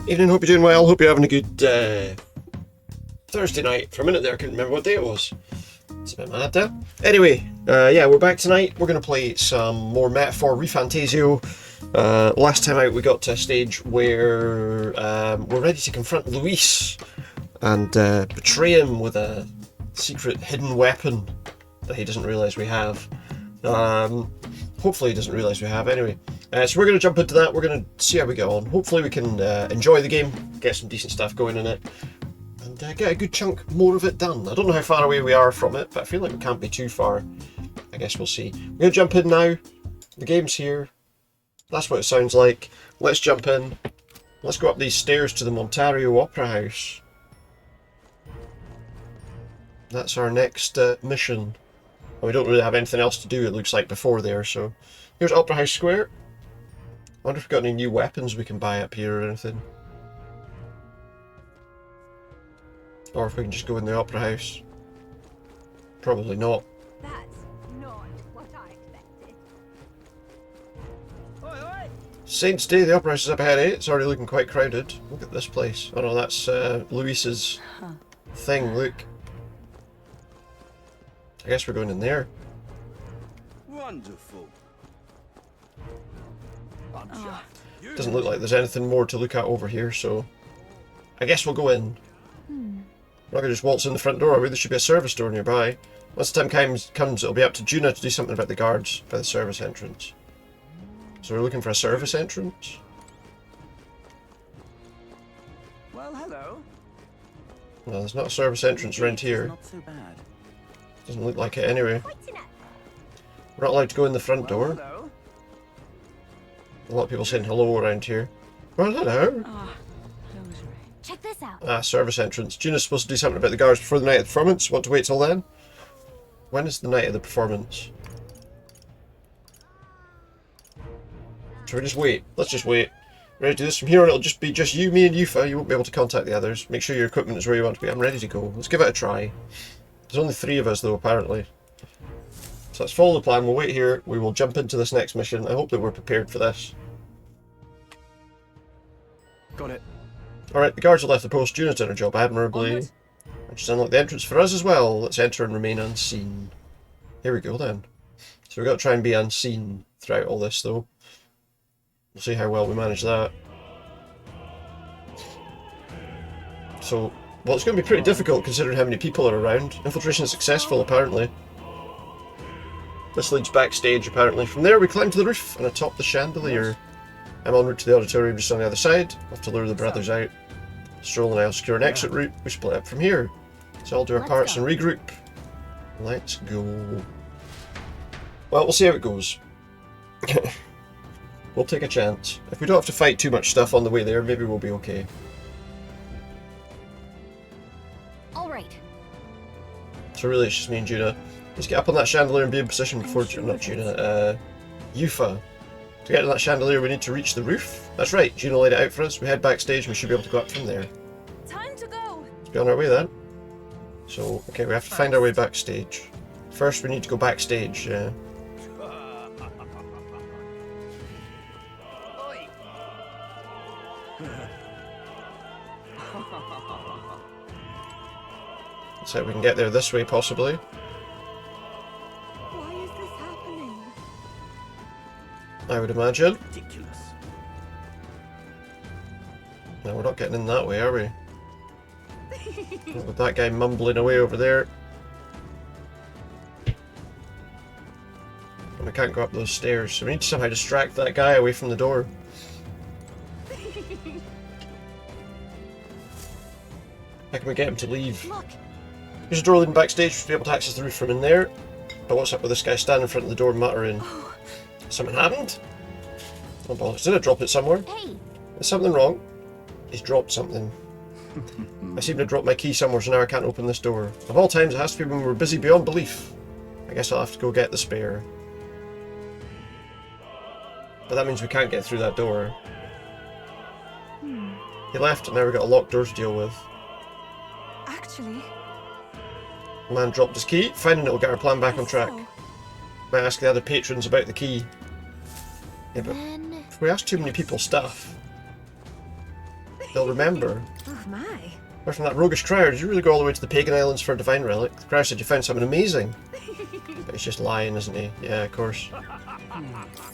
Evening, hope you're doing well. Hope you're having a good Thursday night. For a minute there, I couldn't remember what day it was. It's a bit mad there. Anyway, yeah, we're back tonight. We're going to play some more MetaPhor Refantazio. Last time out, we got to a stage where we're ready to confront Louis and betray him with a secret hidden weapon that he doesn't realise we have. Hopefully he doesn't realise we have, anyway. So we're going to jump into that, we're going to see how we get on. Hopefully we can enjoy the game, get some decent stuff going in it, and get a good chunk more of it done. I don't know how far away we are from it, but I feel like we can't be too far. I guess we'll see. We're going to jump in now. The game's here. That's what it sounds like. Let's jump in. Let's go up these stairs to the Ontario Opera House. That's our next mission. We don't really have anything else to do, it looks like, before there, so... Here's Opera House Square. I wonder if we've got any new weapons we can buy up here or anything. Or if we can just go in the Opera House. Probably not. That's not what I expected. Oi, oi. Saints Day, the Opera House is up ahead, eh? It's already looking quite crowded. Look at this place. Oh no, that's Louis's thing, look. I guess we're going in there. Wonderful. Doesn't look like there's anything more to look at over here, so I guess we'll go in. We're not going to just waltz in the front door, are we? There should be a service door nearby. Once the time comes, it'll be up to Juna to do something about the guards by the service entrance. So we're looking for a service entrance? Well, hello. No, there's not a service entrance around here. Not so bad. Doesn't look like it anyway. Quite enough. We're not allowed to go in the front door. Hello. A lot of people saying hello around here. Well, hello. Check this out. Ah, service entrance. Juna's supposed to do something about the guards before the night of the performance. Want to wait till then? When is the night of the performance? Should we just wait? Let's just wait. Ready to do this? From here on it'll just be just you, me and Yufa. You won't be able to contact the others. Make sure your equipment is where you want to be. I'm ready to go. Let's give it a try. There's only 3 of us though, apparently. So let's follow the plan. We'll wait here. We will jump into this next mission. I hope that we're prepared for this. Got it. Alright, the guards have left the post. Juna's done her job admirably. Onward. And she's unlocked the entrance for us as well. Let's enter and remain unseen. Here we go then. So we've got to try and be unseen throughout all this though. We'll see how well we manage that. So, well, it's going to be pretty difficult considering how many people are around. Infiltration is successful apparently. This leads backstage apparently. From there we climb to the roof and atop the chandelier. I'm en route to the auditorium just on the other side. I'll have to lure the brothers out. Stroll and I'll secure an exit route. We split up from here. So I'll do our Let's parts go. and regroup. Let's go. Well, we'll see how it goes. We'll take a chance. If we don't have to fight too much stuff on the way there, maybe we'll be okay. All right. So really it's just me and Juna. Let's get up on that chandelier and be in position before Yufa. To get to that chandelier we need to reach the roof. That's right, Juna laid it out for us. We head backstage and we should be able to go up from there. Time to go. Let's be on our way then. So, okay, we have to find our way backstage. First we need to go backstage, yeah. Oi. Let's see if we can get there this way possibly. Why is this happening? I would imagine. Ridiculous. No, we're not getting in that way, are we? Not with that guy mumbling away over there. And we can't go up those stairs, so we need to somehow distract that guy away from the door. How can we get him to leave? Look. There's a door leading backstage, we should be able to access the roof from in there. But what's up with this guy standing in front of the door muttering? Something happened? Oh bollocks, did I drop it somewhere? Hey. Is something wrong? He's dropped something. I seem to have dropped my key somewhere, so now I can't open this door. Of all times, it has to be when we're busy beyond belief. I guess I'll have to go get the spare. But that means we can't get through that door. He left, and now we've got a locked door to deal with. Actually. The man dropped his key. Finding it will get our plan back on track. Might ask the other patrons about the key. Yeah, but if we ask too many people stuff, they'll remember. Oh my. Apart from that roguish crier, did you really go all the way to the Pagan Islands for a divine relic? The crier said you found something amazing. But he's just lying, isn't he? Yeah, of course.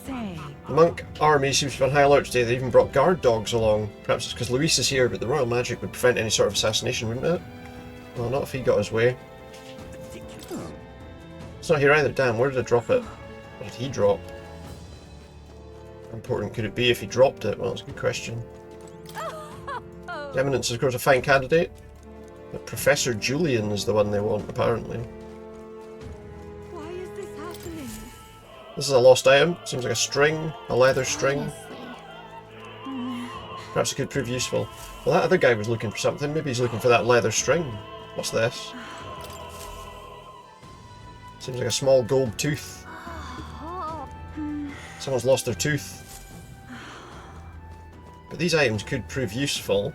Say. The monk army seems to be on high alert today. They even brought guard dogs along. Perhaps it's because Luis is here, but the royal magic would prevent any sort of assassination, wouldn't it? Well, not if he got his way. It's not here either. Damn, where did I drop it? What did he drop? How important could it be if he dropped it? Well, that's a good question. The Eminence is, of course, a fine candidate. But Professor Julian is the one they want, apparently. Why is this happening? This is a lost item. Seems like a string, a leather string. Perhaps it could prove useful. Well, that other guy was looking for something. Maybe he's looking for that leather string. What's this? Seems like a small gold tooth. Someone's lost their tooth. But these items could prove useful.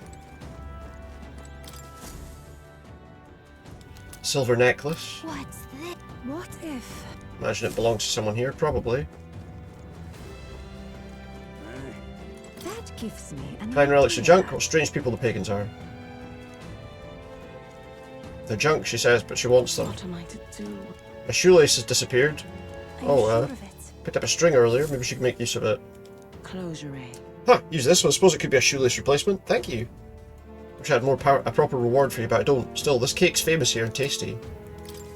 Silver necklace. What's this? What if? Imagine it belongs to someone here, probably. That gives me an Fine relics are idea. junk. What strange people the pagans are. They're junk, she says, but she wants them. What am I to do? A shoelace has disappeared. Are you Oh, sure of it? Picked up a string earlier. Maybe she can make use of it. Close your eye. Huh, use this one. I suppose it could be a shoelace replacement. Thank you. Wish I had more a proper reward for you, but I don't. Still, this cake's famous here and tasty.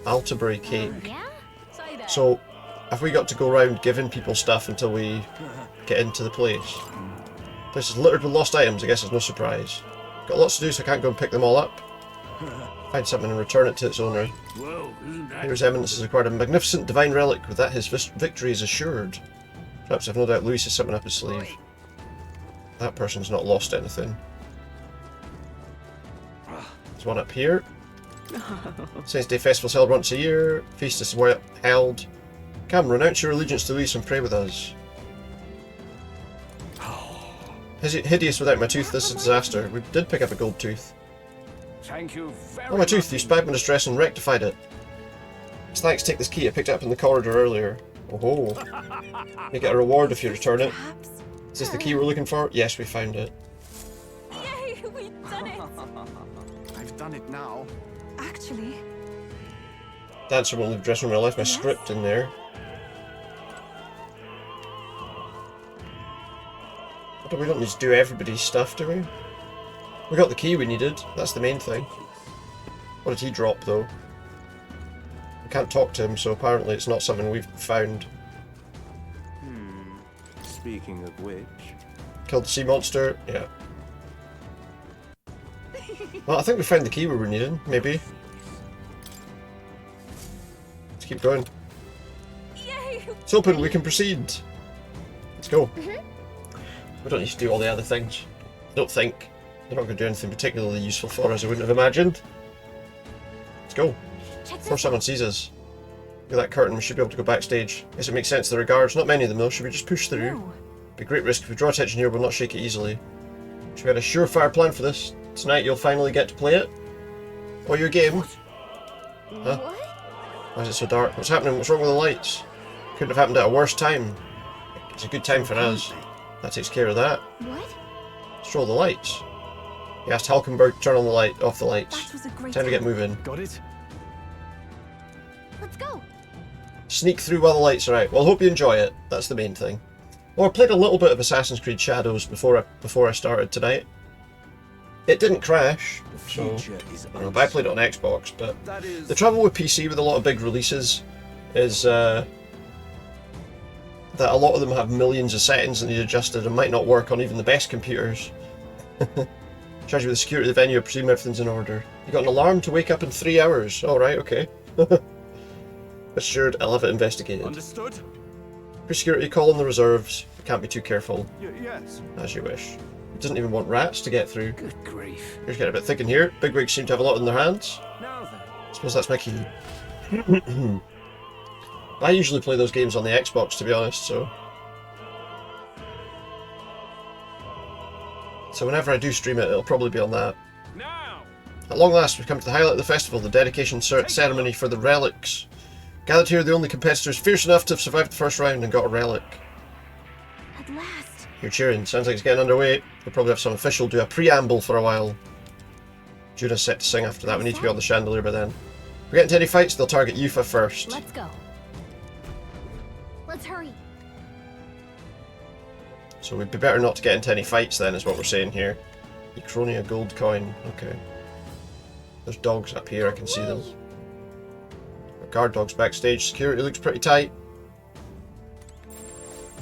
Altabury cake. Yeah? Say that. So, have we got to go around giving people stuff until we get into the place? The place is littered with lost items, I guess it's no surprise. Got lots to do, so I can't go and pick them all up. Find something and return it to its owner. Whoa, isn't that? Here's Eminence has acquired a magnificent divine relic. With that, his victory is assured. Perhaps I've no doubt Louis has something up his sleeve. That person's not lost anything. There's one up here. Saints' Day Festival's held once a year. Feast is held. Come, renounce your allegiance to Louis and pray with us. Hideous without my tooth, this is a disaster. We did pick up a gold tooth. Thank you very Oh, my tooth, you spied my distress and rectified it. Thanks, take this key, I picked it up in the corridor earlier. Oh ho. You get a reward if you return it. Perhaps. Is this the key we're looking for? Yes, we found it. Yay! We've done it. I've done it now. Actually, Dancer won't leave the dressing room. I left my Yes? script in there. We don't need to do everybody's stuff, do we? We got the key we needed. That's the main thing. What did he drop, though? We can't talk to him, so apparently it's not something we've found. Speaking of which, Killed the sea monster? Yeah. Well, I think we found the key we were needing, maybe. Let's keep going. yay! It's open, we can proceed. Let's go. We don't need to do all the other things. I don't think. They're not going to do anything particularly useful for us, I wouldn't have imagined. Let's go. Check Before this. someone sees us. Look at that curtain, we should be able to go backstage. Guess it makes sense, there are guards. Not many of them though, should we just push through? No. Be a great risk if we draw attention here, we'll not shake it easily. Should we had a surefire plan for this? Tonight you'll finally get to play it? Or your game? Huh? What? Why is it so dark? What's happening? What's wrong with the lights? Couldn't have happened at a worse time. It's a good time for us. That takes care of that. What? Stroll the lights. He asked Halkenberg to turn on the light, off the lights. That was a great Time to get moving. got it? Let's go. Sneak through while the lights are out. Well, hope you enjoy it. That's the main thing. Well, I played a little bit of Assassin's Creed Shadows before I started tonight. It didn't crash, so Future is I don't know, but I played it on Xbox. But That is the trouble with PC with a lot of big releases is that a lot of them have millions of settings that need adjusted and might not work on even the best computers. Charge you with the security of the venue, I presume everything's in order. You got an alarm to wake up in 3 hours. Alright, okay. Assured, I'll have it investigated. understood. For security, call on the reserves. Can't be too careful. Yes. As you wish. It doesn't even want rats to get through. Good grief. Here's getting a bit thick in here. Bigwigs seem to have a lot in their hands. Now then. I suppose that's my key. I usually play those games on the Xbox, to be honest, so... So whenever I do stream it, it'll probably be on that. Now. At long last, we've come to the highlight of the festival, the dedication ceremony for the relics. Gathered here, the only competitors fierce enough to have survived the first round and got a relic. At last. You're cheering. Sounds like it's getting underway. We'll probably have some official do a preamble for a while. Juna's set to sing after that. We need to be on the chandelier by then. If we get into any fights, they'll target Yufa first. Let's go. Let's hurry. So we'd be better not to get into any fights then, is what we're saying here. Echronia gold coin. Okay. There's dogs up here, I can see them. Guard dogs backstage. Security looks pretty tight.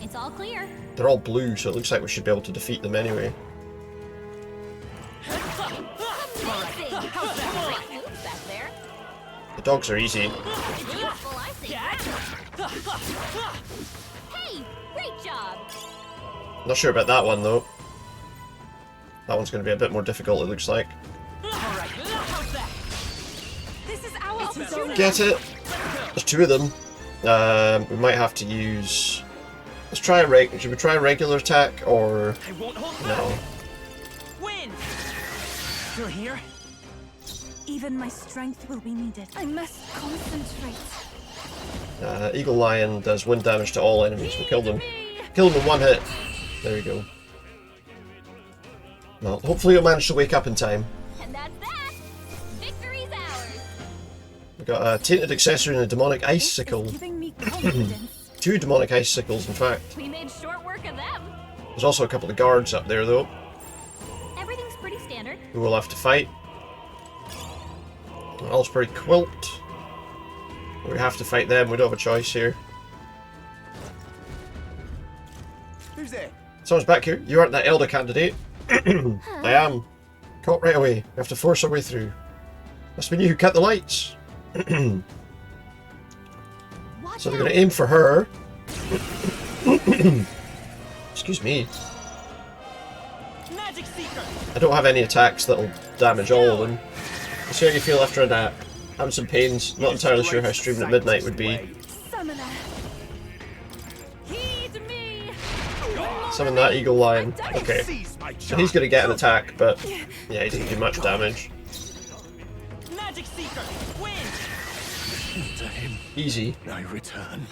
It's all clear. They're all blue, so it looks like we should be able to defeat them anyway. The dogs are easy. Hey, great job. Not sure about that one though. That one's going to be a bit more difficult, it looks like. This is our opportunity. Get it? There's two of them. We might have to use... Let's try a should we try a regular attack or... No. Win! Still here? Even my strength will be needed. I must concentrate. Eagle Lion does wind damage to all enemies. We killed him. Killed him in one hit. There we go. Well, hopefully he'll manage to wake up in time. And that's that. Victory's ours. We've got a tainted accessory and a demonic icicle. Giving me confidence. Two demonic icicles, in fact. We made short work of them. There's also a couple of guards up there, though, Everything's pretty standard. who we'll have to fight. Altabury Quilt. We have to fight them. We don't have a choice here. Who's there? Someone's back here. You aren't that elder candidate. I am. Caught right away. We have to force our way through. Must have been you who cut the lights. So they're going to aim for her. Excuse me. Magic Seeker! I don't have any attacks that'll damage all of them. Let's see how you feel after a nap. Having some pains. Not entirely sure how streaming at midnight would be. Summoner. Heed me. Summon that Eagle Lion. Okay. So he's going to get an attack, but yeah, he doesn't do much damage. Magic Seeker! Win! To him Easy. I return.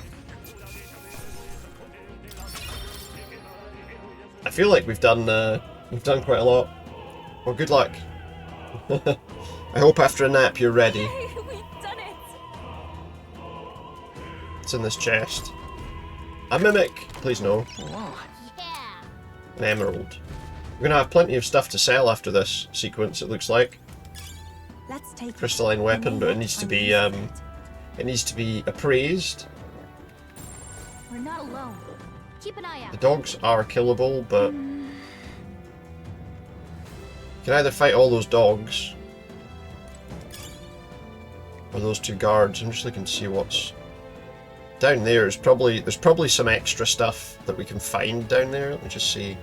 I feel like we've done quite a lot. Well, good luck. I hope after a nap you're ready. Hey, we've done it. It's in this chest. A mimic! Please no. Yeah. An emerald. We're gonna have plenty of stuff to sell after this sequence, it looks like. Let's take Crystalline weapon, but it needs to be appraised. We're not alone. Keep an eye The out. dogs are killable, but you can either fight all those dogs or those two guards. I'm just looking to see what's down there. There's probably some extra stuff that we can find down there. Let me just see,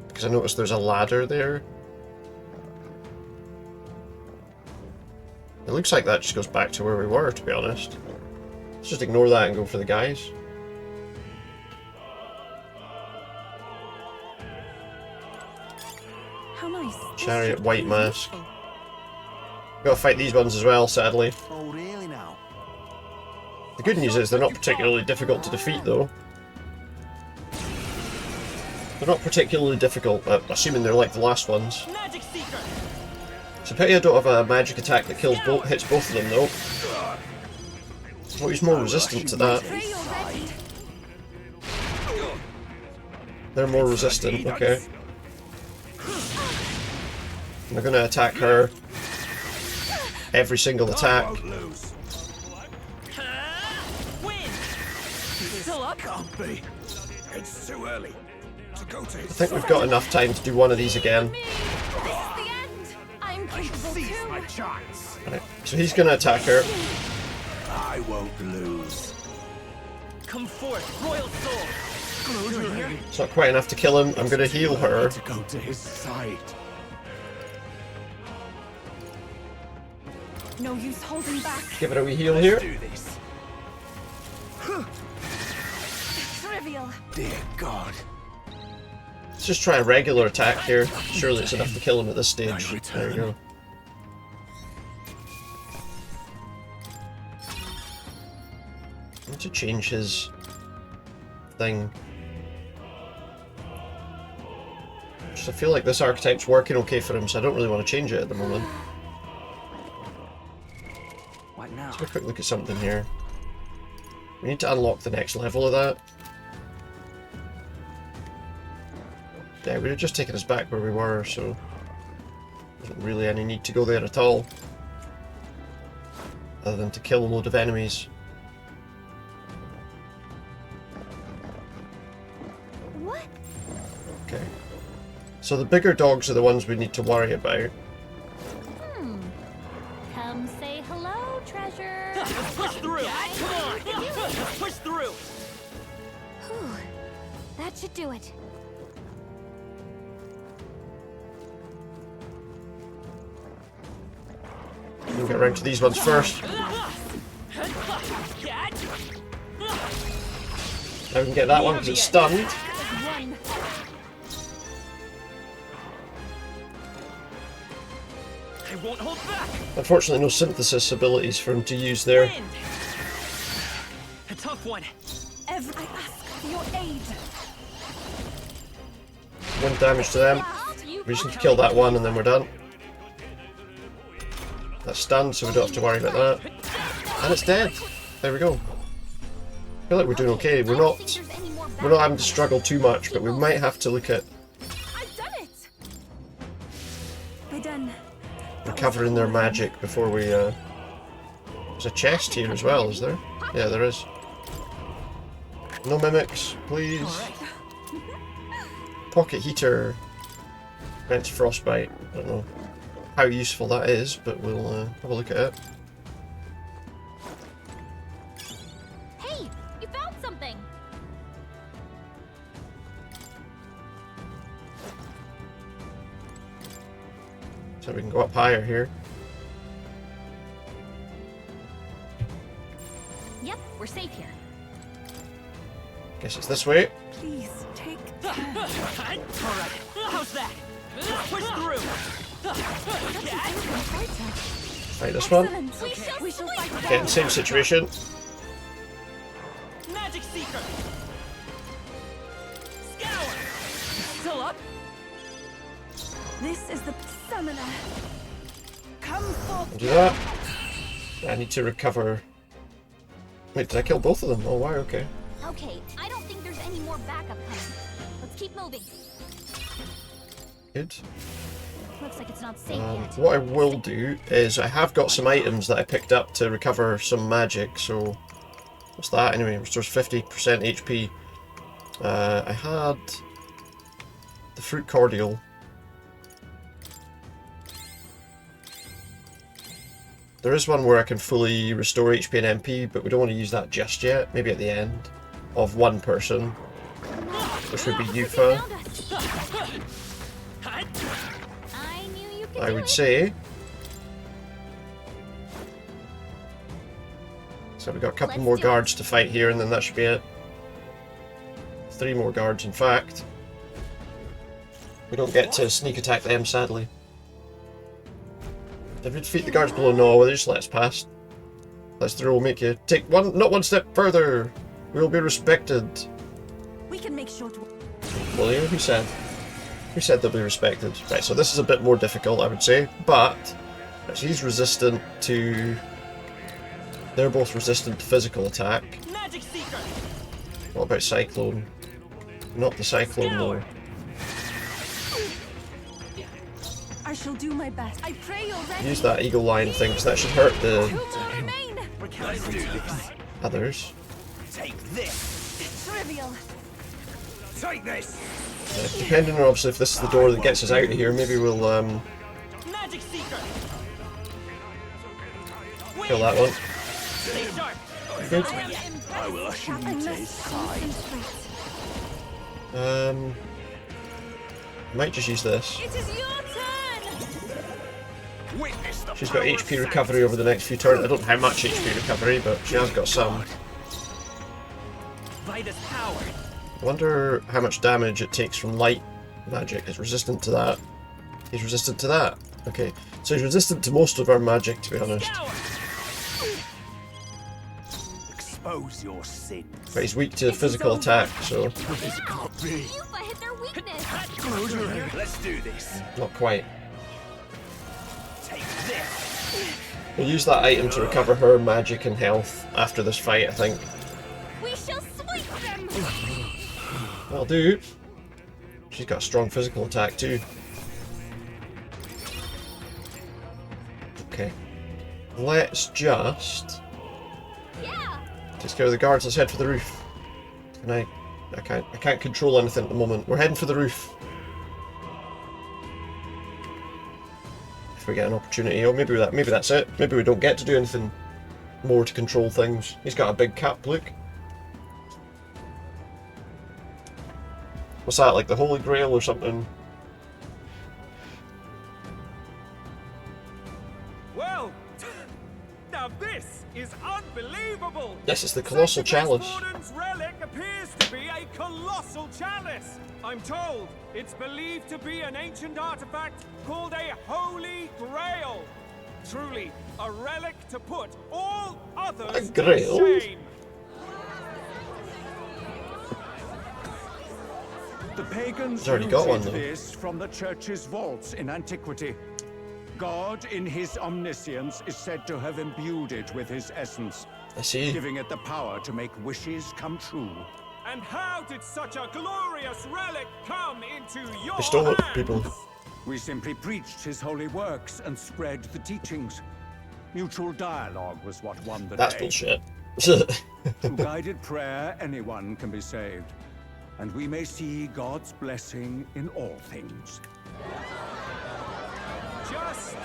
because I noticed there's a ladder there. It looks like that just goes back to where we were, to be honest. Let's just ignore that and go for the guys. How nice. Chariot, white mask. Gotta fight these ones as well, sadly. Oh, really now? The good news is they're not particularly difficult to defeat, though. They're not particularly difficult, assuming they're like the last ones. Magic Seeker! It's a pity I don't have a magic attack that hits both of them, though. Well, he's more resistant to that. Pray you're ready. They're more resistant, okay. And they're gonna attack her. Every single attack. Win! Still up? Can't be. It's too early to go to his I think we've got enough time to do one of these again. Me. This is the end. I'm capable Seize my too. chance. Right, so he's gonna attack her. I won't lose. Come forth, Royal Soul. You're here It's not quite enough to kill him. I'm gonna heal her. to go to his side. No use holding back. Give it a wee heal here. Do this. Trivial. Dear God. Let's just try a regular attack here. Surely it's enough to kill him at this stage. There we go. I need to change his thing. Just I feel like this archetype's working okay for him, so I don't really want to change it at the moment. What now? Let's have a quick look at something here. We need to unlock the next level of that. Yeah, we would have just taken us back where we were, so wasn't really any need to go there at all. Other than to kill a load of enemies. What? Okay. So the bigger dogs are the ones we need to worry about. Come say hello, treasure. Let's push through! Come on! Let's push through! Whew. That should do it. We'll get around to these ones first. Now we can get that one because it's stunned. One. I won't hold back! Unfortunately, no synthesis abilities for him to use there. Wind. A tough one. I ask for your aid. 1 damage to them. We just need to kill that one and then we're done. That's stunned, so we don't have to worry about that. And it's dead. There we go. I feel like we're doing okay. We're not having to struggle too much, but we might have to look at I've done it. They done. recovering their magic before we. There's a chest here as well, is there? Yeah, there is. No mimics, please. Pocket heater. Prevents frostbite. I don't know how useful that is, but we'll have a look at it. Hey, you found something. So we can go up higher here. Yep, we're safe here. Guess it's this way. Please take. Alright, how's that? Push through! Right, this one. Excellent. We shall fight Okay, in the same situation. Magic Seeker! Scour! Still up? This is the summoner. Come forth. Do that. I need to recover. Wait, did I kill both of them? Oh wow, okay. Okay, I don't think there's any more backup coming. Let's keep moving. Good. Looks like it's not safe yet. What I will do is I have got some items that I picked up to recover some magic, so what's that anyway? Restores 50% HP. I had the fruit cordial. There is one where I can fully restore HP and MP, but we don't want to use that just yet. Maybe at the end of one person, which would be Yufa. I knew you could I do would it. say. So we've got a couple Let's more do it. guards to fight here, and then that should be it. 3 more guards, in fact. We don't get to sneak attack them, sadly. Did we defeat the guards below? No, they just let us past. That's the rule, make you take not one step further. We'll be respected. We can make short work. Well, yeah, who said? Who said they'll be respected? Right, so this is a bit more difficult, I would say, but so he's resistant to. They're both resistant to physical attack. Magic Seeker! What about Cyclone? Not the Cyclone though. I shall do my best. I pray you're ready. Use that eagle line thing, because that should hurt the 2 more remain. Let's do this! others. Take this! Trivial. Take this! Depending on obviously if this is the door that gets us out of here, maybe we'll Magic Seeker! kill that one. Stay sharp! Good. I will usher you to his side. Might just use this. It is your turn. Witness the She's got power HP of recovery over the next few turns. I don't know how much HP recovery, but she has got some. By this power. I wonder how much damage it takes from light magic. It's resistant to that. He's resistant to that. Okay, so he's resistant to most of our magic, to be honest. Scour! Expose your sins. But he's weak to physical attack, so This can't be. Yufa hit their weakness. Let's do this. Not quite. Take this. We'll use that item to recover her magic and health after this fight, I think. We shall sweep them! That'll do. She's got a strong physical attack too. Okay. Let's just take care of the guards. Let's head for the roof. And I can't control anything at the moment. We're heading for the roof. If we get an opportunity, or maybe that's it. Maybe we don't get to do anything more to control things. He's got a big cap, look. What's that, like the Holy Grail or something? Well, now this is unbelievable. Yes, it's the Colossal Chalice. Sanctists' relic appears to be a colossal chalice. I'm told it's believed to be an ancient artifact called a Holy Grail. Truly, a relic to put all others A grail? to shame. The pagans He's already got one, looted though. this from the church's vaults in antiquity. God, in his omniscience, is said to have imbued it with his essence, I see. giving it the power to make wishes come true. And how did such a glorious relic come into your They stole it, hands? people. We simply preached his holy works and spread the teachings. Mutual dialogue was what won the That's day. bullshit. Through guided prayer, anyone can be saved. And we may see God's blessing in all things. Just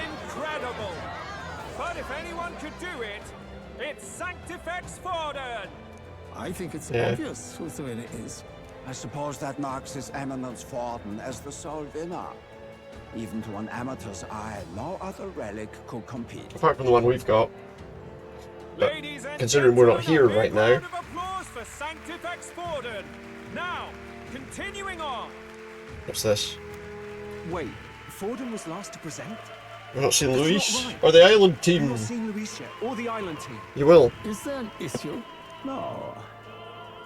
incredible. But if anyone could do it, it's Sanctifex Forden. I think it's Yeah. obvious whose the winner is. I suppose that marks His Eminence Forden as the sole winner. Even to an amateur's eye, no other relic could compete. Apart from the one we've got. But Ladies and considering we're not gentlemen, here a right big now. round of applause for Sanctifex Forden. Now, continuing on. What's this? Wait, Forden was last to present? We're not seeing That's not Luis right. or the island I've team. not seen Luis yet, or the island team. You will. Is there an issue? No.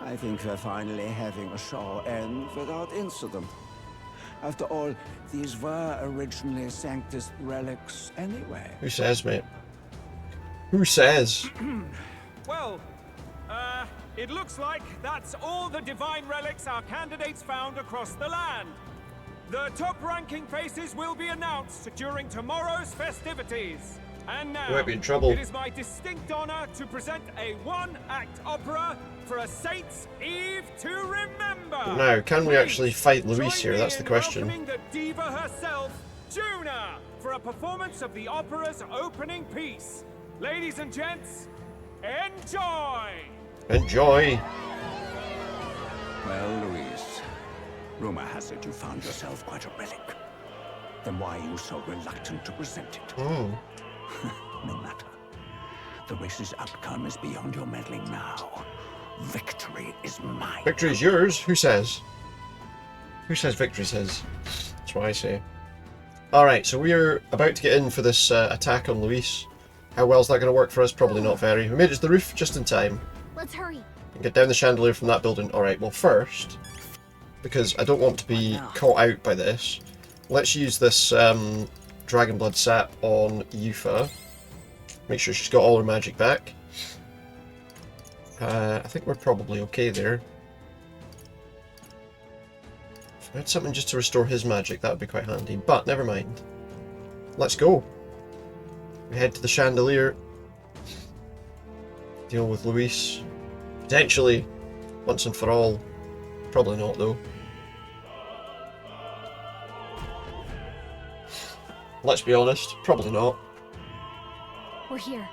I think we're finally having a show end without incident. After all, these were originally Sanctist relics anyway. Who says, mate? Who says? Well, it looks like that's all the divine relics our candidates found across the land. The top-ranking faces will be announced during tomorrow's festivities. And now, You might be in trouble. it is my distinct honor to present a one-act opera for a Saints' Eve to remember. Now, can we Please actually fight Luis join here? me That's the in question. welcoming the diva herself, Juna, for a performance of the opera's opening piece. Ladies and gents, enjoy! Enjoy. Well, Louise, rumor has it you found yourself quite a relic. Then why are you so reluctant to present it? Hmm. No matter. The race's outcome is beyond your meddling now. Victory is mine. Victory's yours. Who says? Who says victory's his? That's what I say. Alright, so we're about to get in for this attack on Luis. How well is that going to work for us? Probably not very. We made it to the roof just in time. Let's hurry. And get down the chandelier from that building. Alright, well first, because I don't want to be caught out by this, let's use this Dragon Blood sap on Yufa. Make sure she's got all her magic back. I think we're probably okay there. If I had something just to restore his magic, that would be quite handy. But never mind. Let's go. We head to the chandelier. Deal with Luis. Potentially, once and for all. Probably not, though. Let's be honest, probably not. We're here.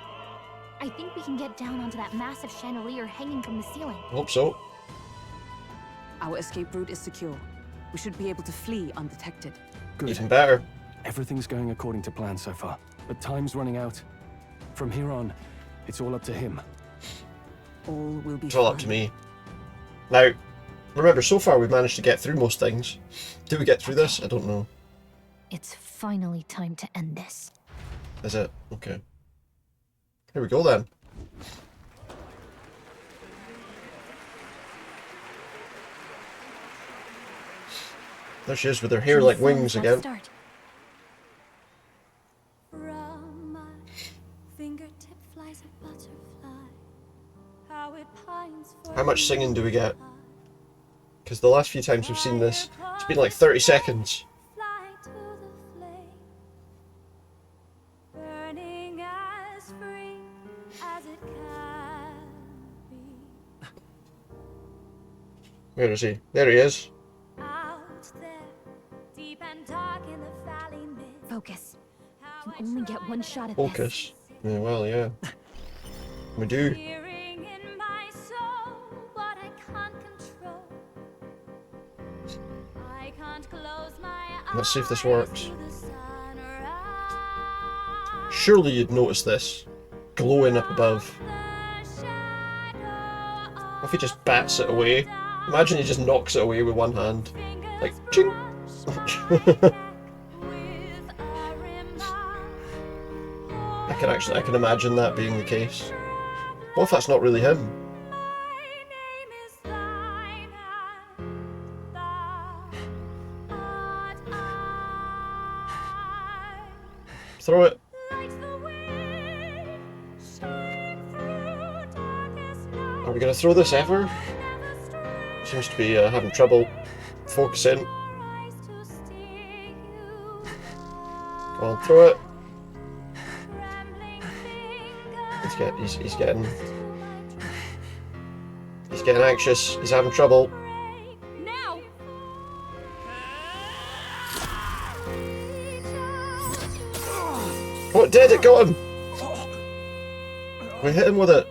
I think we can get down onto that massive chandelier hanging from the ceiling. I hope so. Our escape route is secure. We should be able to flee undetected. Good. Even better. Everything's going according to plan so far, but time's running out. From here on, it's all up to him. All will be It's all fine. up to me. Now, remember, so far we've managed to get through most things. Do we get through this? I don't know. It's finally time to end this. Is it? Okay. Here we go then. There she is with her hair like wings again. Start. From my fingertip flies a butterfly. How it pines for How much singing do we get? Because the last few times we've seen this, it's been like 30 seconds. fly to the flame. Burning as free as it can be. Where is he? There he is. Out there, deep and dark in the valley mid. Focus. You can only get one shot at Focus. Yeah, well, yeah. We do. Hearing in my soul what I can't control. I can't close my eyes. Let's see if this works. to the sunrise. Surely you'd notice this. Glowing up above. The shadow What if he just bats it away? Imagine he just knocks it away with one hand. Like, ching! I can imagine that being the case. What if that's not really him? Throw it. Are we gonna throw this ever? Seems to be having trouble focusing. Come on, throw it. He's getting anxious. He's having trouble. Now. Oh, it did! It got him! We hit him with it.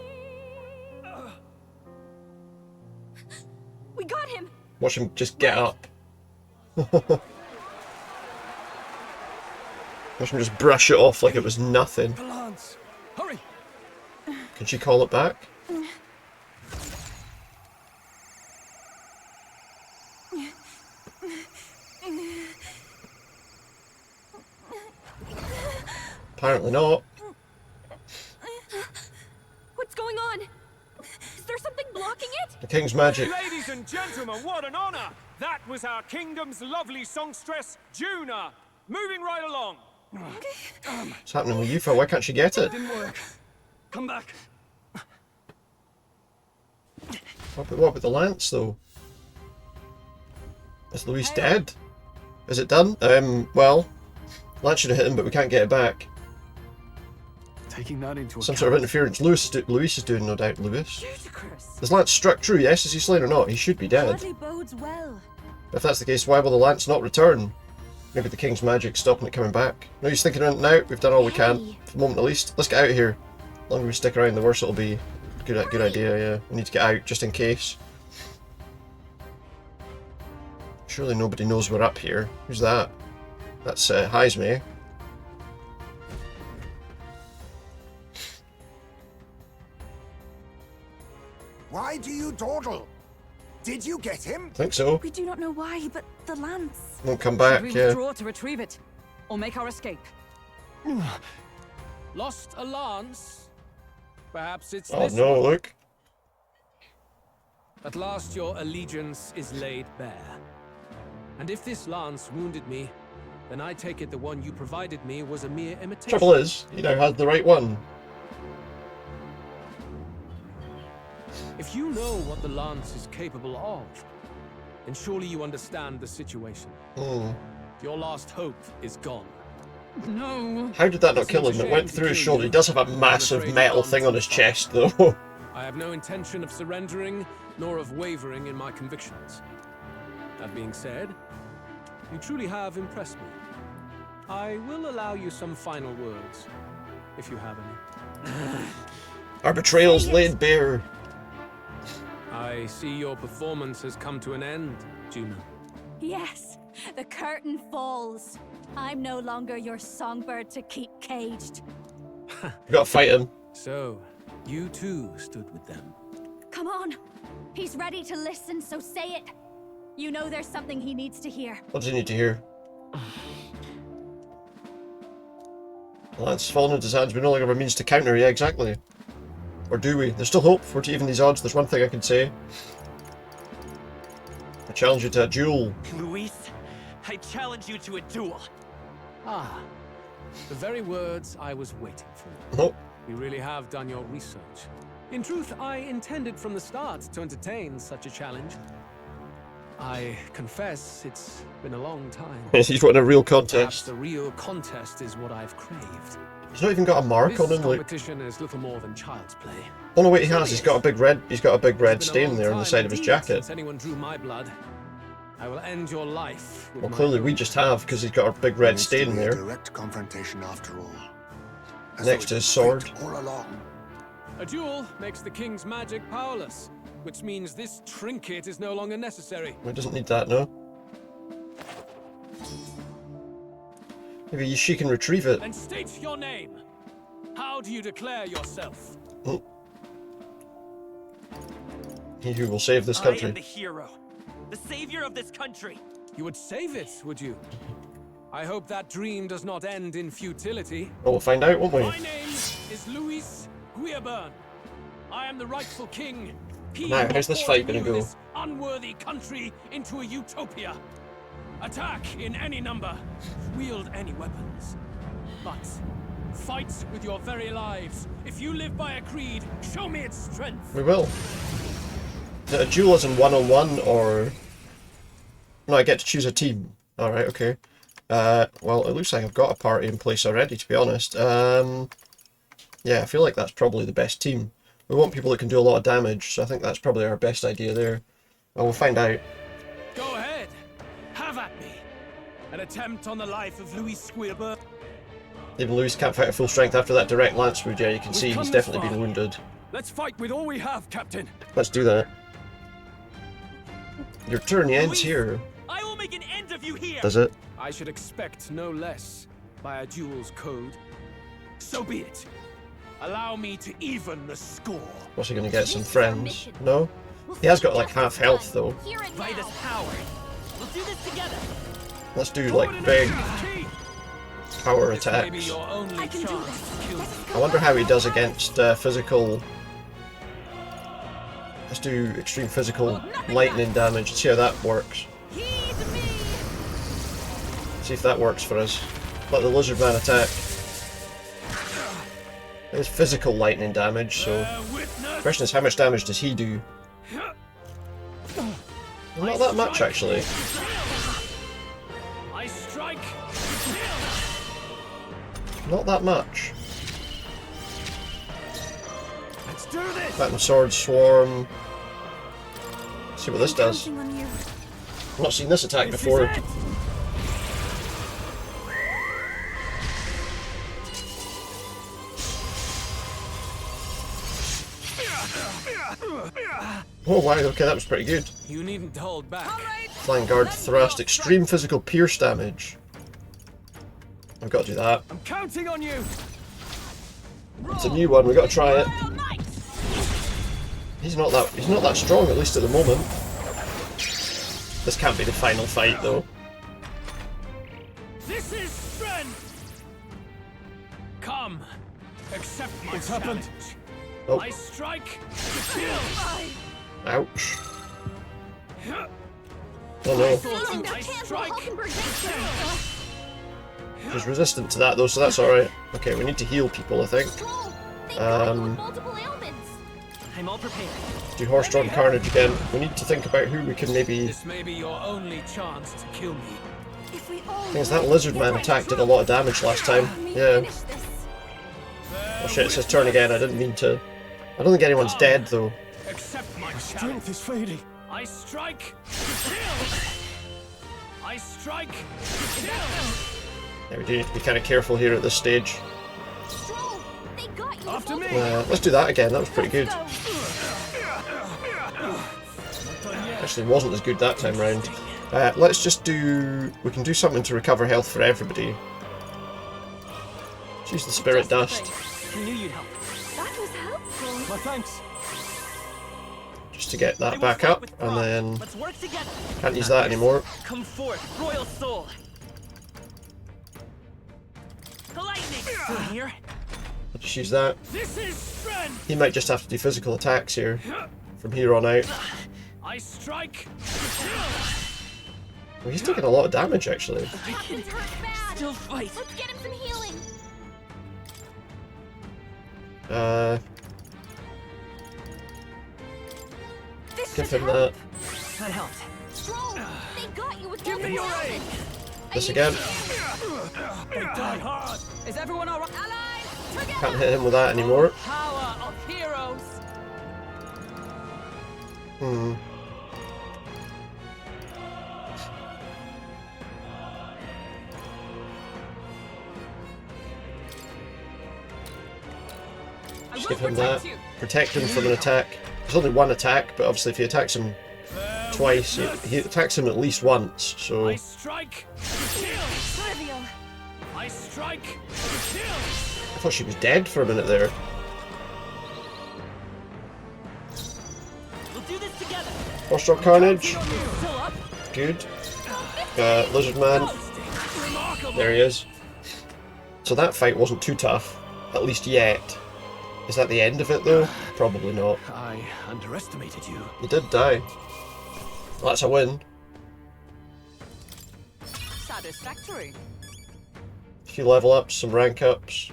We got him. Watch him just get up. Watch him just brush it off like it was nothing. The lance! Hurry! Can she call it back? Apparently not. What's going on? Is there something blocking it? The king's magic. Ladies and gentlemen, what an honor! That was our kingdom's lovely songstress, Juna. Moving right along. What's happening with Yufa? Why can't she get it? Didn't work. Come back. What about the lance, though? Is Louis dead? Is it done? Well, lance should have hit him, but we can't get it back. Taking that into Some account. sort of interference. Louis is doing, no doubt, Louis. Ludicrous. His lance struck true, yes? Is he slain or not? He should be dead. Hardly bodes well. If that's the case, why will the lance not return? Maybe the king's magic stopping it coming back. No use thinking about it now. We've done all we can. For the moment at least. Let's get out of here. The longer we stick around, the worse it'll be. Good idea, yeah. We need to get out, just in case. Surely nobody knows we're up here. Who's that? That's Heisme. Why do you dawdle? Did you get him? Think so. We do not know why, but the lance. Won't come back, Should we yeah. withdraw to retrieve it? Or make our escape? Lost a lance? Perhaps it's Oh this no, one. look. At last your allegiance is laid bare. And if this lance wounded me, then I take it the one you provided me was a mere imitation. Trouble is, he now has the right one. If you know what the lance is capable of, then surely you understand the situation. Your last hope is gone. No. How did that not kill him? It went through his shoulder. He does have a massive metal thing on his chest, though. I have no intention of surrendering, nor of wavering in my convictions. That being said, you truly have impressed me. I will allow you some final words, if you have any. Our betrayal's laid bare. I see your performance has come to an end, Juna. Yes, the curtain falls. I'm no longer your songbird to keep caged. We gotta fight him. So, you too stood with them. Come on. He's ready to listen, so say it. You know there's something he needs to hear. What does he need to hear? The lance has fallen into his hands. We no longer have a means to counter. Yeah, exactly. Or do we? There's still hope for to even these odds. There's one thing I can say. I challenge you to a duel. Louis, I challenge you to a duel. Ah, the very words I was waiting for. Oh. You really have done your research. In truth, I intended from the start to entertain such a challenge. I confess it's been a long time. He's wanting a real Perhaps contest. the real contest is what I've craved. He's not even got a mark This on him. Like, competition is little more than child's play. oh no, wait, he has. He's got a big red. He's got a big red It's been a stain long there on the time side of his indeed jacket. Since anyone drew my blood, I will end your life with Well, my clearly own. we just have, because he's got a big red Needs to stain be a there direct confrontation after all. As next to though his it's sword. fate all along. A duel makes the king's magic powerless, which means this trinket is no longer necessary. He doesn't need that, no. Maybe she can retrieve it. Then state your name. How do you declare yourself? Oh. He who will save this I country. am the hero, the savior of this country. You would save it, would you? I hope that dream does not end in futility. Oh, we'll find out, won't we? My name is Louis Guiaburn. I am the rightful king. He Now, who how's this forged fight gonna you go? This unworthy country into a utopia. Attack in any number. Wield any weapons. But fight with your very lives. If you live by a creed, show me its strength. We will. Is it a dualism 101 or... No, I get to choose a team. Alright, okay. Well, it looks like I've got a party in place already, to be honest. Yeah, I feel like that's probably the best team. We want people that can do a lot of damage, so I think that's probably our best idea there. Well, we'll find out. Go ahead. Have at me. An attempt on the life of Louis Guiaburn. Even Louis can't fight at full strength after that direct lance wound. Yeah, you can see he's definitely been wounded. Let's fight with all we have, Captain. Let's do that. Your turn ends here. I will make an end of you here. Does it? I should expect no less by a duel's code. So be it. Allow me to even the score. What's he gonna get? Some friends? No? He has got like half health though. Fight us power. We'll do this together. Let's do like big power This may be attacks. your only chance to kill me. I wonder how he does against physical. Let's do extreme physical lightning damage. See how that works. See if that works for us. Let the lizard man attack. There's physical lightning damage, so the question is how much damage does he do? Not that much actually. I strike. Not that much. Let's do this. Platinum sword, swarm. See what this does. Counting on you. I've not seen this attack before. Oh wow, okay, that was pretty good. You needn't hold back. Flying guard thrust, extreme physical pierce damage. I've got to do that. I'm counting on you. It's a new one, we've got to try it. He's not that strong, at least at the moment. This can't be the final fight though. This is strength. Come, accept my challenge. Oh. I strike to kill. Ouch. Oh no. I strike. She's resistant to that though, so that's alright. Okay, we need to heal people, I think. Multiple ailments. I'm all prepared. Do horse-drawn carnage again. We need to think about who we can maybe... This may be your only chance to kill me. If we all Thing is, that lizard man attack did a lot of damage last time. Yeah. Oh shit, it says turn again. I didn't mean to. I don't think anyone's dead though. Accept my strength is fading. I strike to kill. I strike to kill. Yeah, we do need to be kind of careful here at this stage. They got you. After me. Let's do that again. That was pretty good. Actually, wasn't as good that time round. Let's just do... We can do something to recover health for everybody. Use the spirit dust. I knew you'd help. That was helpful. My thanks. Just to get that back up, and then... Let's work together. Can't use that anymore. Come forth, royal soul. Lightning. Still here. I'll just use that. This is strength. He might just have to do physical attacks here. From here on out. I strike to kill. Well, he's taking a lot of damage, actually. Captain's hurt bad. Still fight. Let's get him some healing. Give him that. That helped. Stroll, they got you with Give me your aid. This again. They die hard. Is everyone all right? Allies, together! Can't hit him with that anymore. Power of heroes. Hmm. Just give him that. Protect him from an attack. There's only one attack, but obviously if he attacks him twice, he attacks him at least once, so... I strike. Kill. Trivial. I strike. Kill. I thought she was dead for a minute there. We'll do this together. Force drop carnage. Still up. Good. Lizard man. There he is. So that fight wasn't too tough, at least yet. Is that the end of it though? Probably not. I underestimated you. You did die. Well, that's a win. Satisfactory. A few level ups, some rank ups.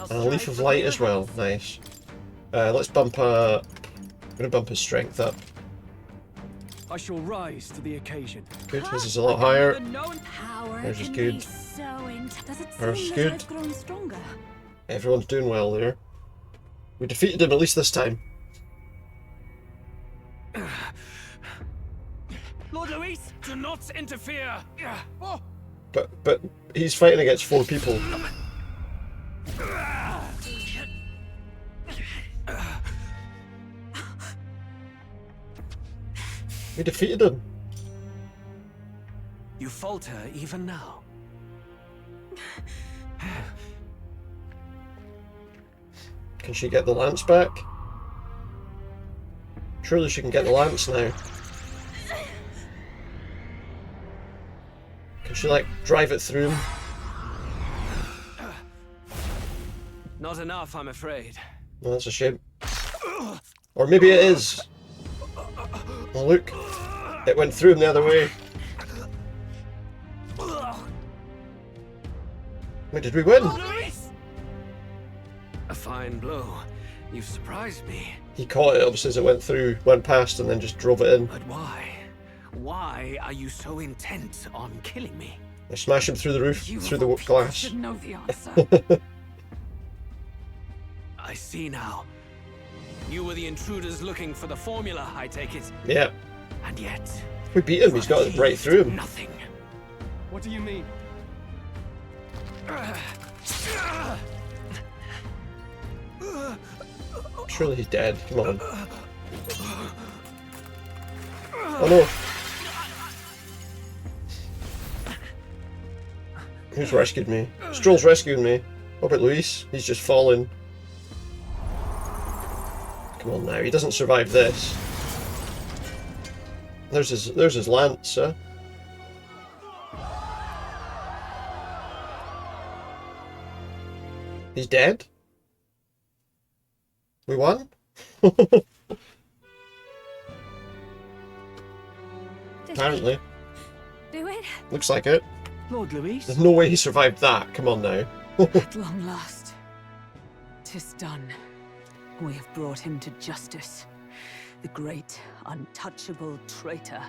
And a leaf of light as well. Nice. Let's bump I'm gonna bump his strength up. I shall rise to the occasion. Good, his is a lot higher. Power There's is can good. be so Does it There's seem good. that I've grown stronger? Everyone's doing well there. We defeated him at least this time. Lord Luis, do not interfere. But he's fighting against 4 people. We defeated him. You falter even now. Can she get the lance back? Surely she can get the lance now. Can she, like, drive it through him? Not enough, I'm afraid. No, that's a shame. Or maybe it is. Oh, look. It went through him the other way. Wait, did we win? A fine blow. You've surprised me. He caught it, obviously, as it went through, went past, and then just drove it in. But why? Why are you so intent on killing me? I smashed him through the roof, You through of the all people glass. should know the answer. I see now. You were the intruders looking for the formula, I take it. Yeah. And yet... If we beat him, he's got it right through him. Nothing. What do you mean? Surely he's dead. Come on. Oh no. Who's rescued me? Stroll's rescued me. What about Luis? He's just fallen. Come on now, he doesn't survive this. There's his lance, huh? He's dead? We won? Apparently. Do it? Looks like it. Lord Luis, There's no way he survived that. Come on now. at long last, 'tis done. We have brought him to justice. The great, untouchable traitor,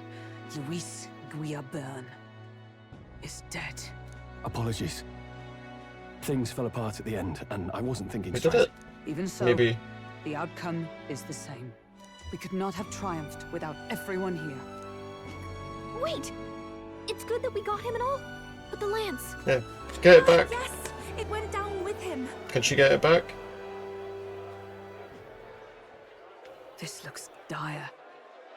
Luis Guillaburn, is dead. Apologies. Things fell apart at the end, and I wasn't thinking We did straight. it. Even so, Maybe. the outcome is the same. We could not have triumphed without everyone here. Wait! It's good that we got him and all, but the lance. Yeah. Get it back. Yes, it went down with him. Can she get it back? This looks dire.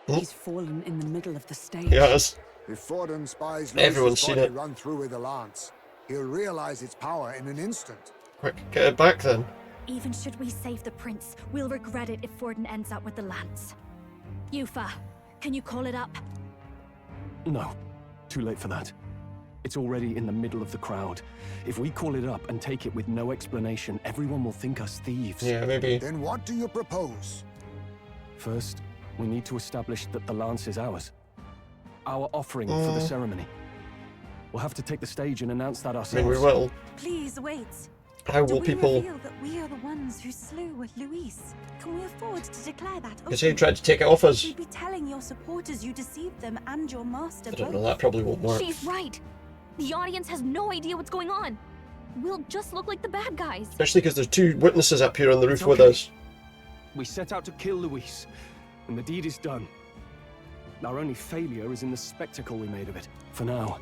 Hmm? He's fallen in the middle of the stage. Yes. If Forden spies Everyone's Luis's seen body it. run through with a lance, he'll realize its power in an instant. Quick, get it back then. Even should we save the prince, we'll regret it if Forden ends up with the lance. Yufa, can you call it up? No. Too late for that. It's already in the middle of the crowd. If we call it up and take it with no explanation, everyone will think us thieves. Yeah, maybe. Then what do you propose? First, we need to establish that the lance is ours. our offering for the ceremony. We'll have to take the stage and announce that I ourselves. mean, we will. Please wait. How Do will we people... reveal that we are the ones who slew Louis? Can we afford to declare that Because he openly? tried to take it off us. We'd be telling your supporters you deceived them and your master I don't know, both. that probably won't work. She's right. The audience has no idea what's going on. We'll just look like the bad guys. Especially because there's 2 witnesses up here on the roof It's with okay. us. We set out to kill Luis, and the deed is done. Our only failure is in the spectacle we made of it. For now,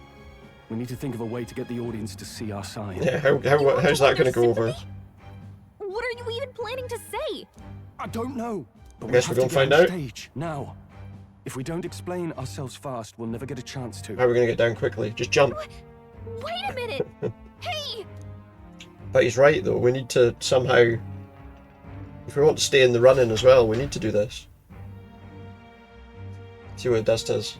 we need to think of a way to get the audience to see our side. Yeah, how's that going to go over? What are you even planning to say? I don't know. But I guess we we're have going to to find get on out. stage now. If we don't explain ourselves fast, we'll never get a chance to. How are we going to get down quickly? Just jump. Wait a minute. Hey! But he's right though, we need to somehow... If we want to stay in the running as well, we need to do this. See what it does to us.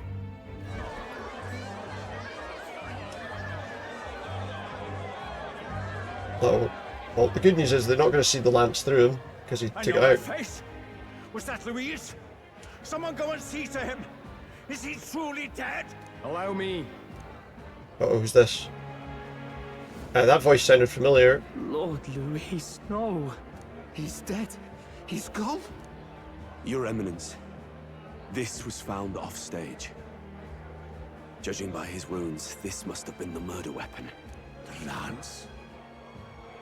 Oh, well, the good news is they're not going to see the lamps through him, because he I took know it that out. face. Was that Louise? Someone go and see to him. Is he truly dead? Allow me. Uh-oh, who's this? That voice sounded familiar. Lord Louis, no. He's dead. He's gone. Your Eminence, this was found off stage. Judging by his wounds, this must have been the murder weapon. The lance.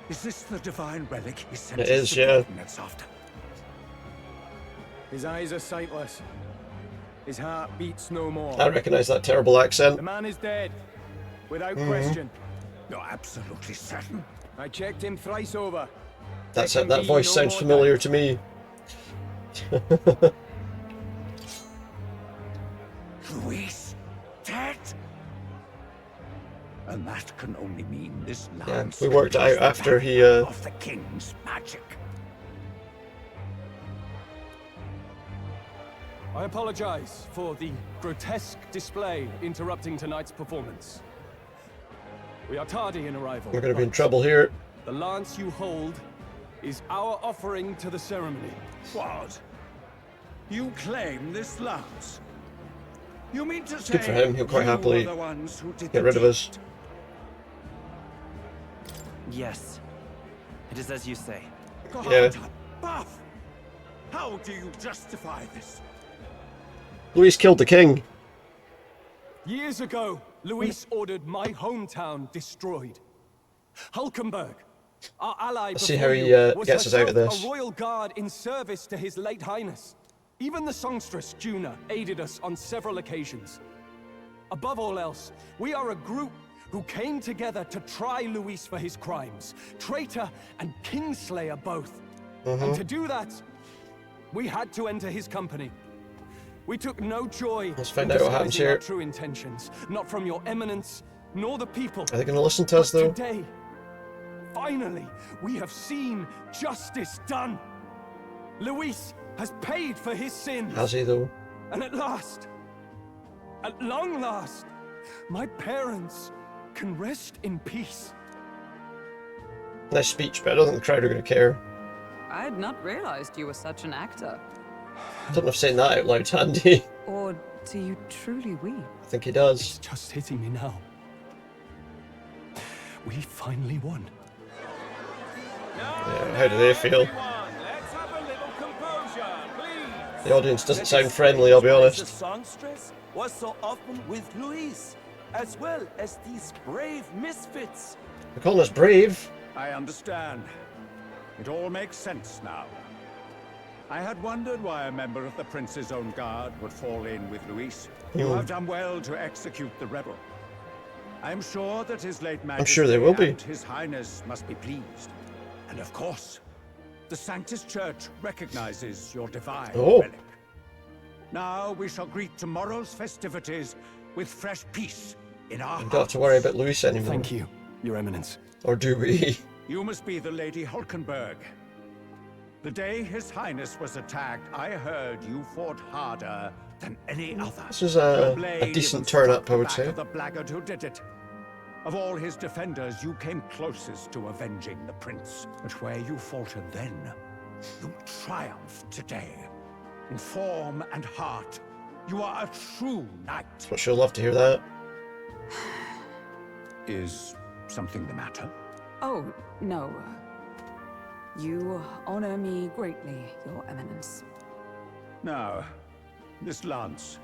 Is this the divine relic he sent It his is, yeah. subordinates after? His eyes are sightless. His heart beats no more. I recognise that terrible The accent. man is dead. Without question. You're absolutely certain. I checked him thrice over. That's There it, can that be voice no sounds more familiar doubt. to me. Louise, dead? And that can only mean this Yeah, lance we worked it out is the after he, weapon of the king's magic. I apologize for the grotesque display interrupting tonight's performance. We are tardy in arrival. We're going to be in but trouble here. The lance you hold is our offering to the ceremony. What? You claim this lance? You mean to say Good for him, he'll quite you happily were the ones who did get the rid of deed? us. Yes. It is as you say. God Yeah. above! How do you justify this? Luis killed the king. Years ago, Luis ordered my hometown destroyed. Hulkenberg, our ally Let's see before how he you, was gets us out of herself this. a royal guard in service to his late highness. Even the songstress, Juna, aided us on several occasions. Above all else, we are a group who came together to try Luis for his crimes. Traitor and kingslayer both. And to do that, we had to enter his company. We took no joy Let's find in out what happens disguising our here. true intentions, not from your eminence, nor the people. Are they going to listen to us But though? today, finally, we have seen justice done. Luis has paid for his sins. Has he though? And at last, at long last, my parents can rest in peace. Nice speech, but I don't think the crowd are going to care. I had not realized you were such an actor. I don't know if saying that out loud's handy. Or do you truly weep? I think he does. It's just hitting me now. We finally won. Yeah, how do they feel? Let's have a little composure, please. The audience doesn't sound friendly, I'll be honest. The songstress was so often with Louise, as well as these brave misfits. They're calling us brave. I understand. It all makes sense now. I had wondered why a member of the Prince's own guard would fall in with Luis. You have done well to execute the rebel. I am sure that His late Majesty sure they will be. and His Highness must be pleased. And of course, the Sanctist Church recognizes your divine relic. Now we shall greet tomorrow's festivities with fresh peace in our We don't have to worry about Luis anymore. Thank you, Your Eminence. Or do we? You must be the Lady Hulkenberg. The day His Highness was attacked, I heard you fought harder than any other. This is Your a blade decent even turn up, struck I the would back say. of the blackguard who did it. Of all his defenders, you came closest to avenging the prince. But where you faltered then, you triumphed today. In form and heart, You are a true knight. But she'll love to hear that. Is something the matter? Oh, no. You honor me greatly, Your Eminence. Now, this lance.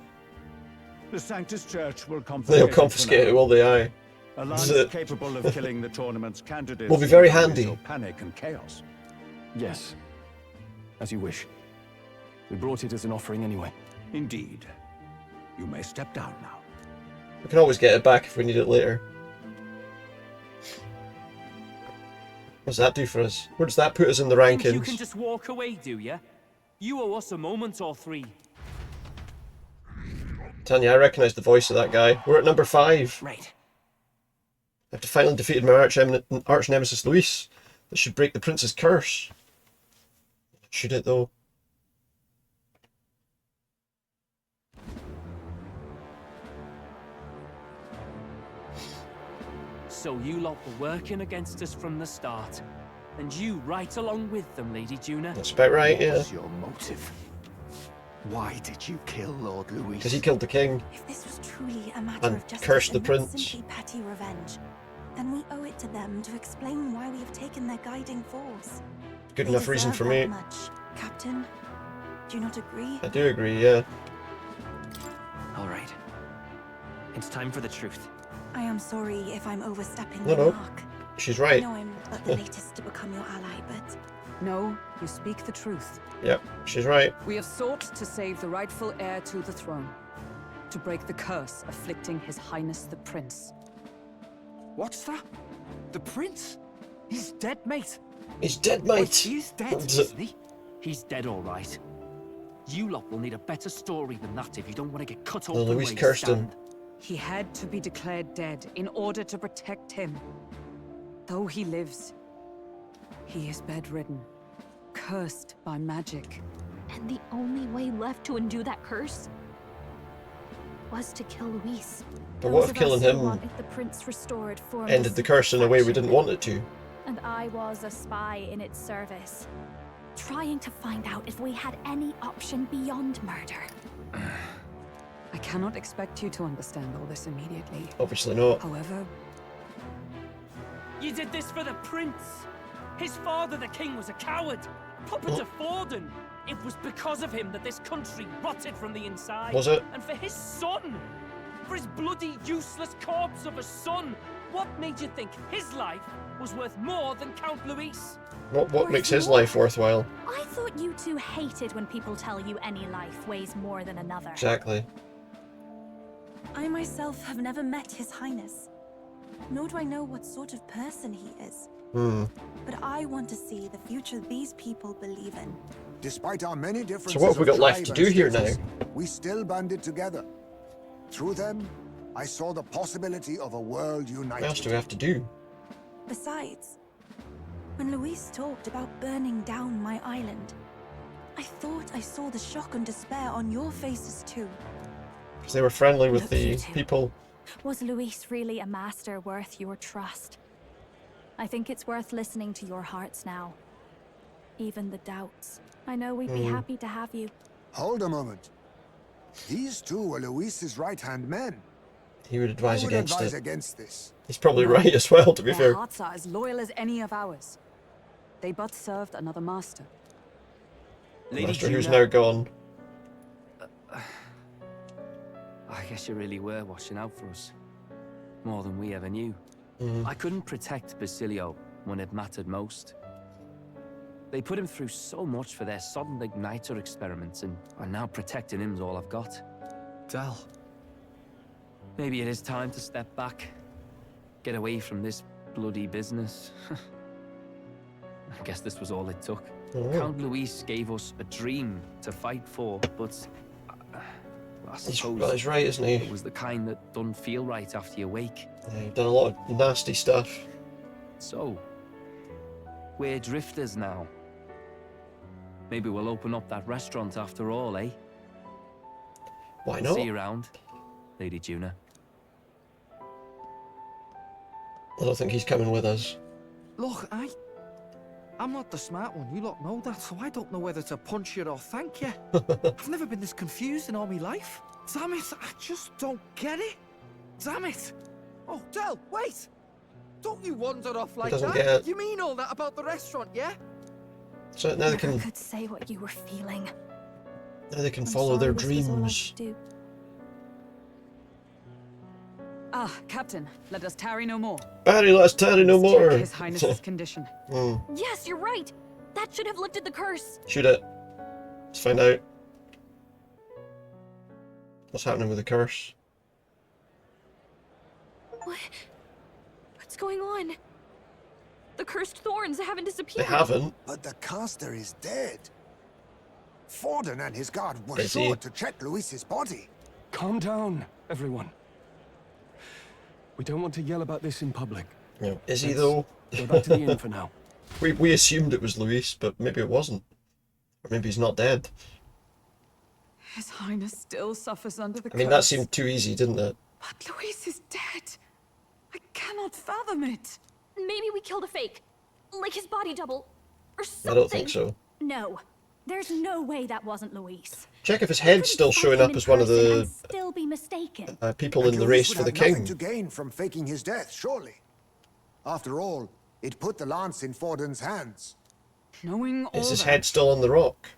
The Sanctist Church will They'll confiscate it, will they? Aye. A lance capable of killing the tournament's candidates. Will be very handy. Panic and chaos. Yes. As you wish. We brought it as an offering anyway. Indeed. You may step down now. We can always get it back if we need it later. What does that do for us? Where does that put us in the rankings? Think you can just walk away, do ya? You owe us a moment or three. Tanya, I recognise the voice of that guy. We're at number 5. Right. I've finally defeated my arch nemesis Louis. This should break the prince's curse. Should it though? So you lot were working against us from the start. And you right along with them, Lady Juna. That's about right, yeah. What's your motive? Why did you kill Lord Louis? Because he killed the king. If this was truly a matter and of justice cursed the and not prince. simply petty revenge, then we owe it to them to explain why we have taken their guiding force. Good They enough reason deserve for me. that much. Captain, do you not agree? I do agree, yeah. All right. It's time for the truth. I am sorry if I'm overstepping No, the no. mark. She's right. I know I'm but the latest to become your ally, but No, you speak the truth. Yep, she's right. We have sought to save the rightful heir to the throne. To break the curse afflicting His Highness the Prince. What's that? The prince? He's dead, mate. He's dead, mate. He's dead, What's isn't it? he? He's dead, all right. You lot will need a better story than that if you don't want to get cut No, open Louis where you cursed him. stand. He had to be declared dead in order to protect him. Though he lives, he is bedridden, cursed by magic. And the only way left to undo that curse was to kill Luis. But what if killing him wanted the prince restored for ended the curse in a way we didn't want it to? And I was a spy in its service, trying to find out if we had any option beyond murder. I cannot expect you to understand all this immediately. Obviously not. However, You did this for the prince. His father, the king, was a coward. Puppet of Forden. It was because of him that this country rotted from the inside. Was it? And for his son. For his bloody, useless corpse of a son. What made you think his life was worth more than Count Luis? What makes his life worthwhile? I thought you two hated when people tell you any life weighs more than another. Exactly. I myself have never met His Highness. Nor do I know what sort of person he is. But I want to see the future these people believe in. Despite our many differences, So what have we got left to do here now? We still banded together. Through them, I saw the possibility of a world united. What else do we have to do? Besides, when Luis talked about burning down my island, I thought I saw the shock and despair on your faces too. Because they were friendly with the people. Was Luis really a master worth your trust? I think it's worth listening to your hearts now. Even the doubts. I know we'd be happy to have you. Hold a moment. These two were Luis's right-hand men. He would advise I would against advise it. against this. He's probably right as well, to be their fair. hearts are as loyal as any of ours. They but served another master. Lady Master who's Juna, now gone. I guess you really were watching out for us. More than we ever knew. I couldn't protect Basilio when it mattered most. They put him through so much for their sodden igniter experiments, and now protecting him's all I've got. Dal. Maybe it is time to step back. Get away from this bloody business. I guess this was all it took. Count Luis gave us a dream to fight for, but I suppose He's right, isn't he? it was the kind that doesn't feel right after you wake. Yeah, you've done a lot of nasty stuff. So, we're drifters now. Maybe we'll open up that restaurant after all, eh? Why not? See you around, Lady Juna. I don't think he's coming with us. Look, I'm not the smart one, you lot know that, so I don't know whether to punch you or thank you. I've never been this confused in all my life. Damn it, I just don't get it. Damn it. Oh, Del, wait! Don't you wander off like doesn't that. get it. You mean all that about the restaurant, yeah? So now they Never can could say what you were feeling. follow their I'm sorry this was all I dreams. could do. Ah, Captain, let us tarry no more. Barry, let's tarry no Let's more. check His Highness's condition. Yes, you're right. That should have lifted the curse. Shoot it. Let's find out. What's happening with the curse? What's going on? The cursed thorns haven't They disappeared. haven't. But the caster is dead. Forden and his guard were Is sure he? to check Louis's body. Calm down, everyone. We don't want to yell about this in public. Yeah. Is he Let's though? Go back to the inn for now. We assumed it was Luis, but maybe it wasn't. Or maybe he's not dead. His Highness still suffers under the I mean, that curse. seemed too easy, didn't it? But Louis is dead. I cannot fathom it. Maybe we killed a fake. Like his body double. Or I something. don't think so. No. There's no way that wasn't Luis. Check if his head's still showing up as one of the Still be mistaken. people And in the Louis race would for the have nothing king. to gain from faking his death, surely. After all, it put the lance in Forden's hands. Knowing all Is his that, head still on the rock?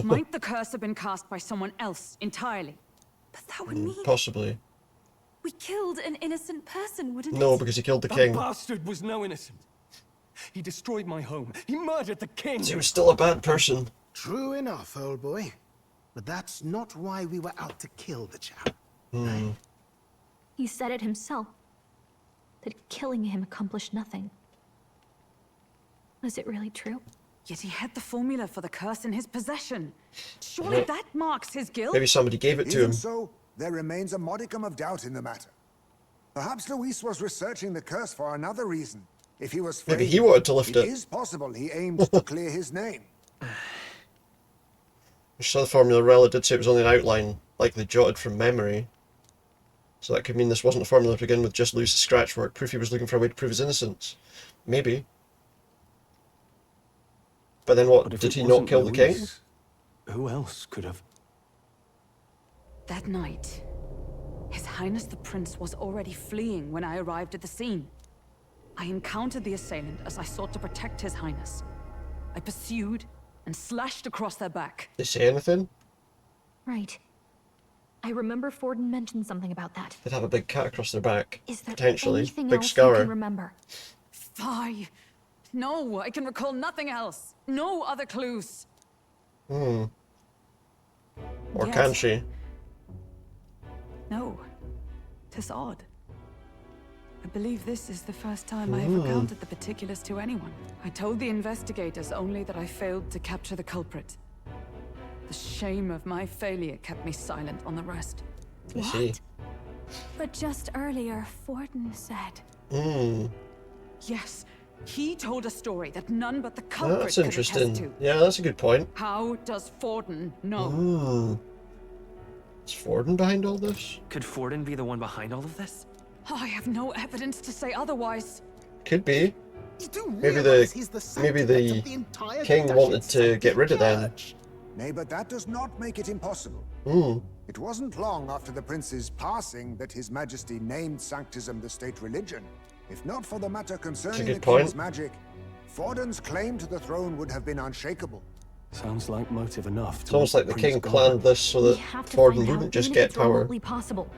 might the curse have been cast by someone else entirely? But that would mean Possibly. we killed an innocent person, wouldn't it? No, because he killed the That king. bastard was no innocent. He destroyed my home. He murdered the king. He was still a bad person. True enough, old boy. But that's not why we were out to kill the chap. He said it himself. That killing him accomplished nothing. Was it really true? Yet he had the formula for the curse in his possession. Surely that marks his guilt? Maybe somebody gave it to Even him. so, there remains a modicum of doubt in the matter. Perhaps Louis was researching the curse for another reason. If he was Maybe framed, he wanted to lift it it. is possible he aimed to clear his name. So the formula Rella did say it was only an outline, likely jotted from memory. So that could mean this wasn't a formula to begin with, just Luis's scratch work. Proof he was looking for a way to prove his innocence. Maybe. But then what? But if Did it he not wasn't kill the king? Louis, who else could have? That night, His Highness the Prince was already fleeing when I arrived at the scene. I encountered the assailant as I sought to protect His Highness. I pursued and slashed across their back. Did they say anything? Right. I remember Forden mentioned something about that. They'd have a big cut across their back. Is there Potentially. anything Big else scar. you can remember? Fie! No, I can recall nothing else. No other clues. Or Yes. can she? No. 'Tis odd. I believe this is the first time I have recounted the particulars to anyone. I told the investigators only that I failed to capture the culprit. The shame of my failure kept me silent on the rest. I see. But just earlier, Forden said... Yes, he told a story that none but the culprit That's could interesting. attest to. Yeah, that's a good point. How does Forden know? Is Forden behind all this? Could Forden be the one behind all of this? I have no evidence to say otherwise. Could be. You do Maybe realize he's the maybe sanctifex the of the entire king Dutch wanted to get rid of them. Church. Nay, but that does not make it impossible. It wasn't long after the prince's passing that His Majesty named Sanctism the state religion. If not for the matter concerning good the point. king's magic, Forden's claim to the throne would have been unshakable. Sounds like motive enough. It's almost like the king planned this so that We have to Forden find out, wouldn't just even if get it's power. remotely possible.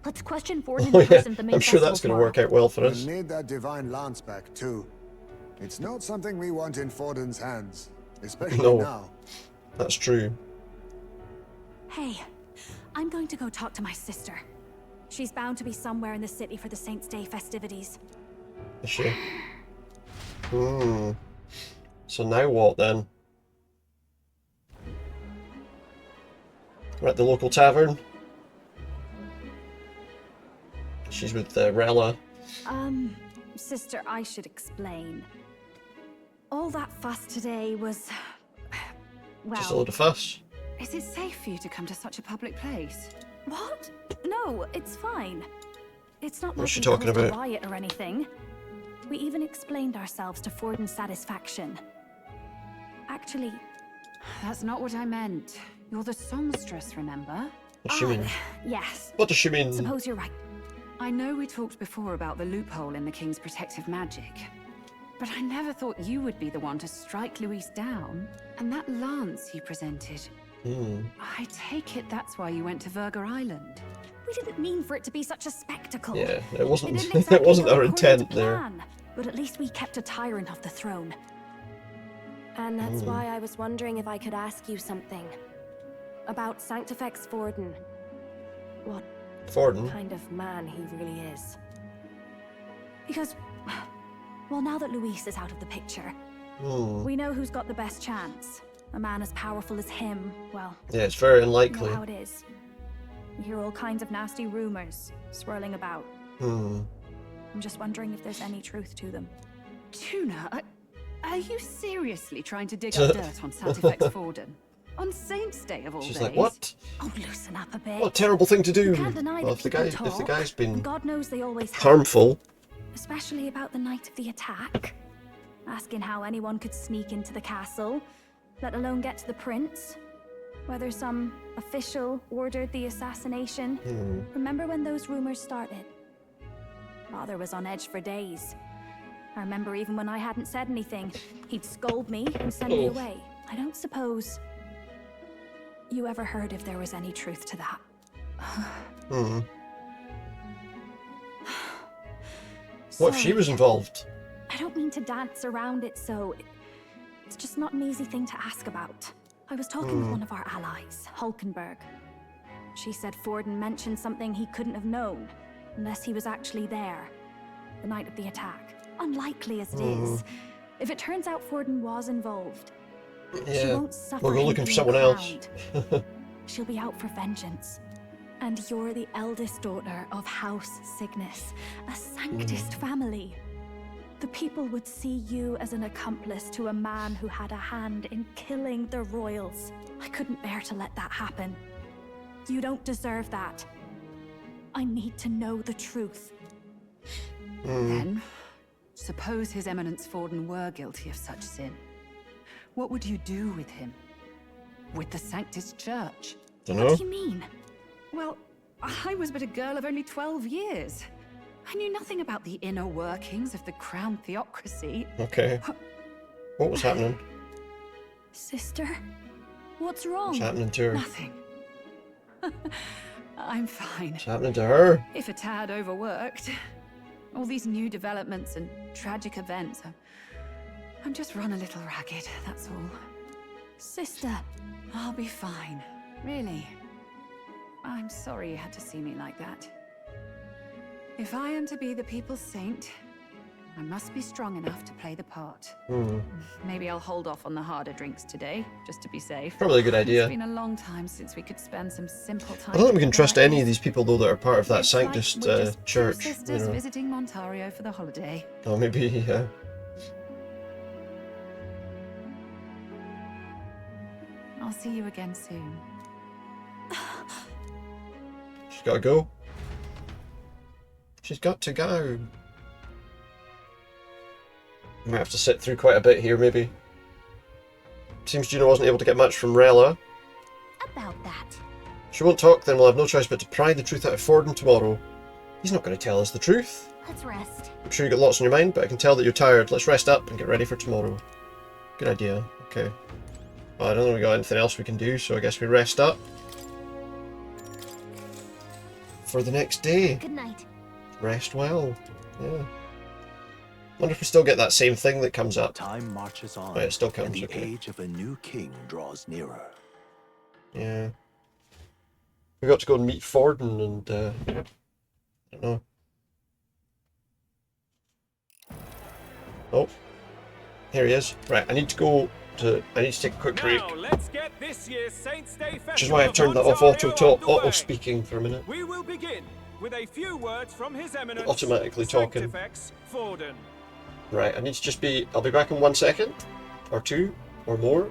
Let's question Forden Oh in yeah, person at the main I'm sure that's festival going to work out well for We'll us. need that divine lance back, too. It's not something we want in Forden's hands, especially No. now. That's true. Hey, I'm going to go talk to my sister. She's bound to be somewhere in the city for the Saints' Day festivities. Is she? So now what then? We're at the local tavern. She's with Rella. Sister, I should explain. All that fuss today was... well... Just a load of fuss. Is it safe for you to come to such a public place? What? No, it's fine. It's not What's like she we talking caused a about? riot or anything. We even explained ourselves to Forden's satisfaction. Actually... That's not what I meant. You're the songstress, remember? What's she mean? Yes. What does she mean? Suppose you're right. I know we talked before about the loophole in the King's protective magic, but I never thought you would be the one to strike Louis down. And that lance you presented, I take it that's why you went to Verger Island. We didn't mean for it to be such a spectacle. Yeah, it wasn't. It, exactly it wasn't our our intent there. plan, but at least we kept a tyrant off the throne. And that's why I was wondering if I could ask you something. About Sanctifex Forden. What kind of man he really is. Because, well, now that Louis is out of the picture, we know who's got the best chance. A man as powerful as him, well... Yeah, it's very You unlikely. know how it is. We hear all kinds of nasty rumors swirling about. I'm just wondering if there's any truth to them. Tuna, are you seriously trying to dig up dirt on Sanctifex Forden? On Saint's Day of all She's days? like, what? Oh, loosen up a bit. What a terrible thing to do. You can't deny Well, that if the people guy's talk, been and God knows they always have. harmful. Especially about the night of the attack. Asking how anyone could sneak into the castle, let alone get to the prince. Whether some official ordered the assassination. Remember when those rumors started? Father was on edge for days. I remember even when I hadn't said anything, he'd scold me and send me away. I don't suppose you ever heard if there was any truth to that. What if she was involved? I don't mean to dance around it, so it's just not an easy thing to ask about. I was talking with one of our allies, Hulkenberg. She said Forden mentioned something he couldn't have known, unless he was actually there, the night of the attack. Unlikely as it is, if it turns out Forden was involved, she won't suffer. We'll go him looking for being someone else. crowned. She'll be out for vengeance. And you're the eldest daughter of House Cygnus, a Sanctist family. The people would see you as an accomplice to a man who had a hand in killing the royals. I couldn't bear to let that happen. You don't deserve that. I need to know the truth. Then, suppose His Eminence Forden were guilty of such sin. What would you do with him? With the Sanctist Church? Dunno. What do you mean? Well, I was but a girl of only 12 years. I knew nothing about the inner workings of the crown theocracy. Okay. What was happening? Sister? What's wrong? What's happening to her? Nothing. I'm fine. What's happening to her? If a tad overworked. All these new developments and tragic events. I'm just run a little ragged, that's all. Sister. I'll be fine. Really. I'm sorry you had to see me like that. If I am to be the people's saint, I must be strong enough to play the part. Maybe I'll hold off on the harder drinks today, just to be safe. Probably a good idea. It's been a long time since we could spend some simple time. I don't think we can trust together. any of these people though that are part of that It's like Sanctist we're just two church. You sisters know. visiting Montario for the holiday. Oh, maybe, yeah. I'll see you again soon. She's got to go. She's got to go. Might have to sit through quite a bit here, maybe. Seems Juno wasn't able to get much from Rella. About that. She won't talk, then we'll have no choice but to pry the truth out of Forden tomorrow. He's not going to tell us the truth. Let's rest. I'm sure you've got lots on your mind, but I can tell that you're tired. Let's rest up and get ready for tomorrow. Good idea. Okay. Well, I don't think we got anything else we can do, so I guess we rest up for the next day. Good night. Rest well. Yeah. Wonder if we still get that same thing that comes up. Time marches on, Oh, yeah, it still comes. and the Okay. age of a new king draws nearer. Yeah. We got to go and meet Forden and I don't know. Oh. Here he is. Right, I need to take a quick break. Now, let's get this year's Saints' Day Which is why I've turned that off auto speaking for a minute. We will begin with a few words from His Eminence Automatically talking. Sanctifex Forden. Right, I need to just be... I'll be back in 1 second. Or 2. Or more.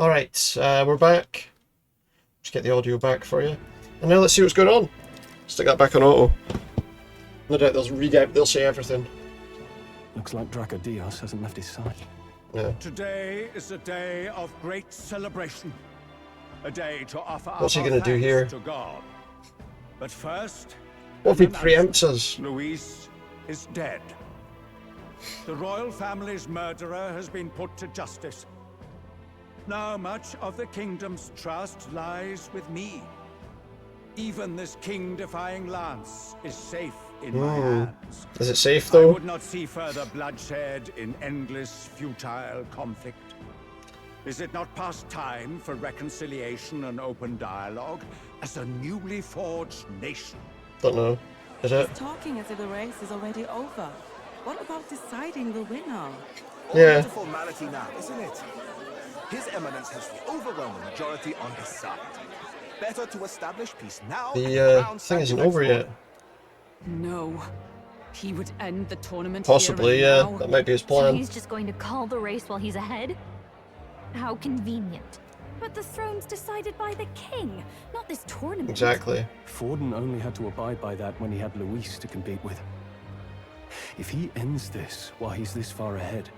Alright, we're back. Just get the audio back for you. And now let's see what's going on. Stick that back on auto. No doubt they'll say everything. Looks like Draco Dios hasn't left his side. Yeah. Today is a day of great celebration. A day to offer What's he our gonna do thanks here? to God. But first, What if he preempts us? Louis is dead. The royal family's murderer has been put to justice. Now much of the kingdom's trust lies with me. Even this king-defying lance is safe in my hands. Is it safe though? I would not see further bloodshed in endless, futile conflict. Is it not past time for reconciliation and open dialogue as a newly forged nation? Don't know. Is it? He's talking as if the race is already over. What about deciding the winner? Yeah. All formality now, isn't it? His Eminence has the overwhelming majority on his side. Better to establish peace now. The thing isn't over yet. No. He would end the tournament Possibly, here and yeah. now. That might be his So plan. he's just going to call the race while he's ahead? How convenient. But the throne's decided by the king, not this tournament. Exactly. Forden only had to abide by that when he had Louis to compete with. If he ends this while he's this far ahead,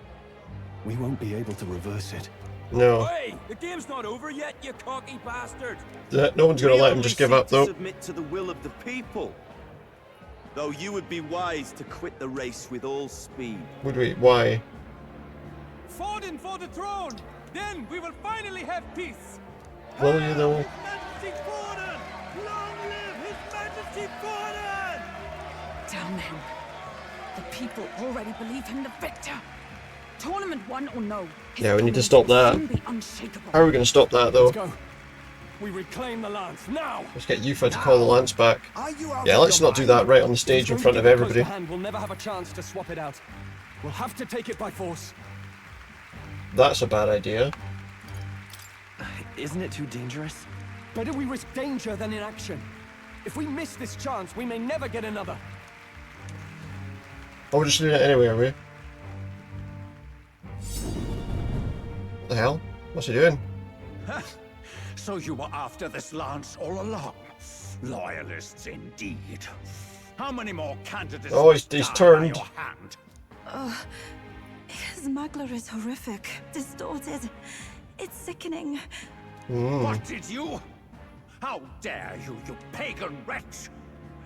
we won't be able to reverse it. No. Hey, the game's not over yet, you cocky bastard. No one's gonna let him just give up though. Submit to the will of the people. Though you would be wise to quit the race with all speed. Would we? Why? Forden for the throne! Then we will finally have peace! Will you though? Majesty Forden! Long live His Majesty Forden! Damn him. The people already believe him the victor. Tournament won or no. Yeah, we need to stop that. How are we going to stop that though? Let's go. We reclaim the lance now. Let's get Yufa to call the lance back. Yeah, let's not do that right on the stage in front of everybody. We'll never have a chance to swap it out. We'll have to take it by force. That's a bad idea. Isn't it too dangerous? Better we risk danger than inaction. If we miss this chance, we may never get another. Oh, we're just doing it anyway, are we? What the hell? What's he doing? So you were after this lance all along. Loyalists indeed. How many more candidates? Oh, he's die by turned. your hand? His smuggler is horrific, distorted. It's sickening. What did you? How dare you, you pagan wretch!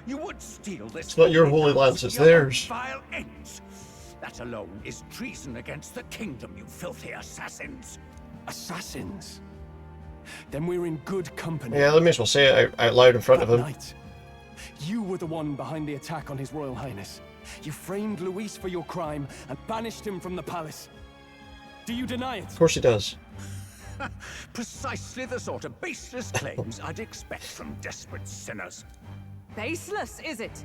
You would steal this. It's not your holy lance, it's theirs. Vile ends. That alone is treason against the kingdom, you filthy assassins. Assassins? Then we're in good company. Yeah, let me as well say it out loud in front of him. Night, you were the one behind the attack on His Royal Highness. You framed Louis for your crime and banished him from the palace. Do you deny it? Of course he does. Precisely the sort of baseless claims I'd expect from desperate sinners. Baseless, is it?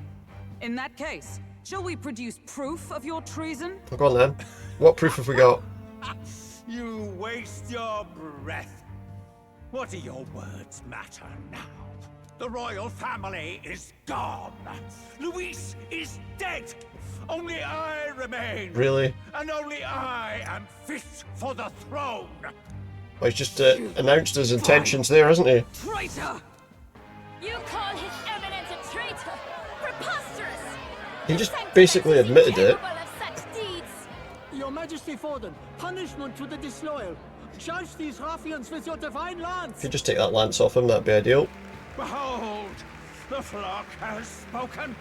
In that case, shall we produce proof of your treason? Oh, go on then. What proof have we got? You waste your breath. What do your words matter now? The royal family is gone. Louis is dead. Only I remain. Really? And only I am fit for the throne. Well, he's just announced his intentions there, hasn't he? Traitor! You call His Eminence a traitor? Preposterous! He just basically admitted it. Your Majesty Forden, punishment to the disloyal. Judge these ruffians with your divine lance. If you just take that lance off him, that'd be ideal. Behold, the flock has spoken.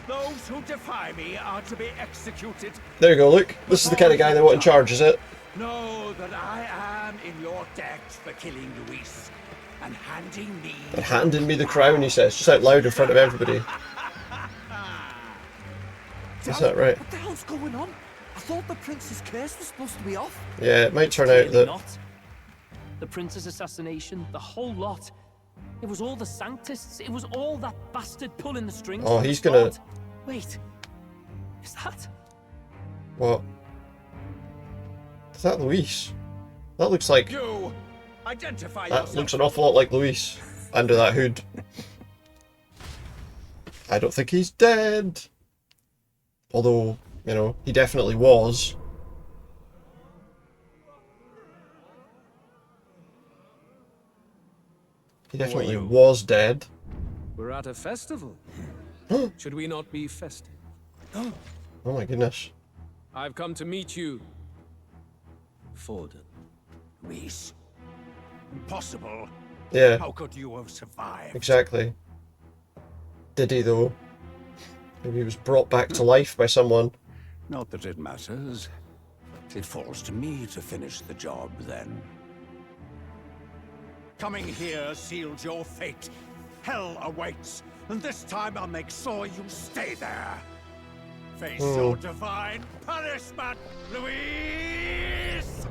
Those who defy me are to be executed. There you go, look. This is the kind of guy they want in charge, is it? Know that I am in your debt for killing Louis and handing me. And handing me the crown, he says, just out loud in front of everybody. Is that right? What the hell's going on? I thought the prince's curse was supposed to be off. Yeah, it might turn out Clearly that... not. The prince's assassination, the whole lot. It was all the Sanctists. It was all that bastard pulling the strings. Oh, from he's the gonna... start. Wait. Is that... What? Is that Luis? That looks like... You identify That looks an awful lot like Luis under that hood. I don't think he's dead. Although, you know, he definitely was. He definitely was dead. We're at a festival. Should we not be festive? Oh my goodness. I've come to meet you, Forden. Reese. Impossible. Yeah. How could you have survived? Exactly. Did he though? Maybe he was brought back to life by someone. Not that it matters. It falls to me to finish the job then. Coming here sealed your fate. Hell awaits, and this time I'll make sure you stay there. Face your divine punishment, Louise!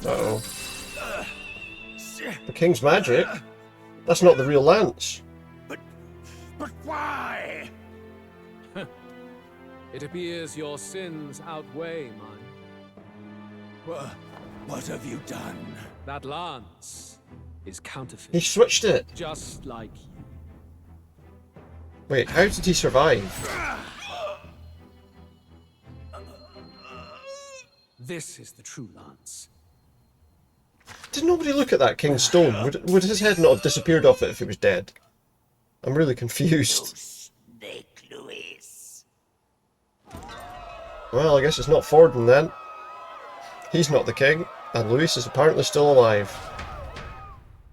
Uh-oh. The King's magic? That's not the real lance. But why? It appears your sins outweigh mine. What have you done? That lance is counterfeit. He switched it. Just like you. Wait, how did he survive? This is the true lance. Did nobody look at that King's stone? Would his head not have disappeared off it if he was dead? I'm really confused. Snake, Louis. Well, I guess it's not Forden then. He's not the king, and Louis is apparently still alive.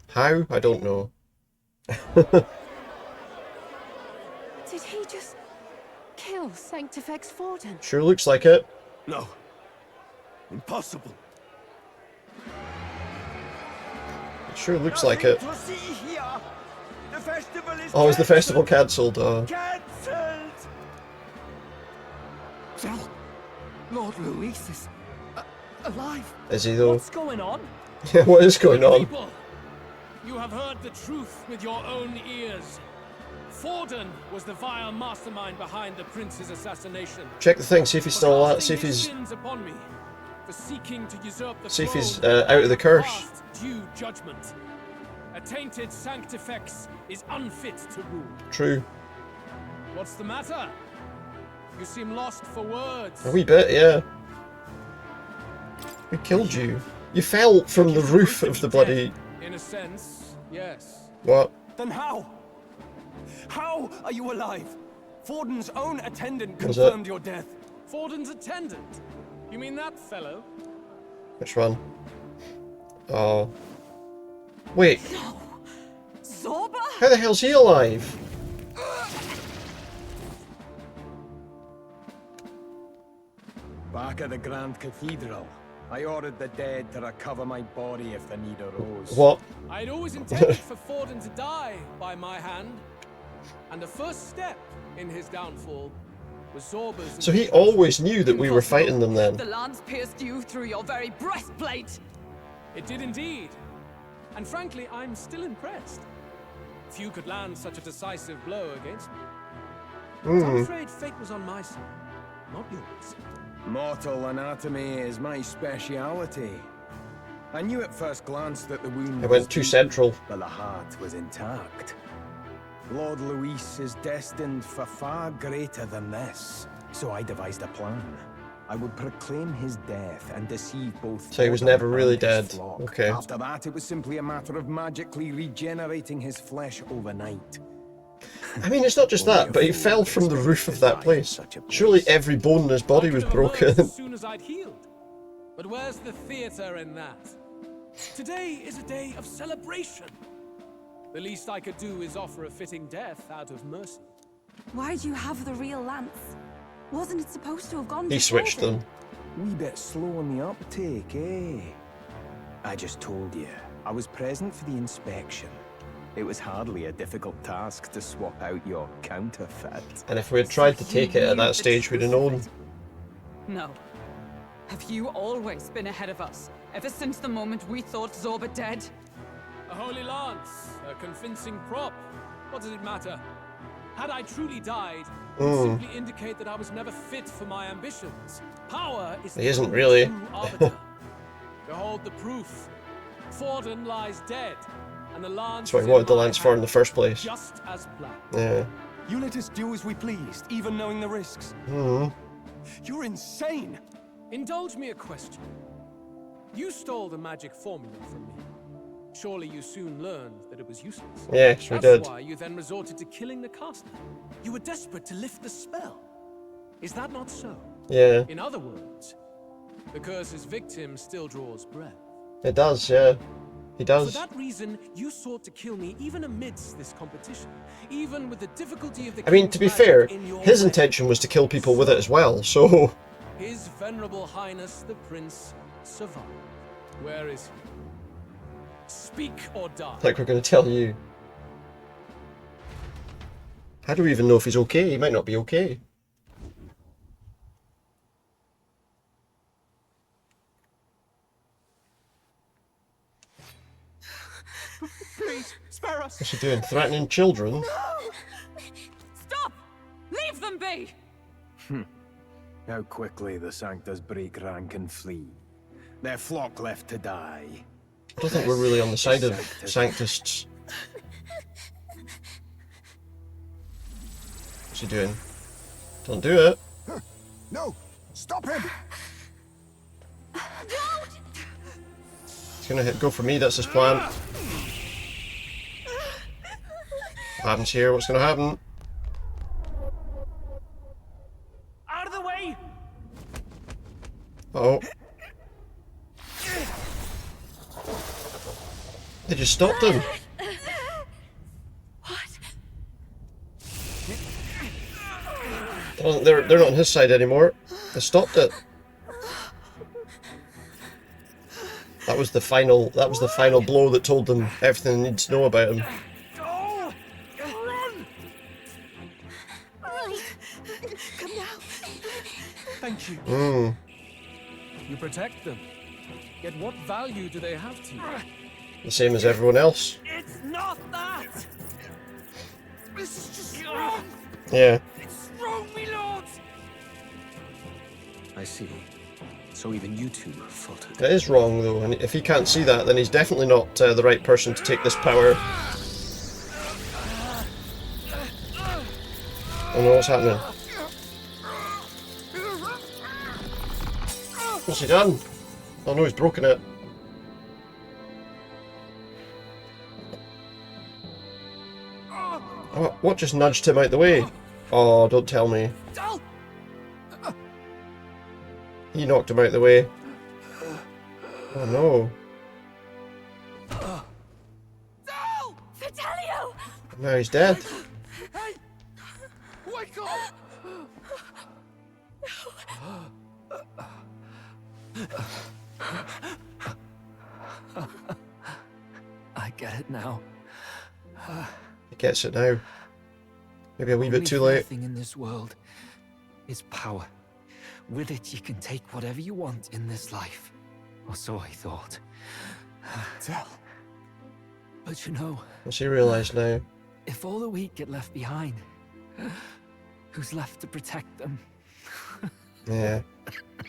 How? I don't know. Did he just kill Sanctifex Forden? Sure looks like it. No. Impossible. It sure looks like it. To see here. The festival is Oh, is the festival cancelled? Cancelled. Lord Louis is alive. Is he though? What's going on? Yeah, what is going on? People, you have heard the truth with your own ears. Forden was the vile mastermind behind the prince's assassination. Check the thing, see if he's still alive, see if he's... Sins upon me for seeking to usurp the See if he's throne out of the curse. past due judgment. A tainted Sanctifex is unfit to rule. True. What's the matter? You seem lost for words. A wee bit, yeah. Who killed you? You fell from the roof of the bloody... In a sense, yes. What? Then how? How are you alive? Forden's own attendant Was confirmed it? your death. Forden's attendant? You mean that fellow? Which one? Oh. Wait. No. Zorba? How the hell's he alive? Back at the Grand Cathedral, I ordered the dead to recover my body if the need arose. What? I'd always intended for Forden to die by my hand. And the first step in his downfall was Zorba's... So he always knew that we were fighting them then. The lance pierced you through your very breastplate. It did indeed. And frankly, I'm still impressed. Few could land such a decisive blow against me. But I'm afraid fate was on my side, not yours. Mortal anatomy is my speciality. I knew at first glance that the wound It went was too deep, central. but the heart was intact. Lord Louis is destined for far greater than this, so I devised a plan. I would proclaim his death and deceive both. So he was Forden never really and his dead. flock. Okay. After that, it was simply a matter of magically regenerating his flesh overnight. I mean, it's not just that, but he fell from the roof of that place. Surely every bone in his body was broken. As soon as I'd healed. But where's the theater in that? Today is a day of celebration. The least I could do is offer a fitting death out of mercy. Why'd you have the real lance? Wasn't it supposed to have gone He to switched Forden? them. Wee bit slow on the uptake, eh? I just told you, I was present for the inspection. It was hardly a difficult task to swap out your counterfeit. And if we had tried to take it at that stage, we'd have known. No. Have you always been ahead of us? Ever since the moment we thought Zorba dead? A holy lance, a convincing prop. What does it matter? Had I truly died, it would simply indicate that I was never fit for my ambitions. Power is He isn't the really. true arbiter. Behold the proof. Forden lies dead, and the lance. That's what he wanted the lance for in the first place. Just as planned. Yeah. You let us do as we pleased, even knowing the risks. You're insane! Indulge me a question. You stole the magic formula from me. Surely you soon learned that it was useless. Yes, we did. That's why you then resorted to killing the caster. You were desperate to lift the spell. Is that not so? Yeah. In other words, the curse's victim still draws breath. It does, yeah. He does. For that reason, you sought to kill me even amidst this competition, even with the difficulty of the I mean, king's to be magic fair, in your his way. intention was to kill people with it as well, so... His Venerable Highness the Prince survived. Where is he? Speak or die. Like we're going to tell you. How do we even know if he's okay? He might not be okay. Please, spare us. What's he doing? Threatening children? Stop! Leave them be! How quickly the Sanctus break rank and flee. Their flock left to die. I don't think we're really on the side of Sanctists. What's he doing? Don't do it. No! Stop him! He's gonna go for me, that's his plan. What happens here? What's gonna happen? Out of the way! Uh oh. They just stopped him. Well, they're not on his side anymore. They stopped it. That was the final blow that told them everything they need to know about him. Come now. Thank you. You protect them. Yet what value do they have to you? The same as everyone else. It's not that! This is just wrong! Yeah. It's wrong, me lords! I see. So even you two have faltered. It is wrong though, and if he can't see that, then he's definitely not the right person to take this power. Oh no, what's happening? What's he done? Oh no, he's broken it. What just nudged him out the way? Oh, don't tell me. He knocked him out the way. Oh no. Fidelio! Now he's dead. Hey! Wake up! I get it now. He gets it now. Maybe a wee bit too late. Everything in this world is power. With it, you can take whatever you want in this life. Or so I thought. Tell. But you know... What's he realised now? If all the weak get left behind, who's left to protect them? Yeah.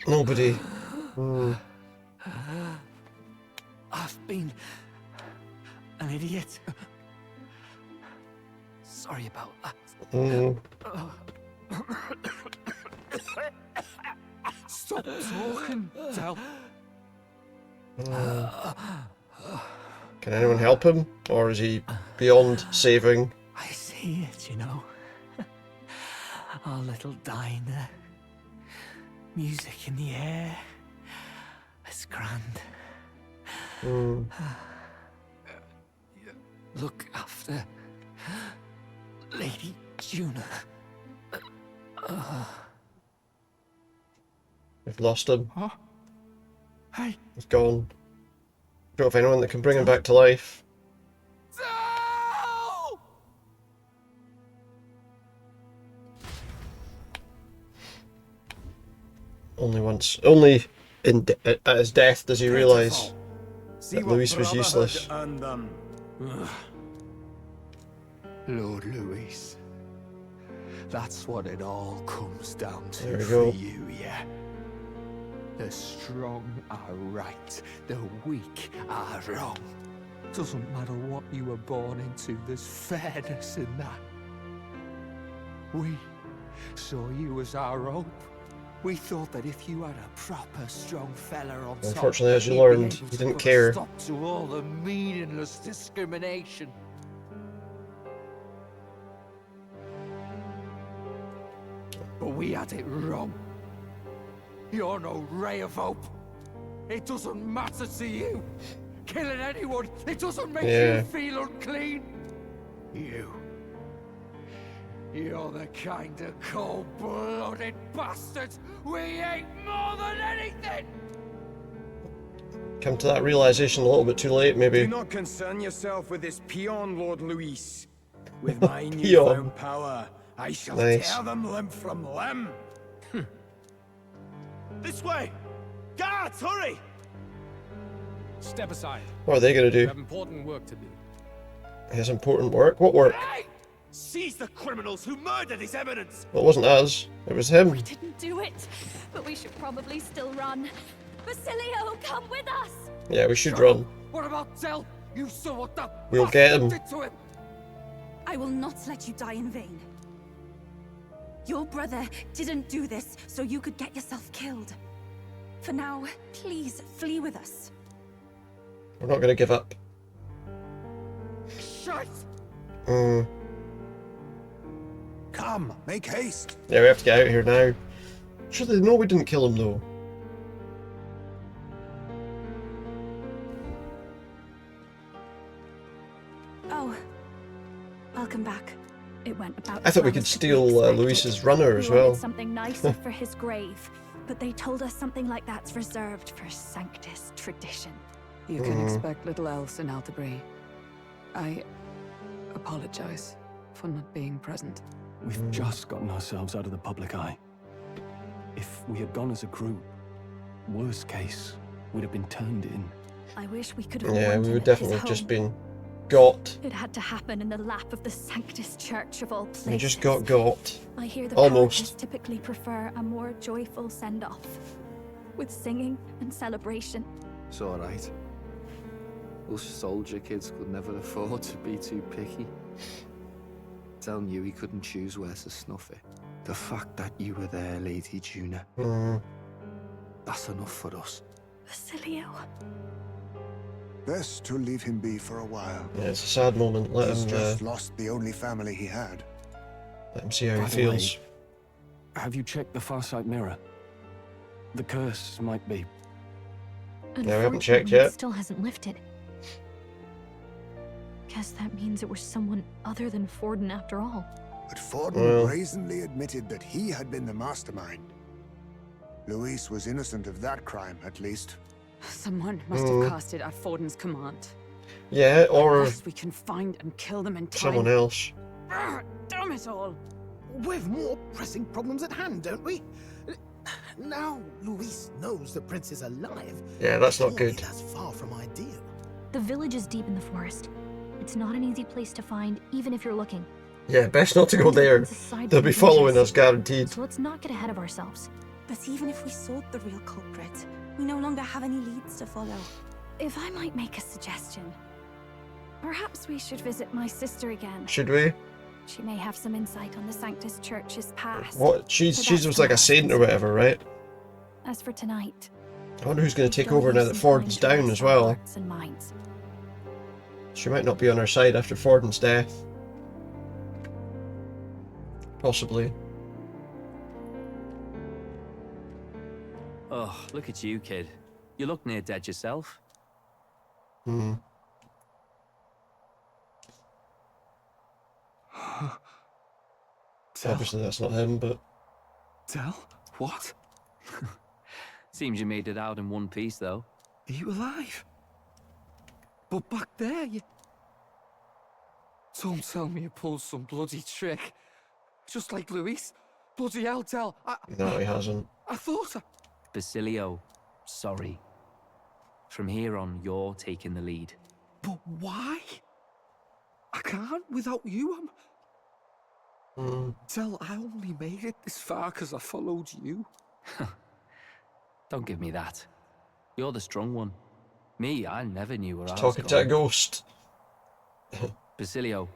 Nobody. I've been... an idiot. Sorry about that. Stop talking, Del. Can anyone help him? Or is he beyond saving? I see it, you know. Our little diner. Music in the air. It's grand. Look after Lady Juna. We've lost him. Huh? Hey. He's gone. Don't have anyone that can bring him back to life. No! Only at his death does he realise that Louis was useless. Lord Louis. That's what it all comes down to There we for go. you, yeah? The strong are right, the weak are wrong. Doesn't matter what you were born into, there's fairness in that. We saw you as our hope, We thought that if you had a proper strong fella on top, Unfortunately, as you he'd be learned, able he to didn't put a care. stop to all the meaningless discrimination. But we had it wrong. You're no ray of hope. It doesn't matter to you. Killing anyone, it doesn't make you feel unclean. You're the kind of cold-blooded bastards we hate more than anything! Come to that realization a little bit too late, maybe. Do not concern yourself with this peon, Lord Louis. With my newfound power, I shall tear them limb from limb. This way! Guards, hurry! Step aside. What are they gonna do? We have important work to do. His important work? What work? Hey! Seize the criminals who murdered His Eminence! Well, it wasn't us. It was him. We didn't do it, but we should probably still run. Basilio, come with us! Yeah, we should run. What about Zell? You saw what that We'll get him. did to him. I will not let you die in vain. Your brother didn't do this so you could get yourself killed. For now, please flee with us. We're not gonna give up. Shite! Come, make haste. Yeah, we have to get out of here now. Surely they know we didn't kill him, though. Oh, welcome back. It went about. I thought we could steal Louis's runner as We wanted well. something nicer for his grave, but they told us something like that's reserved for Sanctist tradition. You can expect little else in Altabury. I apologize for not being present. We've just gotten ourselves out of the public eye. If we had gone as a group, worst case, we'd have been turned in. I wish we could have Yeah, warned we him would at his definitely have just home. been got. It had to happen in the lap of the Sanctist Church of all places. We just got. I hear the Almost. parishes typically prefer a more joyful send-off, with singing and celebration. It's alright. Us soldier kids could never afford to be too picky. Tell knew he couldn't choose where to snuff it. The fact that you were there, Lady Juna, that's enough for us. Basilio. Best to leave him be for a while. Yeah, it's a sad moment. Let He's him just lost the only family he had. let him see how he By the feels. way, have you checked the Farsight mirror? The curse might be. Yeah, we haven't checked Unfortunately, yet. It still hasn't lifted. Guess that means it was someone other than Forden after all. But Forden Well. brazenly admitted that he had been the mastermind. Louis was innocent of that crime, at least. Someone must have cast it at Forden's command. Yeah, or Unless we can find and kill them in time. someone else. Damn it all! We've more pressing problems at hand, don't we? Now Louis knows the prince is alive. Yeah, that's not Surely good. That's far from ideal. The village is deep in the forest. It's not an easy place to find, even if you're looking. Yeah, best not to go there. They'll be following us, guaranteed. So let's not get ahead of ourselves. But even if we sought the real culprit, we no longer have any leads to follow. If I might make a suggestion, perhaps we should visit my sister again. Should we? She may have some insight on the Sanctist Church's past. What? She was like a saint or whatever, right? As for tonight, I wonder who's going to take don't over now use that some time Forden's to down rest as our well. hearts and minds. She might not be on our side after Forden's death. Possibly. Oh, look at you, kid. You look near dead yourself. Obviously that's not him, but... Tell? What? Seems you made it out in one piece, though. Are you alive? But back there, you... Don't tell me you pulled some bloody trick. Just like Louis. Bloody hell, Tell. No, he hasn't. I thought I... Basilio, sorry. From here on, you're taking the lead. But why? I can't without you. Tell, I only made it this far because I followed you. Don't give me that. You're the strong one. Me, I never knew where I was Talking to a going. ghost. Basilio,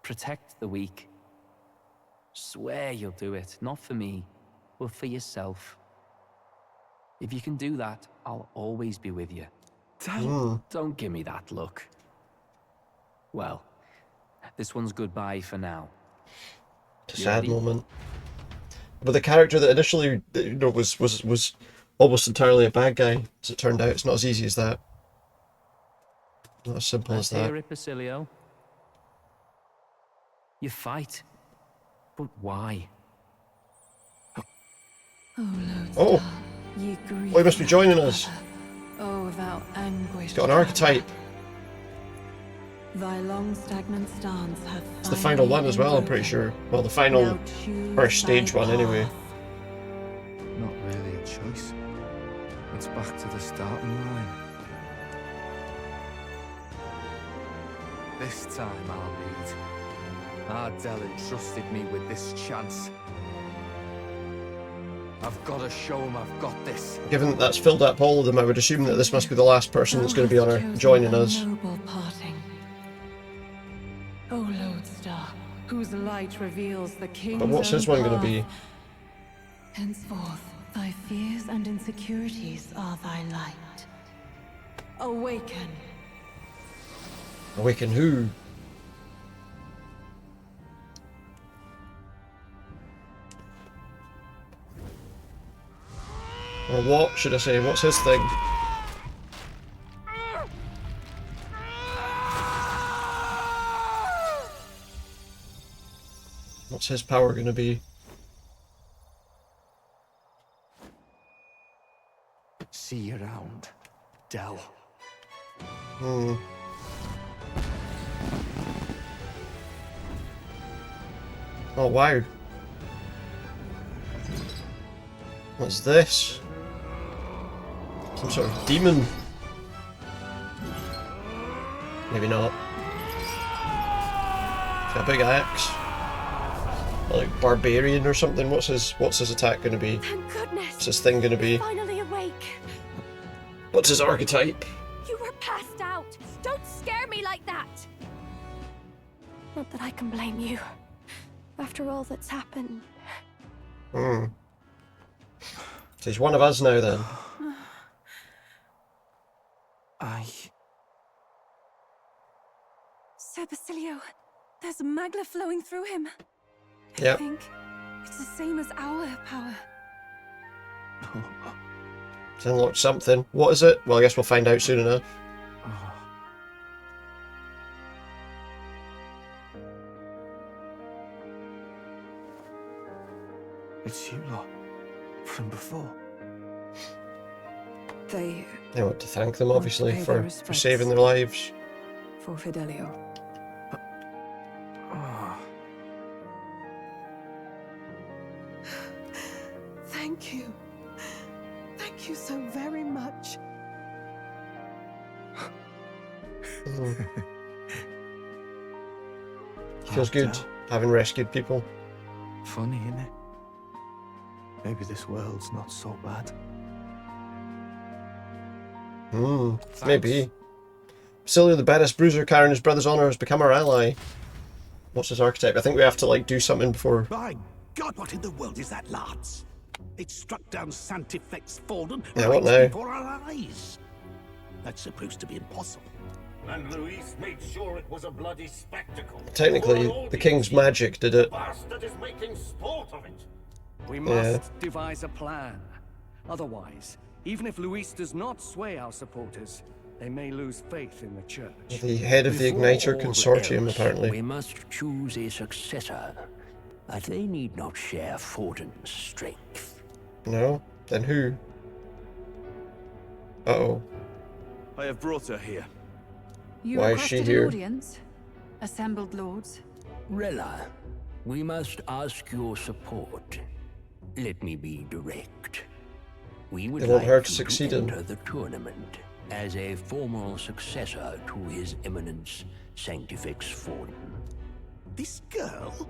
protect the weak. Swear you'll do it, not for me, but for yourself. If you can do that, I'll always be with you. Don't give me that look. Well, this one's goodbye for now. It's a sad moment. But the character that initially, was almost entirely a bad guy, as it turned out, it's not as easy as that. Not as simple as that. Hear it, Basilio. You fight, but why? Oh, he must be joining us. Oh, thou anguish. He's got an archetype. Thy long stagnant stance hath It's the final one as well, I'm pretty sure. Well, the final first stage one, anyway. Not really a choice. It's back to the starting line. This time I'll lead. Ardell entrusted me with this chance. I've got to show him I've got this. Given that that's filled up all of them, I would assume that this must be the last person that's going to be on our joining us. Noble parting. O lodestar, whose light reveals the king's But what's his one going to be? Henceforth, thy fears and insecurities are thy light. Awaken. Awaken who? Or what should I say? What's his thing? What's his power going to be? See you around, Dell. Oh, wow. What's this? Some sort of demon? Maybe not. Got a big axe. Like barbarian or something. What's his attack going to be? Thank goodness. What's his thing going to be? Finally awake. What's his archetype? You were passed out. Don't scare me like that. Not that I can blame you. After all that's happened. So he's one of us now then. Sir Basilio, there's magla flowing through him. Yep. I think it's the same as our power. It's unlocked something. What is it? Well, I guess we'll find out soon enough. It's you lot. From before. They want to thank them, obviously, pay their for respects. saving their lives. For Fidelio. Thank you. Thank you so very much. Feels good having rescued people. Funny, innit? Maybe this world's not so bad. Maybe. Basilio, the baddest bruiser carrying his brother's honour, has become our ally. What's his archetype? I think we have to do something before. My God, what in the world is that, lads? It struck down Sanctists Forden Yeah, what right now? before our eyes. That's supposed to be impossible. And Louis made sure it was a bloody spectacle. Technically, the king's magic did it. The bastard is making sport of it. We must devise a plan. Otherwise, even if Luis does not sway our supporters, they may lose faith in the church. The head of the Igniter Consortium, apparently. We must choose a successor, but they need not share Forden's strength. No? Then who? Uh-oh. I have brought her here. You Why is she requested here? an audience, assembled lords. Rella, we must ask your support. Let me be direct. We would They want like her you to succeed in. enter the tournament as a formal successor to His Eminence Sanctifex Forden. This girl?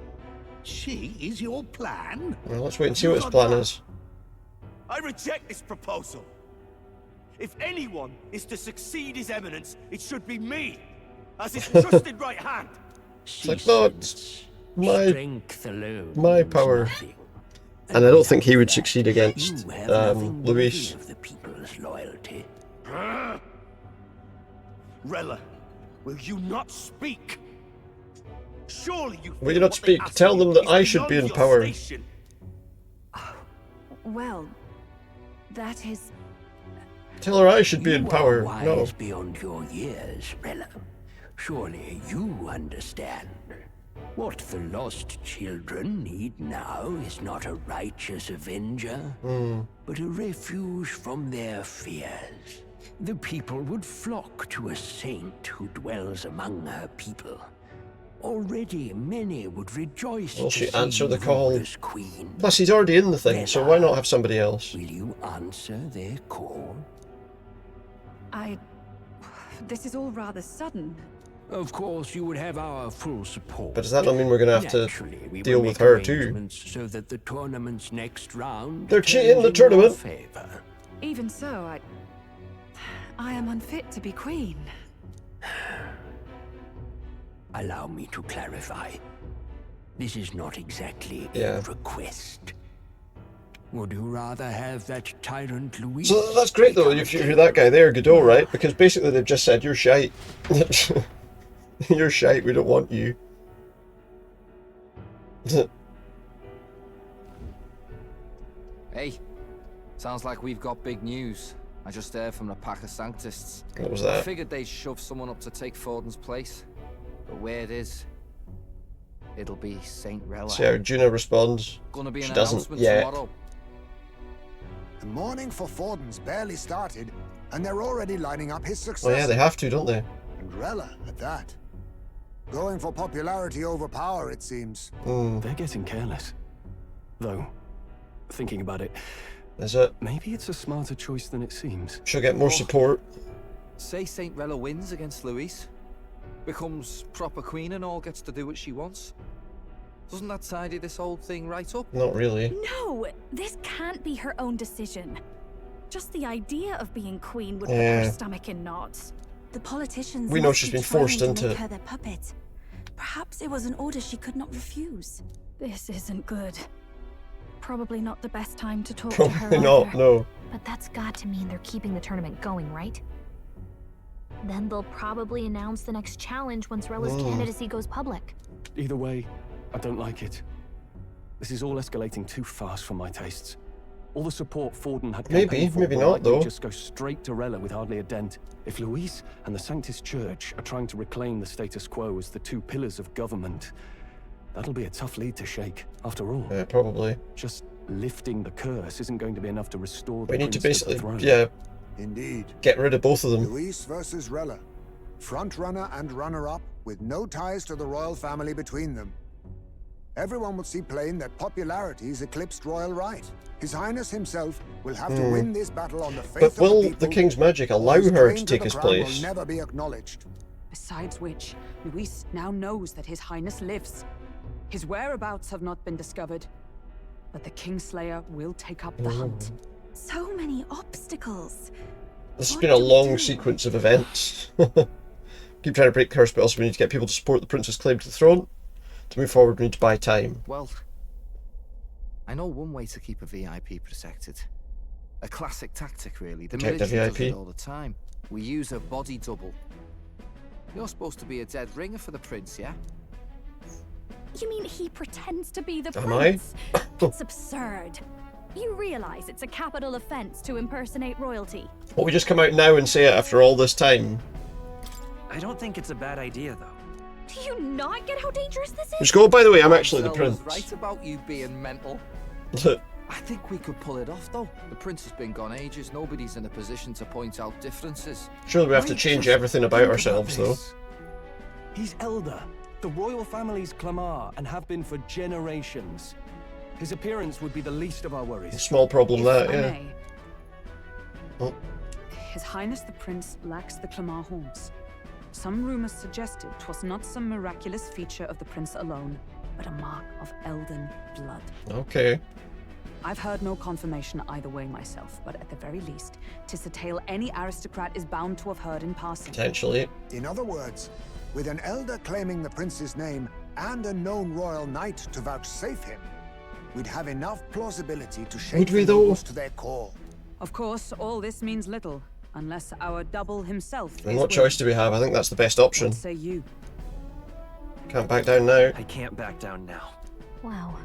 She is your plan? Well, let's wait and see what his plan is. I reject this proposal. If anyone is to succeed His Eminence, it should be me, as his trusted right hand. It's like, no, it's Strength alone my means power. nothing. And I don't think he would succeed against Louis. Of the people's loyalty. Rella, will you not speak? Surely you. Will you not speak? Tell them that I should be in power. Well, that is... Tell her I should be in power. You are No. wise beyond your years, Rella. Surely you understand. What the lost children need now is not a righteous avenger, but a refuge from their fears. The people would flock to a saint who dwells among her people. Already many would rejoice Will to she see answer the call? Rora's queen. Plus, he's already in the thing, so why not have somebody else? Will you answer their call? This is all rather sudden. Of course, you would have our full support. But does that not mean we're going to have Naturally, we to deal will with make her too? arrangements so that the tournament's next round They're turns cheating the in your tournament. favor. Even so, I am unfit to be queen. Allow me to clarify. This is not exactly Yeah. a request. Would you rather have that tyrant Louis? So that's great though, if you're that guy there, Godot, right? Because basically they've just said, you're shite. You're shite, we don't want you. Hey, sounds like we've got big news. I just heard from the pack of Sanctists. What was I that? figured they'd shove someone up to take Forden's place. But where it is, it'll be Saint Rella. See how Juna responds. Gonna be She an doesn't announcement yet. tomorrow. The mourning for Forden's barely started, and they're already lining up his successor. Oh yeah, they have to, don't they? And Rella at that. Going for popularity over power, it seems. They're getting careless. Though, thinking about it, Is it? maybe it's a smarter choice than it seems. She'll get more support. Say Saint Rella wins against Louise, becomes proper queen and all, gets to do what she wants. Doesn't that tidy this whole thing right up? Not really. No, this can't be her own decision. Just the idea of being queen would Yeah. put her stomach in knots. The politicians We know must she's be been forced trying into to make it. her their puppet. Perhaps it was an order she could not refuse. This isn't good. Probably not the best time to talk to her Probably not, either. no. But that's got to mean they're keeping the tournament going, right? Then they'll probably announce the next challenge once Rella's candidacy goes public. Either way, I don't like it. This is all escalating too fast for my tastes. All the support Forden had campaigned for maybe will not, likely though. just go straight to Rella with hardly a dent. If Louise and the Sanctist Church are trying to reclaim the status quo as the two pillars of government, that'll be a tough lead to shake. After all, Yeah, probably. just lifting the curse isn't going to be enough to restore the We need to prince basically, the throne. yeah, Indeed. get rid of both of them. Louise versus Rella. Front runner and runner-up, with no ties to the royal family between them. Everyone will see plain that popularity's eclipsed royal right. His Highness himself will have to win this battle on the faith But of will the the people. King's magic allow His her claim to take the his crown place? will never be acknowledged. Besides which, Luis now knows that his Highness lives. His whereabouts have not been discovered, but the Kingslayer will take up the hunt. So many obstacles. This has been a long sequence of events. Keep trying to break curse, but also we need to get people to support the prince's claim to the throne. To move forward, we need to buy time. Well, I know one way to keep a VIP protected. A classic tactic, really. The Protect a military does VIP? it all the time. We use a body double. You're supposed to be a dead ringer for the prince, yeah? You mean he pretends to be the Am I? prince? It's absurd. You realize it's a capital offense to impersonate royalty. Will we just come out now and say it after all this time? I don't think it's a bad idea, though. Do you not get how dangerous this is? Just go, by the way, I'm actually the Marcel was prince. right about you being mental. I think we could pull it off, though. The prince has been gone ages. Nobody's in a position to point out differences. Surely we have to change everything about ourselves, though. He's elder. The royal family's Clamar and have been for generations. His appearance would be the least of our worries. Small problem that, I yeah. may. Oh. His Highness the Prince lacks the Clamar horns. Some rumors suggested 'twas not some miraculous feature of the prince alone, but a mark of Elden blood. Okay. I've heard no confirmation either way myself, but at the very least, 'tis a tale any aristocrat is bound to have heard in passing. Potentially. In other words, with an elder claiming the prince's name and a known royal knight to vouchsafe him, we'd have enough plausibility to Would shake we, the though? nobles to their core. Of course, all this means little, unless our double himself And is what choice do we have? I think that's the best option. What say you? Can't back down now. I can't back down now. Wow.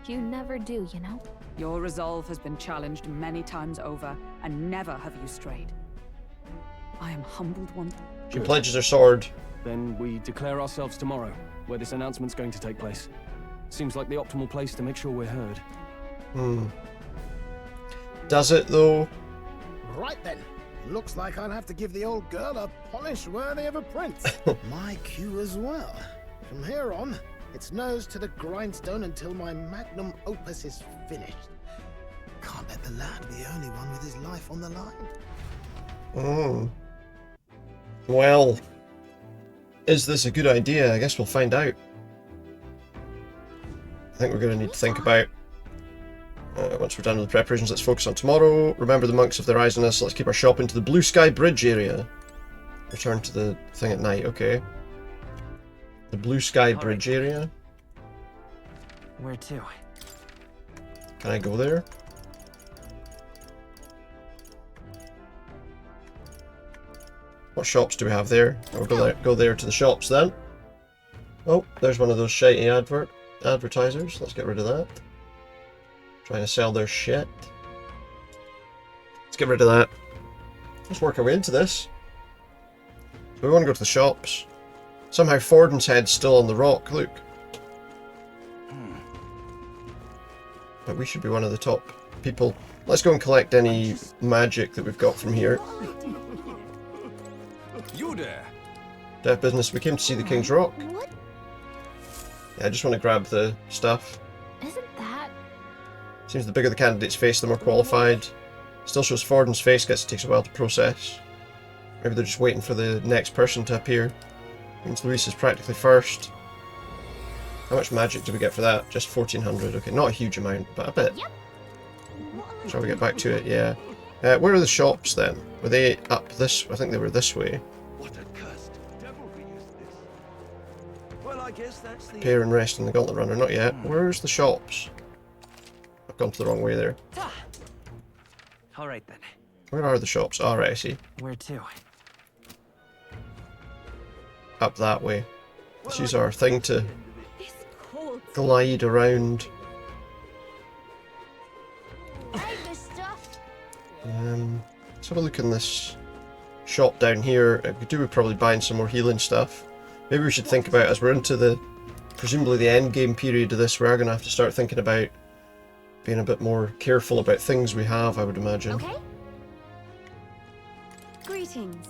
You never do, you know? Your resolve has been challenged many times over, and never have you strayed. I am humbled one. She pledges her sword. Then we declare ourselves tomorrow, where this announcement's going to take place. Seems like the optimal place to make sure we're heard. Does it, though? Right then. Looks like I'll have to give the old girl a polish worthy of a prince. My cue as well. From here on, it's nose to the grindstone until my magnum opus is finished. Can't let the lad be the only one with his life on the line. Well, is this a good idea? I guess we'll find out. I think we're going to need to think about... once we're done with the preparations, let's focus on tomorrow. Remember the monks if they're eyes on us. Let's keep our shopping to the Blue Sky Bridge area. Return to the thing at night, okay. The Blue Sky Bridge area. Where to? Can I go there? What shops do we have there? I'll go there to the shops then. Oh, there's one of those shitey advertisers. Let's get rid of that. Trying to sell their shit. Let's get rid of that. Let's work our way into this. So we want to go to the shops. Somehow Forden's head's still on the rock, look. But we should be one of the top people. Let's go and collect any magic that we've got from here. You there? Deaf business, we came to see the King's Rock. What? Yeah, I just want to grab the stuff. Isn't that... Seems the bigger the candidate's face, the more qualified. Still shows Forden's face, takes a while to process. Maybe they're just waiting for the next person to appear. Means Louis is practically first. How much magic do we get for that? Just 1400. Okay, not a huge amount, but a bit. Shall we get back to it? Yeah. Where are the shops then? Were they up this? I think they were this way. What a cursed devil we used this. Well, I guess that's the... Prepare and rest in the Gauntlet Runner. Not yet. Where's the shops? I've gone to the wrong way there. Alright then. Where are the shops? Alright, I see. Where to? Up that way. Let's use our thing to glide around. Let's have a look in this shop down here. We could do with probably buying some more healing stuff. Maybe we should think about, as we're into the presumably the end game period of this, we are going to have to start thinking about being a bit more careful about things we have, I would imagine. Okay. Greetings.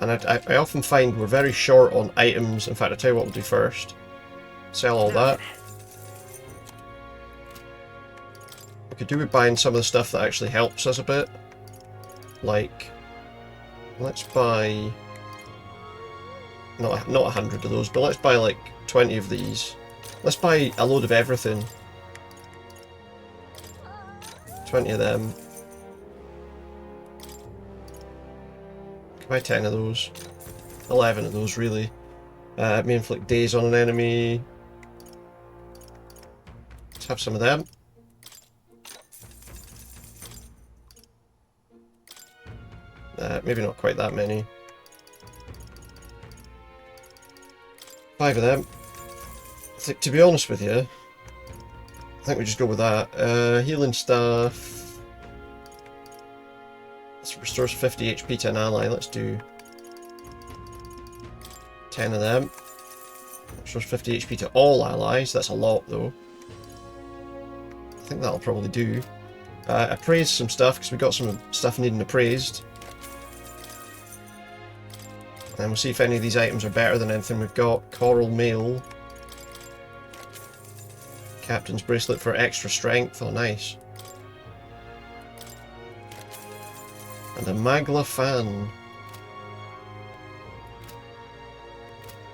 And I often find we're very short on items. In fact, I'll tell you what we'll do first. Sell all that. We could do with buying some of the stuff that actually helps us a bit. Like, let's buy... Not 100 of those, but let's buy like 20 of these. Let's buy a load of everything. 20 of them. Buy 10 of those. 11 of those, really. May inflict daze on an enemy. Let's have some of them. Maybe not quite that many. 5 of them. To be honest with you, I think we just go with that. Healing stuff. This restores 50 HP to an ally. Let's do 10 of them. Restores 50 HP to all allies. That's a lot, though. I think that'll probably do. Appraise some stuff, because we've got some stuff needing appraised. And we'll see if any of these items are better than anything we've got. Coral Mail. Captain's Bracelet for extra strength. Oh, nice. And a Magla Fan.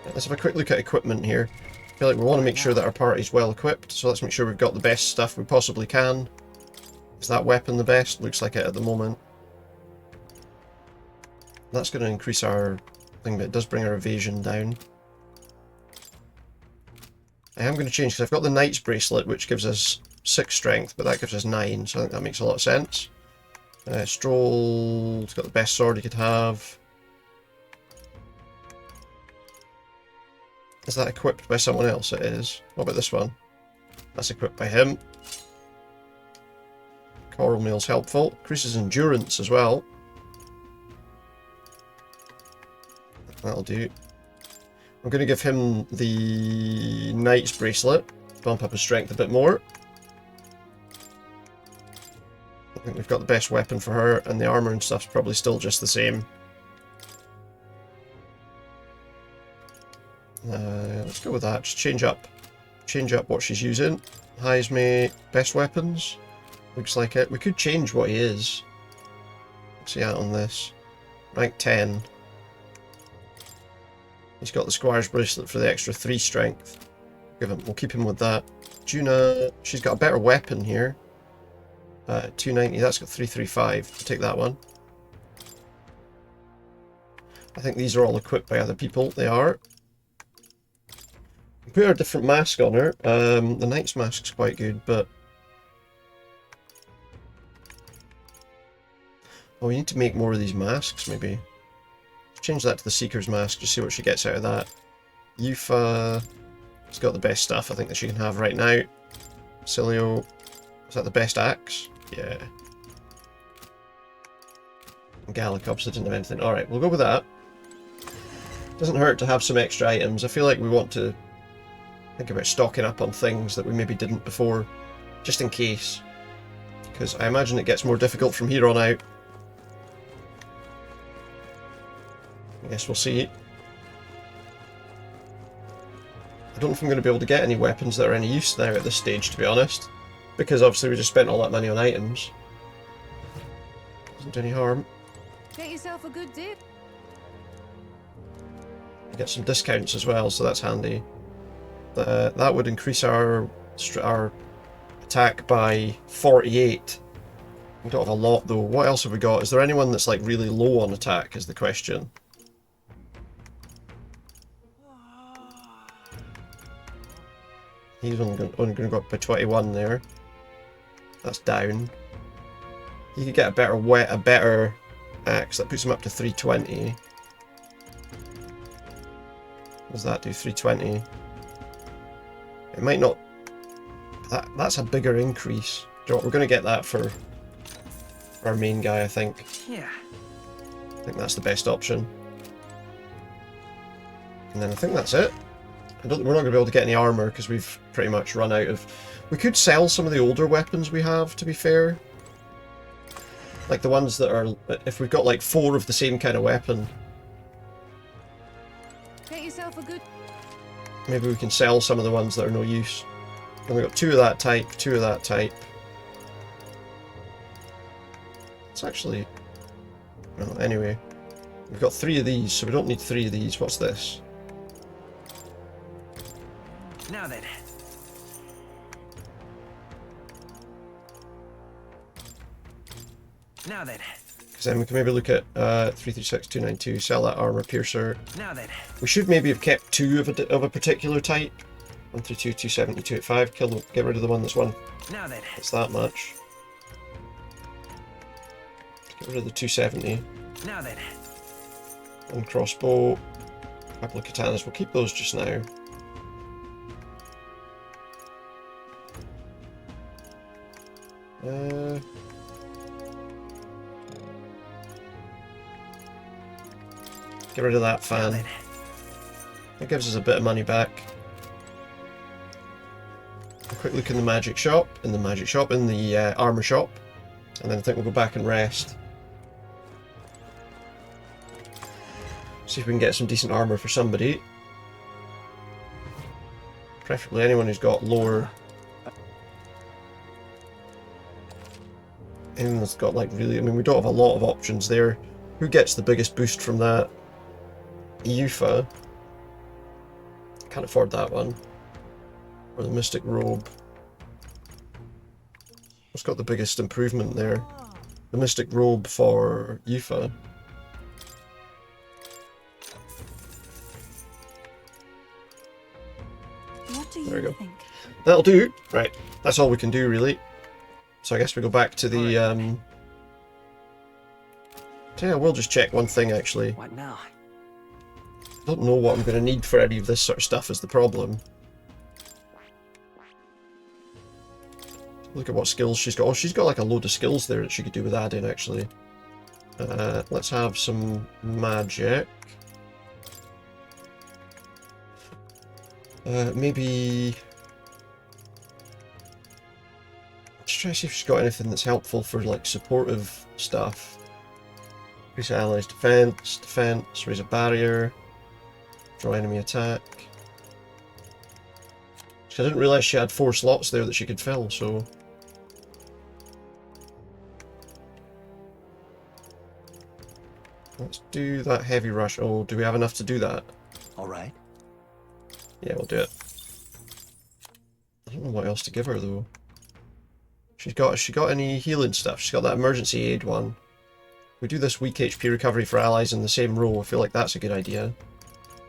Let's have a quick look at equipment here. I feel like we want to make sure that our party's well equipped, so let's make sure we've got the best stuff we possibly can. Is that weapon the best? Looks like it at the moment. That's going to increase our thing, but it does bring our evasion down. I am going to change because I've got the Knight's Bracelet, which gives us 6 strength, but that gives us 9, so I think that makes a lot of sense. Stroll's got the best sword he could have. Is that equipped by someone else? It is. What about this one? That's equipped by him. Coral Mail's helpful. Increases endurance as well. That'll do. I'm going to give him the Knight's Bracelet. Bump up his strength a bit more. I think we've got the best weapon for her, and the armor and stuff's probably still just the same. Let's go with that. Just change up what she's using. Heisme, best weapons. Looks like it. We could change what he is. What's he at on this? Rank 10. He's got the Squire's Bracelet for the extra 3 strength. We'll keep him with that. Juna, she's got a better weapon here. 290, that's got 335. I'll take that one. I think these are all equipped by other people. They are. We put a different mask on her. The Knight's mask's quite good, but... Oh, we need to make more of these masks, maybe. Change that to the Seeker's mask, just see what she gets out of that. Yufa has got the best stuff I think that she can have right now. Cilio, is that the best axe? Yeah. Gallicops didn't have anything. Alright, we'll go with that. Doesn't hurt to have some extra items. I feel like we want to think about stocking up on things that we maybe didn't before, just in case. Because I imagine it gets more difficult from here on out. I guess we'll see. I don't know if I'm going to be able to get any weapons that are any use now at this stage, to be honest. Because obviously we just spent all that money on items. Doesn't do any harm. Get yourself a good dip. Get some discounts as well, so that's handy. That would increase our attack by 48. We don't have a lot though. What else have we got? Is there anyone that's like really low on attack is the question. He's only going to go up by 21 there. That's down. He could get a better axe. That puts him up to 320. What does that do? 320. It might not... That's a bigger increase. Do you know what? We're going to get that for our main guy, I think. Yeah. I think that's the best option. And then I think that's it. We're not going to be able to get any armor because we've pretty much run out of... We could sell some of the older weapons we have, to be fair. Like the ones that are... If we've got like 4 of the same kind of weapon. Get yourself a good... Maybe we can sell some of the ones that are no use. And we've got 2 of that type, 2 of that type. It's actually... No, anyway. We've got 3 of these, so we don't need 3 of these. What's this? Now then. Now then. Because then we can maybe look at 336, 292, sell that armor piercer. Now then. We should maybe have kept 2 of a particular type. 132, 270, 285. Get rid of the one that's one. Now then. It's that much. Get rid of the 270. Now then. One crossbow. A couple of katanas. We'll keep those just now. Get rid of that fan. That gives us a bit of money back. A quick look in the magic shop, in the armor shop, and then I think we'll go back and rest. See if we can get some decent armor for somebody. Preferably anyone who's got lower... Anyone that's got like really... I mean, we don't have a lot of options there. Who gets the biggest boost from that? Yufa. Can't afford that one. Or the Mystic Robe. What's got the biggest improvement there? The Mystic Robe for Yufa. What do There we you go. think? That'll do. Right, that's all we can do really. So I guess we go back to the yeah, we'll just check one thing actually. What now? I don't know what I'm going to need for any of this sort of stuff is the problem. Look at what skills she's got. Oh, she's got like a load of skills there that she could do with adding actually. Let's have some magic. Maybe... Let's try to see if she's got anything that's helpful for like supportive stuff. Increase allies' defense, raise a barrier, draw enemy attack. I didn't realise she had 4 slots there that she could fill, so... Let's do that heavy rush. Oh, do we have enough to do that? Alright. Yeah, we'll do it. I don't know what else to give her though. Has she got any healing stuff? She's got that emergency aid one. We do this weak HP recovery for allies in the same row. I feel like that's a good idea.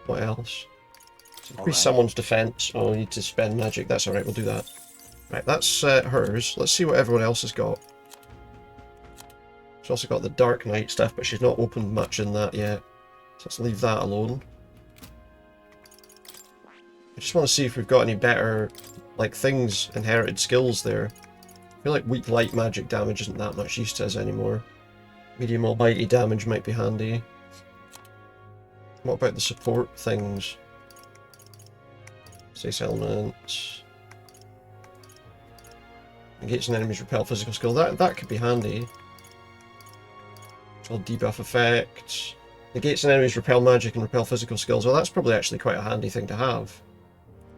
What else? Increase someone's defense. Oh, we need to spend magic. That's alright, we'll do that. Right, that's hers. Let's see what everyone else has got. She's also got the Dark Knight stuff, but she's not opened much in that yet. So let's leave that alone. I just want to see if we've got any better, like, things, inherited skills there. I feel like weak light magic damage isn't that much use to us anymore. Medium almighty damage might be handy. What about the support things? Stasis elements. Negates an enemy's repel physical skill. That could be handy. All debuff effects. Negates an enemy's repel magic and repel physical skills. Well, that's probably actually quite a handy thing to have.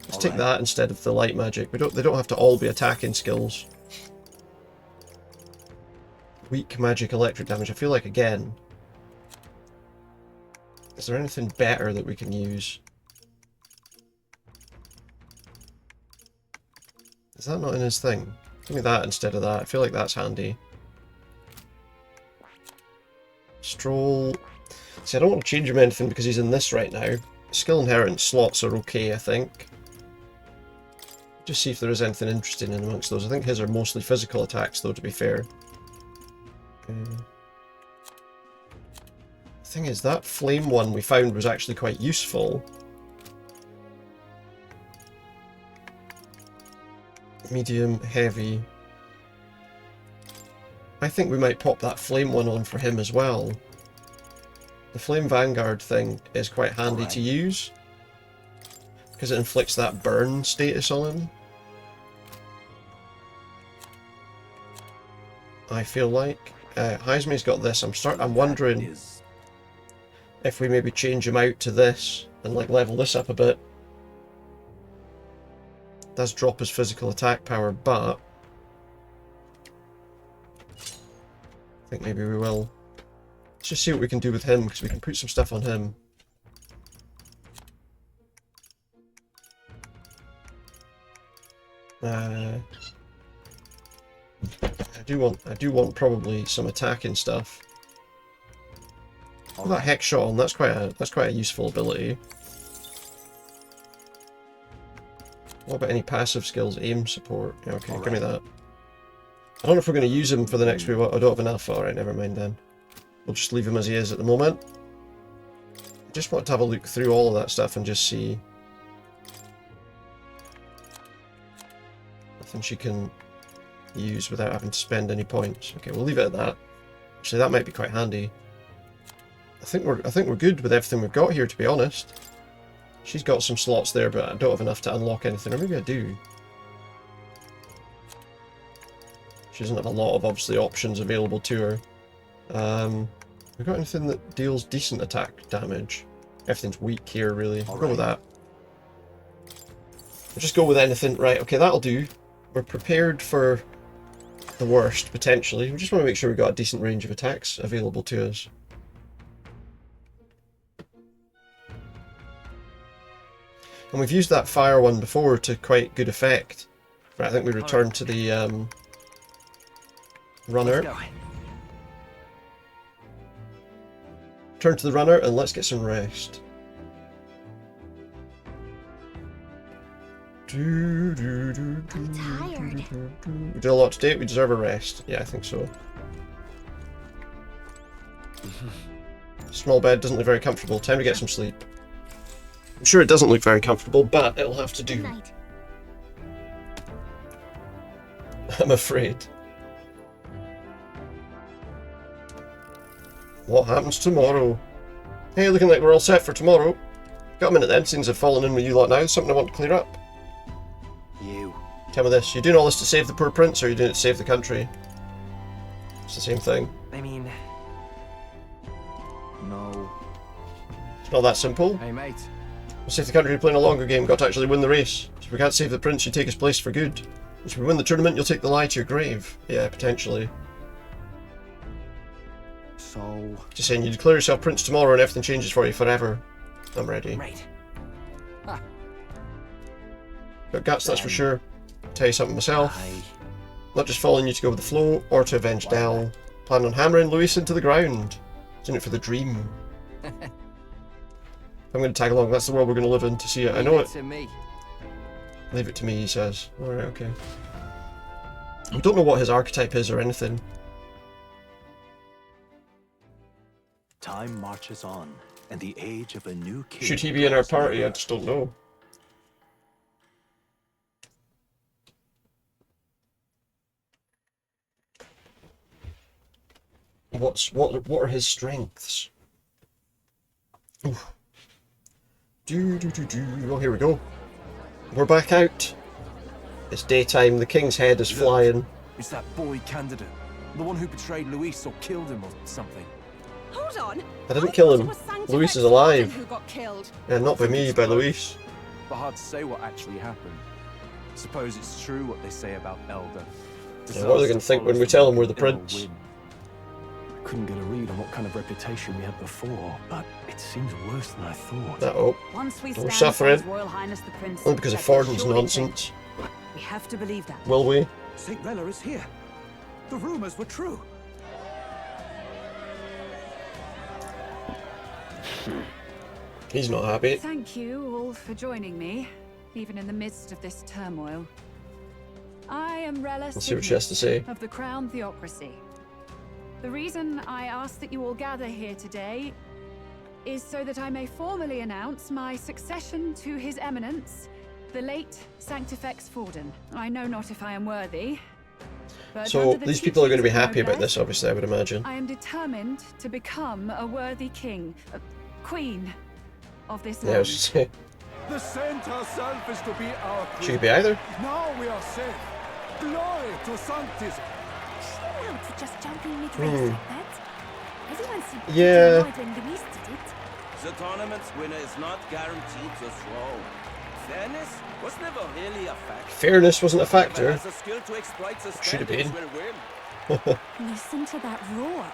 Let's take that instead of the light magic. They don't have to all be attacking skills. Weak magic electric damage. I feel like again. Is there anything better that we can use? Is that not in his thing? Give me that instead of that. I feel like that's handy. Stroll. See, I don't want to change him anything because he's in this right now. Skill inheritance slots are okay, I think. Just see if there is anything interesting in amongst those. I think his are mostly physical attacks, though, to be fair. The thing is, that flame one we found was actually quite useful. Medium, heavy. I think we might pop that flame one on for him as well. The Flame Vanguard thing is quite handy to use. Because it inflicts that burn status on him. I feel like. Heisme's got this. I'm wondering if we maybe change him out to this and like level this up a bit. It does drop his physical attack power, but I think maybe we will. Let's just see what we can do with him, because we can put some stuff on him. I do want probably some attacking stuff. Put that hex shot on. That's quite a useful ability. What about any passive skills? Aim support. Yeah, okay, give me that. I don't know if we're going to use him for the next wee while. I don't have enough. Alright, never mind then. We'll just leave him as he is at the moment. I just want to have a look through all of that stuff and just see. Nothing she can use without having to spend any points. Okay, we'll leave it at that. Actually, that might be quite handy. I think we're good with everything we've got here, to be honest. She's got some slots there, but I don't have enough to unlock anything. Or maybe I do. She doesn't have a lot of, obviously, options available to her. We got anything that deals decent attack damage? Everything's weak here, really. I'll go with that. I'll just go with anything. Right, okay, that'll do. We're prepared for the worst, potentially. We just want to make sure we've got a decent range of attacks available to us. And we've used that fire one before to quite good effect. Right, I think we return to the runner. Turn to the runner and let's get some rest. I'm tired. We did a lot today. We deserve a rest. Yeah, I think so. Small bed doesn't look very comfortable. Time to get some sleep. I'm sure it doesn't look very comfortable, but it'll have to do. I'm afraid. What happens tomorrow? Hey, looking like we're all set for tomorrow. Got a minute then, since I've fallen in with you lot now. Something I want to clear up. You. Tell me this. You doing all this to save the poor prince, or are you doing it to save the country? It's the same thing. I mean... No. It's not that simple. Hey, mate. We'll save the country playing a longer game. Got to actually win the race. If we can't save the prince, you take his place for good. If we win the tournament, you'll take the lie to your grave. Yeah, potentially. So... Just saying, you declare yourself prince tomorrow and everything changes for you forever. I'm ready. Right. Got guts, that's for sure. Tell you something myself. Not just following you to go with the flow, or to avenge Del. Plan on hammering Louis into the ground. Doing it for the dream. I'm going to tag along. That's the world we're going to live in to see it. I know it. Leave it to me, he says. Alright, okay. I don't know what his archetype is or anything. Time marches on, and the age of a new king. Should he be in our party? I just don't know. What are his strengths? Ooh. Oh, here we go. We're back out. It's daytime. The king's head is flying. It's that boy candidate, the one who betrayed Louis or killed him or something. Hold on. I didn't kill him. Louis is alive. Who got killed? Yeah, not by me, by Louis. But hard to say what actually happened. Suppose it's true what they say about Elder. Yeah, what are they going to think when we tell them we're the prince? Couldn't get a read on what kind of reputation we had before, but it seems worse than I thought. Oh, we're suffering. Only because of Fordon's nonsense. We have to believe that. Will we? St. Rella is here. The rumors were true. He's not happy. Thank you all for joining me, even in the midst of this turmoil. I am Rella Let's see what she has to say. of the Crown Theocracy. The reason I ask that you all gather here today is so that I may formally announce my succession to His Eminence, the late Sanctifex Forden. I know not if I am worthy, but so under the these people are going to be teachings of happy about noblesse, this, obviously, I would imagine. I am determined to become a worthy king, queen of this Yeah, I was just saying. The saint herself is to be our queen. She could be either. Now we are safe. Glory to Sanctism. Chill out for just jumping mid-race like that. Everyone seemed Yeah. pretty annoyed when Louise did it. The tournament's winner is not guaranteed the throne. Fairness was never really a factor. Fairness wasn't a factor. Whoever has the skill to exploit the Should have been. will win. Listen to that roar.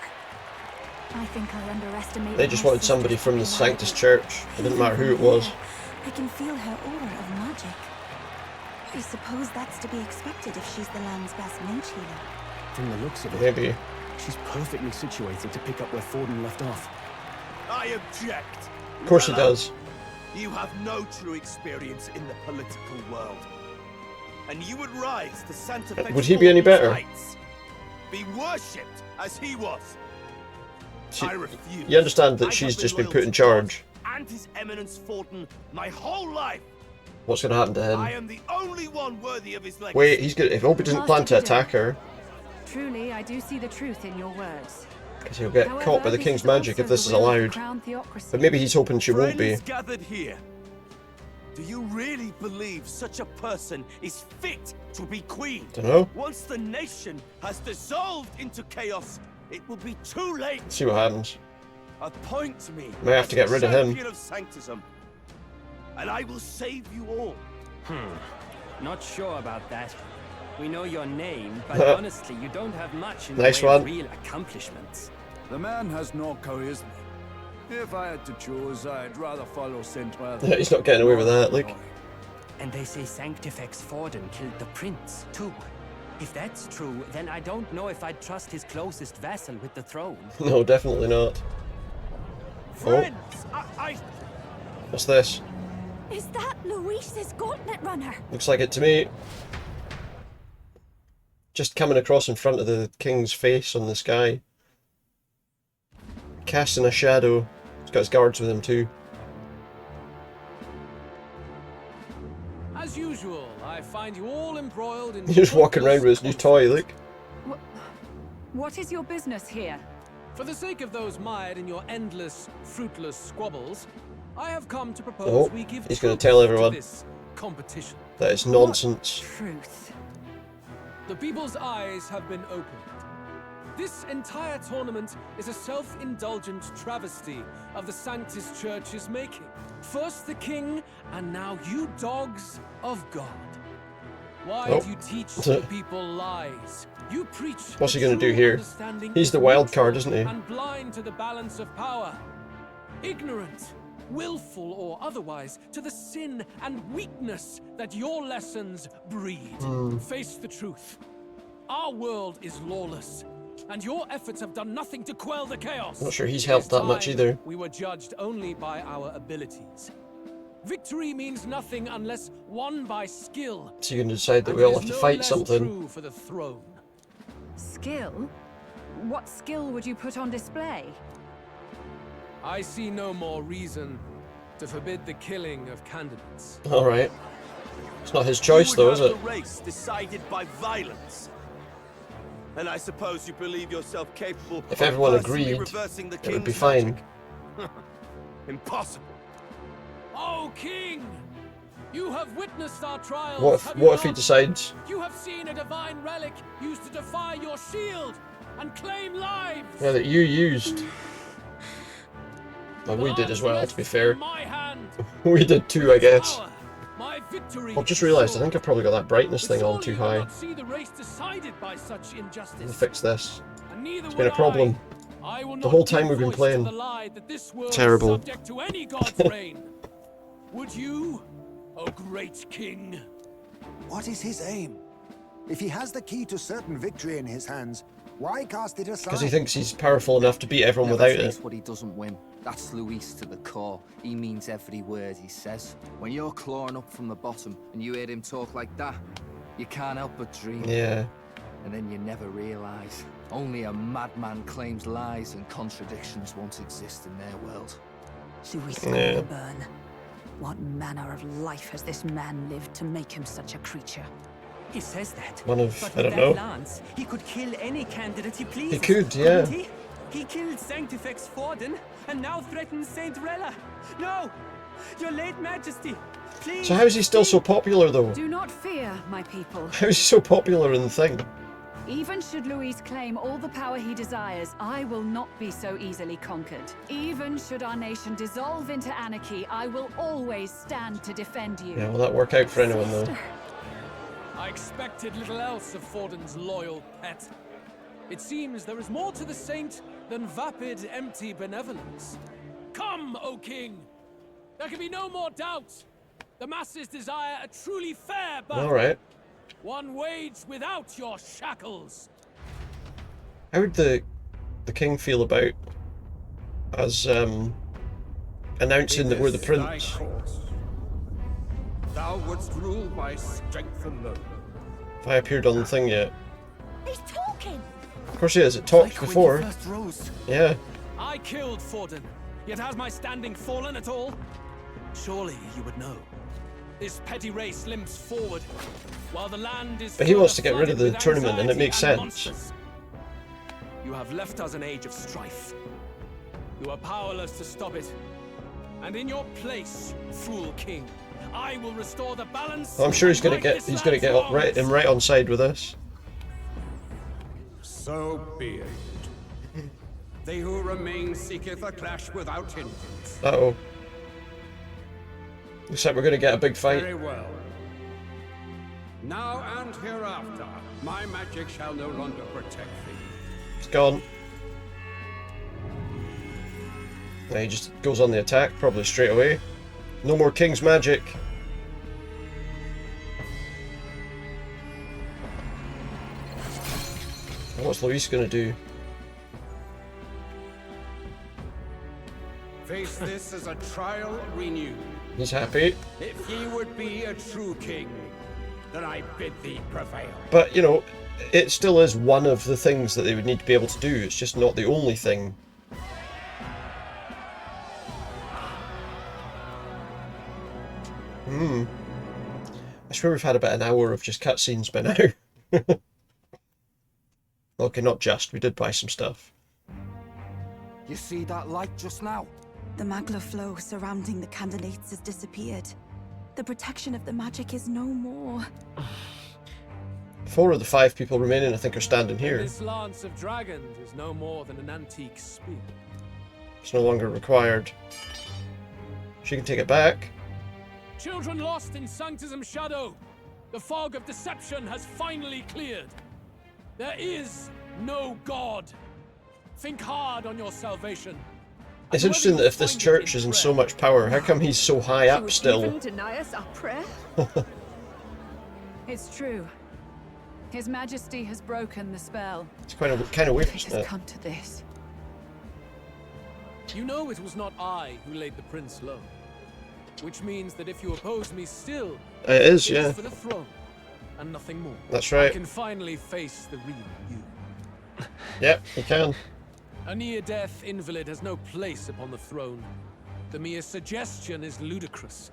I think I underestimated. They just my wanted somebody sister's from the power. Sanctus Church. It didn't matter who it was. I can feel her aura of magic. I suppose that's to be expected if she's the land's best mage healer. From the looks of it, Maybe. she's perfectly situated to pick up where Forden left off. I object. Of course he does. You have no true experience in the political world. And you would rise to Santa Fe. Would he be any better? Be worshipped as he was. She, I refuse. you understand that I she's have just been loyal put to in charge. God and His Eminence Forden my whole life. What's going to happen to I him? am the only one worthy of his legacy. Wait, he's good. If hope he doesn't plan to attack her, Truly, I do see the truth in your words. because he'll get However, caught by the this king's is magic also if this the is will of the allowed. Crown Theocracy. But maybe he's hoping she won't be. Friends gathered here. Do you really believe such a person is fit to be queen? Dunno. Once the nation has dissolved into chaos, it will be too late. See what happens. Appoint me. May have to get rid of him. Champion of Sanctism, and I will save you all. Not sure about that. We know your name, but honestly, you don't have much in Nice the way of one. real accomplishments. The man has no charisma. If I had to choose, I'd rather follow Saint Rella. Yeah, he's not getting away with that, like. And they say Sanctifex Forden killed the prince, too. If that's true, then I don't know if I'd trust his closest vassal with the throne. No, definitely not. Oh, Friends, I what's this? Is that Louise? Louis's gauntlet runner. Looks like it to me. Just coming across in front of the king's face on the sky. Casting a shadow. He's got his guards with him too. As usual, I find you all embroiled in... He's just walking around with his new toy, look. What is your business here? For the sake of those mired in your endless, fruitless squabbles, I have come to propose we give he's going to tell everyone this competition. that it's nonsense. Truth. The people's eyes have been opened. This entire tournament is a self-indulgent travesty of the Sanctist Church's making. First the king, and now you dogs of God. Why do you teach the people lies? You preach. What's he going to do here? He's the wild card, isn't he? And blind to the balance of power. Ignorant, willful or otherwise, to the sin and weakness that your lessons breed. Face the truth. Our world is lawless, and your efforts have done nothing to quell the chaos. I'm not sure he's helped that much either. We were judged only by our abilities. Victory means nothing unless won by skill. So you're going to decide that we all have to fight something. True for the throne. Skill? What skill would you put on display? I see no more reason to forbid the killing of candidates. All right. It's not his choice, though, is it? The race decided by violence. And I suppose you believe yourself capable If of everyone personally agreed, reversing the it would be king's fine. magic. Impossible. Oh, King! You have witnessed our trials. What if he decides? You have seen a divine relic used to defy your shield and claim lives. Yeah, that you used. Well, we did as well, to be fair. We did too, I guess. I've just realised, I think I've probably got that brightness thing on too high. See the race decided by such injustice. Let me fix this. It's been a problem. The whole time we've been playing. Terrible. To any god's reign. Would you, O great king? What is his aim? If he has the key to certain victory in his hands, why cast it aside? Because he thinks he's powerful enough to beat everyone without it. What he doesn't win. That's Louis to the core. He means every word he says. When you're clawing up from the bottom and you hear him talk like that, you can't help but dream. Yeah. And then you never realise. Only a madman claims lies and contradictions won't exist in their world. Louis Goldburn. What manner of life has this man lived to make him such a creature? He says that. One of, but I don't with know. that lance, he could kill any candidate he pleases. He could, yeah. He? He killed Sanctifex Forden and now threatens Saint Rella. No! Your late majesty, please! So how is he still so popular, though? Do not fear, my people. How is he so popular in the thing? Even should Louis claim all the power he desires, I will not be so easily conquered. Even should our nation dissolve into anarchy, I will always stand to defend you. Yeah, will that work out for anyone, though? I expected little else of Forden's loyal pet. It seems there is more to the saint than vapid, empty benevolence. Come, O king! There can be no more doubt. The masses desire a truly fair battle. All right. One waged without your shackles. How would the king feel about us announcing that we're the prince? Thou wouldst rule by strength alone. Have I appeared on the thing yet? He's talking. Of course he is. It talked before. Yeah. I killed Forden, yet has my standing fallen at all? Surely you would know. This petty race limps forward, while the land is. But he wants to get rid of the tournament, and it makes sense. You have left us an age of strife. You are powerless to stop it. And in your place, fool king, I will restore the balance. I'm sure he's gonna get right on side with us. So be it. They who remain seeketh a clash without hindrance. Uh-oh. Looks like we're gonna get a big fight. Very well. Now and hereafter, my magic shall no longer protect thee. It's gone. Now he just goes on the attack, probably straight away. No more king's magic. What's Louis gonna do? Face this as a trial renewed. He's happy. If ye would be a true king, then I bid thee prevail. But, you know, it still is one of the things that they would need to be able to do. It's just not the only thing. I swear we've had about an hour of just cutscenes by now. Okay, not just. We did buy some stuff. You see that light just now? The magla flow surrounding the candidates has disappeared. The protection of the magic is no more. 4 of the 5 people remaining, I think, are standing here. This lance of dragons is no more than an antique spear. It's no longer required. She can take it back. Children lost in Sanctism shadow. The fog of deception has finally cleared. There is no God. Think hard on your salvation. It's interesting that if this church is in so much power, how come he's so high up still? Even deny us our prayer? It's true. His Majesty has broken the spell. It's kind of weird, It isn't has it? come to this. You know it was not I who laid the prince low. Which means that if you oppose me still, It is, yeah. for the throne and nothing more. That's right. I can finally face the real you. Yep, you can. A near-death invalid has no place upon the throne. The mere suggestion is ludicrous.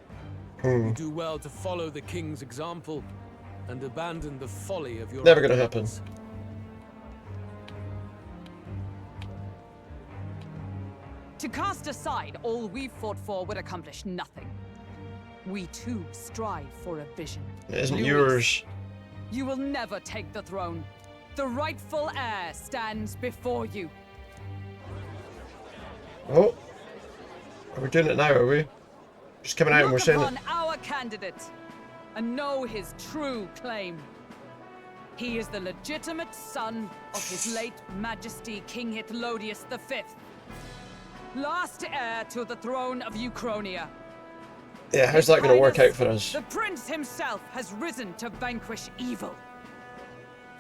You do well to follow the king's example and abandon the folly of your Never gonna happen. To cast aside all we've fought for would accomplish nothing. We too strive for a vision. It isn't Louis, yours. You will never take the throne. The rightful heir stands before you. Oh. Are we doing it now, are we? Just coming out and we're Look saying it. upon our candidate and know his true claim. He is the legitimate son of his late Majesty King Hithlodius V, last heir to the throne of Uchronia. Yeah, how's that going to work out for us? The prince himself has risen to vanquish evil.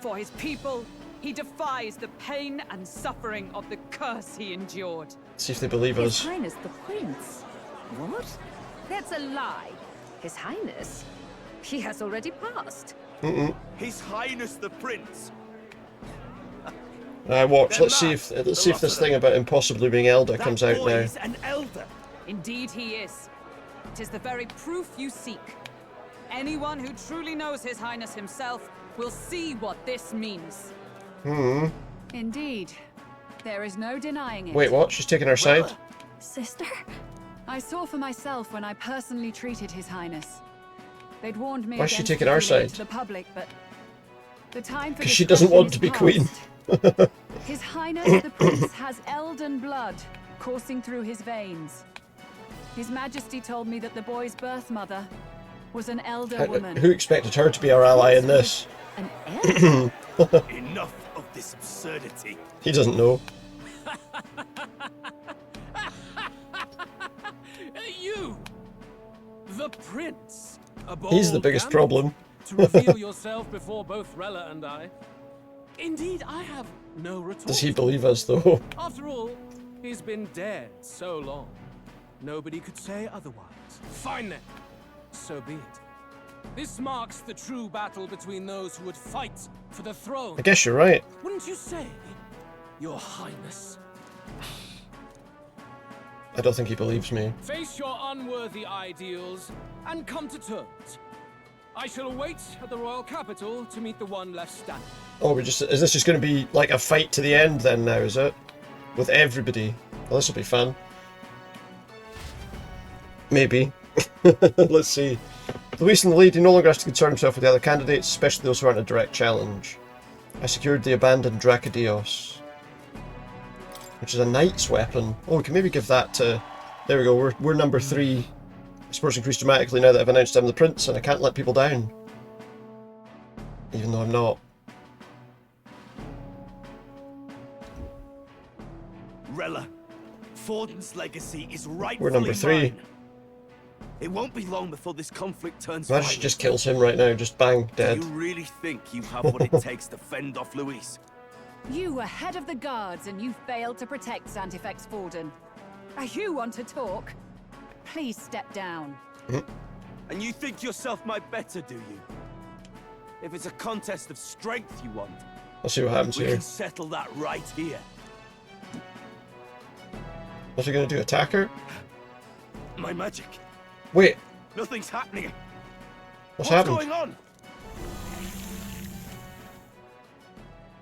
For his people, he defies the pain and suffering of the curse he endured. See if they believe us. His Highness the Prince? What? That's a lie. His Highness? He has already passed. His Highness the Prince. Watch. Let's see if this thing about impossibly being elder comes out now. An elder. Indeed he is. It is the very proof you seek. Anyone who truly knows His Highness himself will see what this means. Indeed. There is no denying it. Wait, what? She's taking our side? Sister? I saw for myself when I personally treated His Highness. They'd warned me Why is she against taking our revealing side? to the public, but the time for Because she doesn't want to be queen. His Highness the Prince has elden blood coursing through his veins. His Majesty told me that the boy's birth mother was an elder woman. Who expected her to be our ally in this? An elder? Enough of this absurdity. He doesn't know. You, the prince. A He's the bold biggest gambit problem. to reveal yourself before both Rella and I. Indeed, I have no retort. Does he believe us, though? After all, he's been dead so long. Nobody could say otherwise. Fine then. So be it. This marks the true battle between those who would fight for the throne. I guess you're right. Wouldn't you say, Your Highness? I don't think he believes me. Face your unworthy ideals and come to terms. I shall await at the royal capital to meet the one left standing. Oh, is this just going to be like a fight to the end then now, is it? With everybody. Well, this will be fun. Maybe. Let's see. Louis in the lead, he no longer has to concern himself with the other candidates, especially those who aren't a direct challenge. I secured the abandoned Dracodios, which is a knight's weapon. Oh, we can maybe give that to... There we go, we're number 3. Sports increased dramatically now that I've announced I'm the prince, and I can't let people down. Even though I'm not. Rella, Forden's legacy is rightfully We're number 3. mine. It won't be long before this conflict turns Imagine she just kills him right now, just bang, dead. Do you really think you have what it takes to fend off Louis? You were head of the guards and you failed to protect Santifex Forden. You want to talk? Please step down. And you think yourself my better, do you? If it's a contest of strength you want, Let's see what happens we here. can settle that right here. What's he gonna do? Attack her? My magic. Wait, Nothing's happening. what's happened? going on?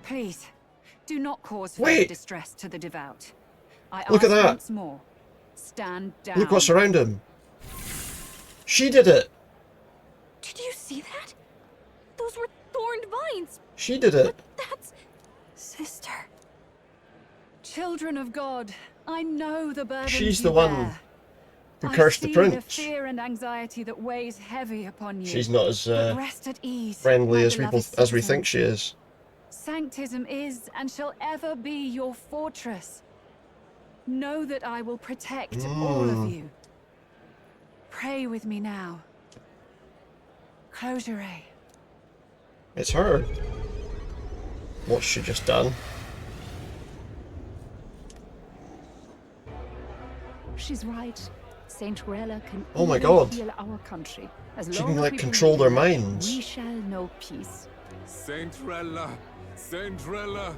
Please, do not cause further Wait. distress to the devout. I Look at ask that. once more. Stand down. Look what's around him. She did it. Did you see that? Those were thorned vines. She did it. That's... Sister. Children of God, I know the burden She's you the one bear. who cursed the I see prince. the fear and anxiety that weighs heavy upon you. She's not as But rest at ease, friendly my as beloved we think she citizen. is. Sanctism is and shall ever be your fortress. Know that I will protect all of you. Pray with me now. Close your eye. It's her. What's she just done? She's right. Saint Rella can Oh my even God. heal our country. As She long can, as like, we control believe their in her, minds. We shall know peace. Saint Rella. Saint Rella.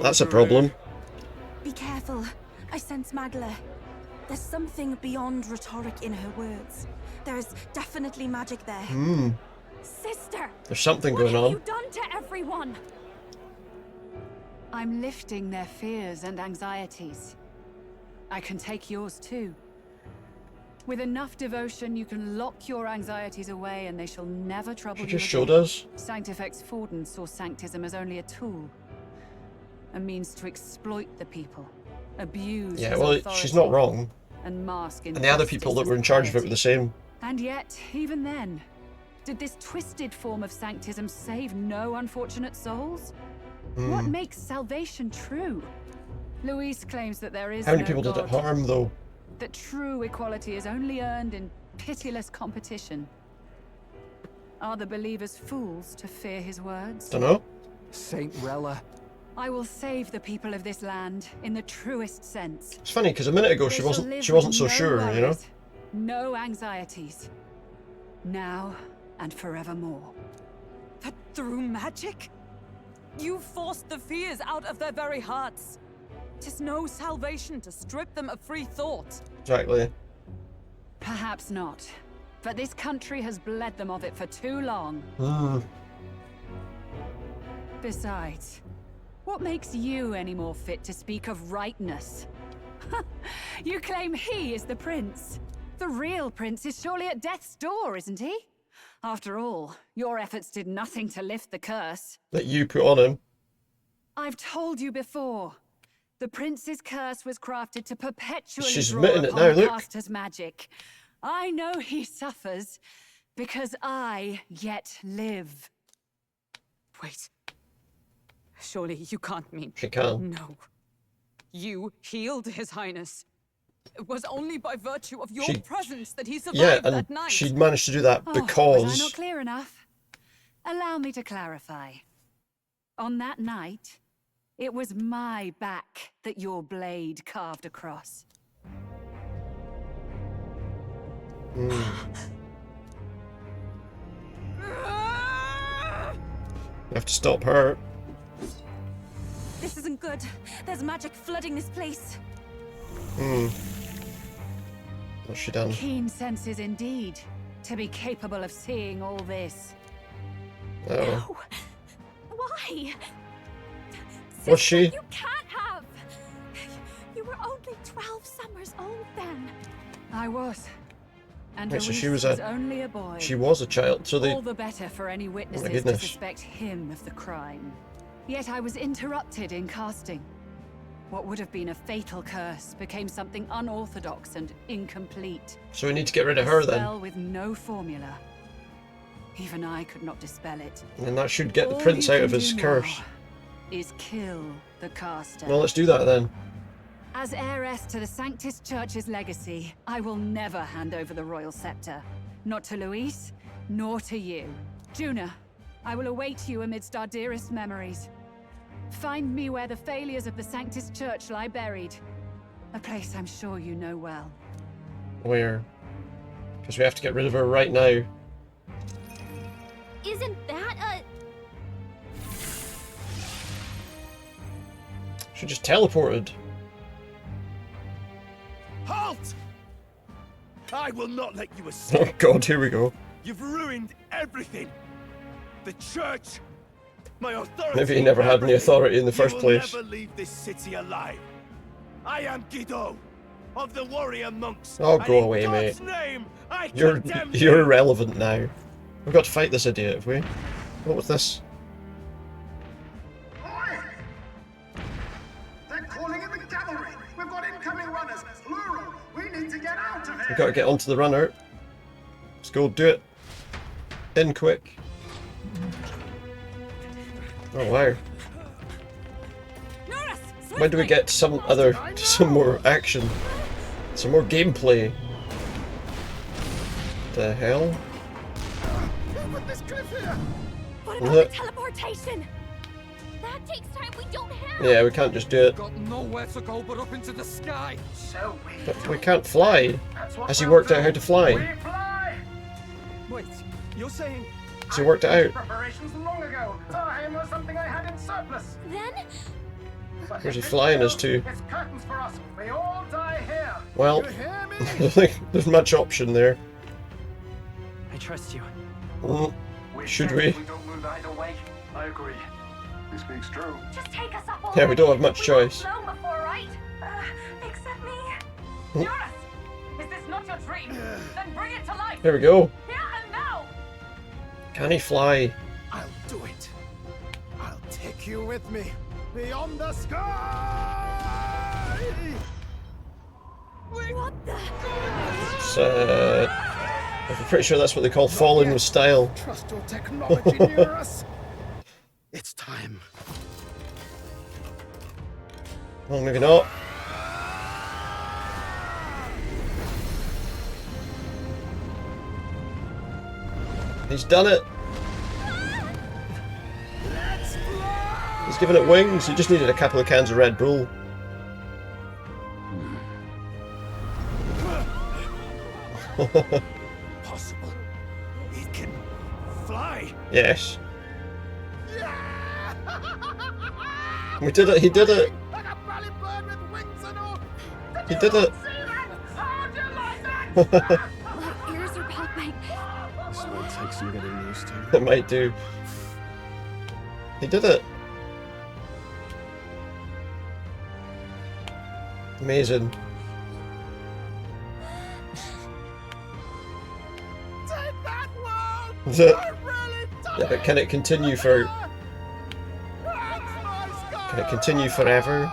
That's a problem. Be careful. I sense Magla. There's something beyond rhetoric in her words. There's definitely magic there. Hmm. Sister! There's something What going have on. you done to everyone? I'm lifting their fears and anxieties. I can take yours too. With enough devotion, you can lock your anxieties away and they shall never trouble She you just showed again. us. Sanctifex Forden saw Sanctism as only a tool. A means to exploit the people. Abuse Yeah, his well, authority, she's not wrong. and mask And the other people that were in charge of it were the same. And yet, even then, did this twisted form of Sanctism save no unfortunate souls? What Hmm. makes salvation true? Louise claims that there is How many no people did it God, harm, though? that true equality is only earned in pitiless competition. Are the believers fools to fear his words? Dunno. Saint Rella. I will save the people of this land in the truest sense. It's funny because a minute ago They she shall wasn't. live She wasn't with so no sure, you know. worries, no anxieties. Now and forevermore. That through magic? You forced the fears out of their very hearts. 'Tis no salvation to strip them of free thought. Exactly. Perhaps not. But this country has bled them of it for too long. Hmm. Besides, what makes you any more fit to speak of rightness? You claim he is the prince. The real prince is surely at death's door, isn't he? After all, your efforts did nothing to lift the curse. That you put on him. I've told you before. The prince's curse was crafted to perpetually She's draw admitting it upon now, the look. caster's magic. I know he suffers because I yet live. Wait. Surely you can't mean... She can. No. You healed His Highness. It was only by virtue of your She- presence that he Yeah, survived and that night. she'd managed to do that Oh, was I because not clear enough? Allow me to clarify. On that night, it was my back that your blade carved across. Hmm. You have to stop her. This isn't good. There's magic flooding this place. Hmm. What's she done? Keen senses indeed, to be capable of seeing all this. Oh. Why? What's she? You can't have! You were only 12 summers old then. I was. And Wait, so Luis she was was a- only a boy. She was a child, so they. All the better for any witnesses to goodness. suspect him of the crime. Yet I was interrupted in casting. What would have been a fatal curse became something unorthodox and incomplete. So we need to get rid of A her then. spell with no formula. Even I could not dispel it. And that should get the All prince you out of can his do curse. now is kill the caster. Well, let's do that then. As heiress to the Sanctist Church's legacy, I will never hand over the royal scepter. Not to Luis, nor to you. Juna, I will await you amidst our dearest memories. Find me where the failures of the Sanctist Church lie buried. A place I'm sure you know well. Where? Because we have to get rid of her right now. Isn't that a... She just teleported. Halt! I will not let you escape. Oh god, here we go. You've ruined everything. The church, my authority. Maybe he never had any authority in the first place. You will never leave this city alive. I am Guido, of the warrior monks. Oh, and go in away, God's mate. name, I You're condemn irrelevant now. We've got to fight this idiot, have we? What was this? They're calling in the cavalry. We've got incoming runners, plural. We need to get out of here. We've got to get onto the runner. Let's go do it. In quick. Oh wow. When do we get some more action? Some more gameplay? The hell? What about the teleportation? That takes time we don't have. Yeah, we can't just do it. Got nowhere to go but up into the sky. So But we can't fly. Has he worked out how to fly? Wait, you're saying... Has he worked it out? Preparations long ago. Time was something I had in surplus. Then? Where's he flying us to? It's curtains for us. We all die here. Well, I don't think there's much option there. I trust you. Should we? don't move either way. I agree. He speaks true. Just take us up Yeah, we don't have much choice. Flown before, right? Except me. Jonas! Is this not your dream? Then bring it to life! There we go. Here and now! Can he fly? I'll do it. I'll take you with me. Beyond the sky! What the? It's, I'm pretty sure that's what they call falling with style. Trust your technology near us. It's time. Well, maybe not. He's done it. He's given it wings. He just needed a couple of cans of Red Bull. Possible. It can fly. Yes. We did it. He did it. He did it. My ears are popping. This might take some getting used to. It might do. He did it. Amazing. Yeah, but can it continue for... Can it continue forever?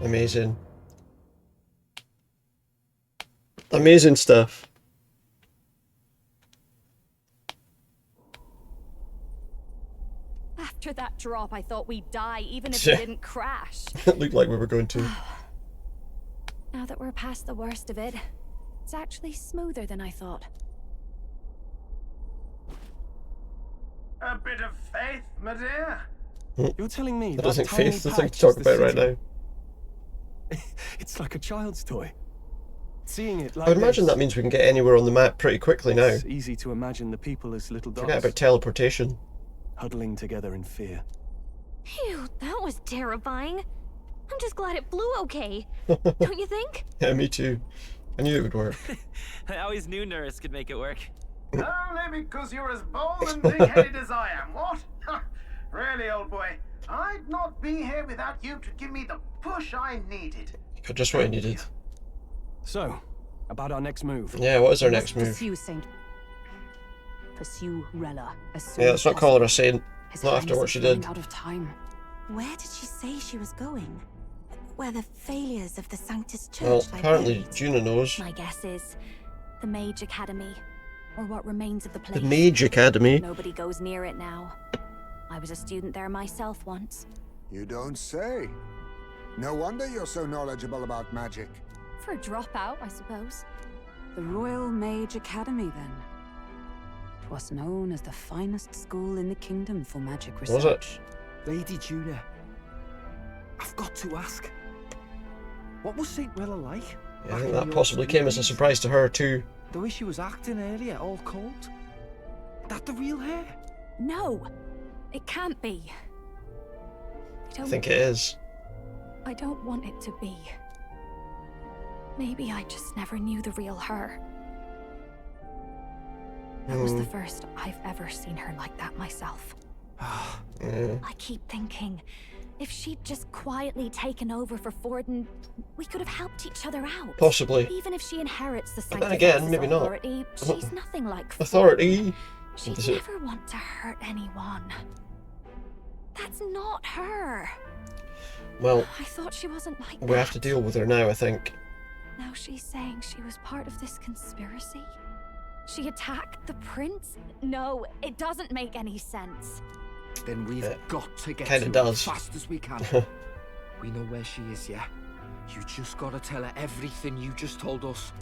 Amazing. Amazing stuff. After that drop, I thought we'd die, even if we didn't crash. It looked like we were going to. Now that we're past the worst of it, it's actually smoother than I thought. A bit of faith, my dear. You're telling me I don't think tiny faith is the thing to patch talk is the about right city? now. It's like a child's toy. Seeing it like I would imagine this, that means we can get anywhere on the map pretty quickly now. it's easy to imagine the people as little dots, Forget about teleportation. huddling together in fear. Phew, that was terrifying. I'm just glad it flew okay. Don't you think? Yeah, me too. I knew it would work. I always knew Nurse could make it work. Only because you're as bold and big-headed as I am, what? Really, old boy, I'd not be here without you to give me the push I needed. Got just what I needed. So, about our next move. Yeah, what is our next move? Pursue Rella as soon Yeah, let's not call her a saint. His Not after Highness what is she running did. out of time. Where did she say she was going? Where the failures of the Sanctist Church Well, lie apparently buried? Juna knows. My guess is the Mage Academy, or what remains of the place. The Mage Academy? Nobody goes near it now. I was a student there myself once. You don't say. No wonder you're so knowledgeable about magic. For a dropout, I suppose. The Royal Mage Academy, then. 'Twas known as the finest school in the kingdom for magic research. Was it? Lady Juna, I've got to ask. What was St. Rella like? Yeah, I think that possibly came as a surprise to her too. The way she was acting earlier, all cold. That the real hair? No, it can't be. I think it is. I don't want it to be. Maybe I just never knew the real her. That was the first I've ever seen her like that myself. I keep thinking, if she'd just quietly taken over for Forden, we could have helped each other out. Possibly. Even if she inherits the But then again, maybe not. authority, she's nothing like Authority. She'd never want to hurt anyone. That's not her. Well, I thought she wasn't like we have to deal with her now, I think. Now she's saying she was part of this conspiracy? She attacked the prince? No, it doesn't make any sense. Then we've got to get kinda to her does. as fast as we can. We know where she is, yeah? You just gotta tell her everything you just told us.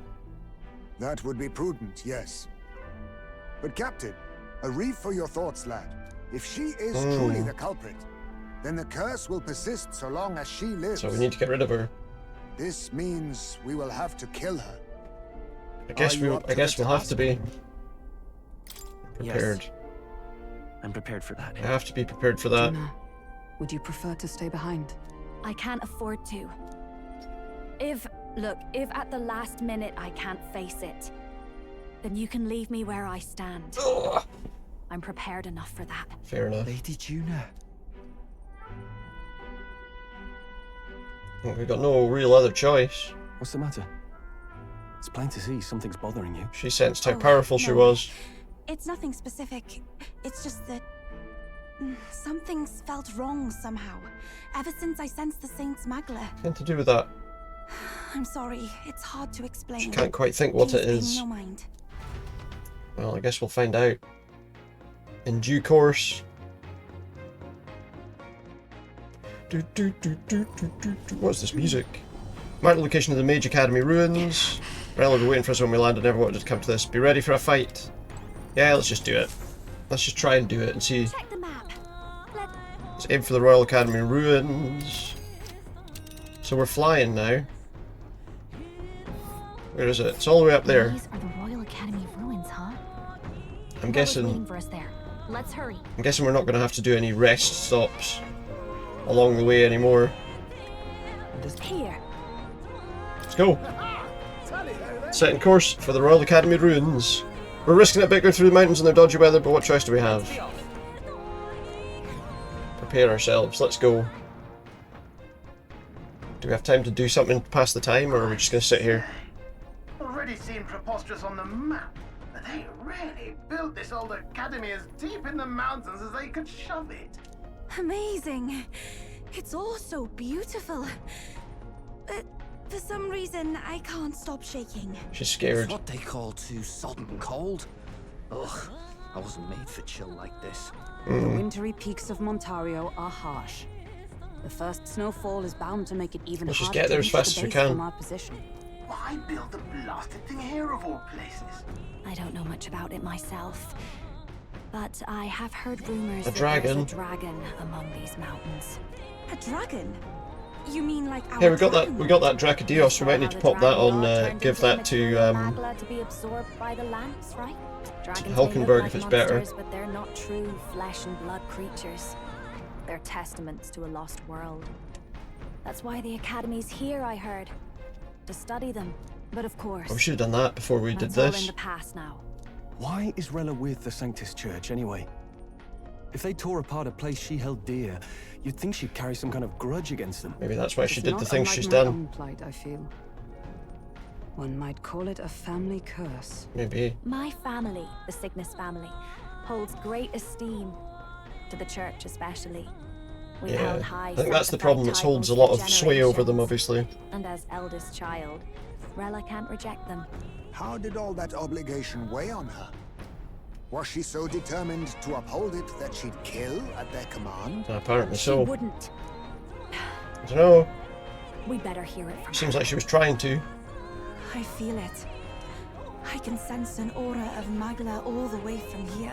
That would be prudent, yes. But Captain, a reef for your thoughts, lad. If she is truly the culprit, then the curse will persist so long as she lives. So we need to get rid of her. This means we will have to kill her. I guess we'll have to be prepared. Yes. I'm prepared for that. I have to be prepared for that. Juna, would you prefer to stay behind? I can't afford to. If at the last minute I can't face it, then you can leave me where I stand. Ugh. I'm prepared enough for that. Fair enough. Lady Juna. We've got no real other choice. What's the matter? It's plain to see something's bothering you. She sensed how powerful she was. It's nothing specific. It's just that something's felt wrong somehow. Ever since I sensed the Saint's Magla. Nothing to do with that. I'm sorry, it's hard to explain. She can't quite think what Please it pay me is. no mind. Well, I guess we'll find out in due course. What's this music? Mark the location of the Mage Academy ruins. Rel will be waiting for us when we land. I never wanted to come to this. Be ready for a fight. Yeah, let's just do it. Let's just try and do it and see. Check the map. Let's aim for the Royal Academy ruins. So we're flying now. Where is it? It's all the way up there. These are the Royal Academy ruins, huh? I'm Whoever's guessing. waiting for us there. Let's hurry. I'm guessing we're not going to have to do any rest stops along the way anymore. Here. Let's go. Setting course for the Royal Academy ruins. We're risking it bigger through the mountains in their dodgy weather, but what choice do we have? Prepare ourselves. Let's go. Do we have time to do something to pass the time, or are we just going to sit here? Already seemed preposterous on the map. But they really built this old academy as deep in the mountains as they could shove it. Amazing. It's all so beautiful. But for some reason, I can't stop shaking. She's scared. It's what they call too sodden cold. Ugh, I wasn't made for chill like this. The wintry peaks of Montario are harsh. The first snowfall is bound to make it even Let's just harder get there to as reach fast the as we base can. from our position. Why build the blasted thing here of all places? I don't know much about it myself, but I have heard rumors A that dragon? there's a dragon among these mountains. A dragon? You mean like our Hey, we got dragon? that. We got that Dracodios. We might need to pop that on. Give that to Magla to be absorbed by the lance, right? Dragons may Hulkenberg look like if it's better. monsters, but they're not true flesh and blood creatures. They're testaments to a lost world. That's why the academy's here, I heard, to study them. But of course, Oh, we should have done that before we did that's all in this. the past now. Why is Rella with the Sanctist Church anyway? If they tore apart a place she held dear, you'd think she'd carry some kind of grudge against them. Maybe that's why she It's did the not things unlike she's my done. own plight, I feel. One might call it a family curse. Maybe. My family, the Cygnus family, holds great esteem to the church especially. We've held Yeah. high I think that's the problem. It sanctified holds a titles lot for of sway over them, generations. obviously. And as eldest child, Rella can't reject them. How did all that obligation weigh on her? Was she so determined to uphold it that she'd kill at their command? Apparently She so. wouldn't. I don't know. We better hear it from Seems her. like she was trying to. I feel it. I can sense an aura of Magla all the way from here.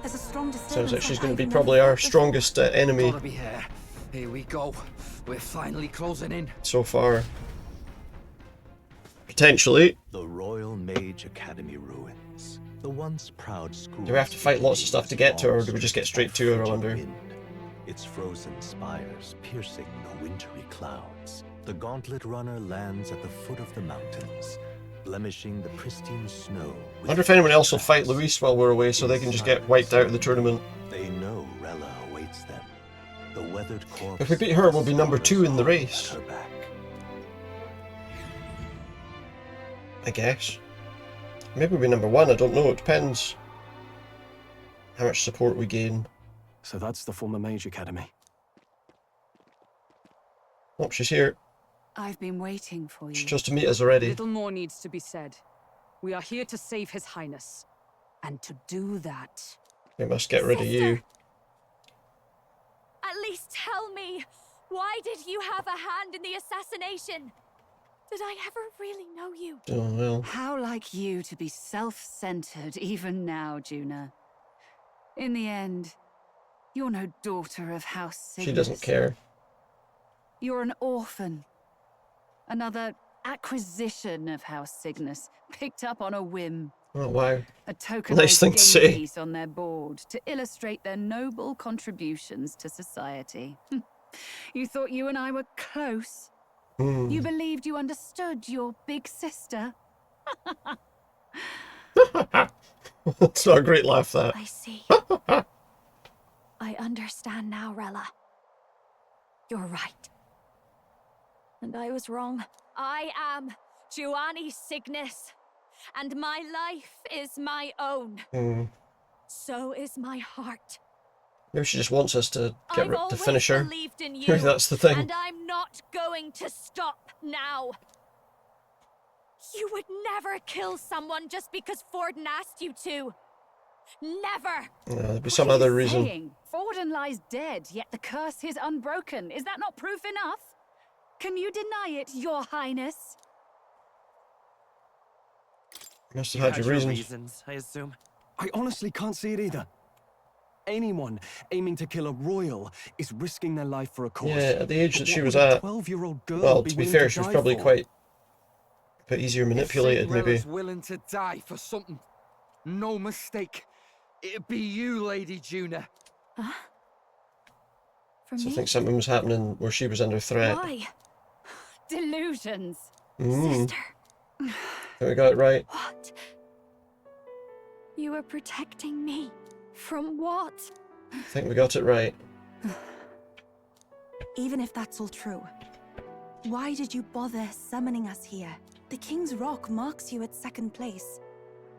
There's a strong disturbance. Sounds like she's going to be I've probably never our felt before. strongest enemy Gotta be here. Here we go. We're finally closing in. so far. Potentially. The Royal Mage Academy ruins. The once proud school. Do we have to fight lots of stuff to get to her, or do we just get straight to her, I wonder? Its frozen spires piercing the wintry clouds. The gauntlet runner lands at the foot of the mountains, blemishing the pristine snow. I wonder if anyone else will fight Louis while we're away, so they can just get wiped out of the tournament. They know Rella awaits them. The weathered corpse. If we beat her, we'll be number 2 in the race. I guess. Maybe we'll be number 1, I don't know, it depends how much support we gain. So that's the former Mage Academy. Oh, she's here. I've been waiting for you. She's just to meet us already. Little more needs to be said. We are here to save His Highness. And to do that... We must get rid of you. At least tell me, why did you have a hand in the assassination? Did I ever really know you? Oh, well. How like you to be self-centered even now, Juna. In the end, you're no daughter of House Cygnus. She doesn't care. You're an orphan. Another acquisition of House Cygnus, picked up on a whim. Oh, wow. A tokenized Nice thing to say. piece on their board to illustrate their noble contributions to society. You thought you and I were close? You believed you understood your big sister? It's not a great laugh, that. I see. I understand now, Rella. You're right. And I was wrong. I am Giovanni Cygnus, and my life is my own. So is my heart. Maybe she just wants us to to finish her. Believed in you, Maybe that's the thing. And I'm not going to stop now. You would never kill someone just because Forden asked you to. Never. There'd be some other reason. Forden lies dead, yet the curse is unbroken. Is that not proof enough? Can you deny it, Your Highness? Must have had your reasons. I assume. I honestly can't see it either. Anyone aiming to kill a royal is risking their life for a cause. Yeah, at the age that she was What would a at. 12-year-old girl Well, be to be willing fair, to she was die probably for? quite a bit easier manipulated, maybe. Cinderella's willing to die for something. No mistake. It'd be you, Lady Juna. Huh? For So I me? think something was happening where she was under threat. Why? Delusions. Sister. Think we got it right. What? You were protecting me. From what? I think we got it right. Even if that's all true, why did you bother summoning us here? The King's Rock marks you at second place.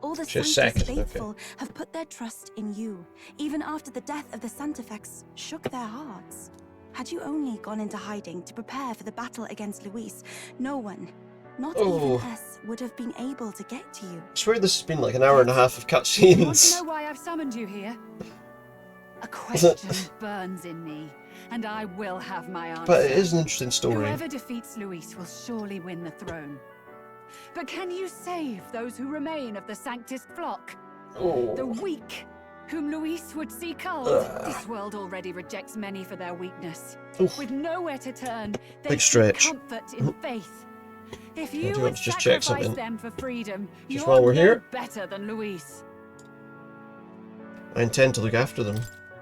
All the Just Sanctus second, faithful okay. have put their trust in you, even after the death of the Santafex shook their hearts. Had you only gone into hiding to prepare for the battle against Louis, no one, not even us, would have been able to get to you. I swear this has been like an hour and a half of You want to cutscenes. know why I've summoned you here? A question burns in me, and I will have my answer. But it is an interesting story. Whoever defeats Louis will surely win the throne. But can you save those who remain of the Sanctist flock? Oh. The weak, whom Louis would see culled? This world already rejects many for their weakness. Oof. With nowhere to turn, they Big seek stretch. comfort in faith. If you do would want to just check sacrifice something. them for freedom, Just you're while we're no here. better than Louis. I intend to look after them.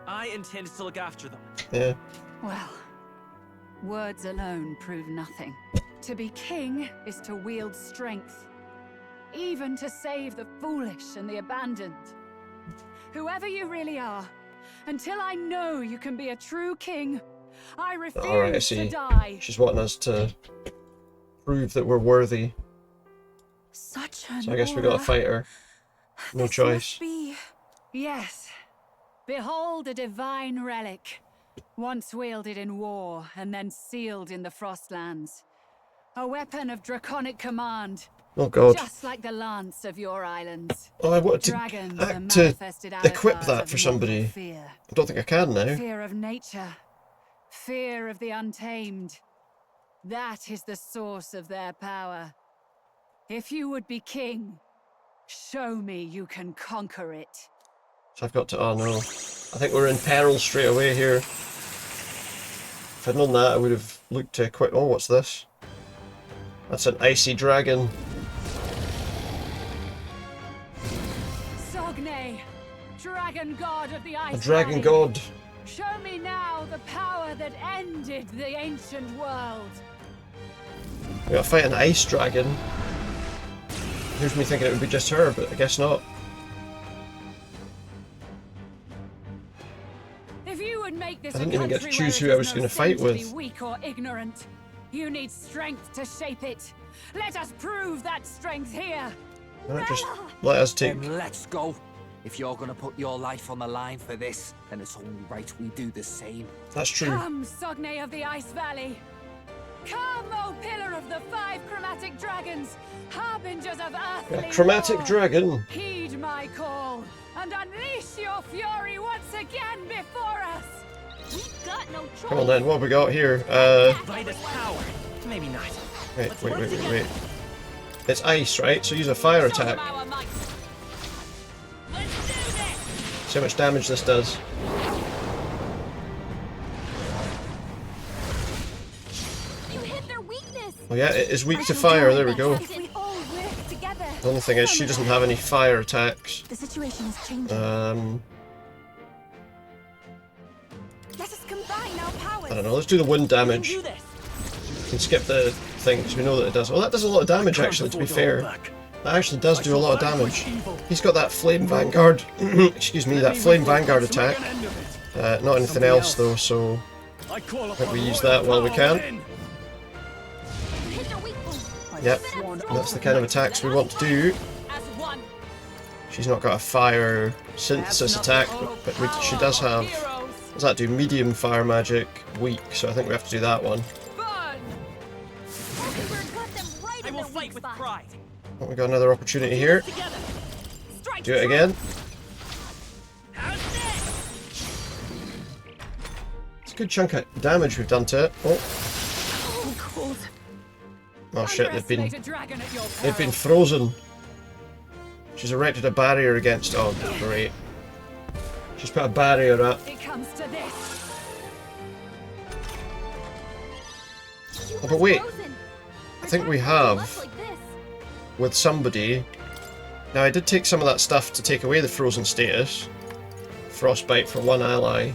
I intend to look after them. Yeah. Well, words alone prove nothing. To be king is to wield strength, even to save the foolish and the abandoned. Whoever you really are, until I know you can be a true king, I refuse Alright, I to see. die. She's wanting us to prove that we're worthy. Such an So I guess we gotta aura. fight her. No choice. Be Yes. Behold a divine relic, once wielded in war and then sealed in the Frostlands. A weapon of draconic command. Oh god. Just like the lance of your islands. Oh, I wanted Dragons are to manifested equip avatars that of for mortal somebody. Fear. I don't think I can now. Fear of nature. Fear of the untamed. That is the source of their power. If you would be king, show me you can conquer it. So I've got to, oh no. I think we're in peril straight away here. If I'd known that, I would have looked to equip, oh, what's this? That's an icy dragon. Sogne, dragon god of the A ice. dragon Valley. god. Show me now the power that ended the ancient world. We gotta fight an ice dragon. Here's me thinking it would be just her, but I guess not. If you would make this I didn't a even get to country choose where who it I is was no gonna sin fight to with. be weak or ignorant, you need strength to shape it. Let us prove that strength here. Alright, just let us take. Then let's go. If you're gonna put your life on the line for this, then it's only right we do the same. That's true. Come, Sogne of the Ice Valley. Come, O pillar of the 5 chromatic dragons, harbingers of earthly A chromatic war. dragon. Heed my call and unleash your fury once again before us. We've got no choice. Come on then, what have we got here? Brightest power. Maybe not. Wait. It's ice, right? So use a fire attack. See how much damage this does. You hit their weakness. Oh yeah, it is weak to fire, there we go. If we all work together. The only thing is she doesn't have any fire attacks. The situation is changing. Let us combine our powers. I don't know, let's do the wind damage. We can do this. We can skip the thing because we know that it does. Well, that does a lot of damage actually, to be fair. That actually does do a lot of damage. He's got that flame vanguard. Excuse me, that flame vanguard attack. Not anything else though, so I think we use that while we can. Yep, that's the kind of attacks we want to do. She's not got a fire synthesis attack, but she does have. What does that do? Medium fire magic, weak. So I think we have to do that one. I will fight with pride. Oh, we got another opportunity here. Do it again. It's a good chunk of damage we've done to it. Oh shit! They've been frozen. She's erected a barrier against. Oh great! She's put a barrier up. It comes to this. Oh, but wait, I think we have with somebody. Now I did take some of that stuff to take away the frozen status. Frostbite for one ally.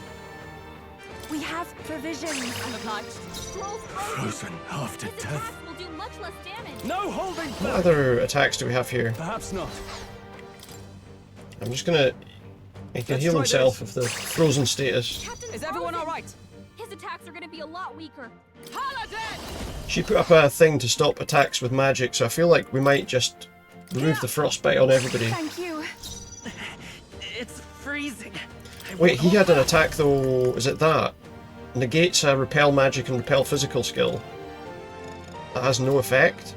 We have provisions. Frozen after death. Will do much less damage. No holding What back. other attacks do we have here? Perhaps not. I'm just gonna. He can heal himself with the frozen status. Is everyone all right? His attacks are going to be a lot weaker. Paladin! She put up a thing to stop attacks with magic, so I feel like we might just remove the frostbite on everybody. Thank you. It's freezing. Wait, he had an attack though. Is it that? Negates a repel magic and repel physical skill. That has no effect?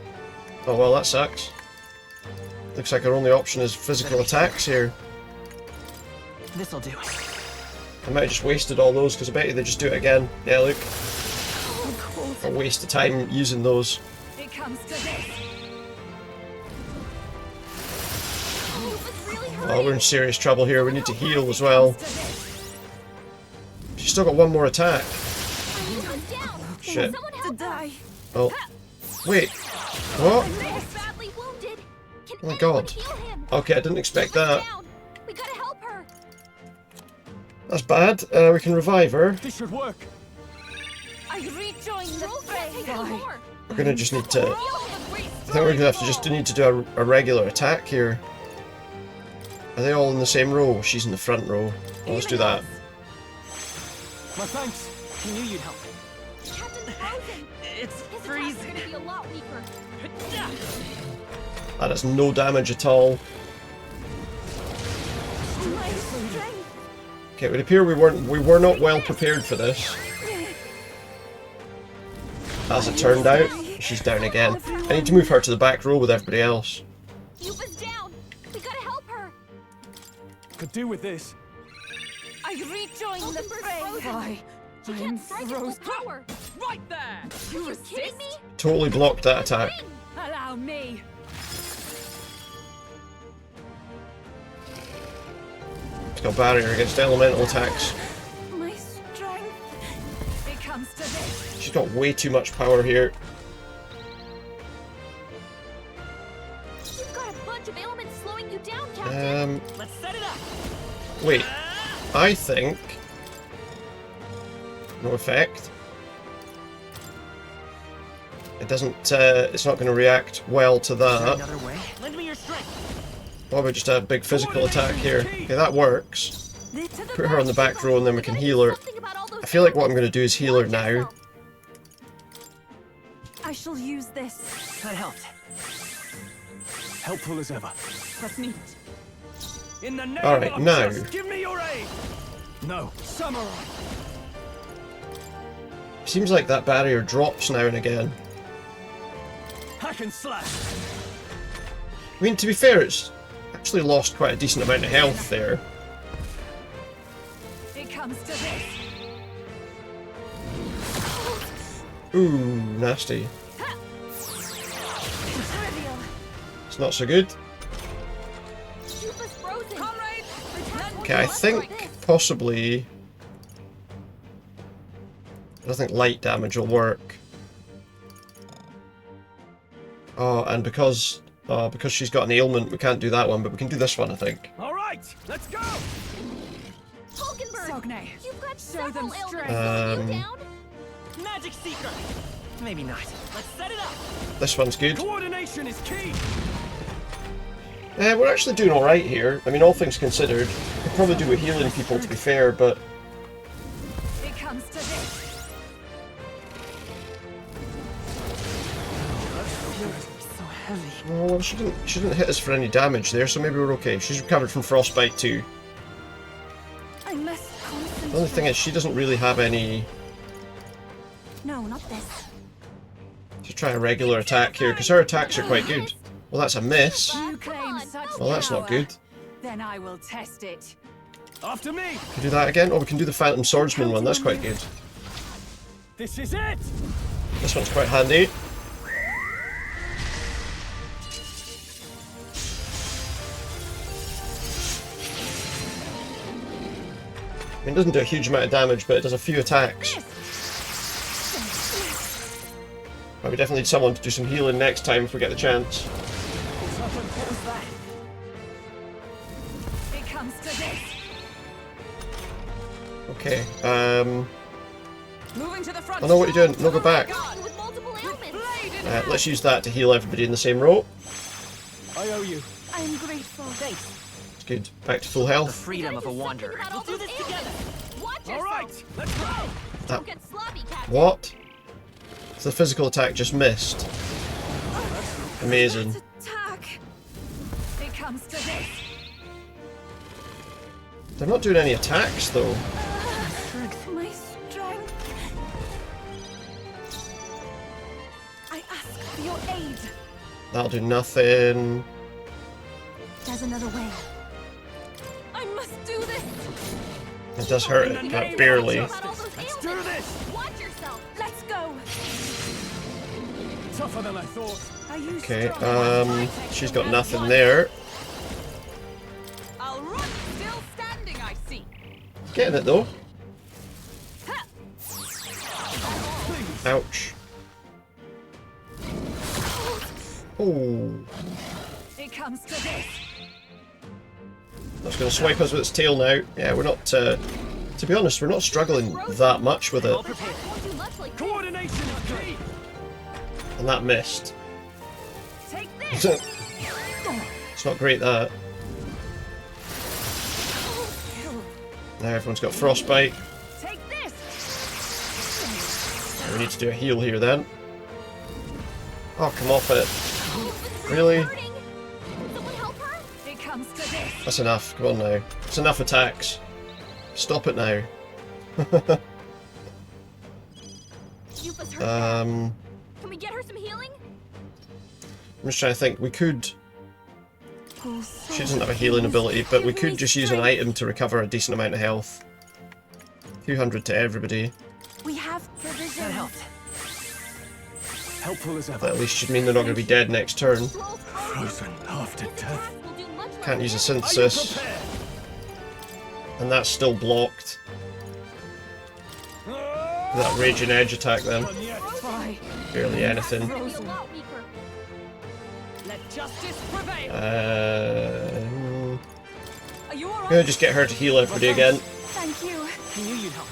Oh well, that sucks. Looks like our only option is physical attacks here. This'll do. I might have just wasted all those because I bet you they just do it again. Yeah, look. A waste of time using those. It comes to this. Oh, we're in serious trouble here. We need to heal as well. She's still got one more attack. Shit. To die. Oh. Wait. What? Badly wounded. Oh my god. Okay, I didn't expect that. We gotta help her. That's bad. We can revive her. This should work. I rejoin the fray. We're gonna just need to. I think we're gonna have to just need to do a regular attack here. Are they all in the same row? She's in the front row. Well, let's do that. My thanks. He knew you'd help. Captain's frozen. It's His freezing. attacks are going to be a lot weaker. That does no damage at all. Okay, it would appear we were not well prepared for this. As it turned out, she's down again. I need to move her to the back row with everybody else. Yuba's down. We gotta help her. Could do with this. I rejoin the fray. Why? She can't strike it with power. Right there! Are you kidding me? Totally blocked that attack. Allow me. It's got barrier against elemental attacks. My strength. It comes to this. She's got way too much power here. You've got a bunch of ailments slowing you down, Captain. Let's set it up. Wait, I think... No effect. It doesn't, it's not going to react well to that. Another way? Lend me your strength. Why about just a big physical attack here? Okay, that works. Put her on the back row and then we can heal her. I feel like what I'm going to do is heal her now. I shall use this. That helped. Helpful as ever. That's neat. In the name Alright, of now. justice, give me your aid. No, samurai. Seems like that barrier drops now and again. Hack and slash. I mean, to be fair, it's actually lost quite a decent amount of health there. It comes to this. Ooh, nasty. It's not so good. Okay, I think possibly... I don't think light damage will work. Oh, and because she's got an ailment, we can't do that one, but we can do this one, I think. All right, let's go. Sogne, You've got show them several strength. ailments. Magic Seeker. Maybe not. Let's set it up. This one's good. Coordination is key. We're actually doing alright here. I mean, all things considered. We could probably do with healing people, to be fair, but... It comes to this. So heavy. Oh, well, she didn't hit us for any damage there, so maybe we're okay. She's recovered from frostbite too. I must concentrate. The only thing is, she doesn't really have any... No, not this. Let's try a regular attack here, because her attacks are quite good. Well, that's a miss. You claim such Well, that's not power. good. Then I will test it. After me. Can we do that again? Oh, we can do the Phantom Swordsman one, that's quite good. This is it. This one's quite handy. I mean, it doesn't do a huge amount of damage, but it does a few attacks. But we definitely need someone to do some healing next time if we get the chance. What was that? It comes to this. Okay, Moving to the front. I know what you're doing. No, go back. With multiple ailments. Let's use that to heal everybody in the same row. I owe you. I am grateful. Thanks. It's good. Back to full The health. freedom of a wanderer. We'll do this together. Watch yourself. All right, let's go. That, Get sloppy, Captain. what? So the physical attack just missed. Amazing. Attack. It comes to this. They're not doing any attacks though. My strength. I ask for your aid. That'll do nothing. There's another way. I must do this. It does hurt it, but barely. Let's do this. Watch yourself. Let's go. Tougher than I thought. Are you Okay, strong? she's got nothing there. I'll run. Still standing, I see. Getting it though. Ouch. Oh, It comes to this. that's going to swipe us with its tail now. Yeah, we're not, to be honest, we're not struggling that much with it. Won't do much like this. Coordination is key. And that missed. Take this. It's not great, that. Now everyone's got frostbite. Take this. We need to do a heal here then. Oh, come off it. Really? Someone help her? It comes to this. That's enough. Come on now. It's enough attacks. Stop it now. Yupa's hurt bad. I'm Can we get her some healing? just trying to think. We could... She doesn't have a healing ability, but we could just use an item to recover a decent amount of health. 200 to everybody. We have provisions. That helped. Helpful as That ever. at least should mean they're not going to be dead next turn. Frozen after death. We'll do much like Can't use a Are you synthesis. prepared? And that's still blocked. That raging edge attack then. Try. Barely anything. Be a lot weaker. Let justice prevail. I'm gonna just get her to heal everybody again. Thank you. I knew you'd help.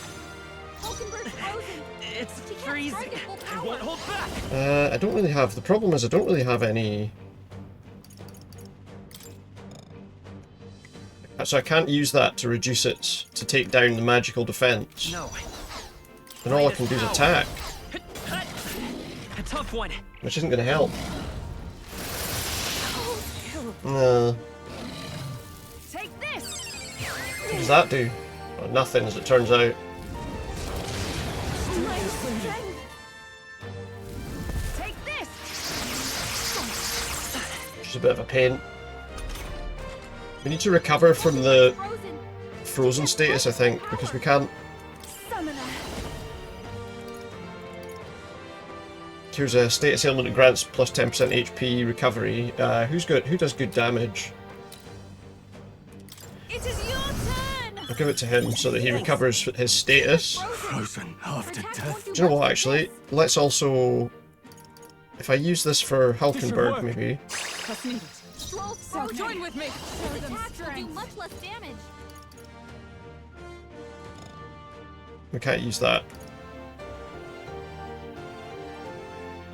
It's freezing. I won't hold back. I don't really have... The problem is I don't really have any... So I can't use that to reduce it, to take down the magical defense. No. And all I can do is attack. A tough one. Which isn't going to help. No. Take this. What does that do? Oh, nothing, as it turns out. Take this. Which is a bit of a pain. We need to recover from the frozen status, I think, because we can't. Here's a status ailment that grants plus 10% HP recovery. Who does good damage? It is your turn. I'll give it to him so that he recovers his status. Frozen after death. Do you know what, actually? Let's also... If I use this for Hulkenberg, maybe. So join with me. Show them strength. Much less damage. We can't use that.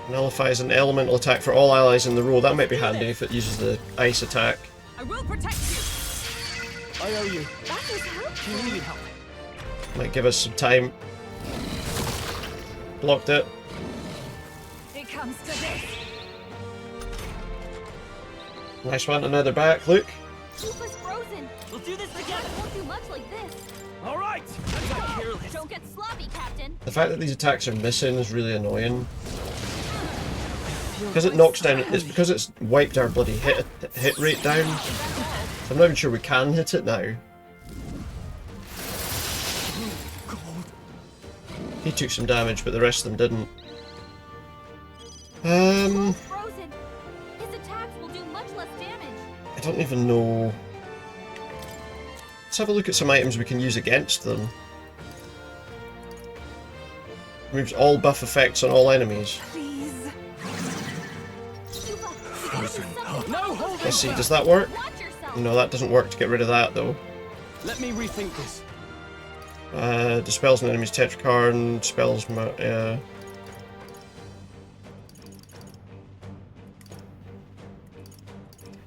Nullifies an elemental attack for all allies in the row. That might be handy if it uses the ice attack. I will protect you. I owe you. That was helpful. You needed help. Might give us some time. Blocked it. It comes to this. Nice one, another back. Look. Keep us frozen. We'll do this together. Won't do much like this. All right. I'm not careless. Don't get sloppy, Captain. The fact that these attacks are missing is really annoying. Because it knocks down, it's because it's wiped our bloody hit rate down. I'm not even sure we can hit it now. He took some damage, but the rest of them didn't. Frozen. His attacks will do much less damage. I don't even know. Let's have a look at some items we can use against them. Removes all buff effects on all enemies. Let's see, does that work? No, that doesn't work to get rid of that though. Let me rethink this. Dispels an enemy's tetrakarn, dispels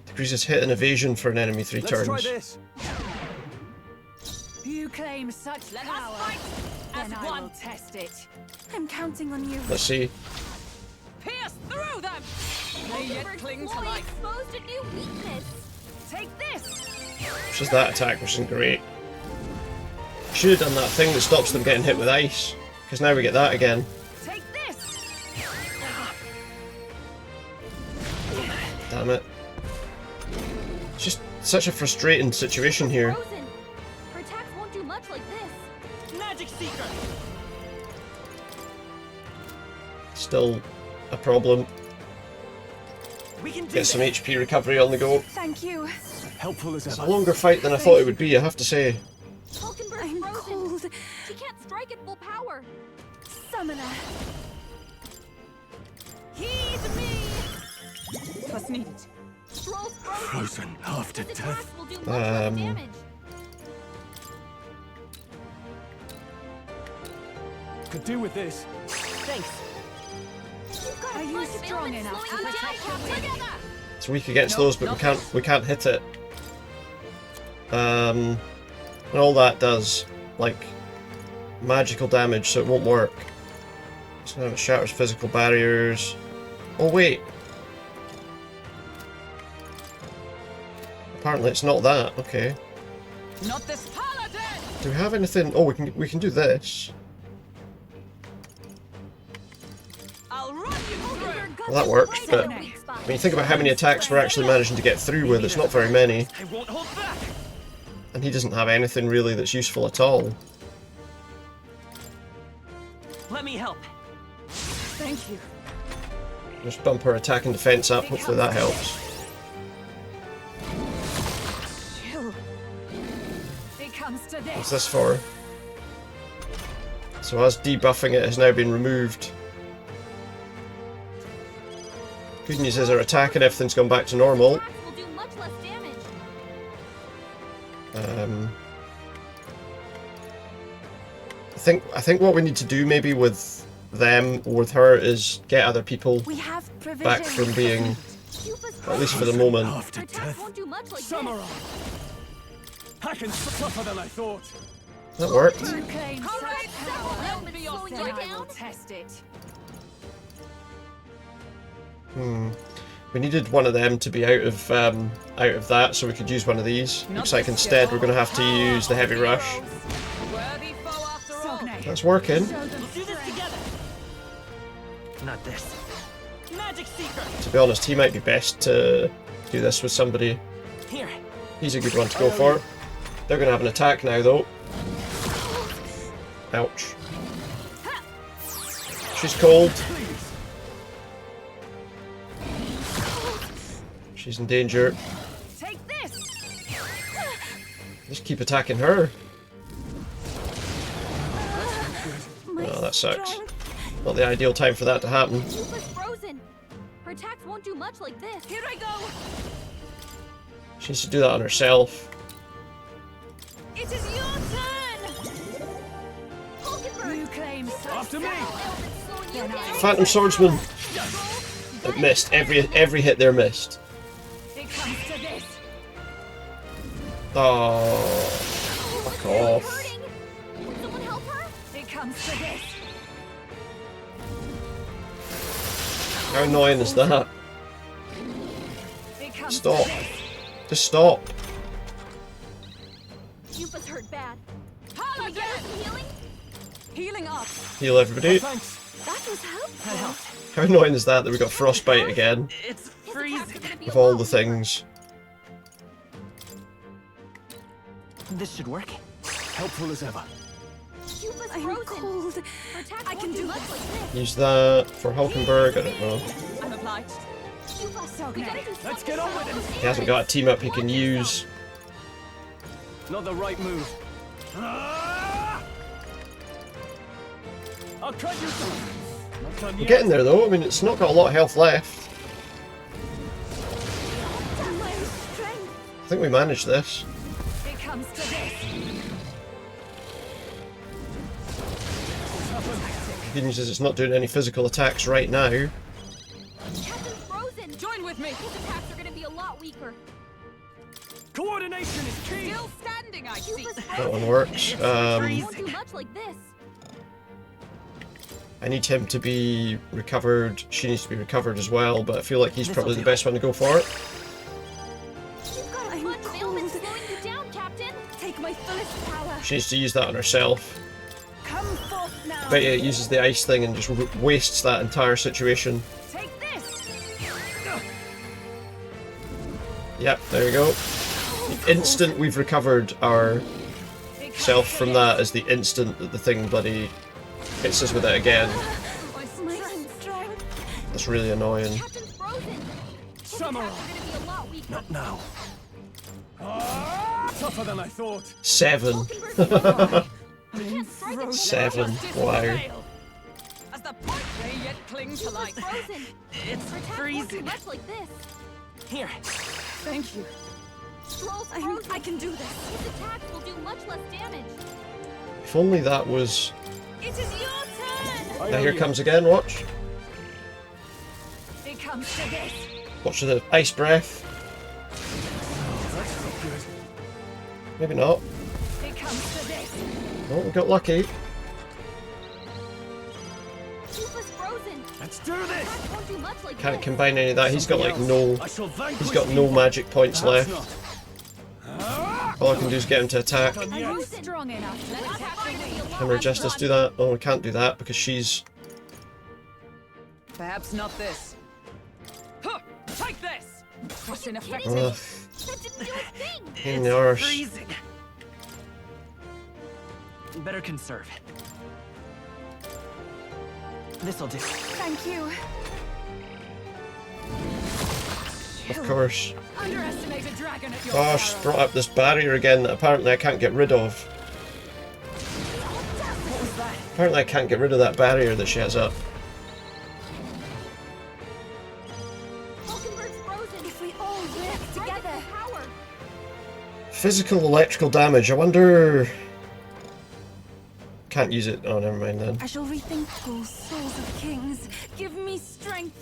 decreases hit and evasion for an enemy 3 turns. Let's try this. You claim such power. Then I will test it. I'm counting on you. Let's see. Pierce through them. They yet cling to life. Exposed a new weakness. Take this. Which is that attack, which isn't great. Should have done that thing that stops them getting hit with ice, because now we get that again. Take this. Damn it. It's just such a frustrating situation here. Frozen. Her attacks won't do much like this. Magic Seeker. Still a problem. We can do Get some this. HP recovery on the go. Thank you. Helpful as It's ever. a longer fight than I thought it would be, I have to say. I'm cold. She can't strike at full power. Summoner. Heed me. What's needed? Stroll's Frozen after His death. attacks will do much less damage. Could do with this. Thanks. Are you strong enough to protect me? It's weak against those, but we can't hit it. And all that does, like, magical damage, so it won't work. So now it shatters physical barriers. Oh wait. Apparently it's not that. Okay. Not this paladin. Do we have anything? Oh, we can do this. I'll run you through. Well, that works, but when you think about how many attacks we're actually managing to get through with, it's not very many. I won't hold back. And he doesn't have anything really that's useful at all. Let me help. Thank you. Just bump her attack and defense up, hopefully that helps. Chill. It comes to this. What's this for? So us debuffing it has now been removed. Good news is our attack and everything's gone back to normal. Will do much less damage. I think what we need to do maybe with them or with her is get other people back from being, at least for the moment. Samurai! I can tougher than I thought. That worked. We needed one of them to be out of that, so we could use one of these. Looks like instead we're going to have to use the heavy rush. That's working. Not this. Magic Seeker. To be honest, he might be best to do this with somebody. Here. He's a good one to go for. They're going to have an attack now, though. Ouch. She's cold. She's in danger. Take this. Just keep attacking her. Oh, that sucks. Not the ideal time for that to happen. Yupa's frozen. Her attacks won't do much like this. Here I go. She needs to do that on herself. It is your turn. You claim after me. Phantom Swordsman. It missed. Every hit there missed. It comes to this. Oh, fuck off. It comes to this. How annoying is that? Stop. Just stop. Yupa's hurt bad. Can we get her some healing? Healing up. Heal everybody. That was helpful. How annoying is that we got frostbite again? It's freezing. Of all the things. This should work. Helpful as ever. Yupa's frozen. Her attacks I can do much like this. Use that for Hulkenberg, I don't know. I'm obliged. Let's get on with it. He hasn't got a team up he can use. Not the right move. I'll cut you through. Not done We're yet. getting there though, I mean it's not got a lot of health left. I think we managed this. It comes to this. The good news is it's not doing any physical attacks right now. Captain's frozen. Join with me. His attacks are going to be a lot weaker. Coordination is key. Still standing, I see. That one works. Won't do much like this. I need him to be recovered. She needs to be recovered as well, but I feel like he's probably the best one to go for it. You've got a much ailment slowing you down, Captain. Take my fullest power. She needs to use that on herself. Come forth now. Bet you it uses the ice thing and just wastes that entire situation. Take this. Yep, there we go. The instant we've recovered our self from that is the instant that the thing bloody hits us with it again. That's really annoying. Samurai. Not now. Tougher than I thought. 7. 7. Wow. As the point may yet cling to life. It's freezing. Much like this. Here. Thank you. I can do this. His attacks will do much less damage. If only that was... It is your turn. Now here comes again, watch. It comes to this. Watch the ice breath. Maybe not. It comes to this. Oh, we got lucky. Yupa's frozen. Let's do this. Won't do much like Can't this. combine any of that. He's got like no... He's got no magic points left. All I can do is get him to attack. Are you strong enough to attack me? Can our Justice do that? Oh, we can't do that because she's... Perhaps not this. Huh, take this. What's ineffective? Ugh. That didn't do a thing. In the arse. Freezing. Better conserve it. This'll do. Thank you. Of course. Underestimate a dragon at your Oh, she's brought up this barrier again that apparently I can't get rid of. What was that? Apparently I can't get rid of that barrier that she has up. Hulkenberg's frozen. If we all work together. Power. Physical electrical damage. I wonder... Can't use it. Oh, never mind then. I shall rethink. Oh, souls of kings, give me strength.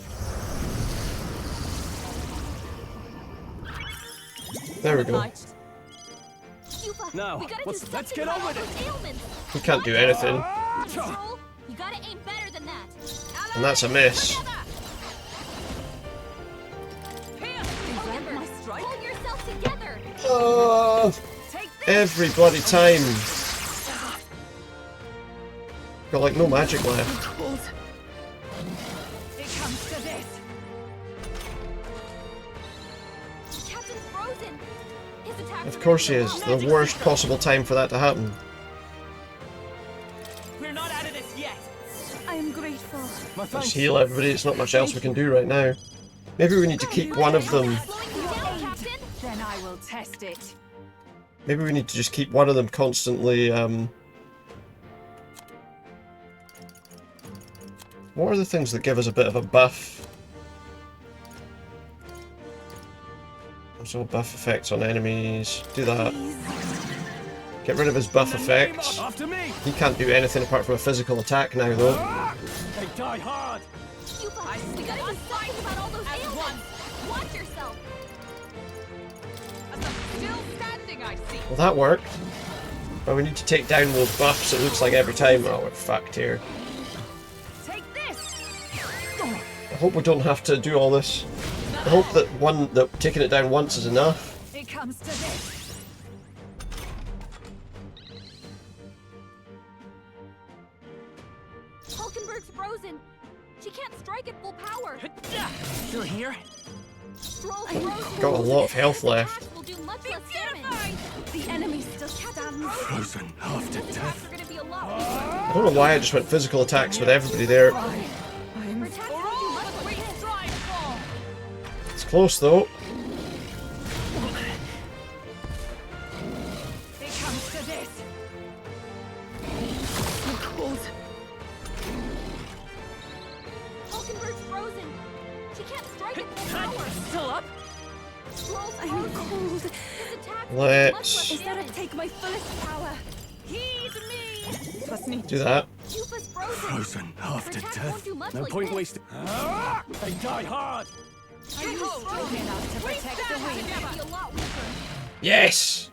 There we go. Now, let's get on with it. He can't do anything. You gotta aim better than that. And that's a miss. Hold yourself together. Oh, every bloody time. Got like no magic left. It comes to this. Captain's frozen. His attack. Of course he is. The worst possible time for that to happen. We're not out of this yet. I am grateful. Let's heal everybody. It's not much else we can do right now. Maybe we need to keep one of them. Then I will test it. Maybe we need to just keep one of them constantly. What are the things that give us a bit of a buff? Also buff effects on enemies. Do that. Get rid of his buff effects. He can't do anything apart from a physical attack now, though. They die hard. We gotta do something about all those ailments. Watch yourself. Still standing, I see. Well, that worked. But we need to take down those buffs, it looks like every time. Oh, we're fucked here. Take this. I hope we don't have to do all this. I hope that taking it down once is enough. It comes to this. Hulkenberg's frozen. She can't strike at full power. You're here? Stroll's frozen. Got a lot of health left. Will do much less damage. The enemy still stands. Frozen after death. Gonna be a lot I don't know why I just went physical attacks with everybody there. It's close though. It comes to this. Hulkenberg's frozen. She can't strike at full power. Still up? Stroll's I'm frozen. cold. His attack Let's Instead of take my fullest power. Heed me. Trust me. do that. Cuba's frozen. Frozen after Her attack death. won't do much No like point this. wasting. They die hard. Are you strong enough to protect the wing? Be a lot weaker. Yes!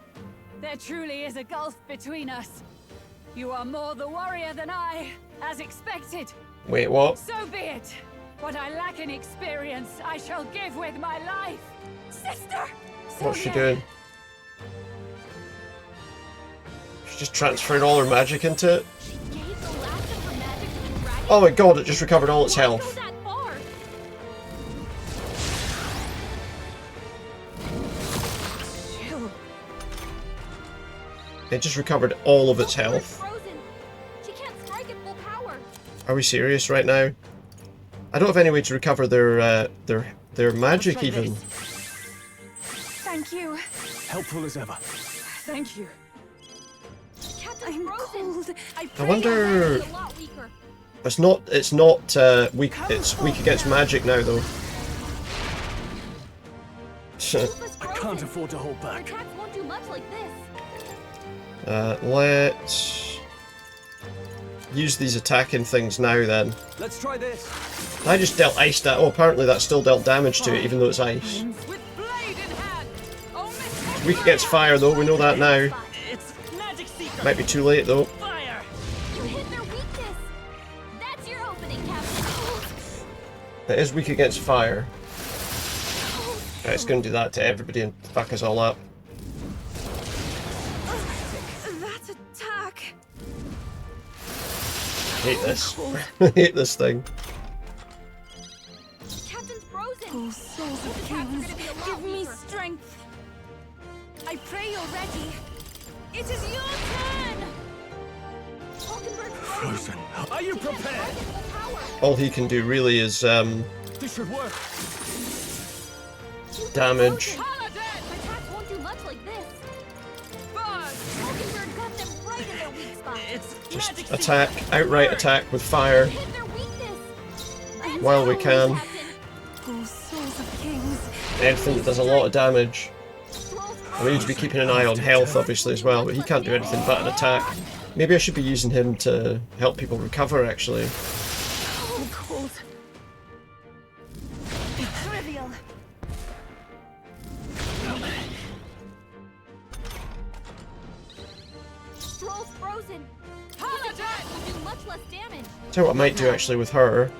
There truly is a gulf between us. You are more the warrior than I, as expected. Wait, what? So be it. What I lack in experience, I shall give with my life. Sister! What's she doing? She's just transferring all her magic into it. Oh my god, it just recovered all its health. It just recovered all of its health. She can't strike at full power. Are we serious right now? I don't have any way to recover their magic even. Thank you. Helpful as ever. Thank you. I'm cold. I wonder. A lot weaker. It's not weak. It's weak against magic now though. I can't afford to hold Her back. attacks won't do much like this. Let's use these attacking things now then. Let's try this. I just dealt ice damage. Oh, apparently that still dealt damage to it even though it's ice. With blade in hand. Oh, It's weak against fire though, we know that now. It's magic seeker. Might be too late though. Fire. You hit their weakness. That's your opening, Captain. It is weak against fire. Right, it's going to do that to everybody and fuck us all up. That attack. I hate this. I hate this thing. Captain's frozen. Oh, souls of kings, give me strength. I pray you're ready. It is your turn. Hulkenberg's Frozen. Are you prepared? All he can do really is This should work. damage. Attacks won't do much like this. Hulkenberg got them right in their weak spot. Just attack, outright attack with fire Hit their weakness. while we can. Oh, souls of kings. Anything that does a lot of damage. Stroll's And we need to be keeping an eye on health, obviously, as well, but he can't do anything but an attack. Maybe I should be using him to help people recover, actually. Cold. Trivial. Stroll's frozen. His attack will do much less damage. Tell you what I might do, actually, with her.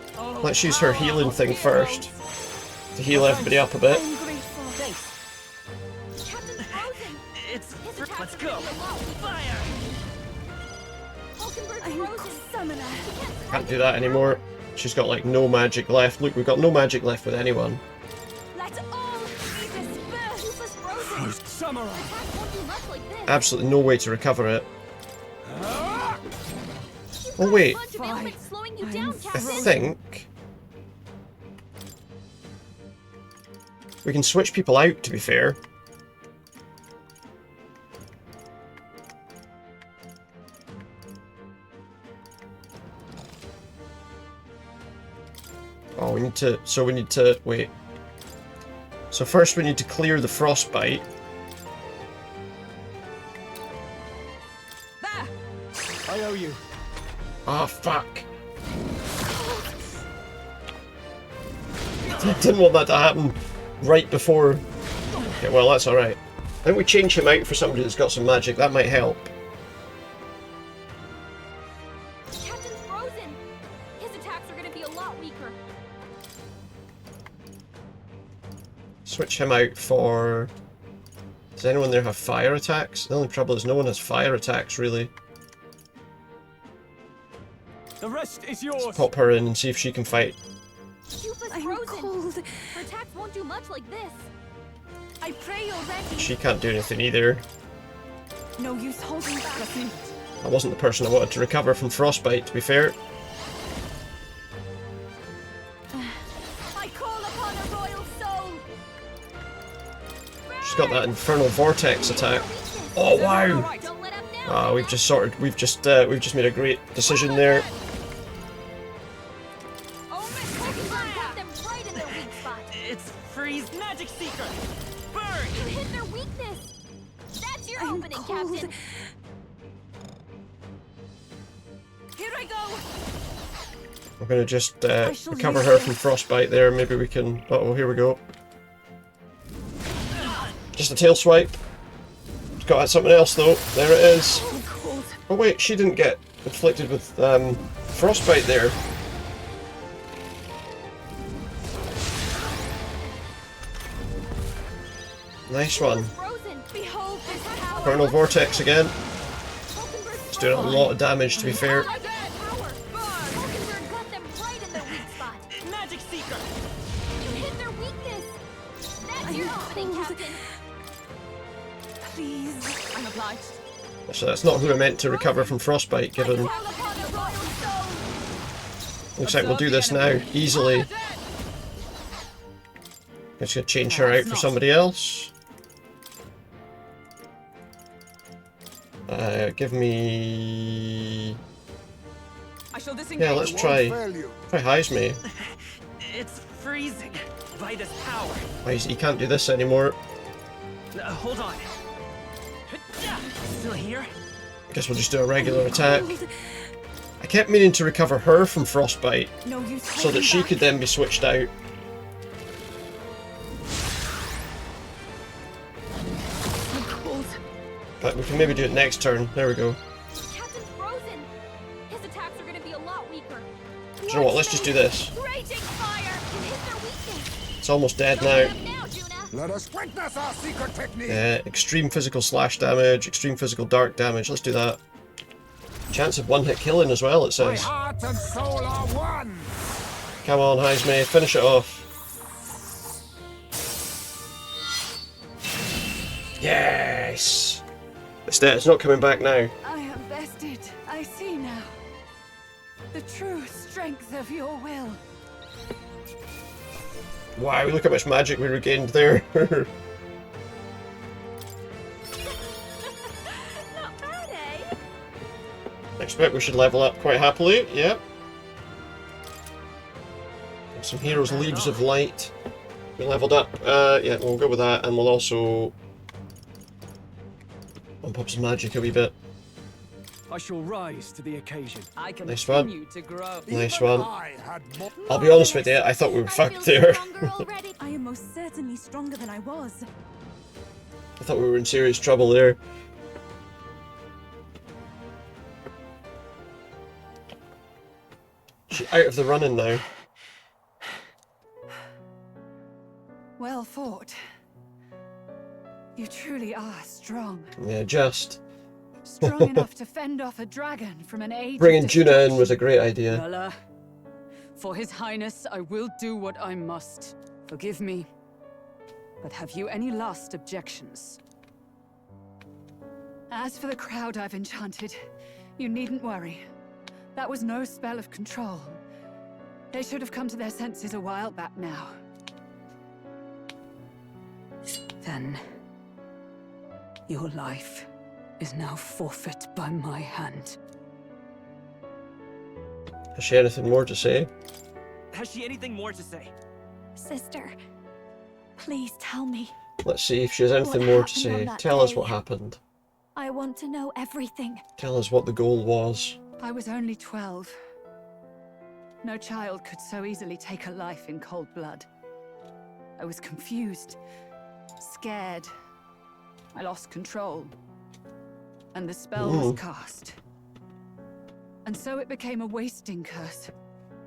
Let's use her healing thing first. To heal everybody up a bit. Let's go. Fire! Can't do that anymore. She's got like no magic left. Look, we've got no magic left with anyone. Absolutely no way to recover it. Oh wait. I think we can switch people out, to be fair. Oh, we need to, wait. So first we need to clear the frostbite. I owe you. Ah, fuck. Didn't want that to happen right before. Okay, well, that's alright. I think we change him out for somebody that's got some magic. That might help. Captain's frozen. His attacks are going to be a lot weaker. Switch him out for... Does anyone there have fire attacks? The only trouble is no one has fire attacks, really. The rest is yours. Let's pop her in and see if she can fight. I'm cold. Her attacks won't do much like this. I pray already. She can't do anything either. No use holding back. That wasn't the person I wanted to recover from frostbite, to be fair. I call upon a royal soul. She's got that infernal vortex attack. Oh wow! Ah, we've just made a great decision there. It's freeze magic seeker. Burn! You hit their weakness. That's your opening, Captain. Here I go. I'm gonna just recover her from frostbite there. Maybe we can. Uh oh, here we go. Just a tail swipe. It's got something else though. There it is. Oh wait, she didn't get inflicted with frostbite there. Nice one. Infernal vortex again. It's doing a lot of damage, to be fair. Magic seeker. You hit their weakness. That's your opening, Captain. Please. I'm obliged. So that's not who I meant to recover from frostbite, given... Looks like we'll do this now, easily. Just gonna change her out for somebody else. Give me... Yeah, let's try Heisme. It's freezing. Vitus power. He can't do this anymore. Hold on. Still here? I guess we'll just do a regular attack. I kept meaning to recover her from frostbite, so that she could then be switched out. But we can maybe do it next turn. There we go. Captain's frozen. His attacks are going to be a lot weaker. Do you know what? Let's just do this. Raging fire. You hit their weakness. It's almost dead now. Let us witness our secret technique. Extreme physical slash damage, extreme physical dark damage. Let's do that. Chance of one-hit killing as well, it says. My heart and soul are one. Come on, Heisme, finish it off. Yes! It's dead. It's not coming back now. I am bested. I see now. The true strength of your will. Wow, look how much magic we regained there. Not bad, eh? I expect we should level up quite happily, yep. Some Heroes Leaves of Light. We leveled up. Yeah, we'll go with that, and we'll also Amp up some magic a wee bit. I shall rise to the occasion. I Nice one. continue to grow. Nice one. I'll be honest with you, I thought we were fucked there. I am most certainly stronger than I was. I thought we were in serious trouble there. She's out of the running now. Well fought. You truly are strong. Yeah, just. Strong enough to fend off a dragon from an age Bringing of Juna in was a great idea. Rella, for His Highness, I will do what I must. Forgive me. But have you any last objections? As for the crowd I've enchanted, you needn't worry. That was no spell of control. They should have come to their senses a while back now. Then, your life is now forfeit by my hand. Has she anything more to say? Has she anything more to say? Sister, please tell me. Let's see if she has anything What more to happened on say. that Tell us day? what happened. I want to know everything. Tell us what the goal was. I was only 12. No child could so easily take a life in cold blood. I was confused, scared. I lost control. And the spell was cast. And so it became a wasting curse.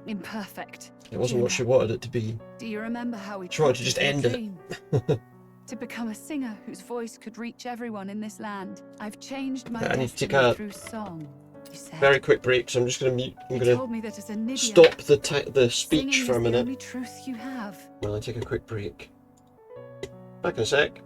Imperfect. It wasn't what she wanted it to be. Do you remember how we She wanted to tried just in a end it. dream? To become a singer whose voice could reach everyone in this land. I've changed my I need to take destiny a through song, you said. very quick break, so I'm just going to mute. I'm You going told me that as a Nidia, to stop the speech singing for a is the minute only truth you have. while I take a quick break. Back in a sec.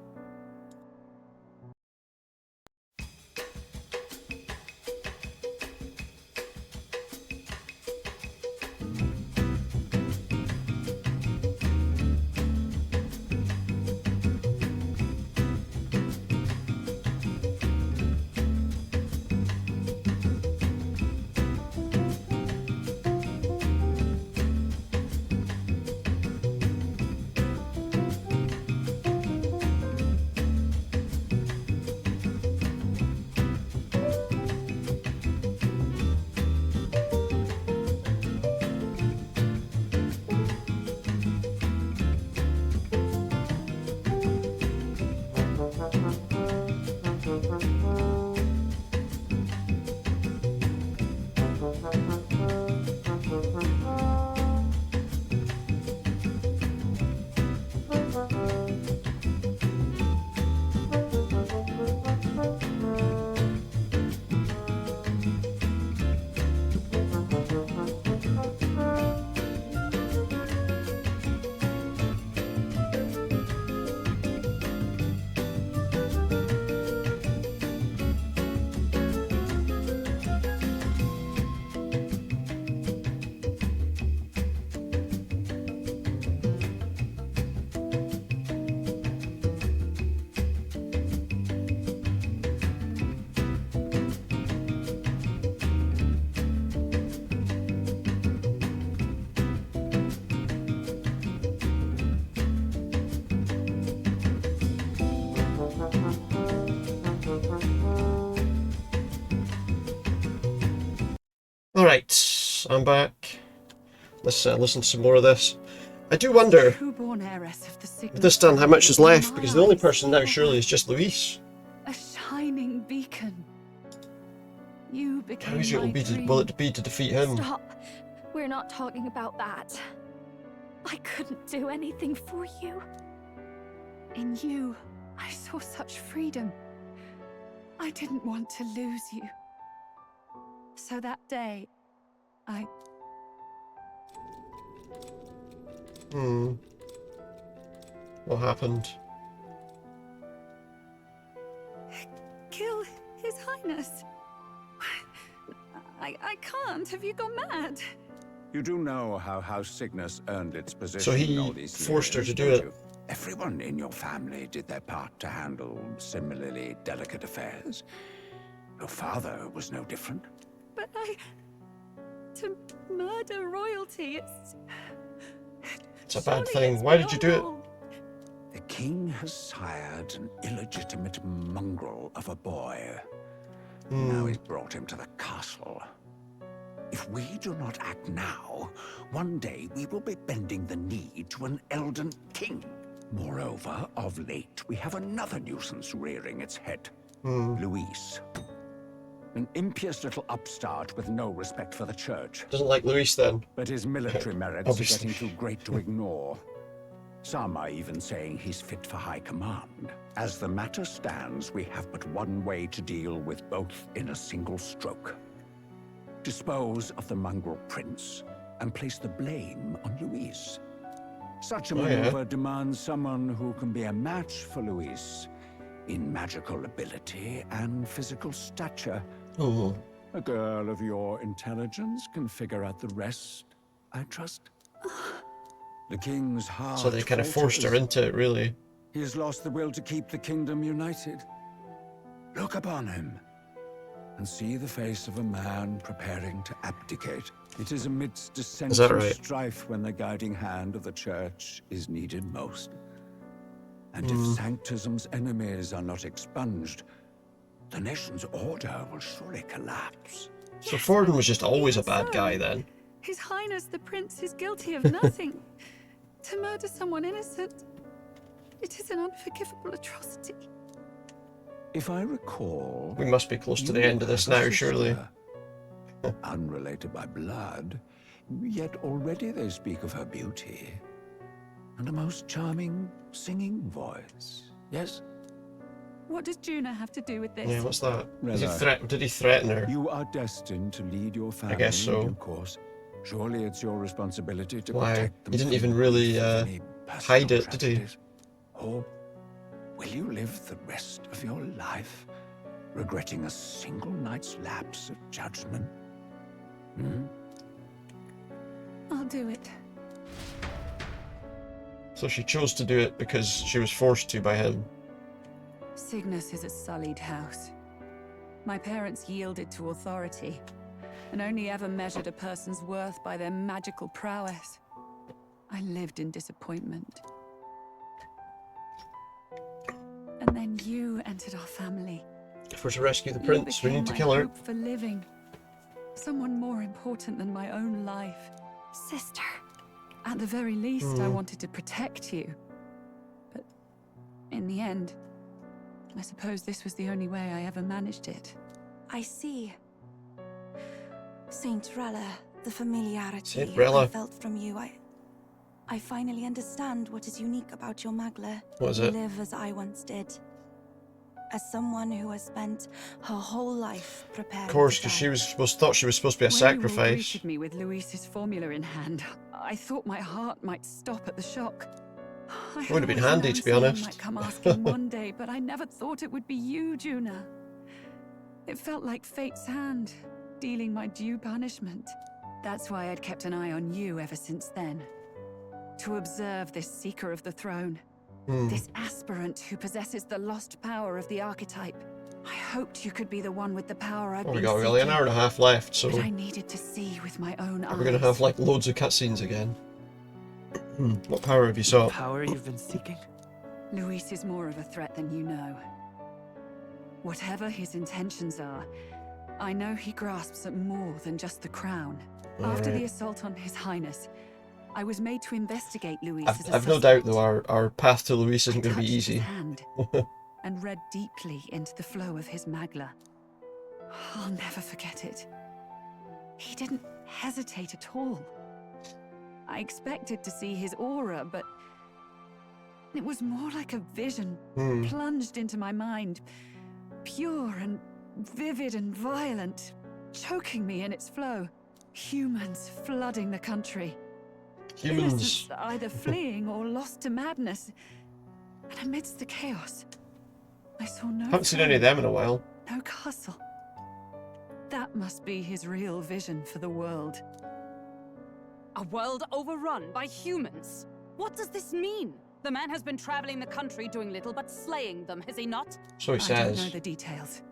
Alright, I'm back. Let's listen to some more of this. I do wonder, True-born heiress of the at signet this time, how much is left, because the only eyes. person now surely is just Louise. A shining beacon. You became How easy my will it be to defeat him? Stop. We're not talking about that. I couldn't do anything for you. In you, I saw such freedom. I didn't want to lose you. So that day, What happened? Kill His Highness. I can't. Have you gone mad? You do know how House Cygnus earned its position So he all these forced her years, to do don't it. you? Everyone in your family did their part to handle similarly delicate affairs. Your father was no different. But to murder royalty, It's a bad thing. Why did you do it? The king has sired an illegitimate mongrel of a boy. Now he's brought him to the castle. If we do not act now, one day we will be bending the knee to an Elden king. Moreover, of late, we have another nuisance rearing its head. Louis. An impious little upstart with no respect for the church. Doesn't like Louis then. But his military merits are getting too great to ignore. Some are even saying he's fit for high command. As the matter stands, we have but one way to deal with both in a single stroke. Dispose of the mongrel prince and place the blame on Louis. Such a maneuver demands someone who can be a match for Louis in magical ability and physical stature. A girl of your intelligence can figure out the rest, I trust. The king's heart. So they kind of forced her into it, really. He has lost the will to keep the kingdom united. Look upon him and see the face of a man preparing to abdicate. It is amidst dissension strife when the guiding hand of the church is needed most. And if Sanctism's enemies are not expunged, the nation's order will surely collapse. So Forden was just always a bad guy then. His Highness the Prince is guilty of nothing. To murder someone innocent, it is an unforgivable atrocity. If I recall... We must be close to the end of this now, surely. Unrelated by blood, yet already they speak of her beauty. And a most charming singing voice. Yes? What does Juna have to do with this? Yeah, what's that? Did he threaten her? You are destined to lead your family. I guess so. In due course. Surely it's your responsibility to Why? protect them. He didn't even really hide it, did he? Or will you live the rest of your life regretting a single night's lapse of judgment? I'll do it. So she chose to do it because she was forced to by him. Cygnus is a sullied house. My parents yielded to authority, and only ever measured a person's worth by their magical prowess. I lived in disappointment. And then you entered our family. If we're to rescue the prince, we need to kill her. Hope for living. Someone more important than my own life. Sister. At the very least, I wanted to protect you. But in the end, I suppose this was the only way I ever managed it. I see. Saint Rella, the familiarity I felt from you, I finally understand what is unique about your Magla. What is you it? live as I once did. As someone who has spent her whole life preparing. Of course, because she was thought she was supposed to be a sacrifice. When you greeted me with Louis's formula in hand, I thought my heart might stop at the shock. It would have been handy, to be honest. Might come asking one day, but I never thought it would be you, Juna. It felt like fate's hand, dealing my due punishment. That's why I'd kept an eye on you ever since then. To observe this seeker of the throne. This aspirant who possesses the lost power of the archetype. I hoped you could be the one with the power I've been We got seeking. really an hour and a half left, so But I needed to see with my own eyes. we're gonna have like loads of cutscenes again. What power have you sought? Power you've been seeking? Louis is more of a threat than you know. Whatever his intentions are, I know he grasps at more than just the crown. After the assault on His Highness, I was made to investigate Louis as a I've no doubt though our path to Louis isn't going to be easy. hand and read deeply into the flow of his Magla. I'll never forget it. He didn't hesitate at all. I expected to see his aura, but it was more like a vision plunged into my mind, pure and vivid and violent, choking me in its flow. Humans flooding the country. Humans. Innocents either fleeing or lost to madness. And amidst the chaos, I saw no Haven't seen any of them in a while. no castle. That must be his real vision for the world. A world overrun by humans? What does this mean? The man has been traveling the country doing little but slaying them, has he not? So he I don't know says. the details.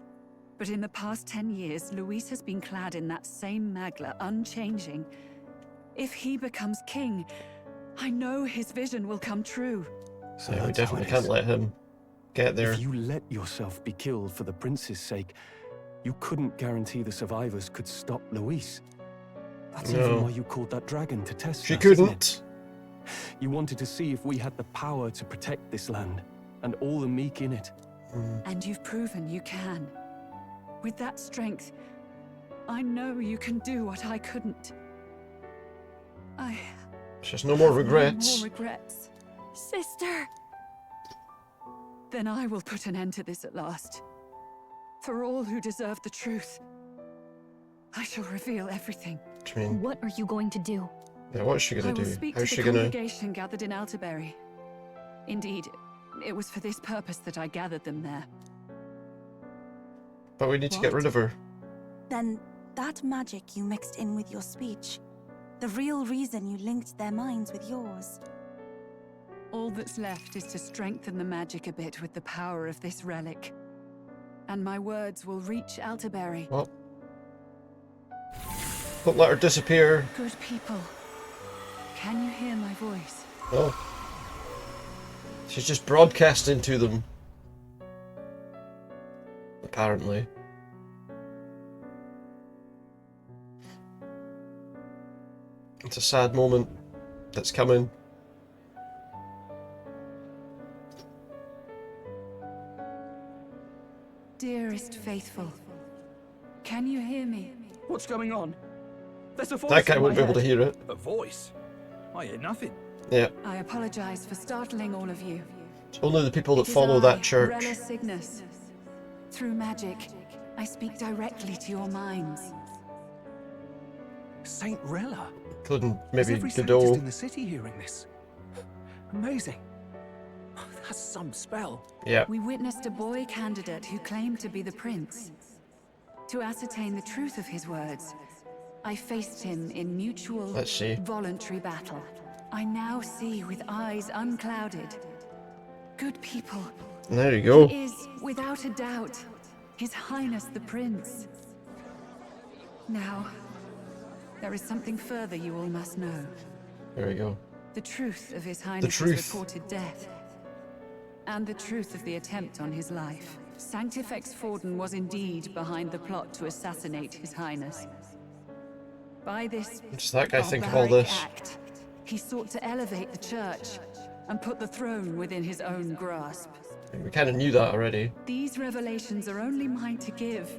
But in the past 10 years, Louis has been clad in that same Magla, unchanging. If he becomes king, I know his vision will come true. So yeah, we that's how definitely it can't is. let him get there. If you let yourself be killed for the prince's sake, you couldn't guarantee the survivors could stop Louise. That's No. even why you called that dragon to test She us, isn't couldn't. it? You wanted to see if we had the power to protect this land and all the meek in it. And you've proven you can. With that strength, I know you can do what I couldn't. Just no more have regrets. No more regrets. Sister! Then I will put an end to this at last. For all who deserve the truth, I shall reveal everything. What do you mean? What are you going to do? Yeah, what's she I gonna will do? speak How's to she the gonna? congregation gathered in Altabury. Indeed, it was for this purpose that I gathered them there. But we need to get rid of her. Then that magic you mixed in with your speech, the real reason you linked their minds with yours. All that's left is to strengthen the magic a bit with the power of this relic. And my words will reach Altabury. What? Don't let her disappear. Good people, can you hear my voice? Oh. She's just broadcasting to them. Apparently. It's a sad moment that's coming. Dearest faithful, can you hear me? What's going on? There's a voice That guy in won't my be able to head. hear it. A voice? I hear nothing. Yeah. I apologize for startling all of you. It's only the people that It is follow I, that church. Rella Cygnus. Through magic, I speak directly to your minds. Saint Rella? Including Is maybe every Sanctist Godot. in the city hearing this? Amazing. That's some spell. Yeah. We witnessed a boy candidate who claimed to be the prince. To ascertain the truth of his words, I faced him in mutual, Let's see. voluntary battle. I now see with eyes unclouded. Good people. There you go. He is, without a doubt, His Highness the Prince. Now, there is something further you all must know. There we go. The truth of His Highness's truth. reported death. And the truth of the attempt on his life. Sanctifex Forden was indeed behind the plot to assassinate His Highness. By this What does that guy think of all barbaric this? act, he sought to elevate the church and put the throne within his own grasp. We kind of knew that already. These revelations are only mine to give,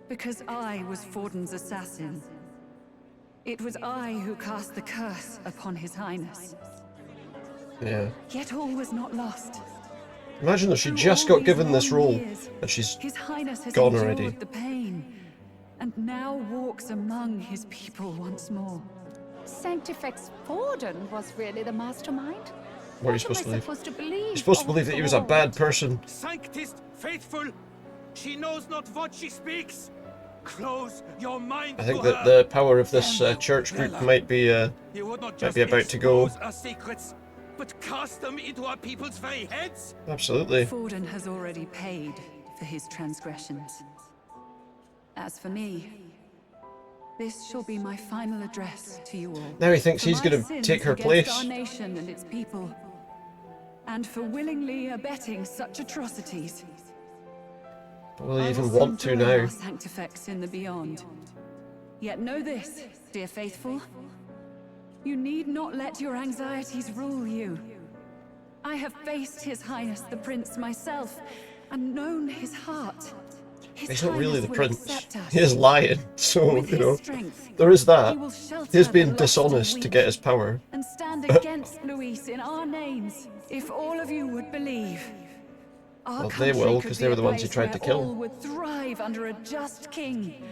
because I was Forden's assassin. It was I who cast the curse upon His Highness. Yeah. Yet all was not lost. Imagine if she Through just all got given these this long role years, and she's His Highness has gone endured already. the pain, and now walks among his people once more. Sanctifex Forden was really the mastermind? What are you supposed to believe? You're supposed to believe that he was a bad person. Sanctist faithful, she knows not what she speaks. Close your mind I think to that her. the power of this church group might be You would not might just be about to go. expose our secrets, but cast them into our people's very heads. Absolutely. Forden has already paid for his transgressions. As for me, this shall be my final address to you all. Now he thinks For he's my gonna sins take her against place. Our nation and its people, and for willingly abetting such atrocities. Will he I even will want soon to join now? our Sanctifex in the beyond. Yet know this, dear faithful. You need not let your anxieties rule you. I have faced His Highness the Prince myself, and known his heart. His He's not really Highness the will prince. accept us. He is lying, so, With you his know, strength, there is that. he will shelter He's the being lost and dishonest to weak, get his power. and stand against Louis in our names, if all of you would believe. Our Well, they country will, could because be they were a the ones he place tried to where kill. all would thrive under a just king.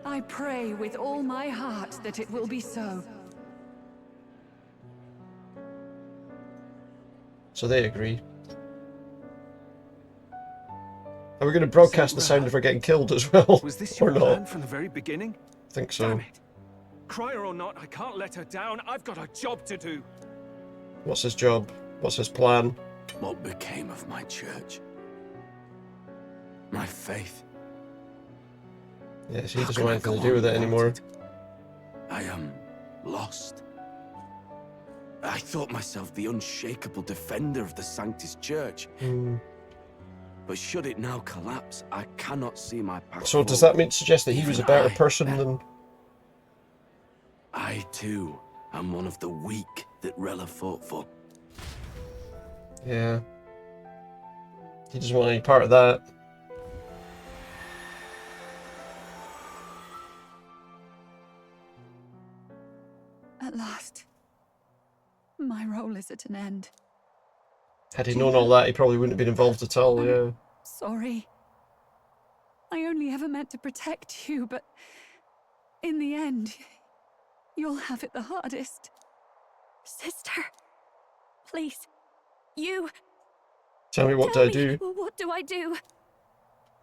I pray with all my heart that it will be so. So they agree. Are we going to broadcast the sound of her getting killed as well? Was this or your plan not? from the very beginning? I think so. Damn it. Cry her or not, I can't let her down. I've got a job to do. What's his job? What's his plan? What became of my church? My faith? Yes, he How doesn't can want I anything go to do on with it without anymore. it? I am lost. I thought myself the unshakable defender of the Sanctist Church. But should it now collapse, I cannot see my path So does forward. that suggest that he was a better person than... I, too, am one of the weak that Rella fought for. Yeah. He doesn't want any part of that. At last, my role is at an end. Had he known all that, he probably wouldn't have been involved at all, yeah. Sorry. I only ever meant to protect you, but in the end, you'll have it the hardest. Sister, please, you... Tell me what do I do? What do I do?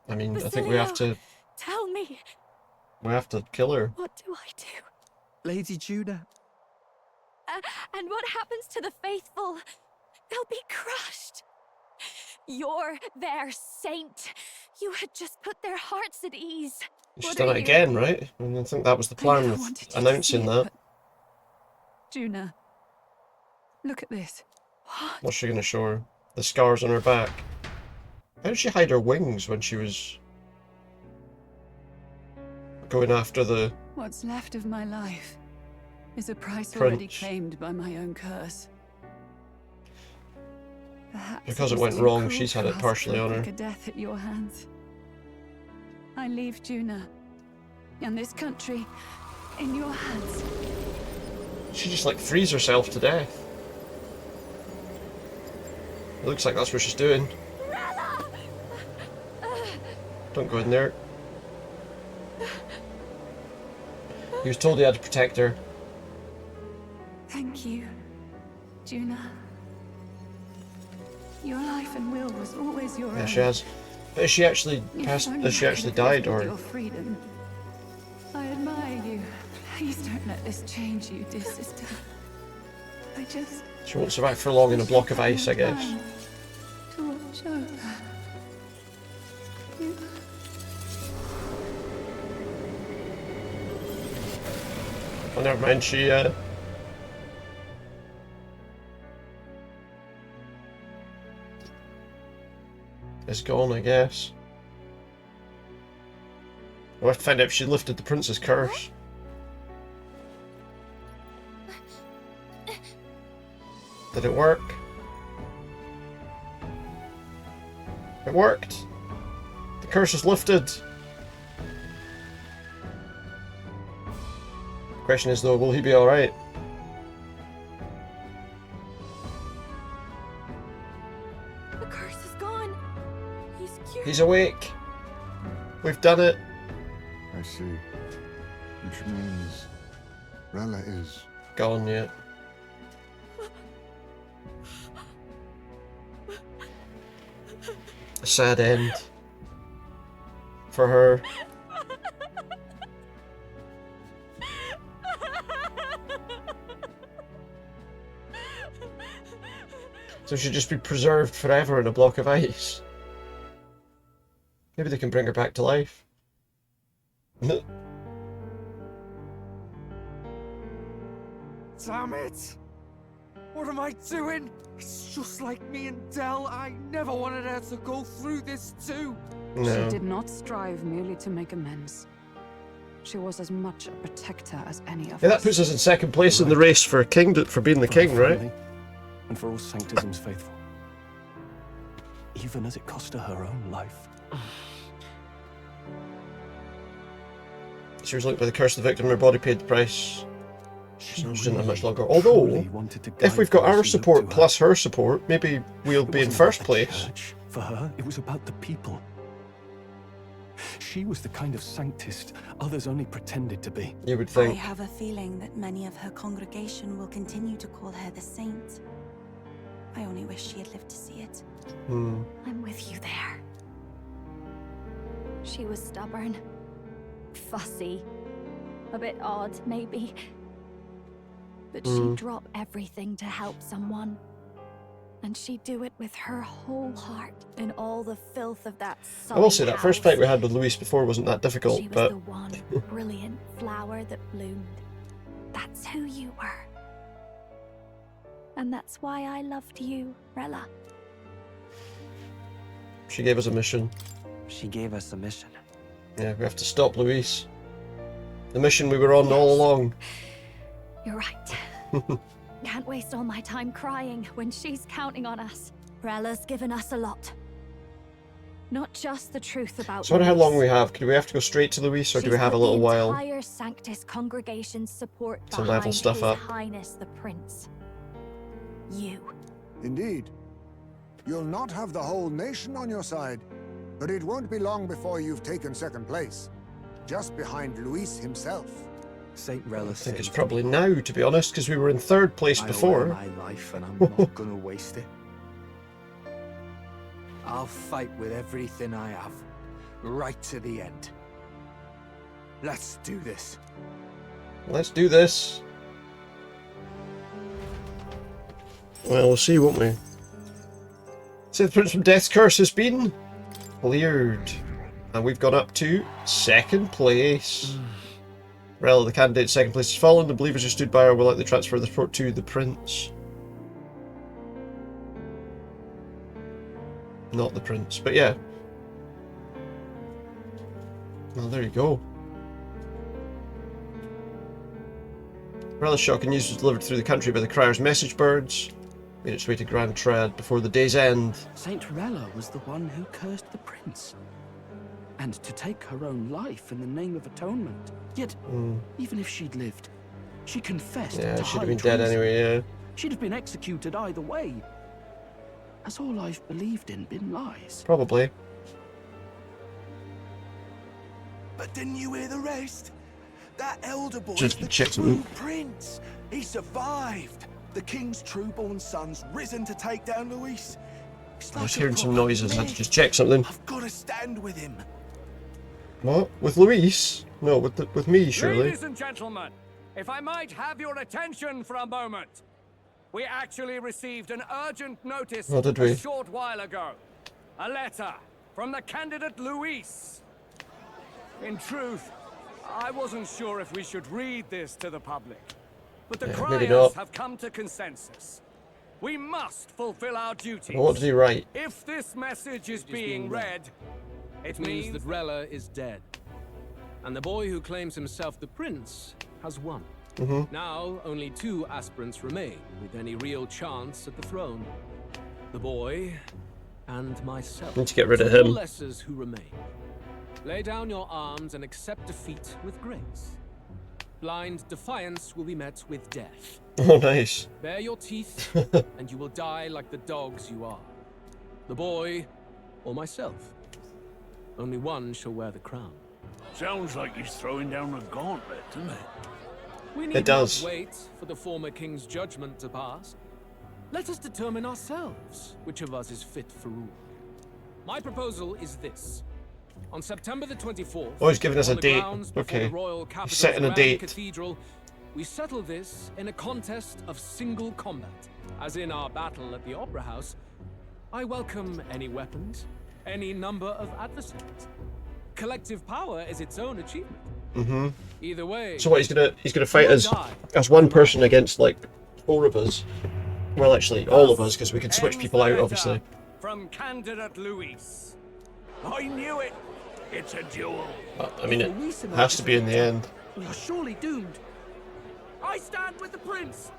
I mean, I think we have to... Tell me. We have to kill her. What do I do? Lady Judah. And what happens to the faithful? They'll be crushed. You're their saint. You had just put their hearts at ease. She's done it again, right? I mean, I think that was the plan of announcing that. Juna, look at this. What's she going to show her? The scars on her back. How did she hide her wings when she was going after the... What's left of my life is a price Prince. already claimed by my own curse. Perhaps Because it was went too wrong, cruel she's had to it ask partially for a on her. quicker death at your hands. I leave Juna and this country in your hands. She just like frees herself to death. It looks like that's what she's doing. Don't go in there. He was told he had to protect her. Thank you, Juna. Your life and will was always your Yeah, own. she has. Has she actually If passed? only Has she I actually could have died, lived with or your freedom. I admire you. Please don't let this change you, dear sister. I just... she won't survive for long in a block of ice, I guess. to watch over you. Oh, never mind. She is gone, I guess. We'll have to find out if she lifted the prince's curse. Did it work? It worked. The curse is lifted. Question is though, will he be alright? The curse is gone. He's cured. He's awake. We've done it. I see. Which means Rella is... gone yet. A sad end for her. So she'll just be preserved forever in a block of ice. Maybe they can bring her back to life. Damn it! What am I doing? It's just like me and Dell. I never wanted her to go through this too. She did not strive merely to make amends. She was as much a protector as any of Yeah, that us. puts us in second place in the race for for being the king, right? And for all Sanctism's faithful. Even as it cost her her own life. She was linked by the curse of the victim, her body paid the price. She didn't have much longer. Although, if we've got our support plus her support, maybe we'll be in first place. For her, it was about the people. She was the kind of Sanctist others only pretended to be. You would I think. have a feeling that many of her congregation will continue to call her the saint. I only wish she had lived to see it. I'm with you there. She was stubborn, fussy, a bit odd, maybe. But she'd drop everything to help someone. And she'd do it with her whole heart in all the filth of that I will say sully that first house. fight we had with Louis before wasn't that difficult, She was but the one brilliant flower that bloomed. That's who you were. And that's why I loved you, Rella. She gave us a mission. She gave us a mission. Yeah, we have to stop Louise. The mission we were on all along. You're right. Can't waste all my time crying when she's counting on us. Rella's given us a lot. Not just the truth about So I wonder how Louise. long we have. Do we have to go straight to Louise, or do we have a little while? The entire Sanctus congregation's support To behind level stuff His up. Highness the Prince. You. Indeed. You'll not have the whole nation on your side, but it won't be long before you've taken second place, just behind Luis himself. Saint Rella I think it's probably now, to be honest, because we were in third place before. I owe her my life, and I'm not gonna waste it. I'll fight with everything I have, right to the end. Let's do this. Let's do this. Well, we'll see, won't we? So the Prince from Death's curse has been cleared. And we've gone up to second place. Rella, the candidate in second place, has fallen. The believers who stood by her will likely transfer the support to the Prince. Not the Prince, but yeah. Well, there you go. Rella's shocking news was delivered through the country by the Crier's message birds. Made its way to Grand Tread before the day's end. Saint Rella was the one who cursed the prince. And to take her own life in the name of atonement. Yet, even if she'd lived, she confessed Yeah, to she'd have high been dead treason. anyway, yeah. She'd have been executed either way. Has all I've believed in been lies? Probably. But didn't you hear the rest? That elder boy Just is the check true something. prince. He survived. The king's true-born son's risen to take down Luis. I was hearing some noises, I had to just check something. I've got to stand with him. What? With Luis? No, with me, surely. Ladies and gentlemen, if I might have your attention for a moment. We actually received an urgent notice Oh, did we? a short while ago. A letter from the candidate Luis. In truth, I wasn't sure if we should read this to the public. But the Yeah, maybe criers not. have come to consensus. We must fulfill our duties. Well, what did he write? If this message is being read, It means that Rella is dead. And the boy who claims himself the prince has won. Now, only 2 aspirants remain with any real chance at the throne. The boy and myself. Need to get rid of To all him. lessers who remain. Lay down your arms and accept defeat with grace. Blind defiance will be met with death. Oh, nice. Bare your teeth, and you will die like the dogs you are. The boy, or myself. Only one shall wear the crown. Sounds like he's throwing down a gauntlet, doesn't it? We need does. not wait for the former king's judgment to pass. Let us determine ourselves which of us is fit for rule. My proposal is this. On September the 24th, Oh, he's giving us on a the date. grounds before Okay. the royal capital's He's setting a grand date. cathedral, we settle this in a contest of single combat. As in our battle at the Opera House, I welcome any weapons, any number of adversaries. Collective power is its own achievement. Either way. So what, he's gonna fight you us die. as one person against like 4 of us. Well, actually, all of us, because we can switch people out, obviously. from candidate Luis. I knew it. It's a duel. I mean, it has to be in the end. You're surely doomed. I stand with the prince.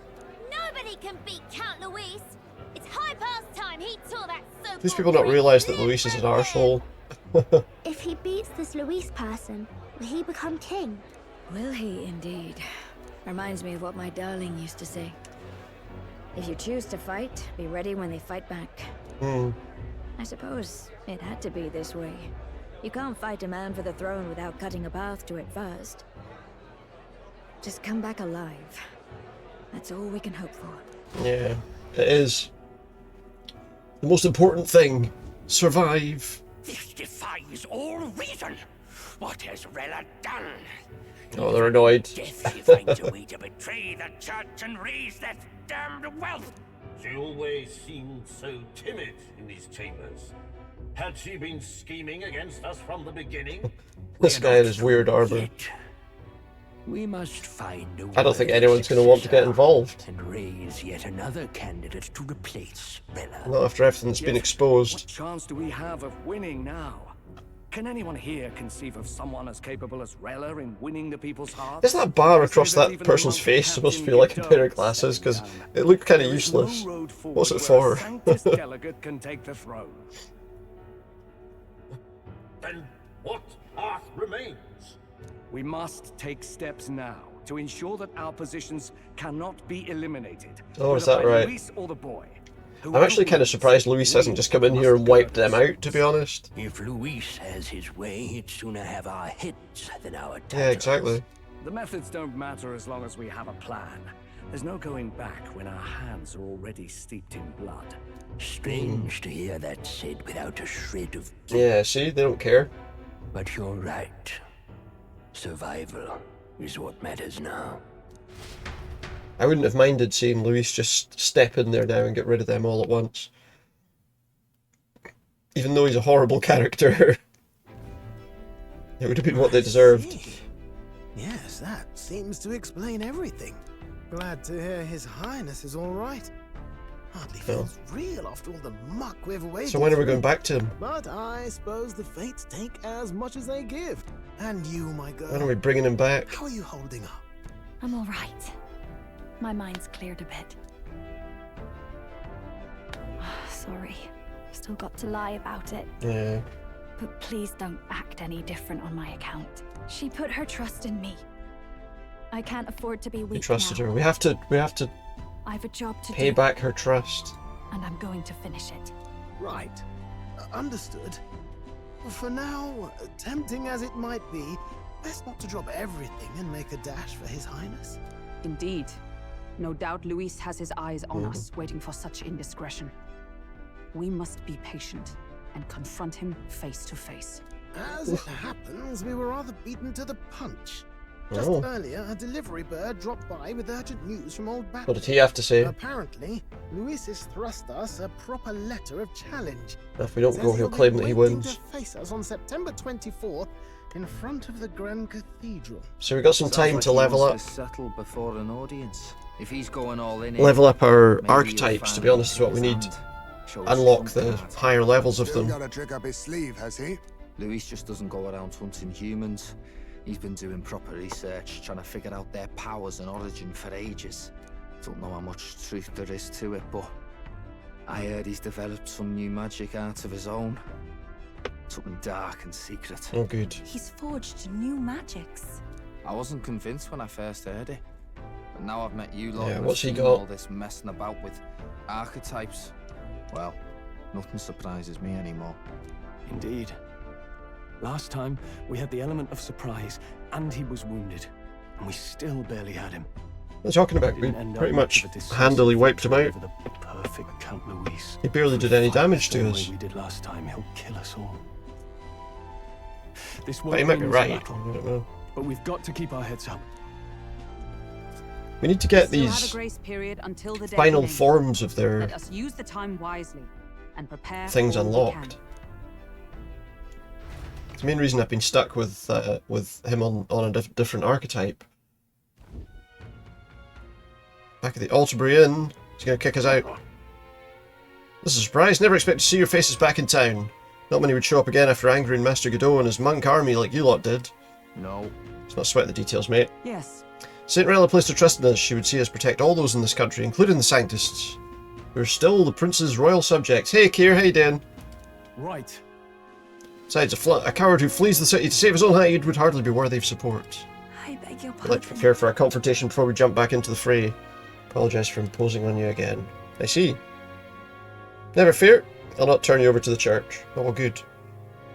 Nobody can beat Count Luis. It's high past time he tore that so. These people don't realise that Luis is an arsehole. If he beats this Luis person, will he become king? Will he indeed? Reminds me of what my darling used to say. If you choose to fight, be ready when they fight back. I suppose it had to be this way. You can't fight a man for the throne without cutting a path to it first. Just come back alive. That's all we can hope for. Yeah, it is. The most important thing. Survive. This defies all reason. What has Rella done? Oh, they're annoyed. Death she finds a way to betray the church and raise that damned wealth. She always seemed so timid in these chambers. Had she been scheming against us from the beginning? This guy in his weird armor. We must find a I don't think worthy anyone's going to want to get successor involved. and raise yet another candidate to replace Rella. Not after everything's been exposed. What chance do we have of winning now? Can anyone here conceive of someone as capable as Rella in winning the people's hearts? Is that bar across that person's face supposed to be like a pair of glasses? Because it looked kind of useless. What's it for? Sanctist delegate can take the throne. Then what path remains? We must take steps now to ensure that our positions cannot be eliminated. Oh, is whether that by right? Louis or the boy. I'm actually kind of surprised Louis hasn't just come in here and wiped them out, to be honest. If Luis has his way, he'd sooner have our heads than our tails. Yeah, exactly. The methods don't matter as long as we have a plan. There's no going back when our hands are already steeped in blood. Strange to hear that said without a shred of Yeah, see, they don't care. But you're right. Survival is what matters now. I wouldn't have minded seeing Louis just step in there now and get rid of them all at once. Even though he's a horrible character. It would have been what they deserved. Yes, that seems to explain everything. Glad to hear His Highness is all right. Hardly feels real after all the muck we've waded So when are we through. going back to him? But I suppose the fates take as much as they give. And you, my girl. When are we bringing him back? How are you holding up? I'm all right. My mind's cleared a bit. Sorry. Still got to lie about it. Yeah. But please don't act any different on my account. She put her trust in me. I can't afford to be weak We trusted now. her. We have to I've a job to pay do, back her trust. and I'm going to finish it. Right. Understood. For now, tempting as it might be, best not to drop everything and make a dash for His Highness. Indeed. No doubt Luis has his eyes on us, waiting for such indiscretion. We must be patient and confront him face to face. As it happens, we were rather beaten to the punch. Just Oh. earlier, a delivery bird dropped by with urgent news from Old Battle. What did he have to say? Apparently, Luis has thrust us a proper letter of challenge. If we don't Says go, he'll be claim that he waiting wins. to face us on September 24th in front of the Grand Cathedral. So we got some Sounds time like to he level up. wants to settle before an audience. If he's going all in, Level up our maybe he'll archetypes, to be finally honest, is what we put his need. hand, show us Unlock some the cards. higher levels of Still them. got a trick up his sleeve, has he? Luis just doesn't go around hunting humans. He's been doing proper research, trying to figure out their powers and origin for ages. Don't know how much truth there is to it, but I heard he's developed some new magic art of his own. Something dark and secret. Oh, good. He's forged new magics. I wasn't convinced when I first heard it. But now I've met you lot Yeah, and I've what's he seen got? all this messing about with archetypes. Well, nothing surprises me anymore. Indeed. Last time, we had the element of surprise, and he was wounded. And we still barely had him. What are you talking about? We Didn't end up pretty much much of a decisive handily wiped him out. over the perfect Count Luis. He barely If did we any fight the damage to same us. way we did last time, he'll kill us all. This But he might be win is a right. battle, I don't know. but we've got to keep our heads up. We need to get Still have a these grace period until the day final begins. forms of their Let us use the time wisely and prepare things all we unlocked. can. It's the main reason I've been stuck with him on a different archetype. Back at the Altabury Inn, he's going to kick us out. This is a surprise. Never expected to see your faces back in town. Not many would show up again after angering Master Godot and his monk army like you lot did. No. Let's not sweat the details, mate. Yes. St. Rella placed her trust in us. She would see us protect all those in this country, including the Sanctists. We're still the Prince's royal subjects. Hey, Kier, how you doing? Right. Besides, a coward who flees the city to save his own hide would hardly be worthy of support. I beg your I'd pardon. like to prepare for a confrontation before we jump back into the fray. Apologise for imposing on you again. I see. Never fear, I'll not turn you over to the church. Oh, good.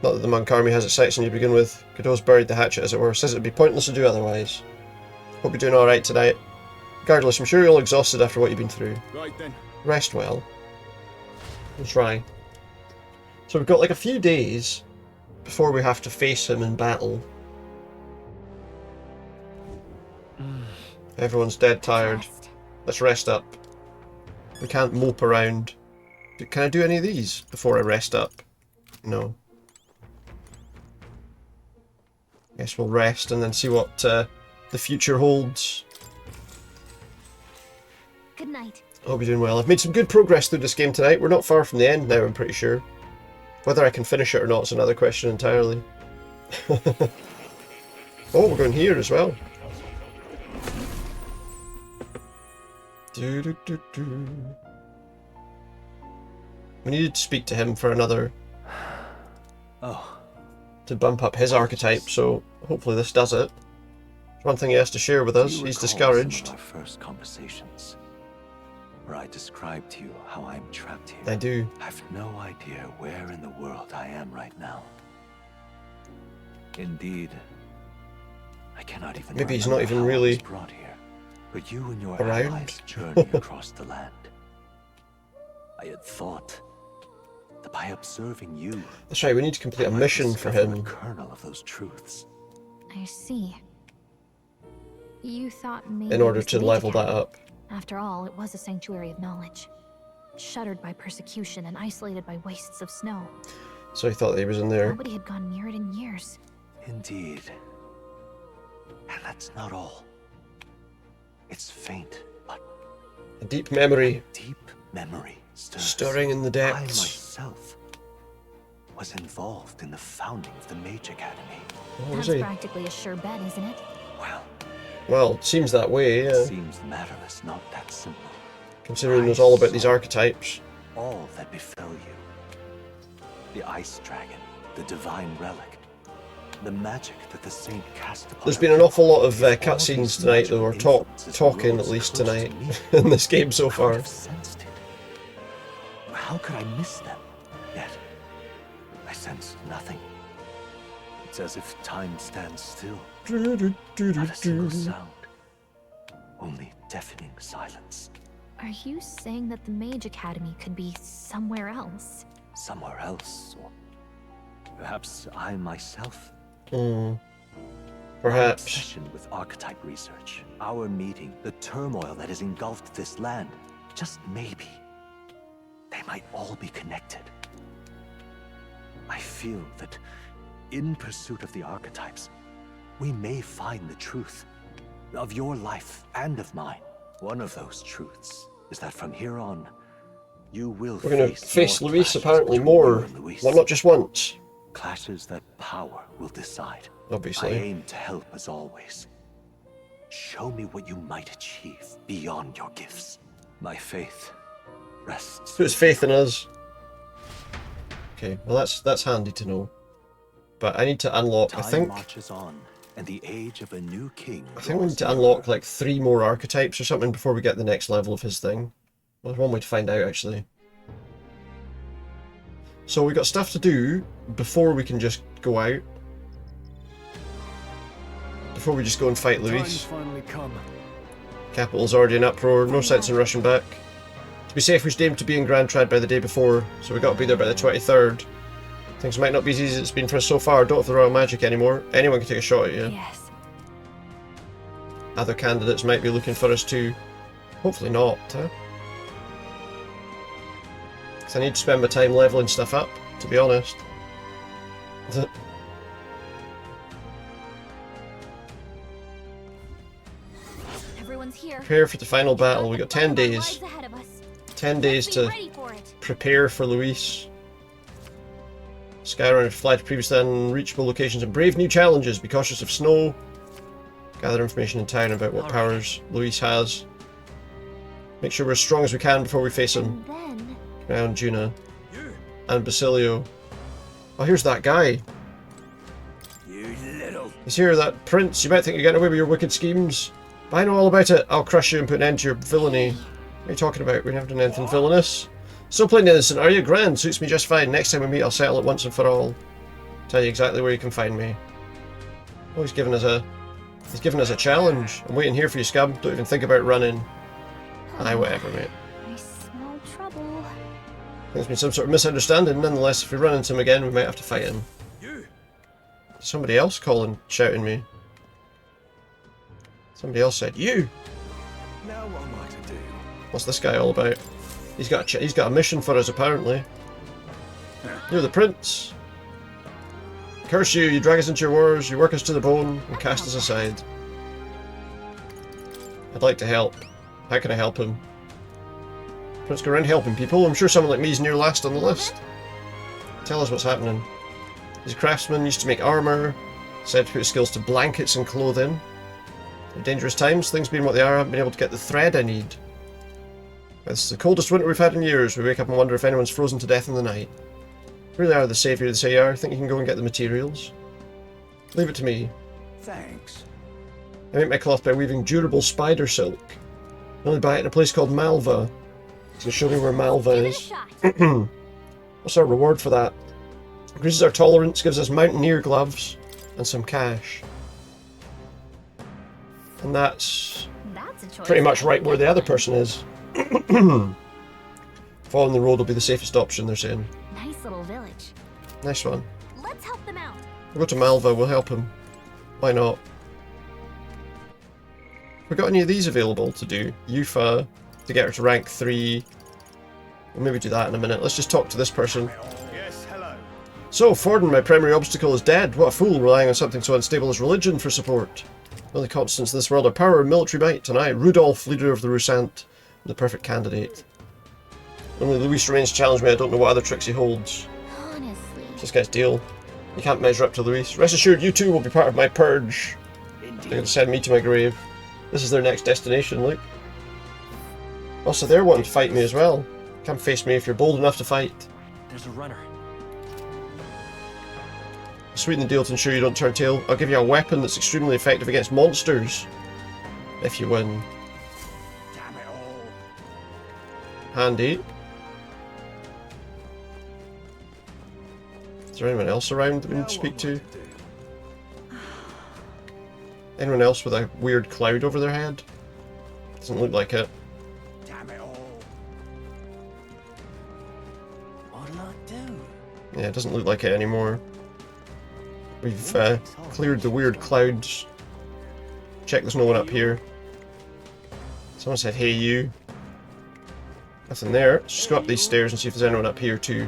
Not that the monk army has its sights on you to begin with. Godot's buried the hatchet, as it were. Says it'd be pointless to do otherwise. Hope you're doing alright tonight. Regardless, I'm sure you're all exhausted after what you've been through. Right then. Rest well. We'll try. So we've got like a few days before we have to face him in battle. Everyone's dead tired. Let's rest up. We can't mope around. Can I do any of these before I rest up? No. Guess we'll rest and then see what the future holds. Good night. Hope you're doing well. I've made some good progress through this game tonight. We're not far from the end now, I'm pretty sure. Whether I can finish it or not is another question entirely. Oh, we're going here as well. We needed to speak to him for another... Oh. To bump up his archetype, so hopefully this does it. It's one thing he has to share with us. He's discouraged. Some of our first conversations, where I described to you how I'm trapped here. I do. I've no idea where in the world I am right now. Indeed, I cannot even. Maybe he's not even how I really was brought here, but you and your around. allies journey across the land. I had thought that by observing you, That's right, we need to complete a mission for him. the kernel of those truths. I see. You thought maybe In it order was to the level Mage that Academy. up. After all, it was a sanctuary of knowledge. Shuttered by persecution and isolated by wastes of snow. So he thought that he was in there. Nobody had gone near it in years. Indeed. And that's not all. It's faint, but A deep memory. deep memory stirs. Stirring in the I depths. myself was involved in the founding of the Mage Academy. Oh, was That's he? practically a sure bet, isn't it? Well, it seems that way, yeah. It seems the matter is not that simple. Considering there's all about these archetypes. All that befell you. The Ice Dragon, the Divine Relic, the magic that the Saint cast upon There's been an awful lot of cutscenes tonight, though, or talking at least tonight, in this game so far. How could I miss them? Yet, I sense nothing. It's as if time stands still. Not a single sound. Only deafening silence. Are you saying that the Mage Academy could be somewhere else? Somewhere else, or perhaps I myself. Hmm. My Perhaps. obsession with archetype research, our meeting, the turmoil that has engulfed this land, just maybe, they might all be connected. I feel that in pursuit of the archetypes, we may find the truth of your life and of mine. One of those truths is that from here on, you will We're going to face more Louis clashes apparently between more. you and Louis. Well, not just once. Clashes that power will decide. Obviously. I aim to help as always. Show me what you might achieve beyond your gifts. My faith rests. Puts faith in us. Okay, well that's handy to know. But I need to unlock, I Time think marches on, and the age of a new king. we need to unlock like 3 more archetypes or something before we get the next level of his thing. Well, there's one way to find out, actually. So we got stuff to do before we can just go out. Before we just go and fight Louis. Time's finally come. Capital's already in uproar, no sense in rushing back. To be safe, we should aim to be in Grand Trad by the day before, so we got to be there by the 23rd. Things might not be as easy as it's been for us so far. Don't have the royal magic anymore. Anyone can take a shot at you. Yes. Other candidates might be looking for us too. Hopefully not, huh? Because I need to spend my time leveling stuff up, to be honest. Everyone's here. Prepare for the final battle. We got 10 days. 10 days to prepare for Louis. Skyrunner, fly to previously unreachable locations and brave new challenges. Be cautious of snow. Gather information in town about what powers Louis has. Make sure we're as strong as we can before we face him. Crown Juna. And Basilio. Oh, here's that guy. He's here, that prince. You might think you're getting away with your wicked schemes. But I know all about it. I'll crush you and put an end to your villainy. What are you talking about? We haven't done anything villainous. Still plain innocent, are you? Grand, suits me just fine. Next time we meet, I'll settle it once and for all. Tell you exactly where you can find me. Oh, he's given us a challenge. I'm waiting here for you, scum. Don't even think about running. Aye, whatever, mate. I smell trouble. There's been some sort of misunderstanding. Nonetheless, if we run into him again, we might have to fight him. Somebody else calling, shouting me. Somebody else said, "You." Now what am I to do? What's this guy all about? He's got a mission for us, apparently. You're the prince. Curse you! You drag us into your wars. You work us to the bone and cast us aside. I'd like to help. How can I help him? Let's go around helping people. I'm sure someone like me is near last on the list. Tell us what's happening. He's a craftsman, used to make armour, said to put his skills to blankets and clothing. In dangerous times, things being what they are, I haven't been able to get the thread I need. It's the coldest winter we've had in years. We wake up and wonder if anyone's frozen to death in the night. Really are the saviour they say you are. Think you can go and get the materials? Leave it to me. Thanks. I make my cloth by weaving durable spider silk. I only buy it in a place called Malva. So show me where Malva is. What's our reward for that? Increases our tolerance, gives us mountaineer gloves, and some cash. And that's pretty much right where the other person is. Following the road will be the safest option, they're saying. Nice little village. Nice one. Let's help them out. We'll go to Malva, we'll help him. Why not? We got any of these available to do? Yufa, to get her to rank 3. We'll maybe do that in a minute. Let's just talk to this person. Yes, hello. So, Forden, my primary obstacle is dead. What a fool, relying on something so unstable as religion for support. The only constants in this world are power and military might, and I, Rudolph, leader of the Rusant, am the perfect candidate. Only Louis remains to challenge me. I don't know what other tricks he holds. Honestly. It's this guy's deal. You can't measure up to Louis. Rest assured, you too will be part of my purge. They're going to send me to my grave. This is their next destination, look. Also, they're wanting to fight me as well. Come face me if you're bold enough to fight. There's a runner. Sweeten the deal to ensure you don't turn tail. I'll give you a weapon that's extremely effective against monsters. If you win. Damn it all. Handy. Is there anyone else around that we need to speak to? Anyone else with a weird cloud over their head? Doesn't look like it. Damn it all. What'll I do? Yeah, it doesn't look like it anymore. We've cleared the weird clouds. Check there's no one up here. Someone said, hey you. Nothing there. Let's just go up these stairs and see if there's anyone up here too.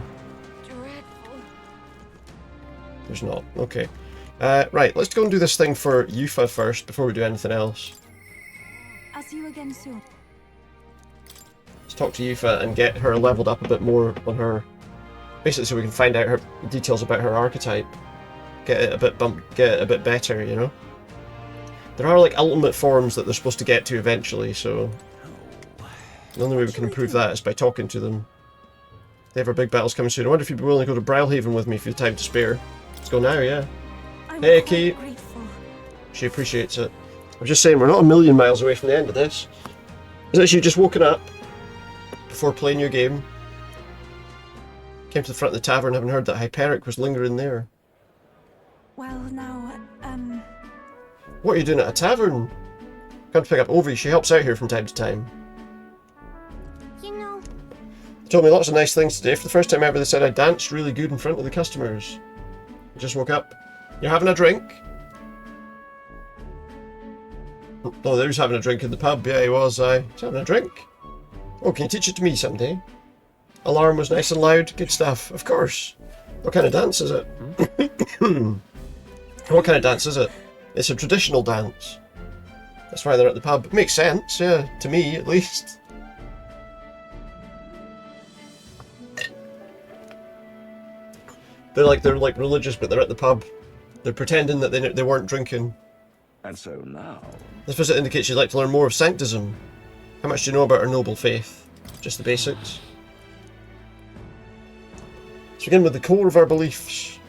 There's not. Okay. Right, let's go and do this thing for Yufa first before we do anything else. I'll see you again soon. Let's talk to Yufa and get her leveled up a bit more on her. Basically so we can find out her details about her archetype. Get it a bit bumped, get it a bit better, you know? There are like ultimate forms that they're supposed to get to eventually, so the only way we can improve that is by talking to them. They have our big battles coming soon. I wonder if you'd be willing to go to Brilhaven with me if you have time to spare. Let's go now, yeah. Hey, Kate. She appreciates it. I'm just saying, we're not a million miles away from the end of this. Is that she just woken up before playing your game? Came to the front of the tavern having heard that Hyperic was lingering there. Well, now, What are you doing at a tavern? Come to pick up Ovi. She helps out here from time to time. You know... They told me lots of nice things today. For the first time ever, they said I danced really good in front of the customers. I just woke up. You're having a drink? Oh, there was having a drink in the pub. Yeah, he was. He's having a drink. Oh, can you teach it to me someday? Alarm was nice and loud. Good stuff. Of course. What kind of dance is it? What kind of dance is it? It's a traditional dance. That's why they're at the pub. Makes sense, yeah. To me, at least. They're like religious, but they're at the pub. They're pretending that they weren't drinking. And so now... This visit indicates you'd like to learn more of Sanctism. How much do you know about our noble faith? Just the basics. Let's begin with the core of our beliefs.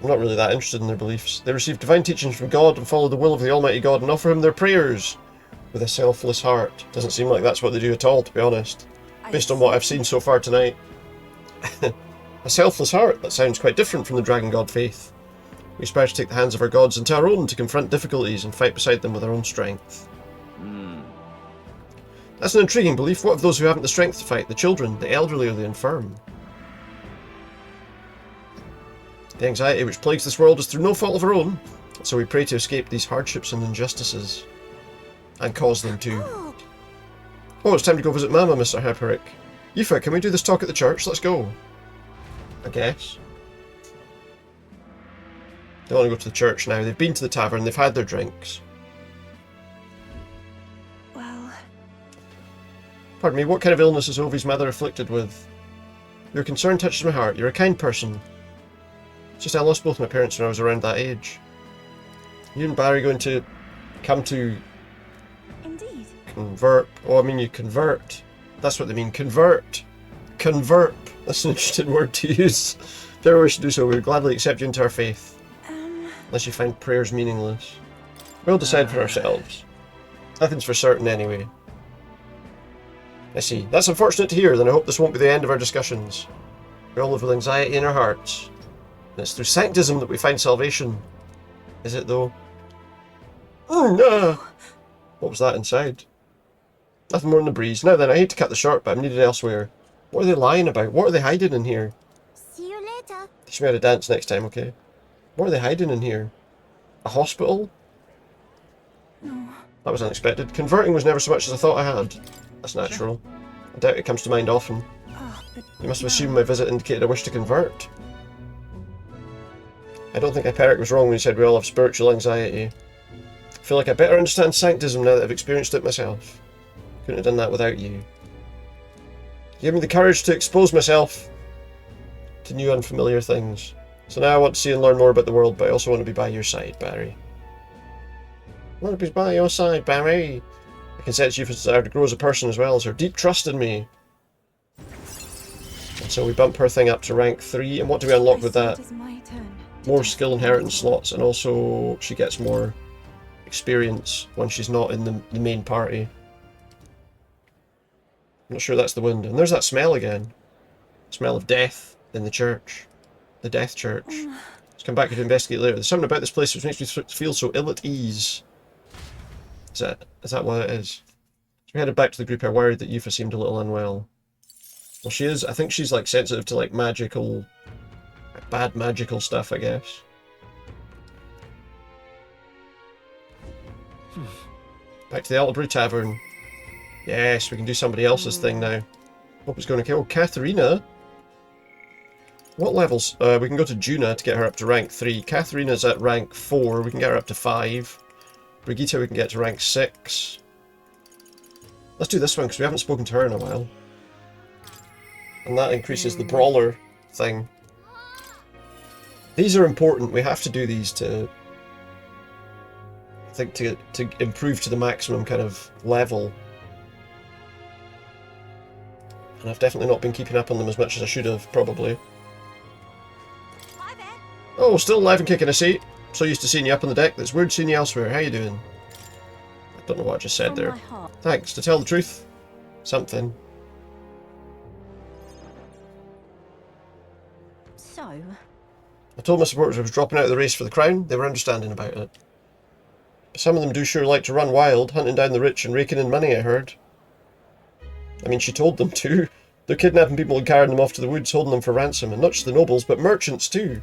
I'm not really that interested in their beliefs. They receive divine teachings from God and follow the will of the Almighty God and offer Him their prayers with a selfless heart. Doesn't seem like that's what they do at all, to be honest. Based on what I've seen so far tonight. A selfless heart? That sounds quite different from the Dragon God faith. We aspire to take the hands of our gods into our own to confront difficulties and fight beside them with our own strength. That's an intriguing belief. What of those who haven't the strength to fight? The children, the elderly, or the infirm? The anxiety which plagues this world is through no fault of our own, so we pray to escape these hardships and injustices. And cause them to. Oh, it's time to go visit Mama, Mr. Hyperic. Yufa, can we do this talk at the church? Let's go. I guess. They want to go to the church now. They've been to the tavern, they've had their drinks. Well... Pardon me, what kind of illness is Ovi's mother afflicted with? Your concern touches my heart. You're a kind person. It's just I lost both my parents when I was around that age. You and Barry going to come to... Indeed. Convert. Oh, I mean you convert. That's what they mean. Convert. Convert. That's an interesting word to use. If you ever wish to do so, we would gladly accept you into our faith. Unless you find prayers meaningless. We'll decide for ourselves. Nothing's for certain anyway. I see. That's unfortunate to hear, then I hope this won't be the end of our discussions. We all live with anxiety in our hearts. And it's through sanctism that we find salvation. Is it though? Oh no! What was that inside? Nothing more than a breeze. Now then, I hate to cut the short, but I'm needed elsewhere. What are they lying about? What are they hiding in here? See you later. Teach me how to dance next time, okay? What are they hiding in here? A hospital? No. That was unexpected. Converting was never so much as I thought I had. That's natural. I doubt it comes to mind often. You must have assumed my visit indicated a wish to convert. I don't think Hyperic was wrong when he said we all have spiritual anxiety. I feel like I better understand sanctism now that I've experienced it myself. Couldn't have done that without you. You gave me the courage to expose myself to new unfamiliar things. So now I want to see and learn more about the world, but I also want to be by your side, Barry. I want to be by your side, Barry. I can sense you've desire to grow as a person as well as her deep trust in me. And so we bump her thing up to rank 3, and what do we unlock with that? More skill inheritance slots, and also she gets more experience when she's not in the main party. I'm not sure that's the wind. And there's that smell again. Smell of death in the church. The death church. Let's come back to investigate later. There's something about this place which makes me feel so ill at ease. Is that what it is? So we headed back to the group. I worried that Yufa seemed a little unwell. Well, she is. I think she's like sensitive to like magical, bad magical stuff, I guess. Back to the Altabury Tavern. Yes, we can do somebody else's thing now. Hope it's going to kill Katharina. What levels? We can go to Juna to get her up to rank 3. Katharina's at rank 4. We can get her up to 5. Brigitte we can get to rank 6. Let's do this one because we haven't spoken to her in a while. And that increases the brawler thing. These are important. We have to do these to... I think to improve to the maximum kind of level. And I've definitely not been keeping up on them as much as I should have, probably. Oh, still alive and kicking, I see. So used to seeing you up on the deck, that's weird seeing you elsewhere. How you doing? I don't know what I just said there. Thanks. To tell the truth, something. So? I told my supporters I was dropping out of the race for the crown. They were understanding about it. But some of them do sure like to run wild, hunting down the rich and raking in money, I heard. I mean, she told them to. They're kidnapping people and carrying them off to the woods, holding them for ransom. And not just the nobles, but merchants too.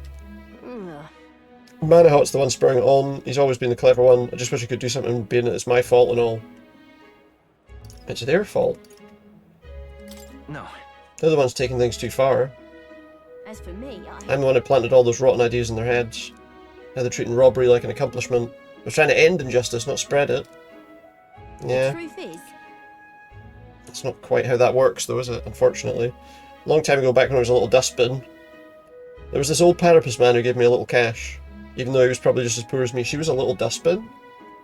Manahot's the one spurring it on. He's always been the clever one. I just wish I could do something, being that it's my fault and all. It's their fault. No. They're the ones taking things too far. As for me, I'm the one who planted all those rotten ideas in their heads. Now they're treating robbery like an accomplishment. They're trying to end injustice, not spread it. Yeah. The truth is... It's not quite how that works though, is it? Unfortunately. A long time ago, back when I was a little dustbin, there was this old Parapus man who gave me a little cash. Even though he was probably just as poor as me, she was a little dustbin.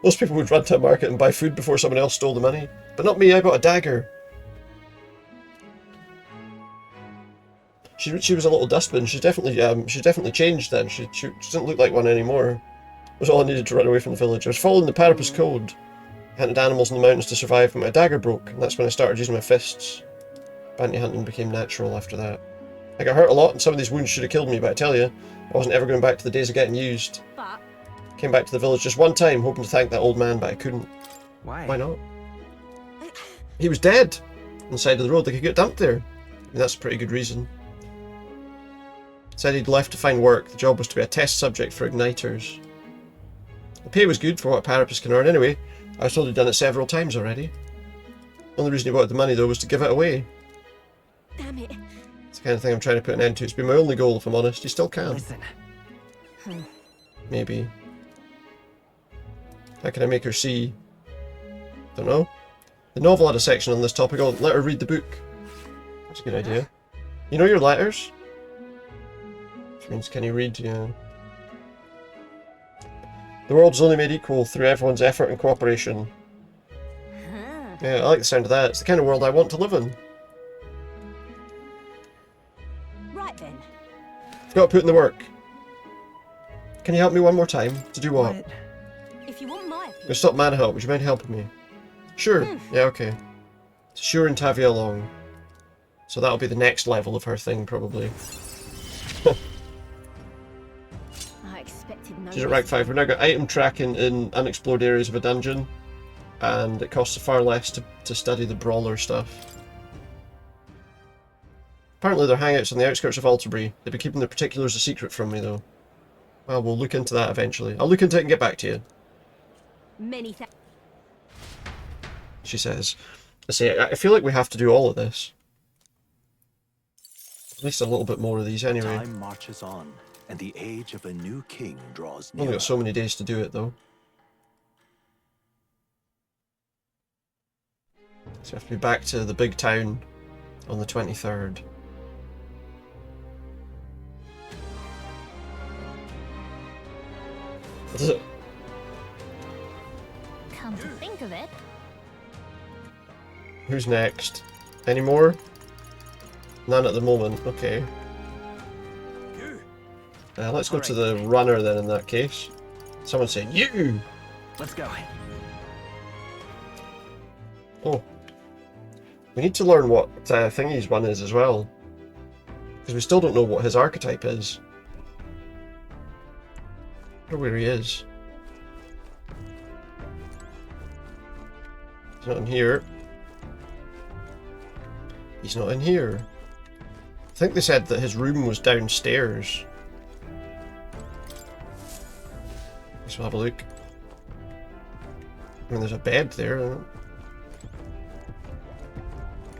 Most people would run to a market and buy food before someone else stole the money. But not me, I bought a dagger. She was a little dustbin. She's definitely changed then. She doesn't look like one anymore. It was all I needed to run away from the village. I was following the Parapus code. I hunted animals in the mountains to survive, but my dagger broke, and that's when I started using my fists. Bounty hunting became natural after that. I got hurt a lot, and some of these wounds should have killed me, but I tell you, I wasn't ever going back to the days of getting used. Came back to the village just one time, hoping to thank that old man, but I couldn't. Why? Why not? He was dead! On the side of the road, they could get dumped there. I mean, that's a pretty good reason. Said he'd left to find work. The job was to be a test subject for igniters. The pay was good for what Parapus can earn anyway. I was told he'd done it several times already. The only reason he wanted the money though was to give it away. Damn it. It's the kind of thing I'm trying to put an end to. It's been my only goal, if I'm honest. You still can. Listen. Maybe. How can I make her see? Don't know. The novel had a section on this topic. I'll let her read the book. That's a good idea. You know your letters? Which means can you read? Yeah. The world's only made equal through everyone's effort and cooperation. Yeah, I like the sound of that. It's the kind of world I want to live in. Right then. I've got to put in the work. Can you help me one more time? To do what? If you want my opinion. Go stop Manhunt. Would you mind helping me? Sure. Yeah, okay. Sure and Tavia along. So that'll be the next level of her thing, probably. I expected no. She's at rank 5. We've now got item tracking in unexplored areas of a dungeon. And it costs far less to study the brawler stuff. Apparently they're hangouts on the outskirts of Altabury. They've been keeping their particulars a secret from me, though. Well, we'll look into that eventually. I'll look into it and get back to you. Many thanks. She says. I feel like we have to do all of this. At least a little bit more of these anyway. Time marches on, and the age of a new king draws I've near. only got so many days to do it, though. So I have to be back to the big town on the 23rd. What is it? Come to think of it. Who's next? Any more? None at the moment. Okay. Let's go to the runner then in that case. Someone saying, you! Let's go. Oh. We need to learn what Thingy's one is as well. Because we still don't know what his archetype is. I wonder where he is. He's not in here. He's not in here. I think they said that his room was downstairs. Let's have a look. I mean, there's a bed there.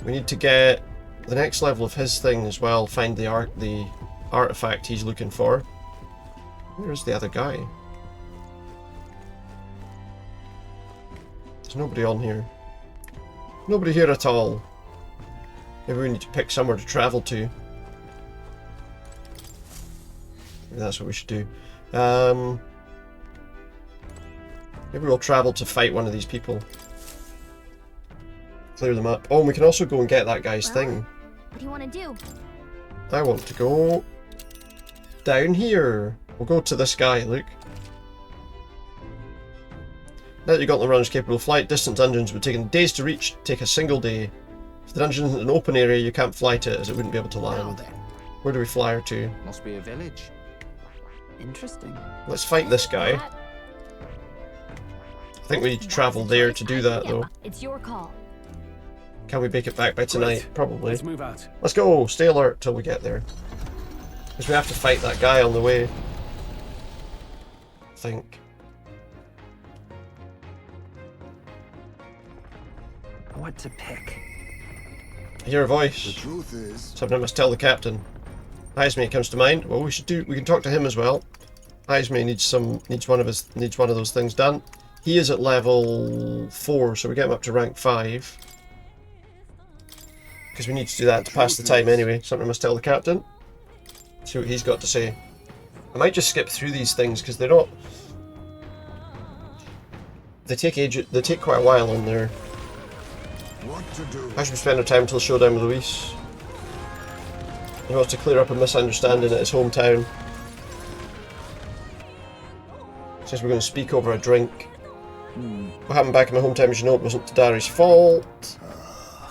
We need to get the next level of his thing as well. Find the artifact he's looking for. Where's the other guy? There's nobody on here. Nobody here at all. Maybe we need to pick somewhere to travel to. Maybe that's what we should do. Maybe we'll travel to fight one of these people. Clear them up. Oh, and we can also go and get that guy's thing. What do you want to do? I want to go down here. We'll go to this guy, look. Now that you've got the runners capable of flight, distant dungeons would take days to reach, take a single day. If the dungeon isn't an open area, you can't fly to it as it wouldn't be able to land. Where do we fly her to? Must be a village. Interesting. Let's fight this guy. I think we need to travel there to do that though. It's your call. Can we make it back by tonight? Probably. Let's move out. Let's go. Stay alert till we get there. Because we have to fight that guy on the way. I think. What to pick? I hear a voice. The truth is, Something I must tell the captain. Heismay comes to mind. Well, we can talk to him as well. Heismay needs one of those things done. He is at level 4, so we get him up to rank 5. Because we need to do that to pass the time anyway. Something I must tell the captain. See what he's got to say. I might just skip through these things because they're not. They take quite a while on there. what to do? I should spend our time until showdown with Luis. He wants to clear up a misunderstanding at his hometown. Says we're going to speak over a drink. What happened back in my hometown, as you know, it wasn't Tadari's fault.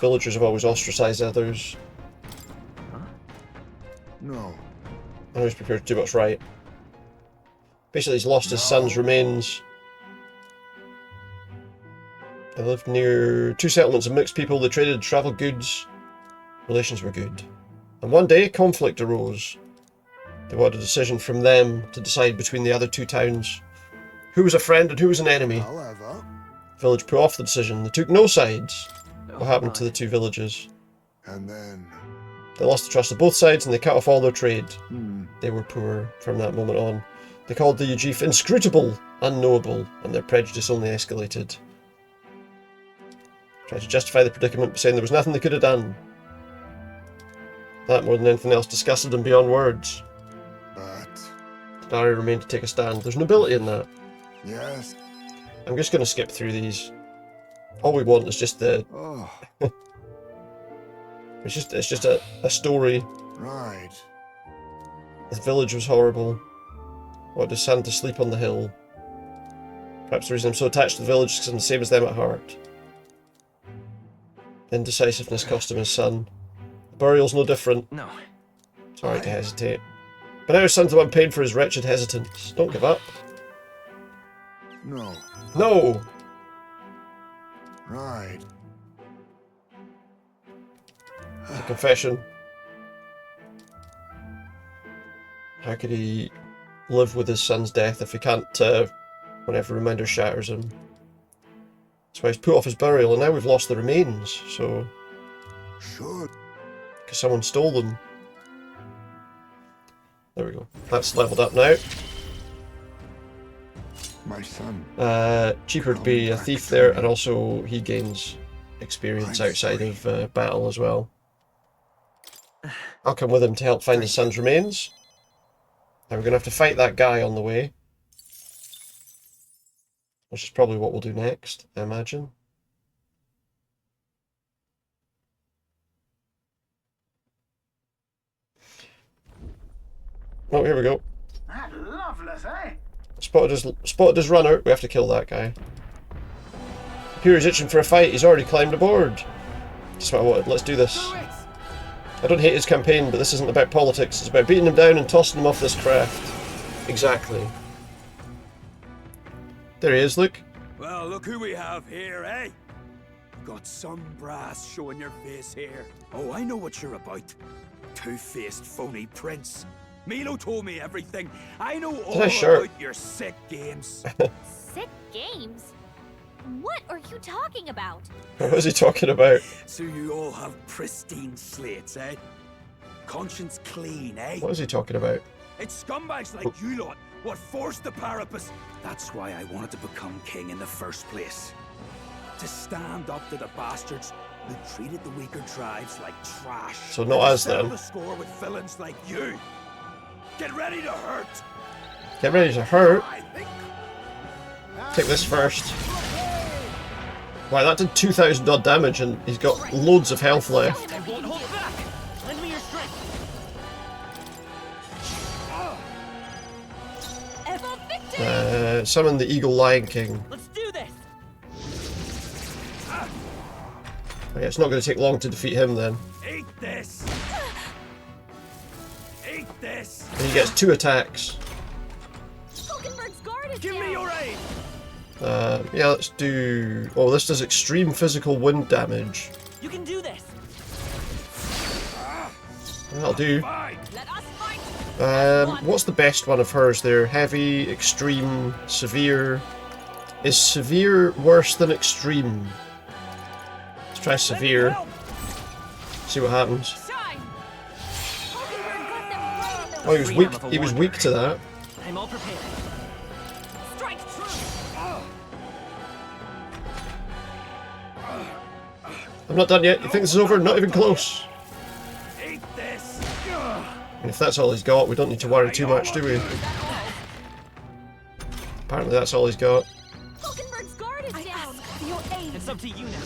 Villagers have always ostracised others. No. I know he's prepared to do what's right. Basically, he's lost his son's remains. They lived near 2 settlements of mixed people. They traded and travelled goods. Relations were good. And one day, conflict arose. They wanted a decision from them to decide between the other 2 towns. Who was a friend and who was an enemy? However, The village put off the decision. They took no sides. What happened to the 2 villages? and then They lost the trust of both sides and they cut off all their trade. They were poor from that moment on. They called the Ujif inscrutable, unknowable, and their prejudice only escalated. Tried to justify the predicament by saying there was nothing they could have done. That, more than anything else, disgusted them beyond words. But... Dari remained to take a stand. There's nobility in that. Yes. I'm just going to skip through these. All we want is just the... Oh. it's just a story. Right. The village was horrible. Why does Santa sleep on the hill? Perhaps the reason I'm so attached to the village is because I'm the same as them at heart. Indecisiveness cost him his son. The burial's no different. No. Sorry to hesitate. But now his son's the one paying for his wretched hesitance. Don't give up. No. No! Right. It's a confession. How could he live with his son's death if he can't, whenever reminder shatters him? That's why he's put off his burial, and now we've lost the remains, so... Should. Because someone stole them. There we go. That's leveled up now. My son. Cheaper to be a thief there, and also he gains experience outside of battle as well. I'll come with him to help find his son's remains. Now we're going to have to fight that guy on the way. Which is probably what we'll do next, I imagine. Oh, here we go. That's loveless, eh? Spotted his runner. We have to kill that guy. Hero's itching for a fight. He's already climbed aboard. That's what I wanted. Let's do this. I don't hate his campaign, but this isn't about politics. It's about beating him down and tossing him off this craft. Exactly. There he is, look. Well, look who we have here, eh? Got some brass showing your face here. Oh, I know what you're about. Two-faced phony prince. Milo told me everything. I know all about your sick games. Sick games? What are you talking about? What was he talking about? So you all have pristine slates, eh? Conscience clean, eh? What was he talking about? It's scumbags like you lot what forced the Parapus. That's why I wanted to become king in the first place. To stand up to the bastards who treated the weaker tribes like trash. So not us then. The score with villains like you. Get ready to hurt. Get ready to hurt. Take this first. Wow, that did 2,000 odd damage, and he's got loads of health left. I won't hold back. Lend me your strength. Summon the Eagle Lion King. Let's do this. Oh, yeah, it's not going to take long to defeat him then. Eat this. Eat this. And he gets 2 attacks. Give me your aid. Yeah, let's do... Oh, this does extreme physical wind damage. You can do this. That'll do. What's the best one of hers there? Heavy, extreme, severe. Is severe worse than extreme? Let's try severe. See what happens. Oh, he was weak. He was weak to that. I'm all prepared. I'm not done yet. You think this is over? Not even close. Eat this. And if that's all he's got, we don't need to worry too much, do we? Apparently that's all he's got. It's up to you now.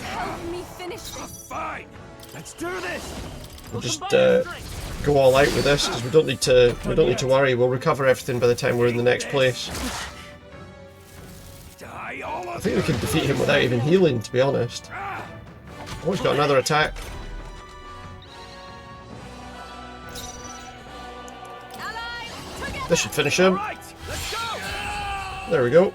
Help me finish this. Fine. Let's do this. We'll just go all out with this because we don't need to worry. We'll recover everything by the time we're in the next place. I think we can defeat him without even healing, to be honest. Oh, he's got another attack. This should finish him. There we go.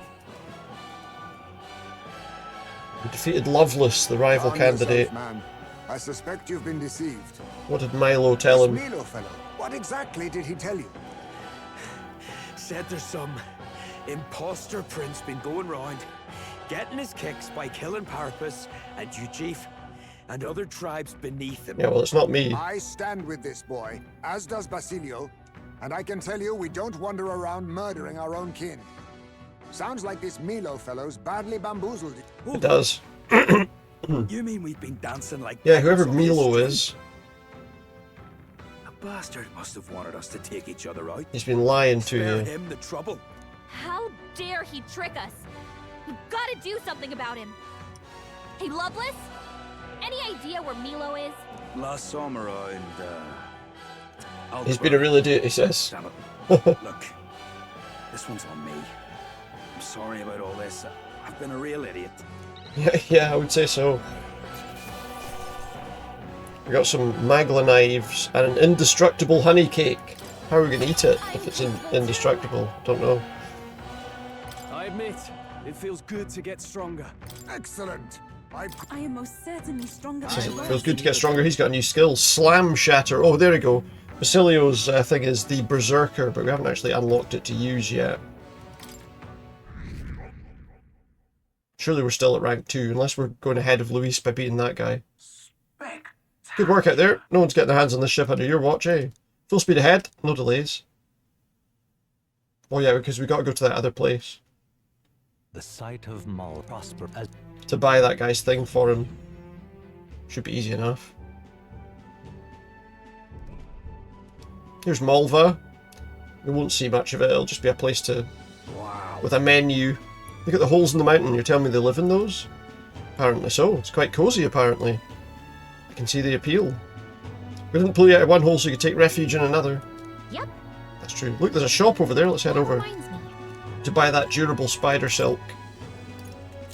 We defeated Loveless, the rival candidate. Man. I suspect you've been deceived. What did Milo tell him? This Milo fellow, what exactly did he tell you? Said there's some imposter prince been going round, getting his kicks by killing Parapus and Ujif and other tribes beneath him. Yeah, well, it's not me. I stand with this boy, as does Basilio, and I can tell you we don't wander around murdering our own kin. Sounds like this Milo fellow's badly bamboozled. It does. You mean we've been dancing like... Yeah, whoever peasants on this Milo street? is, The bastard must have wanted us to take each other out. he's been lying to Spare you. him the trouble. How dare he trick us? We've got to do something about him. Hey, Loveless? Any idea where Milo is? Last summer and He's been a real idiot, he says. Damn it. Look, this one's on me. I'm sorry about all this. I've been a real idiot. Yeah, I would say so. We got some Magla knives and an indestructible honey cake. How are we going to eat it if it's indestructible? Don't know. I admit, it feels good to get stronger. Excellent. I am most certainly stronger. Says it feels good to get stronger. He's got a new skill. Slam Shatter. Oh, there we go. Basilio's thing is the Berserker, but we haven't actually unlocked it to use yet. Surely we're still at rank 2, unless we're going ahead of Luis by beating that guy. Good work out there. No one's getting their hands on this ship under your watch, eh? Full speed ahead, no delays. Oh yeah, because we got to go to that other place. The sight of Mull prosper as To buy that guy's thing for him. Should be easy enough. Here's Malva. We won't see much of it, it'll just be a place to... Wow. With a menu. Look at the holes in the mountain, you're telling me they live in those? Apparently so. It's quite cosy, apparently. I can see the appeal. We didn't pull you out of one hole so you could take refuge in another. Yep. That's true. Look, there's a shop over there. Let's head over to buy that durable spider silk.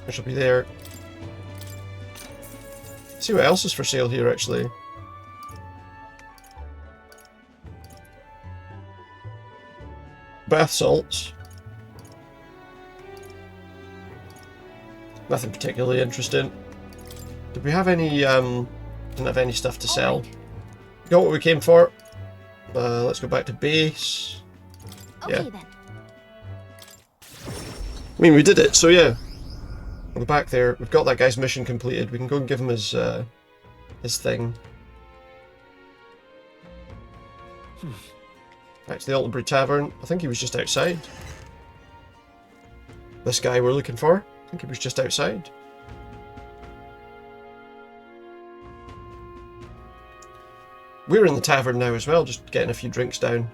Which will be there. Let's see what else is for sale here, actually. Bath salts. Nothing particularly interesting. Did we have any, didn't have any stuff to sell. Got what we came for. Let's go back to base. Okay, Yeah. then. I mean, we did it, so yeah. On the back there, we've got that guy's mission completed. We can go and give him his thing. Back to the Altabury Tavern. I think he was just outside. This guy we're looking for. I think he was just outside. We're in the tavern now as well, just getting a few drinks down.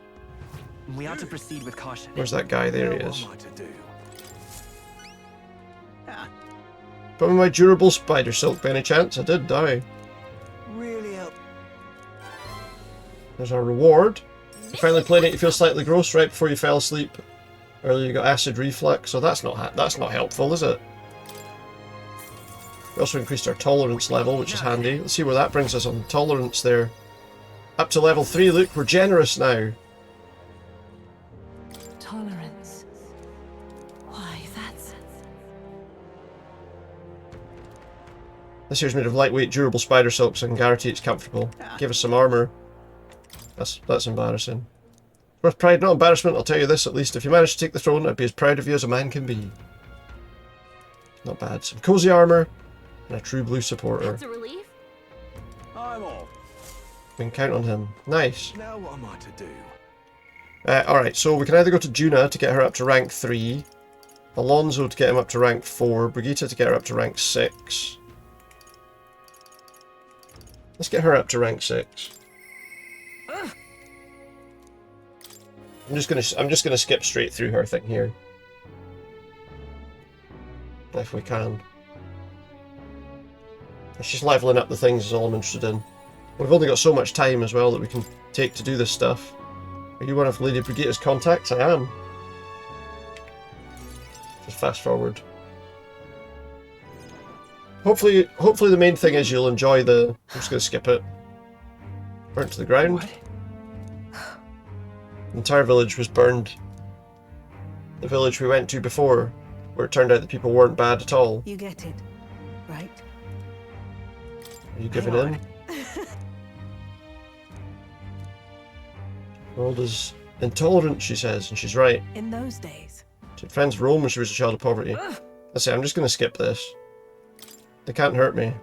We ought to proceed with caution. Where's that guy? There he is. What am I to do? Put me my durable spider silk by any chance? I did die. Really help. There's our reward. You're finally playing it, you feel slightly gross right before you fell asleep. Earlier you got acid reflux, so that's not helpful, is it? We also increased our tolerance level, which is handy. Let's see where that brings us on tolerance there. Up to level 3, look, we're generous now. Tolerance. Why, that's... This here's made of lightweight, durable spider silk, so I can guarantee it's comfortable. Give us some armour. That's embarrassing. Worth pride, not embarrassment, I'll tell you this at least. If you manage to take the throne, I'd be as proud of you as a man can be. Not bad. Some cozy armour, and a true blue supporter. That's a relief. I'm off. We can count on him. Nice. Now what am I to do? Alright, so we can either go to Juna to get her up to rank 3, Alonso to get him up to rank 4, Brigitte to get her up to rank 6. Let's get her up to rank 6. I'm just gonna skip straight through her thing here. If we can. It's just leveling up the things is all I'm interested in. We've only got so much time as well that we can take to do this stuff. Are you one of Lady Brigitte's contacts? I am. Just fast forward. Hopefully the main thing is you'll enjoy the... I'm just going to skip it. Burnt to the ground. What? The entire village was burned. The village we went to before, where it turned out that people weren't bad at all. You get it, right? Are you giving in? World is intolerant, she says, and she's right. In those days. She had friends Rome when she was a child of poverty. Let's say I'm just going to skip this. They can't hurt me.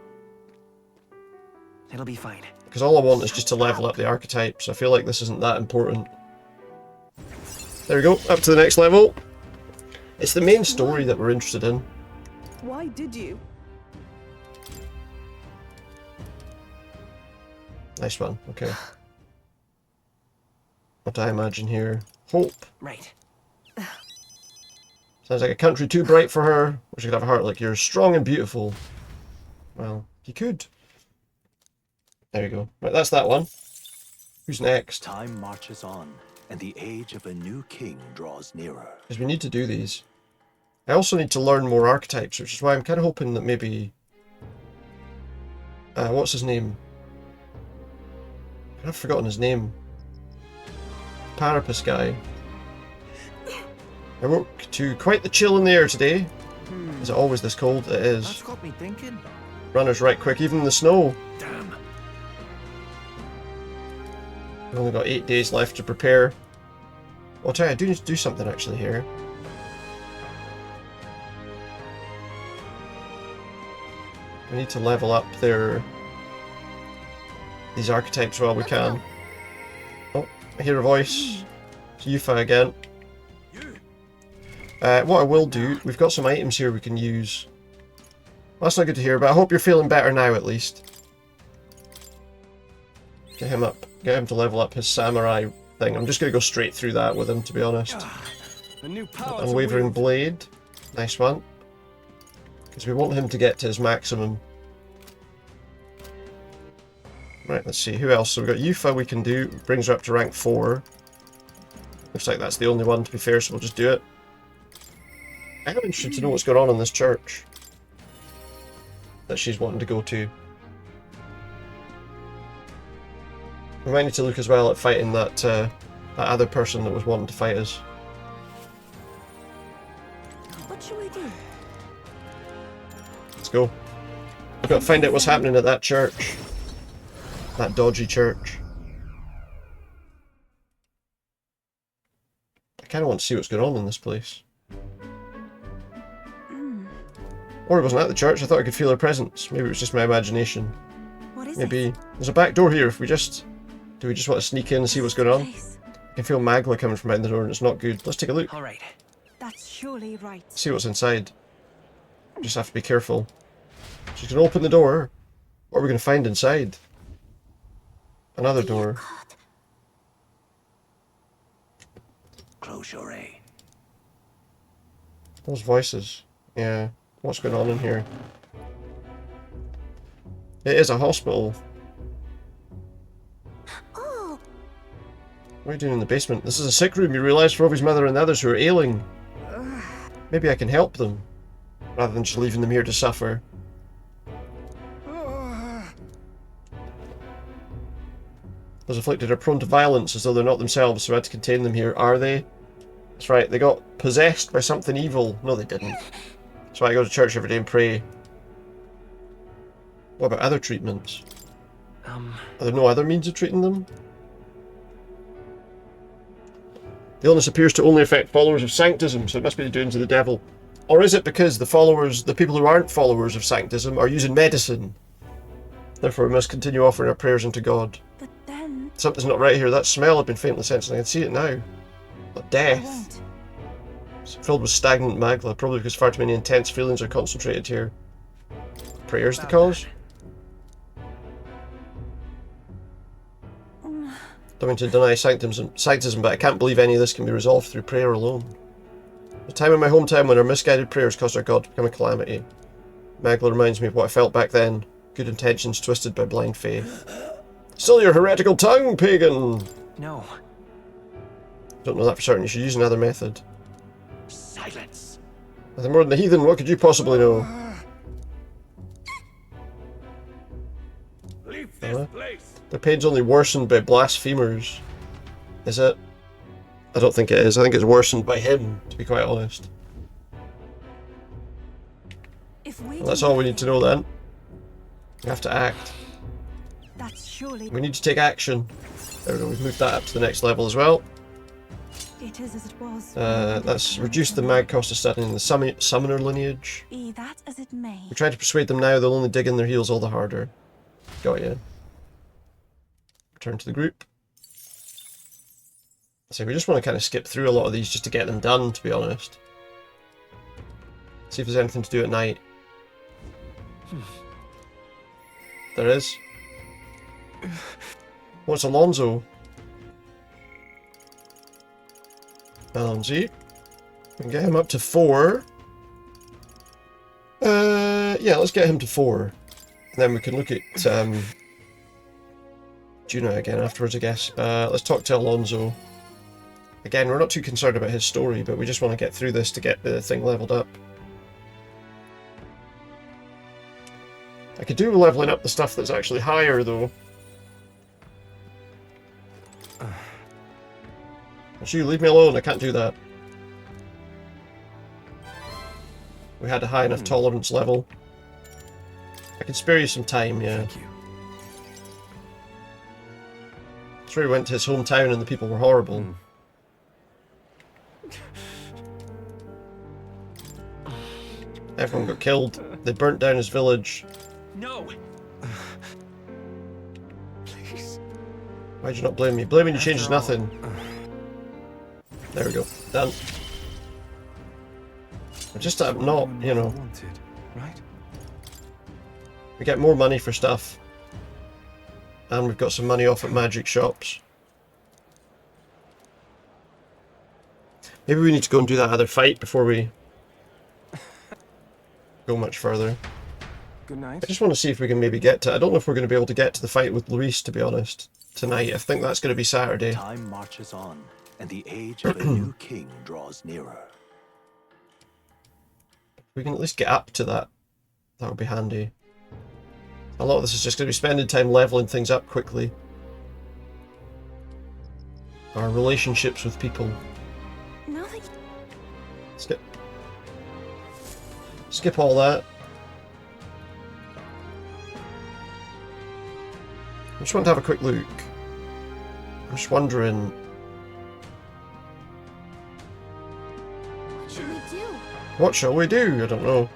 It'll be fine. Because all I want is just to level up the archetypes. I feel like this isn't that important. There we go, up to the next level. It's the main story that we're interested in. Why did you? Nice one. Okay. What I imagine here. Hope. Right. Sounds like a country too bright for her. Or she could have a heart like yours, strong and beautiful. Well, you could. There you go. Right, that's that one. Who's next? Time marches on, and the age of a new king draws nearer. Because we need to do these. I also need to learn more archetypes, which is why I'm kind of hoping that maybe... what's his name? I've forgotten his name. Parapus guy. I woke to quite the chill in the air today. Is it always this cold? It is. That's got me thinking. Runners right quick, even in the snow. Damn. We've only got 8 days left to prepare. I'll tell you, I do need to do something actually here. We need to level up these archetypes while we can. Oh, I hear a voice. It's Yufa again. What I will do, we've got some items here we can use. Well, that's not good to hear, but I hope you're feeling better now at least. Get him up. Get him to level up his samurai thing. I'm just going to go straight through that with him, to be honest. Unwavering Blade. Nice one. Because we want him to get to his maximum. Right, let's see. Who else? So we've got Yufa we can do. Brings her up to rank 4. Looks like that's the only one, to be fair, so we'll just do it. I am interested to know what's going on in this church that she's wanting to go to. We might need to look as well at fighting that other person that was wanting to fight us. What should we do? Let's go. We've got to find out what's happening at that church. That dodgy church. I kind of want to see what's going on in this place. Or it wasn't at the church, I thought I could feel her presence. Maybe it was just my imagination. What is Maybe there's a back door here if we just... Do we just want to sneak in and see what's going on? I can feel Magla coming from behind the door and it's not good. Let's take a look. Alright. That's surely right. See what's inside. Just have to be careful. She's going to open the door. What are we going to find inside? Another door. Close your eye. Those voices. Yeah. What's going on in here? It is a hospital. Oh. What are you doing in the basement? This is a sick room, you realise, for Robbie's mother and the others who are ailing. Maybe I can help them, rather than just leaving them here to suffer. Those afflicted are prone to violence as though they're not themselves, so I had to contain them here. Are they? That's right, they got possessed by something evil. No, they didn't. That's why I go to church every day and pray. What about other treatments? Are there no other means of treating them? The illness appears to only affect followers of Sanctism, so it must be the doings of the devil. Or is it because the people who aren't followers of Sanctism are using medicine? Therefore we must continue offering our prayers unto God. But then... Something's not right here. That smell I've been faintly sensing. I can see it now. But death. It's filled with stagnant magla, probably because far too many intense feelings are concentrated here. Prayers the cause? Don't mean to deny sanctism, but I can't believe any of this can be resolved through prayer alone. The time in my hometown when our misguided prayers caused our God to become a calamity. Magla reminds me of what I felt back then. Good intentions twisted by blind faith. Still your heretical tongue, pagan! No. Don't know that for certain. You should use another method. Silence! Nothing more than the heathen. What could you possibly know? Leave this place. Their pain's only worsened by blasphemers. Is it? I don't think it is. I think it's worsened by him, to be quite honest. Well, that's all we need to know then. We have to act. That's surely... We need to take action. There we go. We've moved that up to the next level as well. It is as it was. That's reduced the mag cost of studying the summoner lineage. Be that as it may. We try to persuade them now, they'll only dig in their heels all the harder. Got you. Return to the group. So we just want to kind of skip through a lot of these just to get them done, to be honest. See if there's anything to do at night. There is. What's Alonso? Alonso. We can get him up to 4. Yeah, let's get him to 4. And then we can look at Juno again afterwards, I guess. Let's talk to Alonso. Again, we're not too concerned about his story, but we just want to get through this to get the thing leveled up. I could do leveling up the stuff that's actually higher, though. You leave me alone, I can't do that. We had a high enough tolerance level. I can spare you some time, yeah. Thank you. That's where he went to his hometown and the people were horrible. Everyone got killed. They burnt down his village. No! Please. Why'd you not blame me? Blaming you changes nothing. There we go. Done. Just that not, you know. Wanted, right? We get more money for stuff. And we've got some money off at magic shops. Maybe we need to go and do that other fight before we go much further. Good night. I just want to see if we can maybe get to... I don't know if we're going to be able to get to the fight with Luis, to be honest, tonight. I think that's going to be Saturday. Time marches on, and the age of a new king draws nearer. We can at least get up to that. That would be handy. A lot of this is just going to be spending time leveling things up quickly. Our relationships with people. Now that Skip all that. I just want to have a quick look. I'm just wondering... What should we do? What shall we do? I don't know.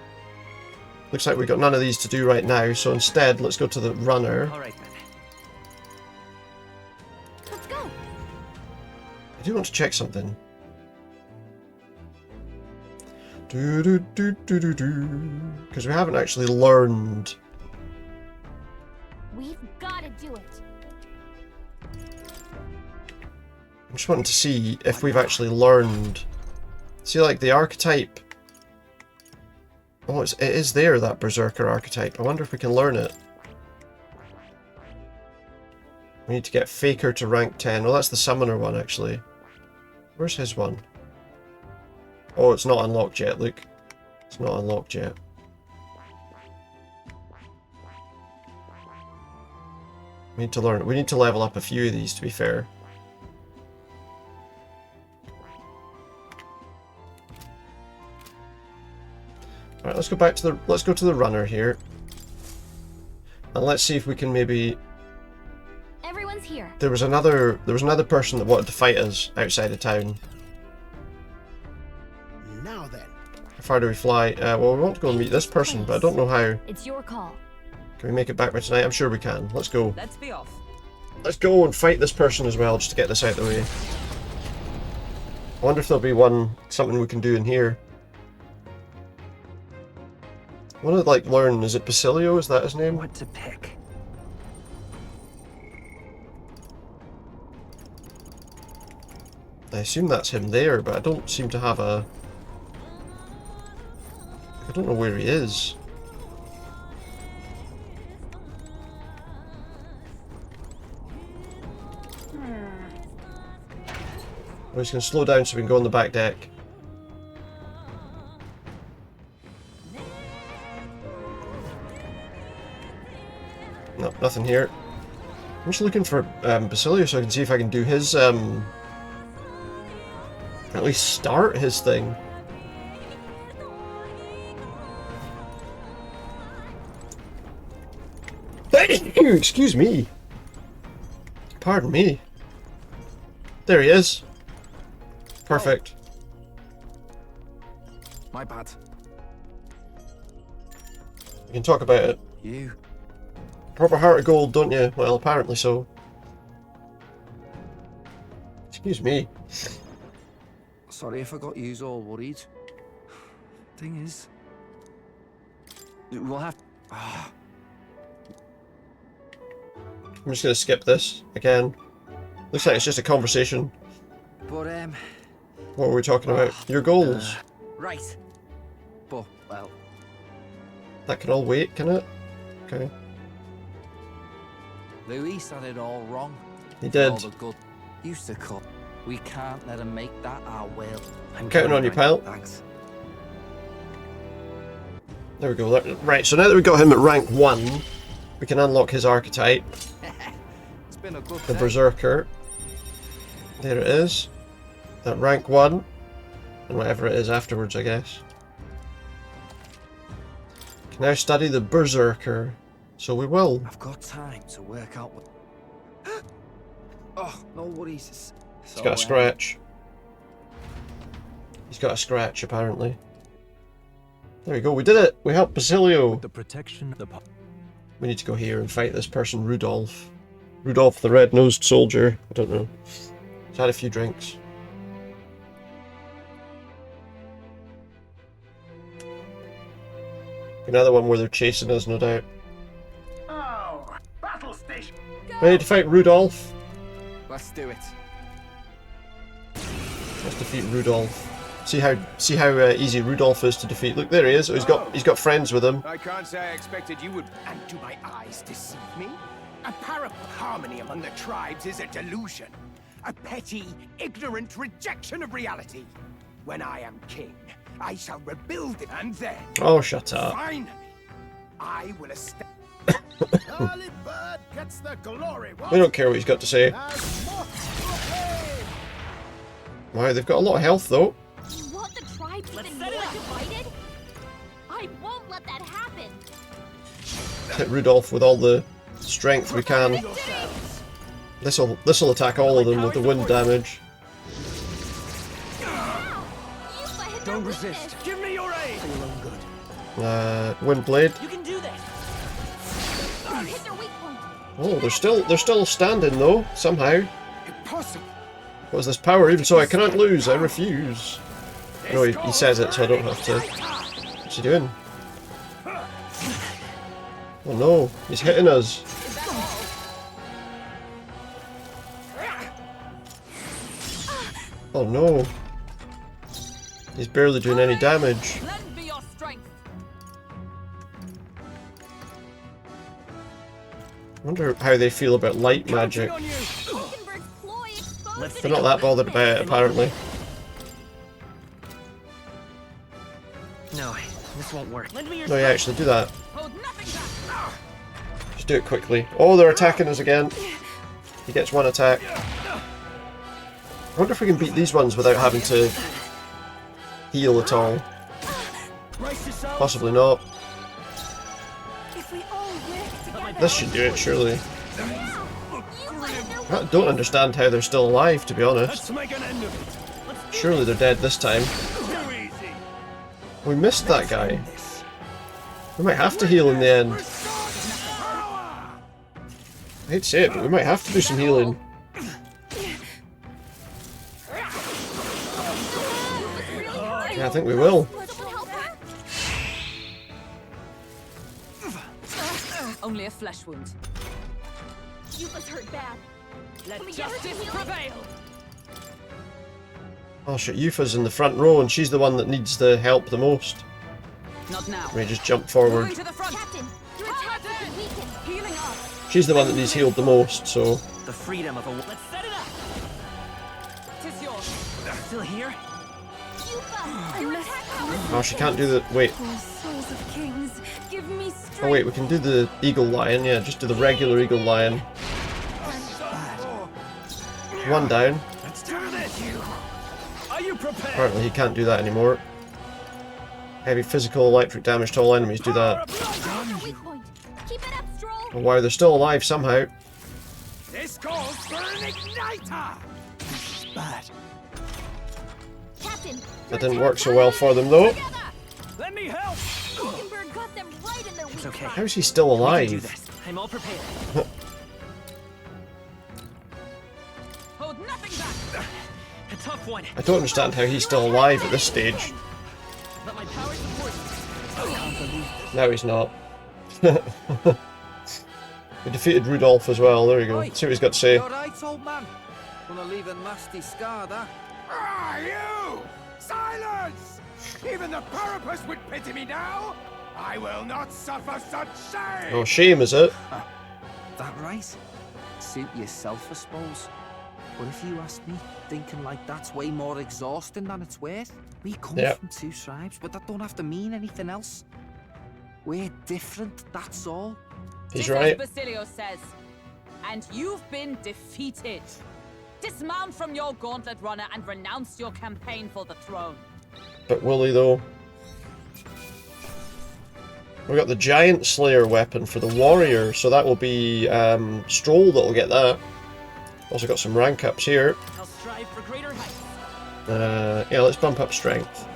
Looks like we've got none of these to do right now, so instead, let's go to the runner. All right, then. Let's go. I do want to check something. Because we haven't actually learned. We've got to do it. I'm just wanting to see if we've actually learned. See, like the archetype. Oh, it is there, that Berserker archetype. I wonder if we can learn it. We need to get Faker to rank 10. Oh, that's the Summoner one, actually. Where's his one? Oh, it's not unlocked yet, look. It's not unlocked yet. We need to learn it. We need to level up a few of these, to be fair. Alright, let's go back to the... Let's go to the runner here. And let's see if we can maybe... Everyone's here. There was another person that wanted to fight us outside of town. Now then. How far do we fly? Well, we want to go and meet this person, but I don't know how. It's your call. Can we make it back by tonight? I'm sure we can. Let's go. Let's be off. Let's go and fight this person as well, just to get this out of the way. I wonder if there'll be something we can do in here. I want to, like, learn, is it Basilio? Is that his name? What to pick? I assume that's him there, but I don't seem to have a... I don't know where he is. We're just going to slow down so we can go on the back deck. No, nothing here. I'm just looking for Basilio so I can see if I can do his, at least start his thing. Excuse me. Pardon me. There he is. Perfect. My bad. We can talk about it. You. Proper heart of gold, don't you? Well, apparently so. Excuse me. Sorry if I got yous all worried. Thing is, we'll have... I'm just gonna skip this again. Looks like it's just a conversation. But, What were we talking about? Your goals. Right. But, well... That can all wait, can it? Okay. Louis had it all wrong. He did. All the good used to come. We can't let him make that our will. I'm counting on you, pal. Thanks. There we go. Right, so now that we got him at rank 1, we can unlock his archetype. It's been a good The day. Berserker. There it is. At rank 1. And whatever it is afterwards, I guess. Can now study the Berserker. So we will. I've got time to work out what... Oh, no worries. He's got a scratch. He's got a scratch, apparently. There we go, we did it! We helped Basilio! The protection of the We need to go here and fight this person, Rudolph. Rudolph the red-nosed soldier. I don't know. He's had a few drinks. Another one where they're chasing us, no doubt. Oh, battle station. Ready to fight Rudolph? Let's do it. Let's defeat Rudolph. See how easy Rudolph is to defeat. Look, there he is. Oh, he's got friends with him. I can't say I expected you would. And do my eyes deceive me? Apparent harmony among the tribes is a delusion. A petty, ignorant rejection of reality. When I am king, I shall rebuild it, and then... Oh, shut up. Finally, I will establish... Early bird gets the glory. We don't care what he's got to say. Wow, they've got a lot of health, though. You want the tribe even more divided? I won't let that happen. Hit Rudolph with all the strength we can. This'll attack all of them with the wind damage. Don't resist. Give me your aid. For your own good. Wind blade. You can do this. Hit their weak point. Oh, they're still standing though somehow. Impossible. What is this power? Even so, I cannot lose. I refuse. No, he says it, so I don't have to. What's he doing? Oh no, he's hitting us. Oh no. He's barely doing any damage. Lend me your strength. I wonder how they feel about light magic. They're not that bothered about it, apparently. No, this won't work. No, yeah, actually do that. Just do it quickly. Oh, they're attacking us again. He gets one attack. I wonder if we can beat these ones without having to heal at all. Possibly not. This should do it, surely. I don't understand how they're still alive, to be honest. Surely they're dead this time. We missed that guy. We might have to heal in the end. I hate to say it, but we might have to do some healing. Yeah, I think we will. Only a flesh wound. You was hurt bad. Let justice prevail. Oh shit, Yufa's in the front row and she's the one that needs the help the most. Not now. Let me just jump forward. Moving to the front. Captain, your attack is weakened. Healing up. She's the one that needs healed the most, so... The freedom of a... Let's set it up! Tis yours. Still here? Yufa, your attack power. Oh, she can't do the... Wait. Souls of kings, give me strength. Oh wait, we can do the Eagle Lion, yeah, just do the regular Eagle Lion. One down. Let's do this. Are you prepared? Apparently he can't do that anymore. Heavy physical electric damage to all enemies, do that. Keep it up, Stroll. Oh wow, they're still alive somehow. This calls for an igniter. This is bad. Captain, That didn't work so well for them though. Let me help. Falkenberg got them right in their weak okay. How is he still alive? I'm all prepared. Hold nothing back. A tough one. I don't understand how he's still alive at this stage. Let my power support you. I can't believe this. No, he's not. We defeated Rudolph as well. There you go. See what he's got to say. You alright, old man? Gonna leave a nasty scar, that. Ah, you! Silence! Even the Parapus would pity me now! I will not suffer such shame! Oh, shame, is it? That right? Suit yourself, I suppose. But if you ask me, thinking like that's way more exhausting than it's worth. We come from two tribes, but that don't have to mean anything else. We're different, that's all. He's Just right. as Basilio says. And you've been defeated. Dismount from your gauntlet runner and renounce your campaign for the throne. But will he, though? We got the Giant Slayer weapon for the warrior, so that will be Stroll that'll get that. Also got some rank ups here. I'll strive for greater heights. Yeah, let's bump up strength.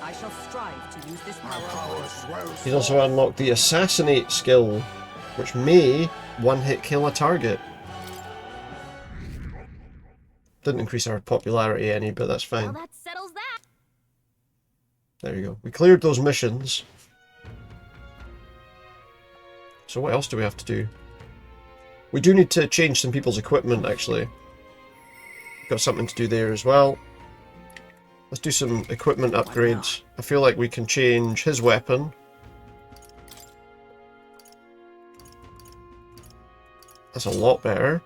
I shall strive to use this power. He's also unlocked the Assassinate skill, which may one-hit kill a target. Didn't increase our popularity any, but that's fine. Well, that settles that. There you go. We cleared those missions. So what else do we have to do? We do need to change some people's equipment, actually. Got something to do there as well. Let's do some equipment upgrades. I feel like we can change his weapon. That's a lot better.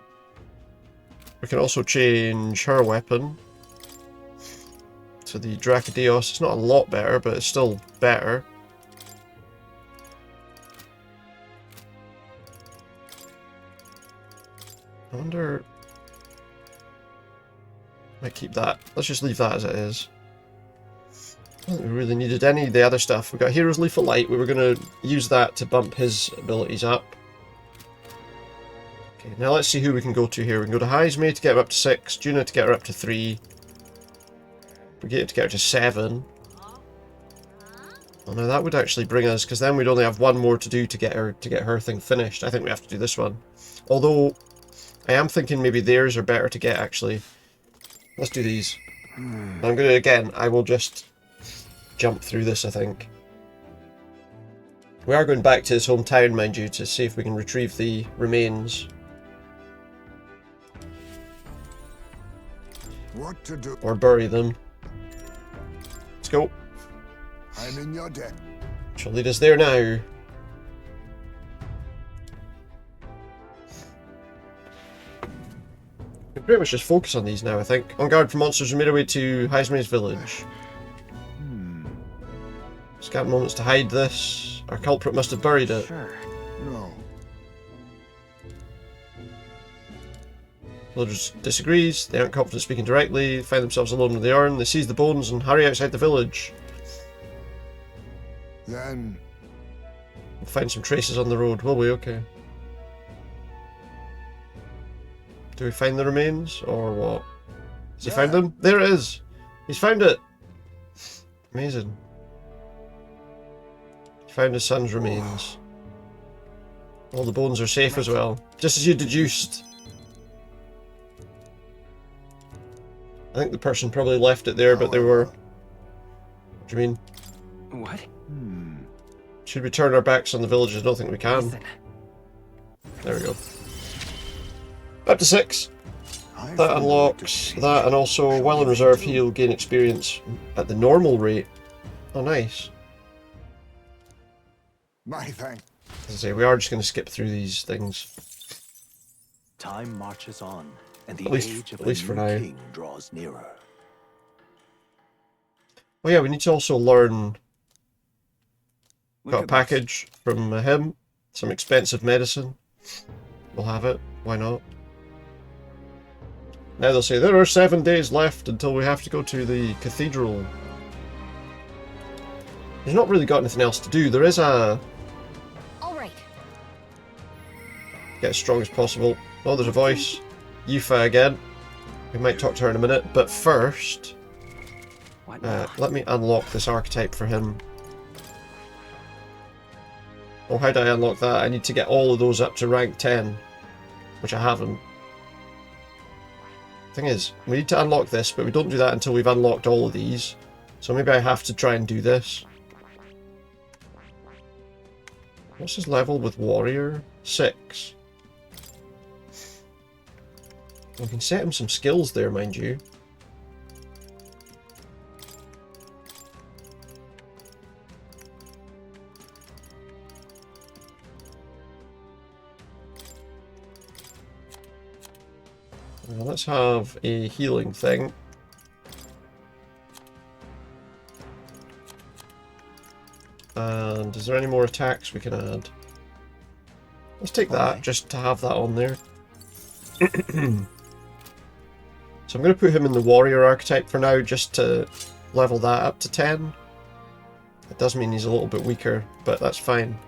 We can also change her weapon to the Dracodeos. It's not a lot better, but it's still better. I wonder... Might keep that. Let's just leave that as it is. I don't think we really needed any of the other stuff. We got Hero's Leaf of Light. We were going to use that to bump his abilities up. Okay, now let's see who we can go to here. We can go to Heisme to get her up to 6, Juna to get her up to 3, Brigitte to get her to 7. Oh no, that would actually bring us, because then we'd only have one more to do to get her thing finished. I think we have to do this one. Although, I am thinking maybe theirs are better to get, actually. Let's do these. I'm going to, again, I will just jump through this, I think. We are going back to his hometown, mind you, to see if we can retrieve the remains. What to do? Or bury them. Let's go. I'm in your debt. She'll lead us there now. We can pretty much just focus on these now, I think. On guard for monsters, we made our way to Heisme's village. Scan moments to hide this. Our culprit must have buried it. No. Villagers disagrees. They aren't confident speaking directly. They find themselves alone with the urn. They seize the bones and hurry outside the village. Then We'll find some traces on the road, will we? Okay. Do we find the remains, or what? Has he found them? There it is! He's found it! Amazing. He found his son's remains. All the bones are safe as well. Just as you deduced. I think the person probably left it there, but they were... What do you mean? What? Should we turn our backs on the village? I don't think we can. There we go. Up to 6. That unlocks that, and also while in reserve he'll gain experience at the normal rate. Oh, nice. my thanks. As I say, we are just going to skip through these things. Time marches on, and the At least age of for a now. new king draws nearer. Oh yeah, we need to also learn... Look Got a at package from him. Some expensive medicine. We'll have it. Why not? Now they'll say, there are 7 days left until we have to go to the cathedral. He's not really got anything else to do. There is a... Alright. Get as strong as possible. Oh, there's a voice. Yufa again. We might talk to her in a minute, but first... let me unlock this archetype for him. Oh, how do I unlock that? I need to get all of those up to rank 10. Which I haven't. Thing is, we need to unlock this, but we don't do that until we've unlocked all of these. So maybe I have to try and do this. What's his level with warrior? 6. We can set him some skills there, mind you. Well, let's have a healing thing. And is there any more attacks we can add? Let's take that, just to have that on there. So I'm going to put him in the warrior archetype for now, just to level that up to 10. It does mean he's a little bit weaker, but that's fine.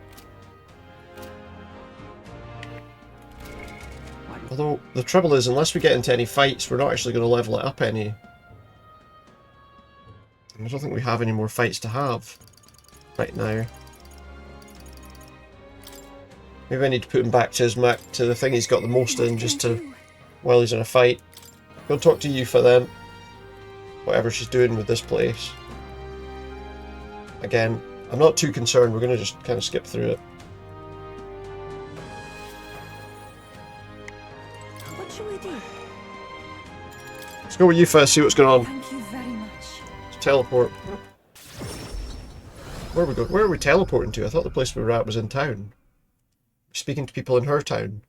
Although, the trouble is, unless we get into any fights, we're not actually going to level it up any. I don't think we have any more fights to have right now. Maybe I need to put him back to his to the thing he's got the most in, just to while he's in a fight. Go talk to Yufa then. Whatever she's doing with this place. Again, I'm not too concerned. We're going to just kind of skip through it. What should we do? Let's go with Yufa, see what's going on. Thank you very much. Let's teleport. Where are we going? Where are we teleporting to? I thought the place we were at was in town. Speaking to people in her town.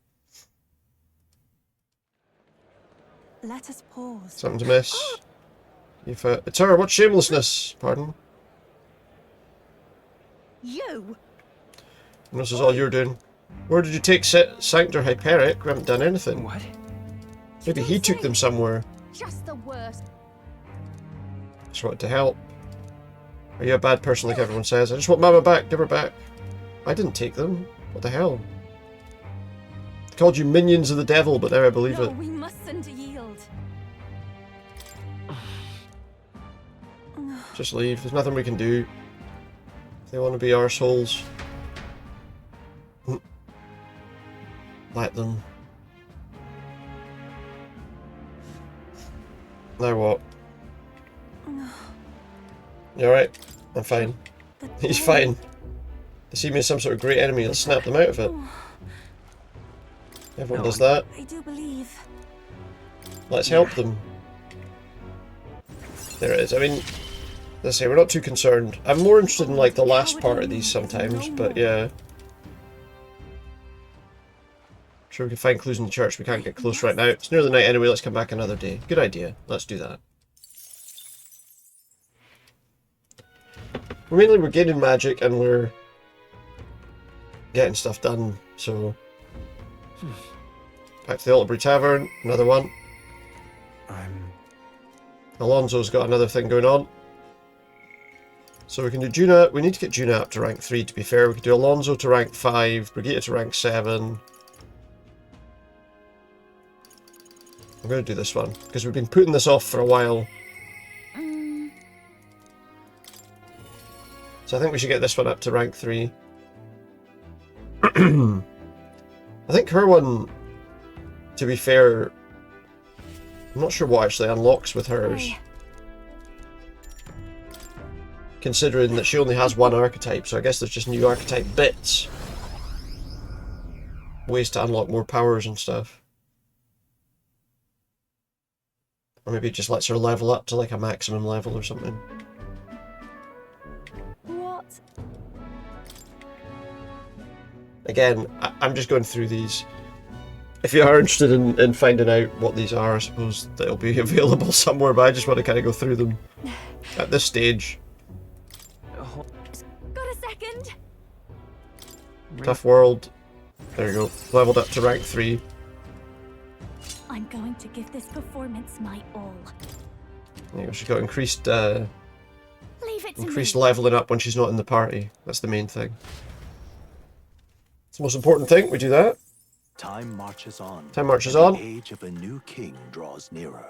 Let us pause. Something to miss. Yufa. It's her. What shamelessness? Pardon. You. And this is all you're doing. Where did you take Sanctor Hyperic? We haven't done anything. What? Maybe he took them somewhere. Just the worst. Just wanted to help. Are you a bad person like everyone says? I just want Mama back. Give her back. I didn't take them. What the hell? I called you minions of the devil, but now I believe it. We mustn't yield. Just leave. There's nothing we can do. If they want to be arseholes, let them. Now what? You alright? I'm fine. He's fine. They see me as some sort of great enemy, I'll snap them out of it. Everyone does that. I do believe. Let's help them. There it is. I mean, let's say we're not too concerned. I'm more interested in like the last part of these sometimes, but yeah. Sure, we can find clues in the church. We can't get close right now. It's near the night anyway. Let's come back another day. Good idea. Let's do that. We're gaining magic and we're getting stuff done, so... Back to the Altabury Tavern, another one. Alonso's got another thing going on. So we can do Juna. We need to get Juna up to rank 3, to be fair. We can do Alonso to rank 5, Brigitte to rank 7. I'm going to do this one, because we've been putting this off for a while. So I think we should get this one up to rank 3. I think her one, to be fair, I'm not sure what actually unlocks with hers. Considering that she only has one archetype, so I guess there's just new archetype bits. Ways to unlock more powers and stuff. Or maybe it just lets her level up to like a maximum level or something. What? Again, I'm just going through these. If you are interested in finding out what these are, I suppose they'll be available somewhere, but I just want to kind of go through them at this stage. Got a second? Tough world. There you go. Leveled up to rank 3. I'm going to give this performance my all. There you go. She's got increased Leave it to increased me. leveling up when she's not in the party. That's the main thing. It's the most important thing. We do that. Time marches on. Time marches on. The age of a new king draws nearer.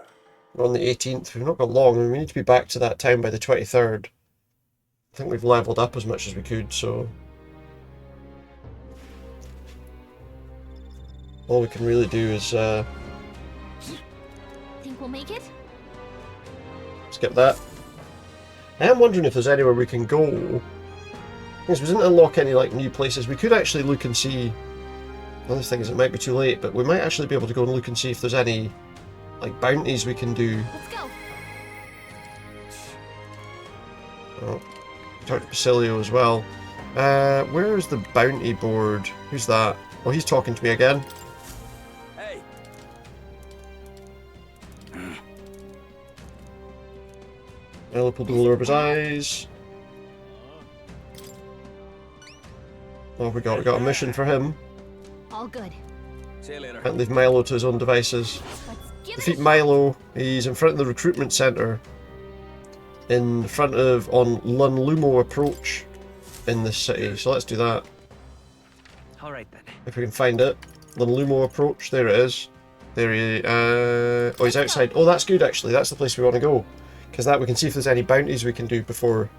We're on the 18th. We've not got long. I mean, we need to be back to that town by the 23rd. I think we've leveled up as much as we could, so... all we can really do is Think we'll make it? skip that. I am wondering if there's anywhere we can go. Because we didn't unlock any like new places. We could actually look and see Another thing is it might be too late, but we might actually be able to go and look and see if there's any like bounties we can do. Let's go. Oh, talk to Basilio as well. Where is the bounty board? Who's that? Oh, he's talking to me again. Hey. Milo pulled the wool over his eyes. Oh, we got a mission for him. All good. See you later. Can't leave Milo to his own devices. Defeat Milo. He's in front of the recruitment center. In front of on Lunlumo approach in this city. So let's do that. All right then. If we can find it. Lunlumo approach. There it is. There he. Oh, he's outside. Oh, that's good actually. That's the place we want to go. Because that we can see if there's any bounties we can do before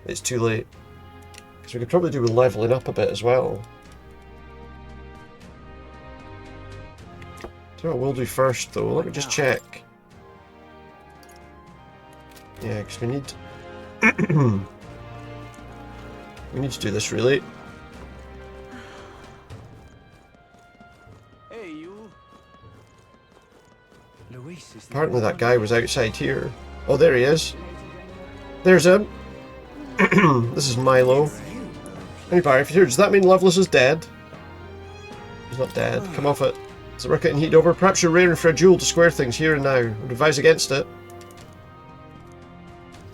it's too late. Because we could probably do with leveling up a bit as well. So what we'll do first though, let me just check. Yeah, because we need we need to do this really. Hey, you. Luis is Apparently that guy was outside here. Oh, there he is. There's him. This is Milo. Hey Barry, if you're here, does that mean Lovelace is dead? He's not dead. Come off it. Is the work getting heated over? Perhaps you're raring for a duel to square things here and now. Would advise against it.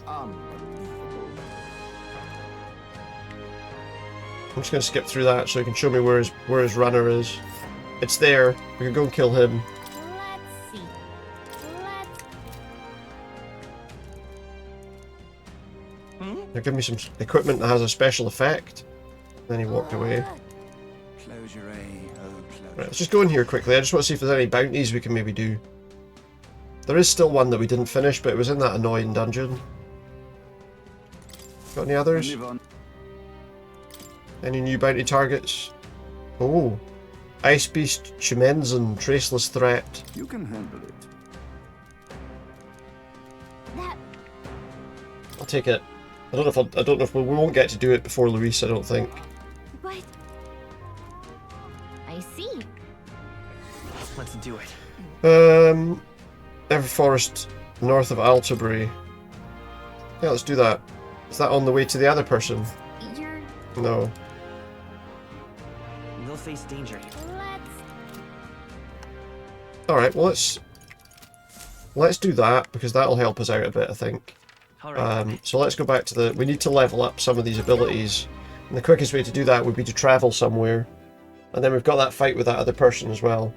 I'm just going to skip through that so he can show me where his runner is. It's there. We can go and kill him. Let's see. Now give me some equipment that has a special effect. Then he walked away. Close your eye. Oh, close. Right, let's just go in here quickly. I just want to see if there's any bounties we can maybe do. There is still one that we didn't finish, but it was in that annoying dungeon. Got any others? Any new bounty targets? Oh. Ice Beast, Chimenzen, Traceless Threat. You can handle it. I'll take it. I don't know if we won't get to do it before Luis, I don't think. But I see. Let's do it. Everforest north of Altabury. Yeah, let's do that. Is that on the way to the other person? No. They'll face danger. Alright, well let's do that, because that'll help us out a bit, I think. So let's go back to we need to level up some of these abilities, and the quickest way to do that would be to travel somewhere, and then we've got that fight with that other person as well.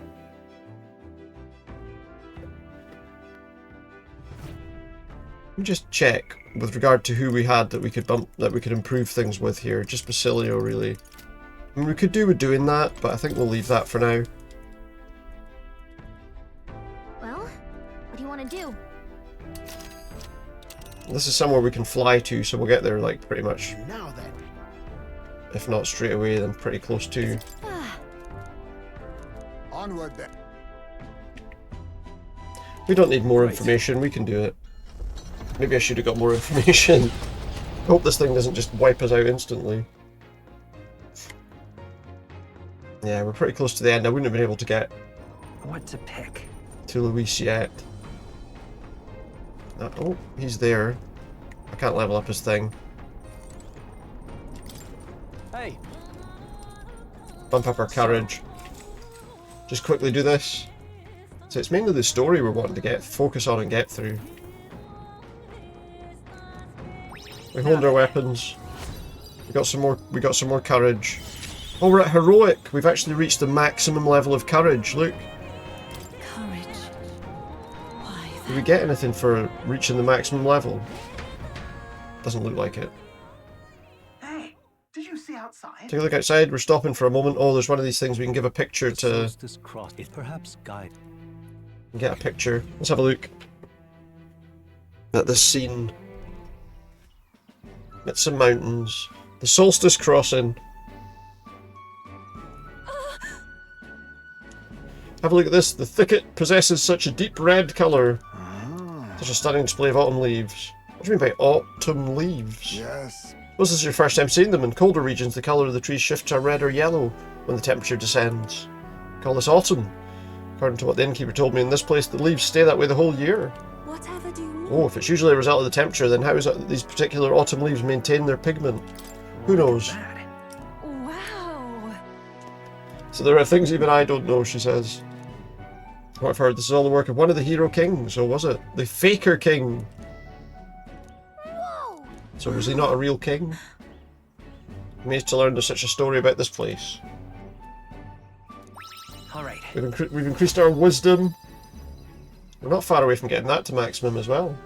Let me just check with regard to who we had that we could improve things with here. Just Basilio, really. I mean, we could do with doing that, but I think we'll leave that for now. Well, what do you want to do? This is somewhere we can fly to, so we'll get there like pretty much. Now then. If not straight away, then pretty close to. Onward then. We don't need more information, we can do it. Maybe I should have got more information. Hope this thing doesn't just wipe us out instantly. Yeah, we're pretty close to the end. I wouldn't have been able to get What to pick? to Luis yet. Oh, he's there. I can't level up his thing. Hey. Bump up our courage. Just quickly do this. So it's mainly the story we're wanting to focus on and get through. We honed our weapons. We got some more courage. Oh, we're at heroic. We've actually reached the maximum level of courage. Look. Courage. Why? Did we get anything for reaching the maximum level? Doesn't look like it. Hey, did you see outside? Take a look outside. We're stopping for a moment. Oh, there's one of these things we can give a picture to. This cross is perhaps guide. Get a picture. Let's have a look at this scene. It's some mountains. The Solstice Crossing. Have a look at this. The thicket possesses such a deep red colour. Such a stunning display of autumn leaves. What do you mean by autumn leaves? Yes. This is your first time seeing them. In colder regions, the colour of the trees shifts to red or yellow when the temperature descends. call this autumn. According to what the innkeeper told me in this place, the leaves stay that way the whole year. Whatever do you mean? Oh, if it's usually a result of the temperature, then how is it that these particular autumn leaves maintain their pigment? Who knows? Wow. So there are things even I don't know, she says. What I've heard, this is all the work of one of the hero kings, or was it? The Faker King. Whoa! So was he not a real king? Amazed to learn there's such a story about this place. Alright. We've increased our wisdom. We're not far away from getting that to maximum as well.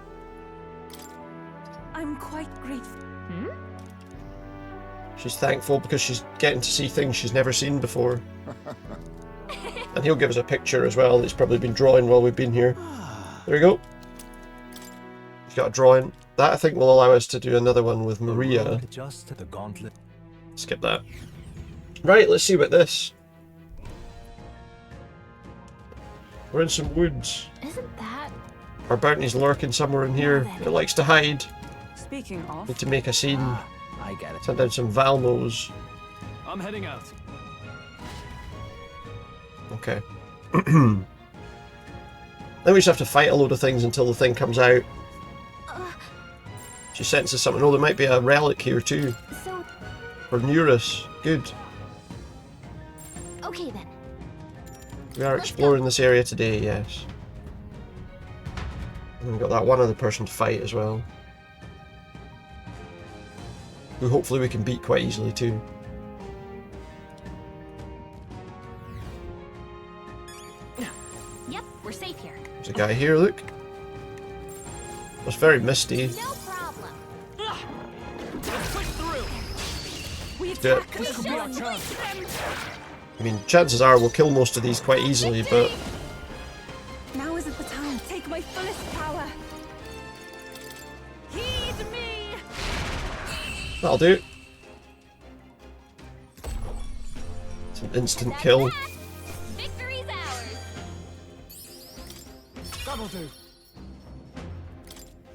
I'm quite grateful. She's thankful because she's getting to see things she's never seen before. And he'll give us a picture as well that he's probably been drawing while we've been here. There we go. He's got a drawing. That I think will allow us to do another one with Maria. Adjust the gauntlet. Skip that. Right, let's see about this. We're in some woods. Isn't that? Our bounty's lurking somewhere in here. It likes to hide. Speaking of, Need to make a scene. I get it. Send down some Valmos. I'm heading out. Okay. Then we just have to fight a load of things until the thing comes out. She senses something. Oh, there might be a relic here too. So. For Neurus. Good. Okay then. We are exploring this area today, yes. And we've got that one other person to fight as well. Who hopefully we can beat quite easily too. Yep, we're safe here. There's a guy here, look. It's very misty. No problem. Push through. We Do it. This could be our chance. I mean, chances are we'll kill most of these quite easily, but Now isn't the time. Take my fullest power. Heed me. that'll do. It's an instant kill. Victory's ours. That'll do.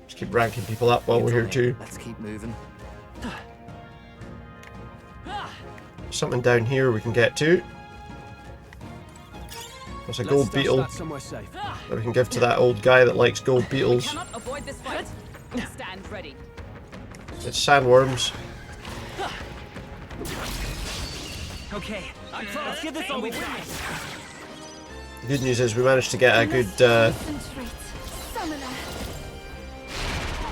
Just keep ranking people up while we're here too. Let's keep moving. Something down here we can get to. There's a gold beetle that Somewhere safe. we can give to that old guy that likes gold beetles. Cannot avoid this fight. Stand ready. It's sandworms. Okay, let's give this all we got. The good news is we managed to get a good Concentrate. Summoner.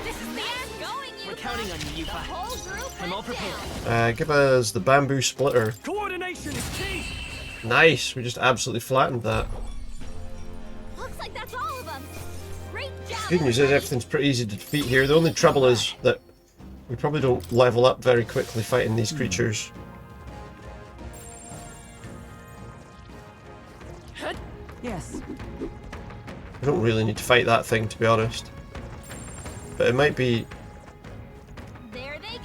This is the end going, you. We're counting on you, The Yufa. whole group I'm all went prepared. down. give us the bamboo splitter. Coordination is key. Nice, we just absolutely flattened that. Looks like that's all of them. Great job. Good news is everything's pretty easy to defeat here. The only trouble is that we probably don't level up very quickly fighting these creatures. yes. We don't really need to fight that thing, to be honest. But it might be There they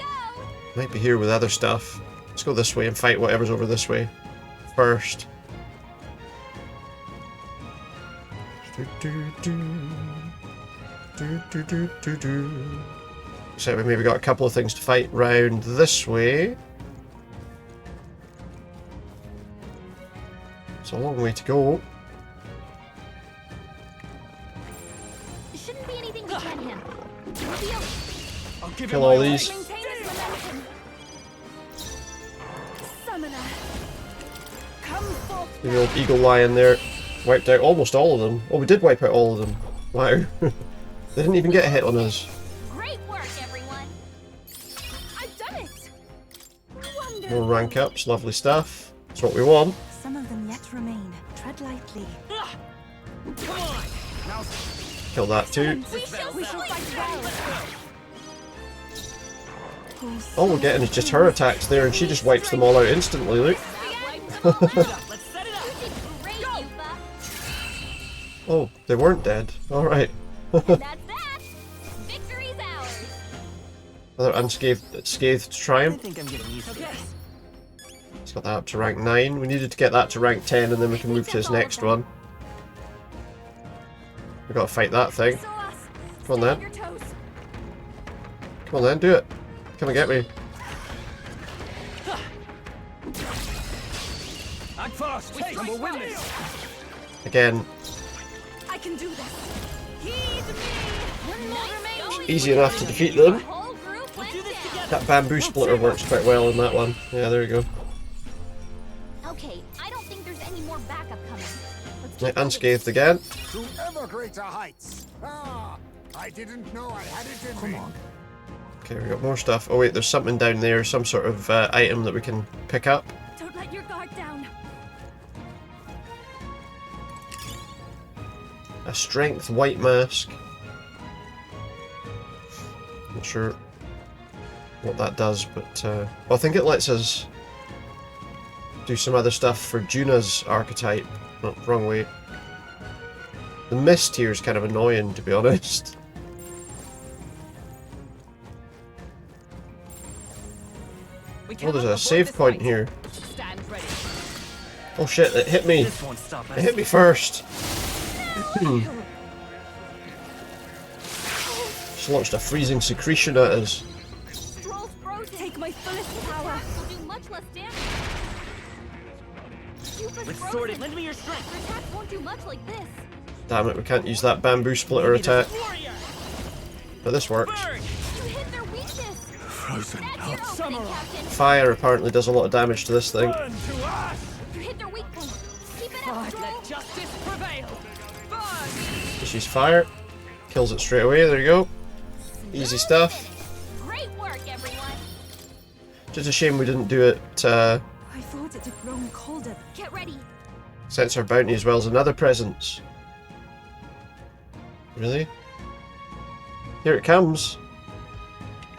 go. here with other stuff. Let's go this way and fight whatever's over this way first. So we maybe got a couple of things to fight round this way. It's a long way to go. Shouldn't be anything to get him. We'll be okay. I'll give Kill it all my these. Maintain this momentum. Summoner. Come forth. The old eagle lion there wiped out almost all of them. Oh, we did wipe out all of them. Wow. They didn't even get a hit on us. Great work, everyone. I've done it. Wonderful. More rank ups, lovely stuff. That's what we want. Some of them yet remain. Tread lightly. Come on. Now Kill that too. We shall fight well. All we're getting is just her attacks there, and she just wipes them all out instantly, look. Let's set it up. You did great, Yufa. Oh, they weren't dead. Alright. And that's that. Victory's ours. Another unscathed I triumph. think I'm getting used to this. He's got that up to rank 9. We needed to get that to rank 10, and then we can move to his next one. We've got to fight that thing. Come on then. Come on then, do it. Come and get me. Act fast, and we'll win this. Again, I can do this. it's easy enough to defeat them. That bamboo splitter works quite well in that one. Yeah, there you go. Okay, I don't think there's any more backup coming. Right, unscathed again. To ever greater heights. Ah, I didn't know I had it in me. Okay, we got more stuff. Oh wait, there's something down there, some sort of item that we can pick up. Don't let your guard down. A strength white mask. Not sure what that does, but well, I think it lets us do some other stuff for Juna's archetype. No, wrong way. The mist here is kind of annoying, to be honest. Oh, there's a save point here. Oh shit, it hit me. It hit me first. Just launched a freezing secretion at us. Take my fullest power. Will do much less damage. Let's sort it. Lend me your strength. Your attacks won't do much like this. Damn it, we can't use that bamboo splitter attack. But this works. You hit their weakness. Frozen That's your opening, Captain. Fire apparently does a lot of damage to this thing. You hit their weak point. Keep it up, Stroll. Let justice prevail. Just use fire. Kills it straight away, there you go. Easy stuff. Great work, everyone. Just a shame we didn't do it, I thought it had grown colder. Get ready. since our bounty as well as another presence. Really? Here it comes.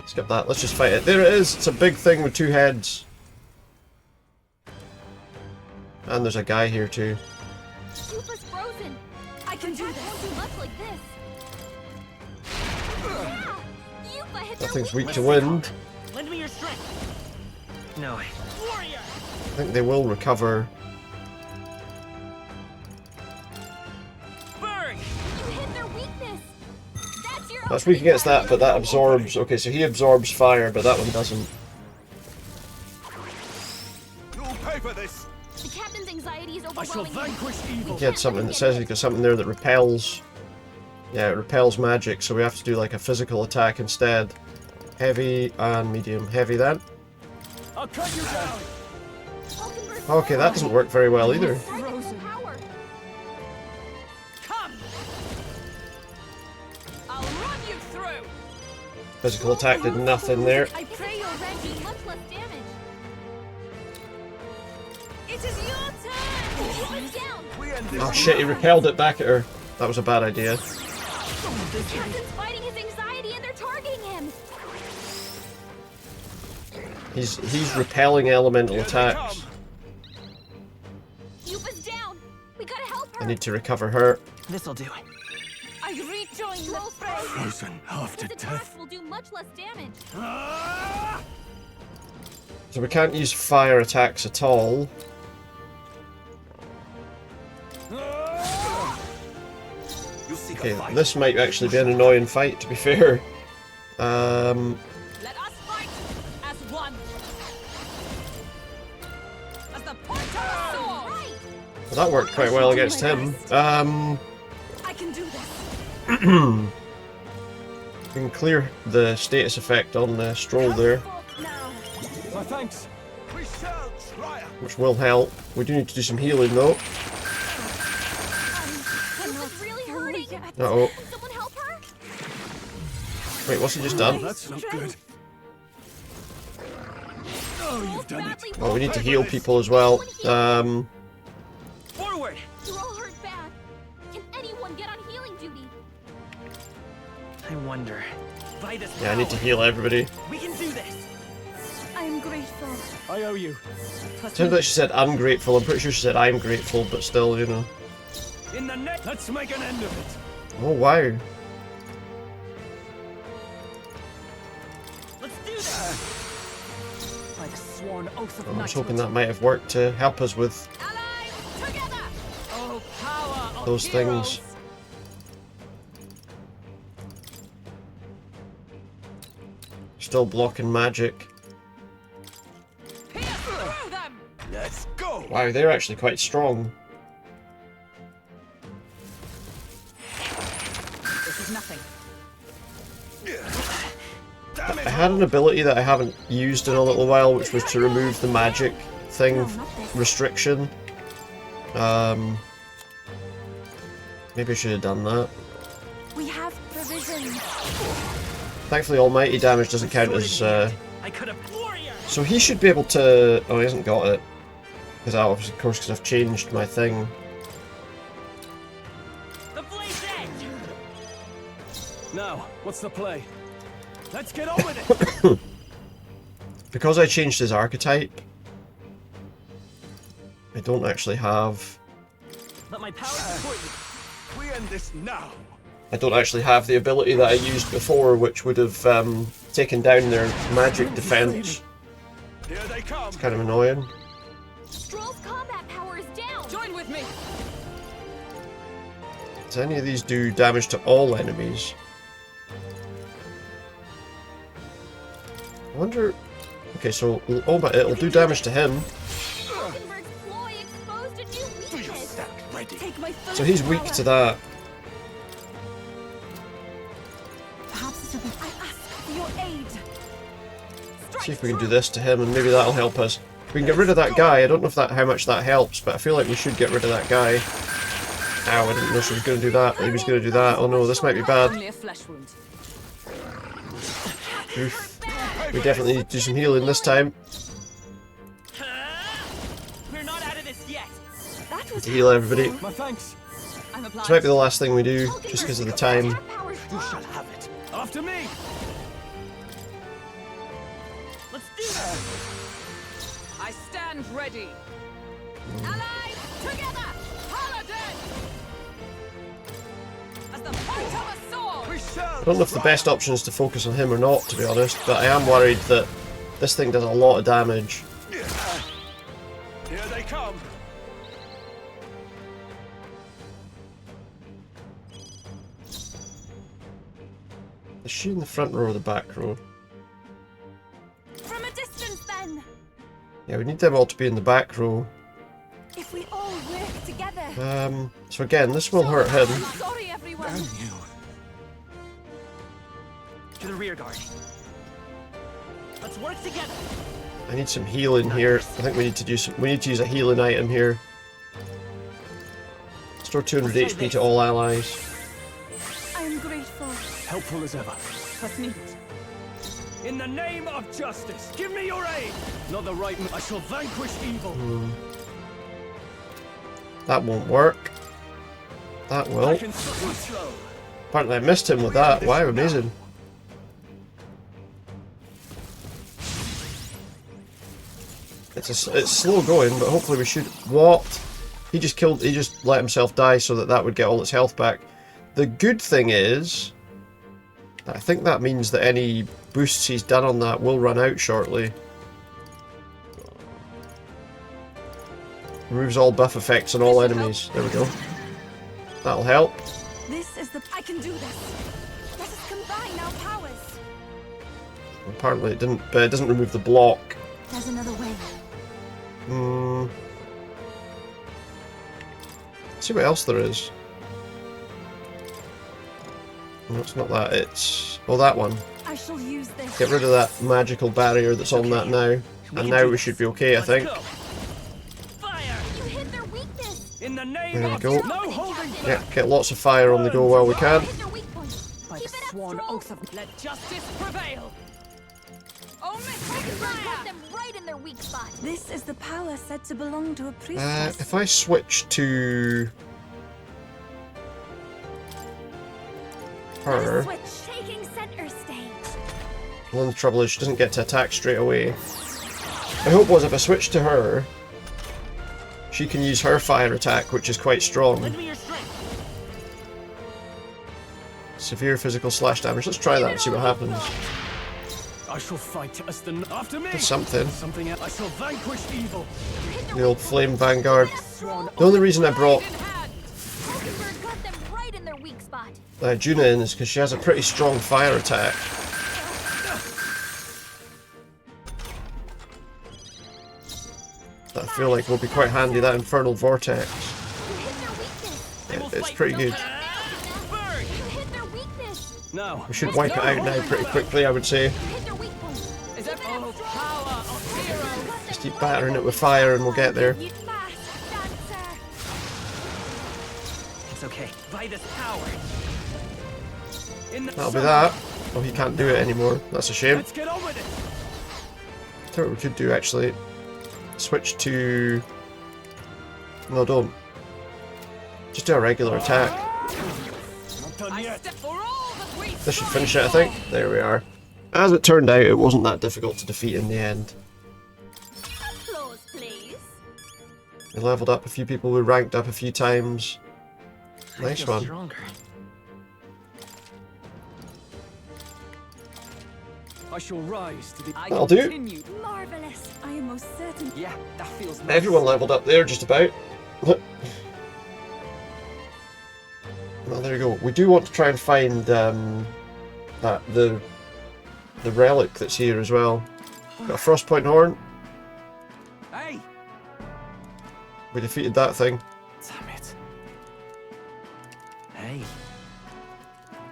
Skip that, let's just fight it. There it is! It's a big thing with two heads. And there's a guy here too. Yupa's frozen. I can do this. Won't do much like this. Yupa hit That their thing's weak weak to wind. Lend me your strength. No. I think they will recover. Burn! You hit their weakness. That's your That's weak against that, but that absorbs. Okay, so he absorbs fire, but that one doesn't. You'll pay for this. The captain's anxiety is I shall overwhelming. vanquish evil. He had something that says he got something there that repels. Yeah, it repels magic, so we have to do like a physical attack instead. Heavy and medium. Heavy then. I'll cut you down. Okay, that doesn't work very well either. Come! I'll run you through! Physical attack did nothing there. I pray you're ready. Much less damage. It is your turn. Keep it down. Oh shit, he repelled it back at her. That was a bad idea. The captain's fighting his anxiety and they're targeting him. He's repelling elemental attacks. Yupa's down. We gotta help her. I need to recover her. This'll do. I rejoin the fray. Frozen after His death. attacks will do much less damage. So we can't use fire attacks at all. Okay, this might actually be an annoying fight, to be fair. Let us fight as one. As the point of a sword. Well, that worked quite well against him. I can do this. We can clear the status effect on the Stroll there, My thanks. We shall try. which will help. We do need to do some healing though. Yupa's really hurting. Uh-oh. Someone help her. Wait, what's he just done? That's not good. Oh, you've done it. Oh, we need to heal people as well. Forward. You're all hurt bad. Can anyone get on healing duty? I wonder. By this Yeah, I need to heal everybody. We can do this. I am grateful. I owe you. Sounds like she said ungrateful. I'm pretty sure she said I'm grateful, but still, you know. In the net. Let's make an end of it. Oh, wow. Let's do this. Like sworn oath of I was hoping that might have worked to help us with Oh, power of those heroes. things. Still blocking magic. Pierce through them. Let's go. Wow, they're actually quite strong. This is nothing. I had an ability that I haven't used in a little while, which was to remove the magic thing restriction. Maybe I should have done that. We have provisions. Thankfully, almighty damage doesn't count as. So he should be able to. Oh, he hasn't got it. Because of course, because I've changed my thing. Now, what's the play? Let's get on with it. Because I changed his archetype, I don't actually have. Let my power support you. We end this now. I don't actually have the ability that I used before, which would have taken down their magic defense. Here they come. It's kind of annoying. Stroll's combat power is down. Join with me. Does any of these do damage to all enemies? I wonder. Okay, so but it'll do damage to him. So he's weak to that. See if we can do this to him, and maybe that'll help us. We can get rid of that guy. I don't know if how much that helps, but I feel like we should get rid of that guy. Ow! I didn't know she was going to do that. He was going to do that. Oh no, this might be bad. Oof. We definitely need to do some healing this time. We're not out of this yet. To heal everybody. My thanks. This might be the last thing we do, just because of the time. You shall have it. After me. Let's do this. I stand ready. Allies, together! Paladin! As the point of a sword! I don't know if the best option is to focus on him or not, to be honest, but I am worried that this thing does a lot of damage. Here they come. Is she in the front row or the back row? From a distance, then. Yeah, we need them all to be in the back row. If we all work together. So again, this will hurt him. Sorry, everyone. Damn you. To the rear guard. Let's work together. I need some healing here. I think we need to do some. We need to use a healing item here. Restore 200 HP to all allies. I am grateful. Helpful as ever. That's neat. In the name of justice, give me your aid. Not the right. I shall vanquish evil. That won't work. That will. Apparently, I missed him with that. Wow, amazing. It's slow going, but hopefully we should. What? He just let himself die so that would get all its health back. The good thing is, I think that means that any boosts he's done on that will run out shortly. Removes all buff effects on all enemies. There we go. That'll help. This is the. I can do this. Let us combine our powers. Apparently it didn't, but it doesn't remove the block. There's another way. Let's see what else there is. No, it's not that. It's that one. I shall use this. Get rid of that magical barrier that's on that now, and now we should be okay, I think. You hit their weakness. In the name There we of go. no holding back. Yeah, get lots of fire on the go while we can. Hit their weak point. By Keep the it up, sworn Stroll. oath of let justice prevail. Oh, Mockingbird got them right in their weak spot. This is the power said to belong to a priestess. If I switch to her, Switch. Taking center stage. the only trouble is she doesn't get to attack straight away. My hope was if I switch to her, she can use her fire attack, which is quite strong. Lend me your strength. Severe physical slash damage. Let's try that and see what happens. I shall fight as the after me. That's something. Something else. I shall vanquish evil. The old Flame Vanguard. The only reason I brought Mockingbird got them right in their weak spot. Juna in is because she has a pretty strong fire attack. that I feel like will be quite handy, that Infernal Vortex. It's pretty good. No. We should wipe it out now pretty quickly, I would say. Just keep battering it with fire and we'll get there. It's okay. By this power. That'll be that. Oh, he can't do it anymore. That's a shame. Let's get on with it. I tell you what we could do actually. Switch to... No, don't. Just do a regular attack. Not done yet. This should finish it, I think. There we are. As it turned out, it wasn't that difficult to defeat in the end. Applause, please. We leveled up a few people, we ranked up a few times. Nice one. Stronger. I shall rise to the... That'll do. Marvelous. I am most certain. Yeah, that feels nice. Everyone leveled up there, just about. Well, there you go. We do want to try and find the relic that's here as well. Got a Frostpoint Horn. Hey! We defeated that thing. Damn it. Hey.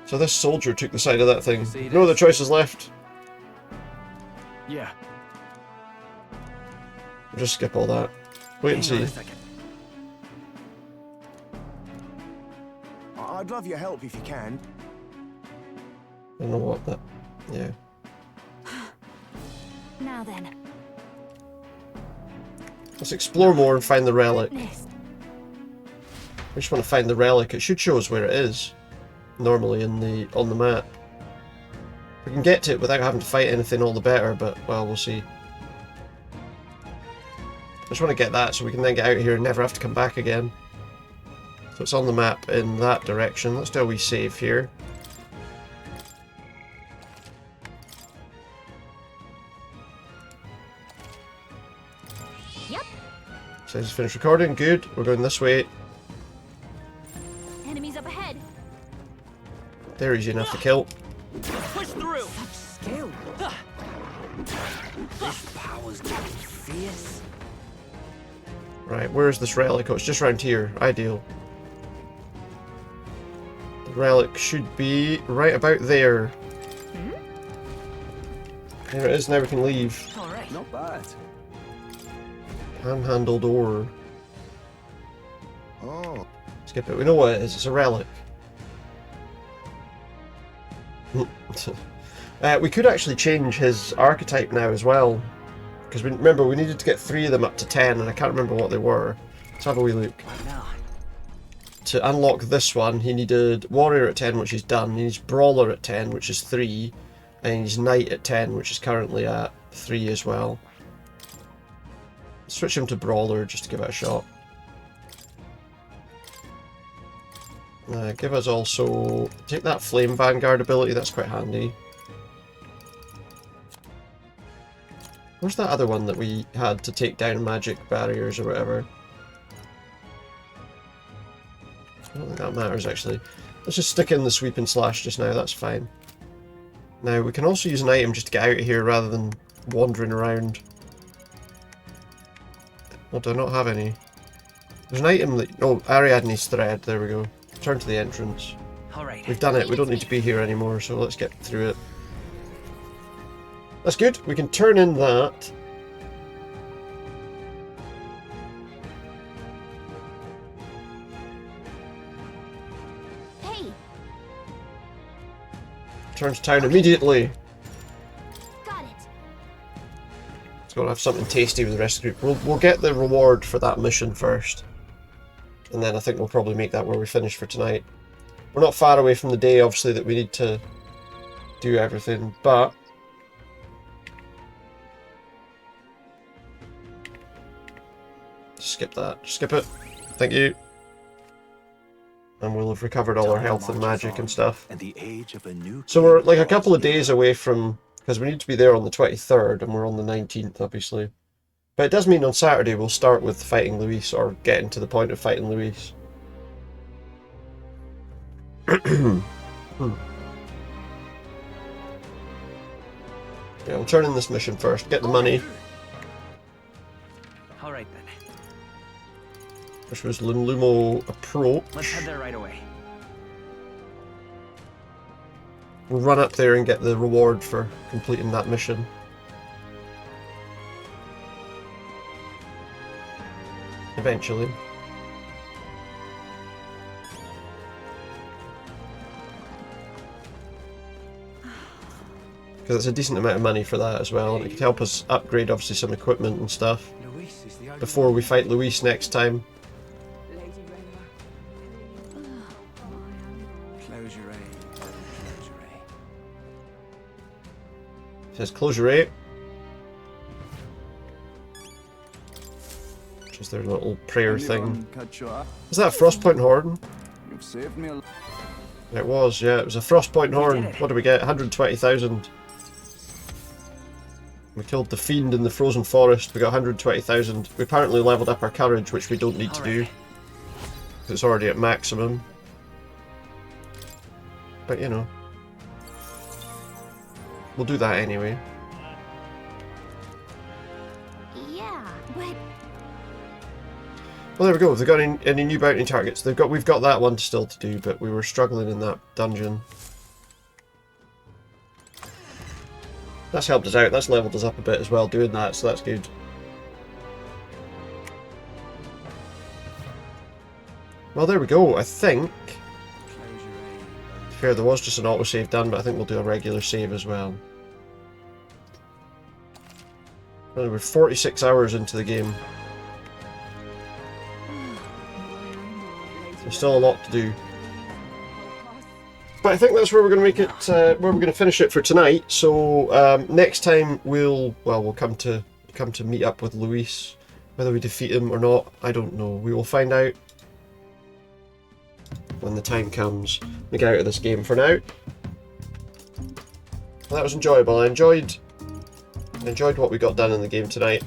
So this soldier took the side of that thing. No other choices left. Yeah. We'll just skip all that. Wait and see. I'd love your help if you can. I don't know what that... Yeah. Now then. Let's explore more and find the relic. We just want to find the relic. It should show us where it is. Normally on the map. If we can get to it without having to fight anything, all the better, but, well, we'll see. I just want to get that so we can then get out of here and never have to come back again. So it's on the map in that direction. Let's do a wee save here. Yep. Says finish recording. Good. We're going this way. Enemies up ahead. They're easy enough to kill. Push through. Such skill. This power's getting fierce. Right, where's this relic? Oh, it's just around here. Ideal. The relic should be right about there. There it is, now we can leave. Alright. Not bad. Panhandle door. Oh. Skip it. We know what it is. It's a relic. We could actually change his archetype now as well. Because remember, we needed to get 3 of them up to 10, and I can't remember what they were. Let's have a wee look. To unlock this one, he needed Warrior at 10, which he's done. He needs Brawler at 10, which is 3. And he needs Knight at 10, which is currently at 3 as well. Switch him to Brawler just to give it a shot. Give us also... Take that Flame Vanguard ability, that's quite handy. Where's that other one that we had to take down magic barriers or whatever? I don't think that matters actually. Let's just stick in the Sweep and Slash just now, that's fine. Now we can also use an item just to get out of here rather than wandering around. Oh, do I not have any? There's an item that... Oh, Ariadne's Thread, there we go. Turn to the entrance. Alright. We've done it, we don't need to be here anymore, so let's get through it. That's good, we can turn in that. Hey. Turn to town immediately. Got it. Let's go and have something tasty with the rest of the group. We'll get the reward for that mission first. And then I think we'll probably make that where we finish for tonight. We're not far away from the day, obviously, that we need to do everything, but... Skip that. Skip it. Thank you. And we'll have recovered all our health and magic and stuff. So we're like a couple of days away from... Because we need to be there on the 23rd, and we're on the 19th, obviously. But it does mean on Saturday we'll start with fighting Louis, or getting to the point of fighting Louis. Yeah, we'll turn in this mission first, get the money. All right then. Which was Lumo approach. Let's head there right away. We'll run up there and get the reward for completing that mission. Eventually. Because it's a decent amount of money for that as well, and it could help us upgrade obviously some equipment and stuff before we fight Louis next time. It says closure 8. Which is their little prayer thing. Is that a Frostpoint horn? You've saved me a... It was, yeah, it was a Frostpoint horn. What do we get? 120,000. We killed the fiend in the frozen forest. We got 120,000. We apparently leveled up our courage, which we don't need to do. It's already at maximum. But you know. We'll do that anyway. Yeah, but... Well, there we go. Have they got any new bounty targets? We've got that one still to do, but we were struggling in that dungeon. That's helped us out. That's leveled us up a bit as well doing that, so that's good. Well, there we go. I think... Fair, there was just an autosave done, but I think we'll do a regular save as well. Well, we're 46 hours into the game. There's still a lot to do. But I think that's where we're going to make it, where we're going to finish it for tonight. So next time we'll come to meet up with Louis. Whether we defeat him or not, I don't know. We will find out when the time comes. We get out of this game for now. Well, that was enjoyable. I enjoyed what we got done in the game tonight.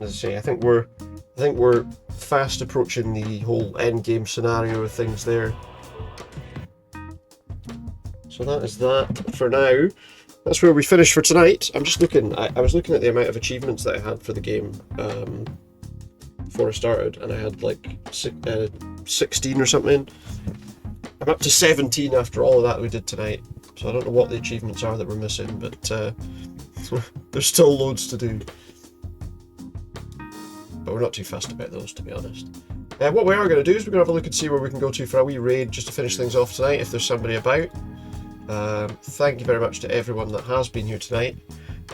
As I say, I think we're fast approaching the whole end game scenario of things there. So that is that for now. That's where we finish for tonight. I'm just looking. I was looking at the amount of achievements that I had for the game before I started, and I had like 16 or something. I'm up to 17 after all of that we did tonight. So I don't know what the achievements are that we're missing, but there's still loads to do. But we're not too fussed about those, to be honest. What we are going to do is we're going to have a look and see where we can go to for a wee raid just to finish things off tonight, if there's somebody about. Thank you very much to everyone that has been here tonight.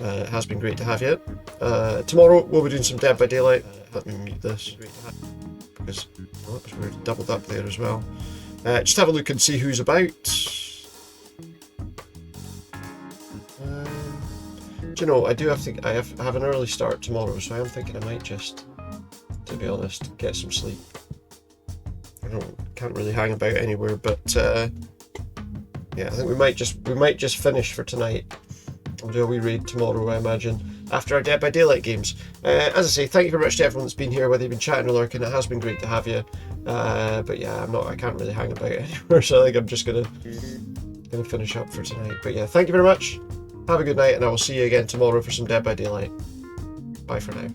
It has been great to have you. Tomorrow we'll be doing some Dead by Daylight. Let me mute this, because we're doubled up there as well. Just have a look and see who's about. Do you know, I have an early start tomorrow, so I am thinking I might just, to be honest, get some sleep. I can't really hang about anywhere, but yeah, I think we might just finish for tonight. We'll do a wee raid tomorrow, I imagine, after our Dead by Daylight games. As I say, thank you very much to everyone that's been here, whether you've been chatting or lurking. It has been great to have you. But yeah, I can't really hang about anywhere, so I think I'm just gonna finish up for tonight. But yeah, thank you very much. Have a good night, and I will see you again tomorrow for some Dead by Daylight. Bye for now.